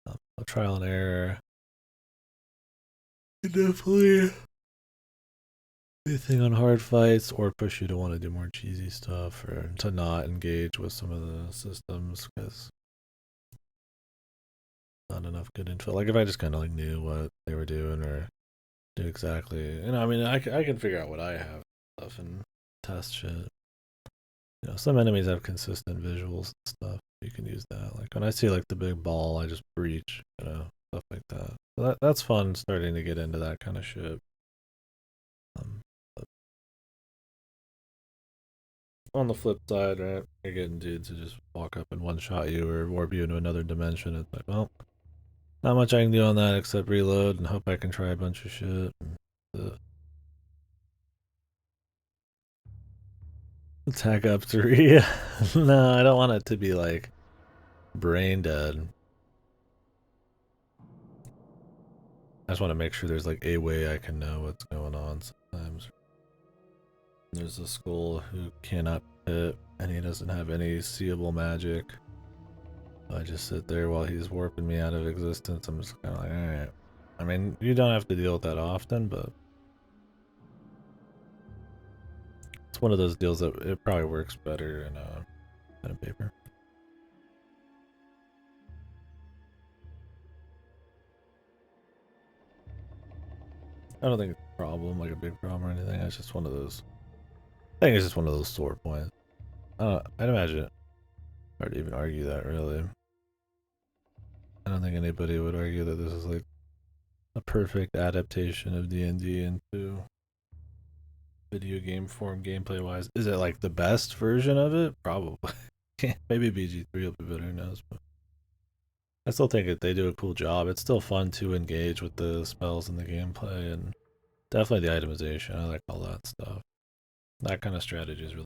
A trial and error. Definitely a thing on hard fights, or push you to want to do more cheesy stuff, or to not engage with some of the systems because not enough good info. Like if I just kind of like knew what they were doing or knew exactly, I mean, I can figure out what I have stuff and test shit. Some enemies have consistent visuals and stuff. You can use that. Like when I see like the big ball, I just breach, stuff like that. So that's fun starting to get into that kind of shit. On the flip side, right, you're getting dudes who just walk up and one-shot you or warp you into another dimension. It's like, well, not much I can do on that except reload and hope I can try a bunch of shit. Attack up 3. No, I don't want it to be like brain dead. I just want to make sure there's like a way I can know what's going on sometimes. There's a skull who cannot hit, and he doesn't have any seeable magic. I just sit there while he's warping me out of existence. I'm just kind of like, alright. I mean, you don't have to deal with that often, but it's one of those deals that it probably works better in pen and paper. I don't think it's a problem, like a big problem or anything. It's just one of those. I think it's just one of those sore points. I'd imagine it hard to even argue that, really. I don't think anybody would argue that this is like a perfect adaptation of D&D into video game form gameplay wise. Is it like the best version of it? Probably. Maybe BG3 will be better, who knows, but I still think that they do a cool job. It's still fun to engage with the spells and the gameplay, and definitely the itemization. I like all that stuff. That kind of strategy is really.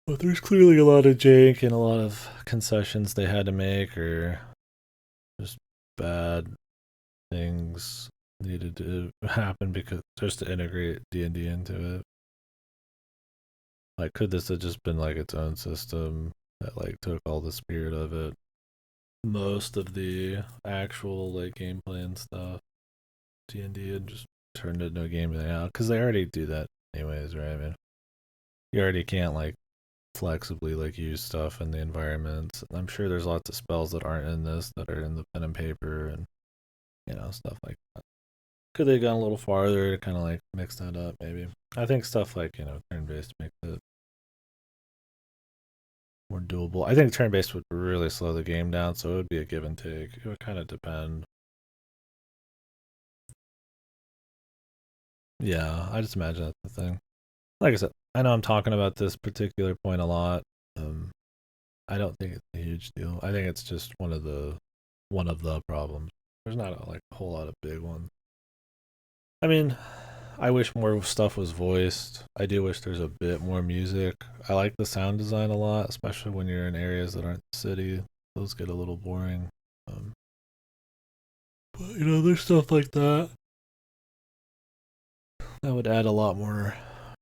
But there's clearly a lot of jank and a lot of concessions they had to make, or just bad things needed to happen because just to integrate D&D into it. Like, could this have just been like its own system that like took all the spirit of it, most of the actual like gameplay and stuff, D&D, and just turned it into a game out? Because they already do that anyways, right? I mean, you already can't like flexibly like use stuff in the environments. I'm sure there's lots of spells that aren't in this that are in the pen and paper and stuff like that. Could they have gone a little farther to kind of like mix that up? Maybe. I think stuff like turn-based makes it more doable. I think turn-based would really slow the game down, so it would be a give and take. It would kind of depend. Yeah, I just imagine that's the thing. Like I said, I know I'm talking about this particular point a lot. I don't think it's a huge deal. I think it's just one of the problems. There's not a whole lot of big ones. I mean, I wish more stuff was voiced. I do wish there's a bit more music. I like the sound design a lot, especially when you're in areas that aren't the city. Those get a little boring. But there's stuff like that that would add a lot more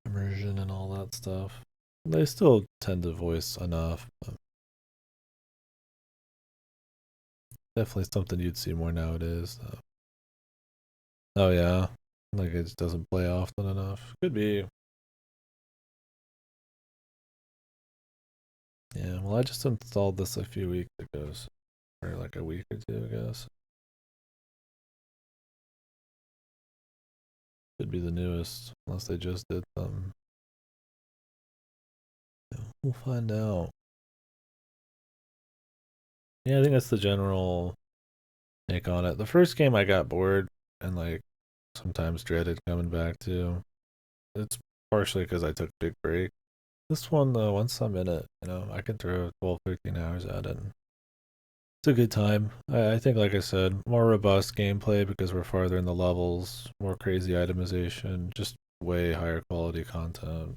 immersion and all that stuff. They still tend to voice enough, but definitely something you'd see more nowadays. Oh yeah, like it just doesn't play often enough. Could be. Yeah, well, I just installed this a few weeks ago, or like a week or two, I guess. Could be the newest, unless they just did some. Yeah, we'll find out. Yeah, I think that's the general take on it. The first game I got bored and like sometimes dreaded coming back to. It's partially because I took a big break. This one though, once I'm in it, I can throw 12, 13 hours at it. It's a good time. I think, like I said, more robust gameplay because we're farther in the levels, more crazy itemization, just way higher quality content,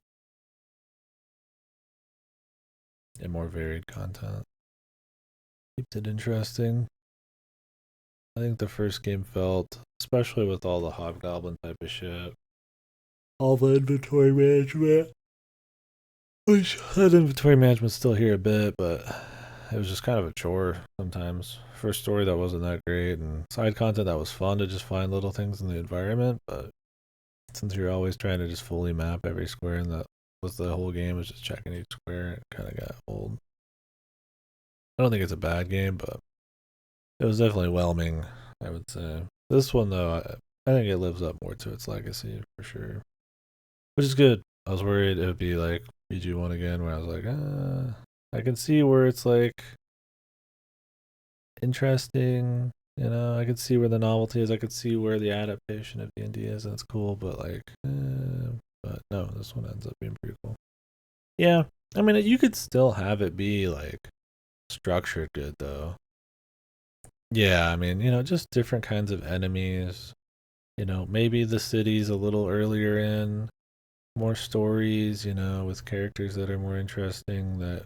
and more varied content. Keeps it interesting. I think the first game felt, especially with all the hobgoblin type of shit, all the inventory management. Which that inventory management's still here a bit, but it was just kind of a chore sometimes. First story that wasn't that great, and side content that was fun to just find little things in the environment, but since you're always trying to just fully map every square, and that was the whole game, was just checking each square, it kind of got old. I don't think it's a bad game, but it was definitely whelming, I would say. This one, though, I think it lives up more to its legacy, for sure. Which is good. I was worried it would be like BG1 again, where I was like, I can see where it's like interesting, I could see where the novelty is, I could see where the adaptation of D&D is, and it's cool, but but no, this one ends up being pretty cool. Yeah, I mean, you could still have it be like structured good, though. Yeah, I mean, just different kinds of enemies, maybe the city's a little earlier in, more stories, with characters that are more interesting that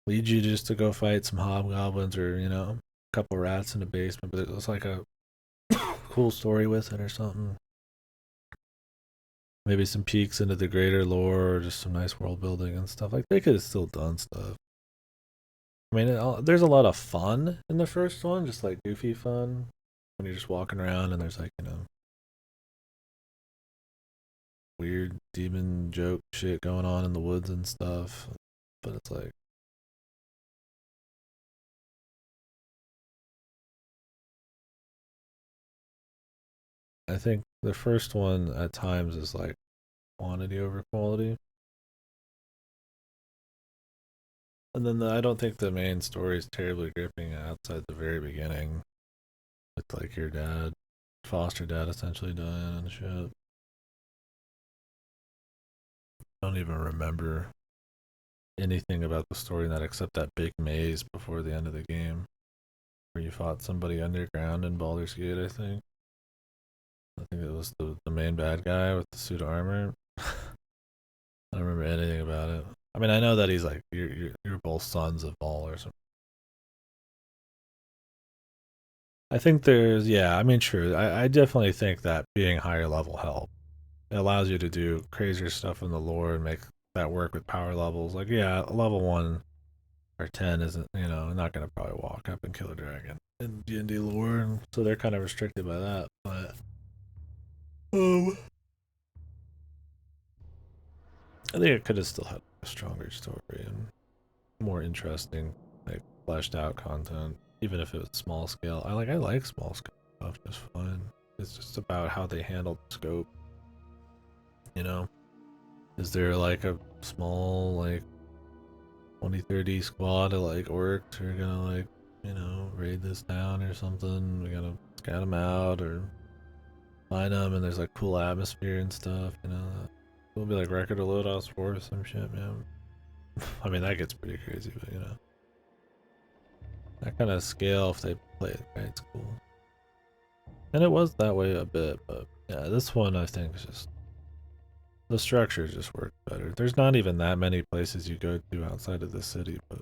lead you just to go fight some hobgoblins or, a couple rats in the basement, but it was like a cool story with it or something. Maybe some peeks into the greater lore or just some nice world building and stuff. Like, they could have still done stuff. I mean, there's a lot of fun in the first one, just like goofy fun when you're just walking around and there's like, weird demon joke shit going on in the woods and stuff. But it's like, I think the first one at times is like quantity over quality. And then I don't think the main story is terribly gripping outside the very beginning. With like your dad, foster dad essentially dying and shit. I don't even remember anything about the story in that except that big maze before the end of the game. Where you fought somebody underground in Baldur's Gate, I think. I think it was the main bad guy with the suit of armor. I don't remember anything about it. I mean, I know that he's like, you're both sons of Ball or something. I think there's, yeah, I mean, true. I definitely think that being higher level helps. It allows you to do crazier stuff in the lore and make that work with power levels. Like, yeah, level 1 or 10 isn't, not going to probably walk up and kill a dragon in D&D lore, and so they're kind of restricted by that, but I think it could have still had a stronger story and more interesting, like, fleshed out content, even if it was small scale. I like small scale stuff just fine. It's just about how they handle the scope, Is there like a small, like, 20-30 squad of like orcs who are gonna like, raid this town or something? We gotta scout them out or find them, and there's like cool atmosphere and stuff, It'll be like Record of Lodos 4 or some shit, man. I mean, that gets pretty crazy, but that kind of scale, if they play it right, it's cool. And it was that way a bit, but yeah, this one I think is just, the structure just works better. There's not even that many places you go to outside of the city, but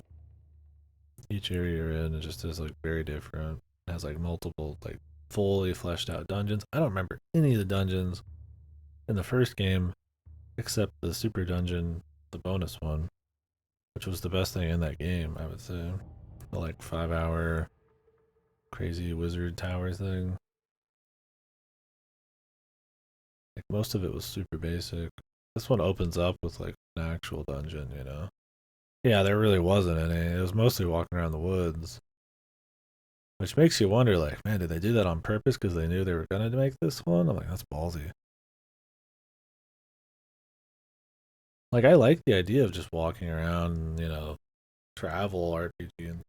each area you're in, it just is like very different. It has like multiple, like, fully fleshed out dungeons. I don't remember any of the dungeons in the first game except the super dungeon, the bonus one, which was the best thing in that game, I would say. The like 5-hour crazy wizard tower thing. Like, most of it was super basic. This one opens up with like an actual dungeon, Yeah, there really wasn't any. It was mostly walking around the woods. Which makes you wonder, like, man, did they do that on purpose because they knew they were gonna make this one? I'm like, that's ballsy. Like, I like the idea of just walking around, travel RPG and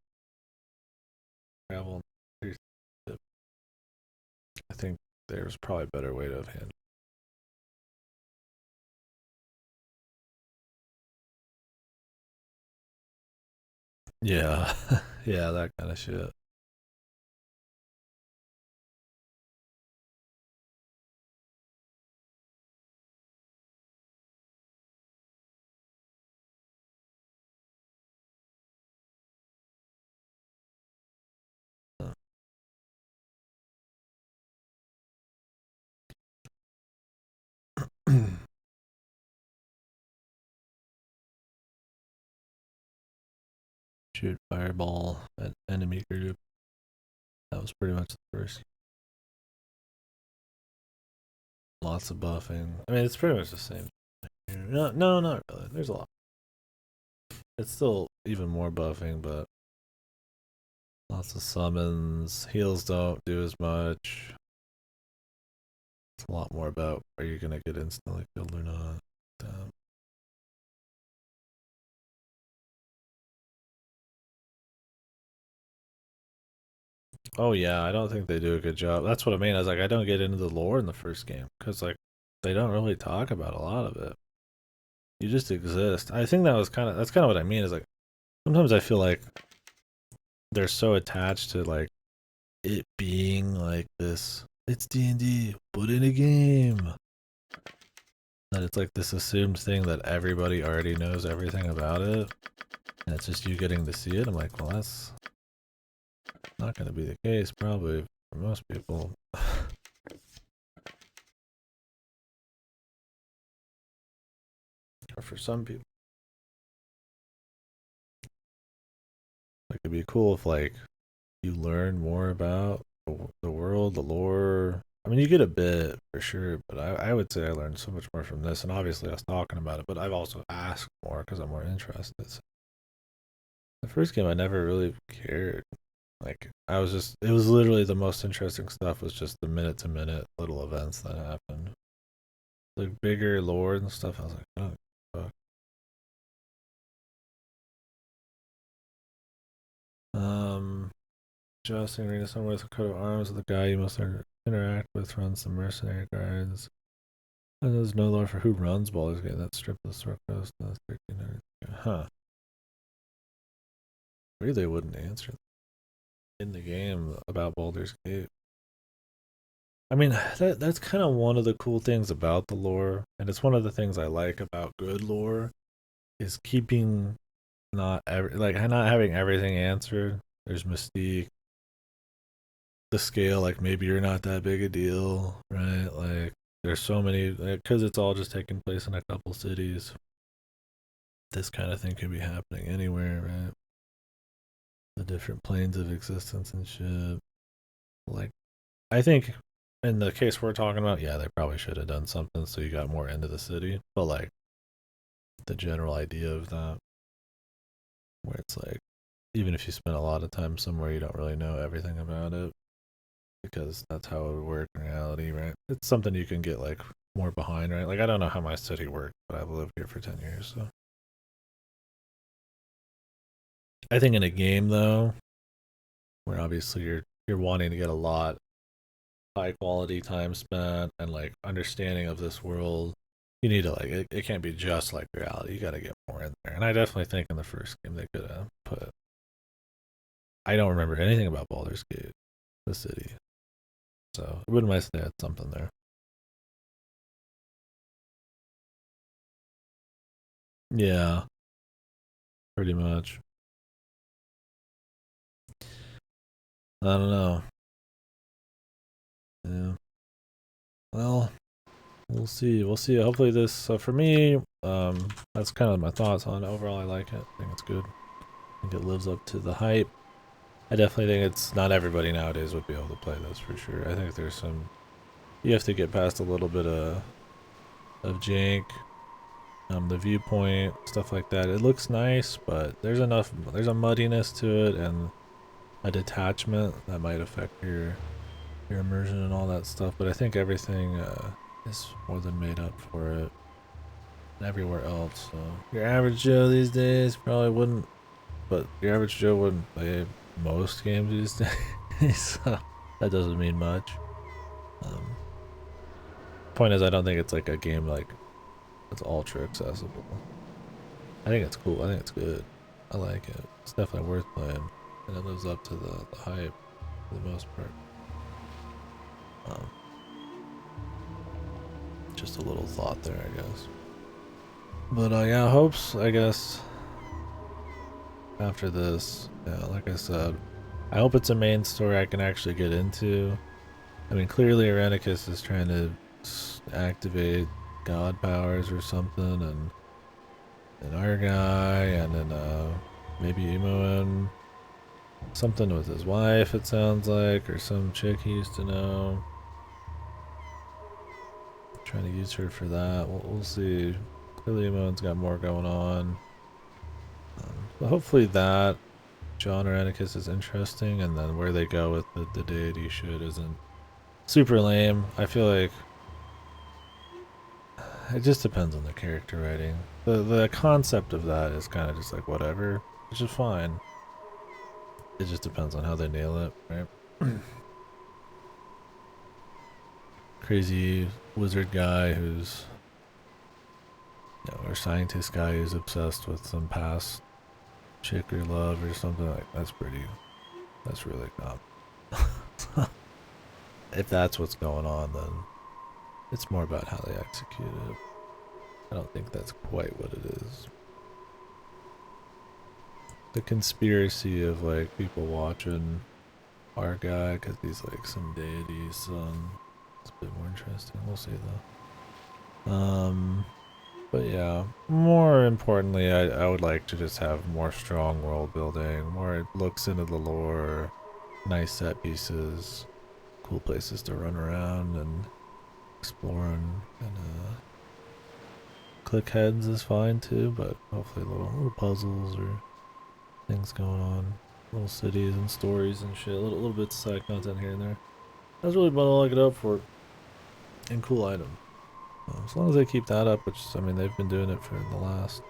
travel. I think there's probably a better way to have handled. Yeah, yeah, that kind of shit. Shoot fireball at enemy group. That was pretty much the first. Lots of buffing. I mean, it's pretty much the same. No, not really. There's a lot. It's still even more buffing, but lots of summons. Heals don't do as much. It's a lot more about, are you gonna get instantly killed or not? Oh yeah, I don't think they do a good job. That's what I mean. I was like, I don't get into the lore in the first game because like they don't really talk about a lot of it. You just exist. I think that's kind of what I mean. Is like sometimes I feel like they're so attached to like it being like this. It's D&D, but in a game. That it's like this assumed thing that everybody already knows everything about it, and it's just you getting to see it. I'm like, well, that's not going to be the case probably for most people. Or for some people. Like, it'd be cool if like you learn more about the world, the lore. I mean, you get a bit for sure, but I would say I learned so much more from this, and obviously I was talking about it, but I've also asked more because I'm more interested. So the first game I never really cared. Like, I was just, it was literally the most interesting stuff was just the minute to minute little events that happened. The bigger lore and stuff, I was like, oh, fuck. Jousting arena somewhere with a coat of arms of the guy you must interact with runs the mercenary guards. And there's no law for who runs Baldur's Gate. That strip of the Sword Coast. 1300. Huh. Maybe they wouldn't answer in the game about Baldur's Gate. I mean, that's kind of one of the cool things about the lore, and it's one of the things I like about good lore, is keeping not having everything answered. There's mystique. The scale, like maybe you're not that big a deal, right? Like there's so many, because it's all just taking place in a couple cities. This kind of thing could be happening anywhere, right? The different planes of existence and shit. Like, I think in the case we're talking about, yeah, they probably should have done something so you got more into the city. But like the general idea of that, where it's like, even if you spend a lot of time somewhere, you don't really know everything about it, because that's how it would work in reality, right? It's something you can get like more behind, right? Like I don't know how my city worked, but I've lived here for 10 years, so. I think in a game though, where obviously you're wanting to get a lot high quality time spent and like understanding of this world, you need to like it can't be just like reality. You got to get more in there. And I definitely think in the first game they could have put. I don't remember anything about Baldur's Gate, the city, so it wouldn't mind if they had something there. Yeah, pretty much. I don't know. Yeah. Well, we'll see. We'll see. Hopefully this, for me, that's kind of my thoughts on it. Overall, I like it. I think it's good. I think it lives up to the hype. I definitely think it's not everybody nowadays would be able to play this for sure. I think there's some, you have to get past a little bit of jank, the viewpoint, stuff like that. It looks nice, but there's a muddiness to it and a detachment that might affect your immersion and all that stuff. But I think everything is more than made up for it everywhere else. So your average Joe these days probably wouldn't, but your average Joe wouldn't play most games these days, so that doesn't mean much. Point is, I don't think it's like a game like that's ultra accessible. I think it's cool. I think it's good. I like it. It's definitely worth playing, and it lives up to the hype for the most part. Just a little thought there, I guess. But yeah, hopes, I guess, after this, yeah, like I said, I hope it's a main story I can actually get into. I mean, clearly Irenicus is trying to activate god powers or something, and our guy, and then maybe Imoen, something with his wife, it sounds like, or some chick he used to know. Trying to use her for that. We'll see. Clearly Imoen's got more going on. But hopefully that John Irenicus is interesting, and then where they go with the deity shit isn't super lame. I feel like it just depends on the character writing. The concept of that is kind of just like whatever, which is fine. It just depends on how they nail it, right? Crazy wizard guy who's, or scientist guy who's obsessed with some past chick or love or something, like that's really not. If that's what's going on, then it's more about how they execute it. I don't think that's quite what it is. The conspiracy of like people watching our guy because he's like some deity's son, it's a bit more interesting. We'll see though. But yeah, more importantly, I would like to just have more strong world building, more looks into the lore, nice set pieces, cool places to run around and explore, and click heads is fine too, but hopefully little puzzles or things going on, little cities and stories and shit, little bits of side content here and there. That's really about all I could hope for, and cool item. As long as they keep that up, which, I mean, they've been doing it for the last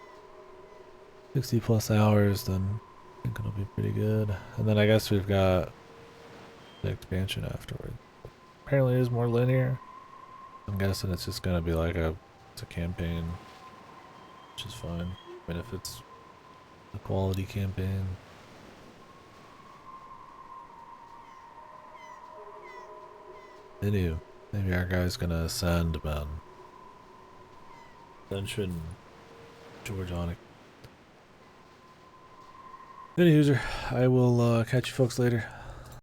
60 plus hours, then I think it'll be pretty good. And then I guess we've got the expansion afterward. Apparently, it is more linear. I'm guessing it's just gonna be like it's a campaign, which is fine. I mean, if it's a quality campaign. Anywho, maybe our guy's gonna ascend, man. Ascension, Georgianic. Any user, I will catch you folks later.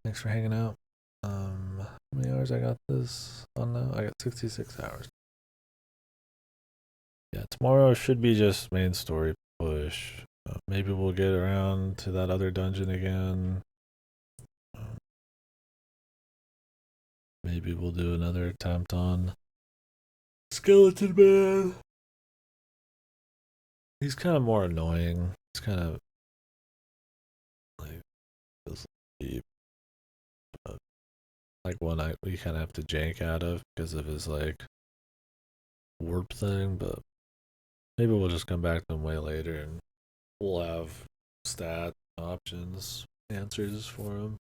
Thanks for hanging out. How many hours I got this on now? I got 66 hours. Yeah, tomorrow should be just main story push. Maybe we'll get around to that other dungeon again. Maybe we'll do another attempt on Skeleton Man. He's kind of more annoying. He's kind of like feels deep, but like one we kind of have to jank out of because of his like warp thing. But maybe we'll just come back to him way later and we'll have stat options, answers for him.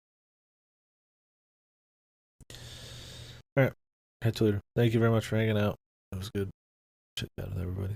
Alright, catch you later. Thank you very much for hanging out. It was good chit chat with everybody.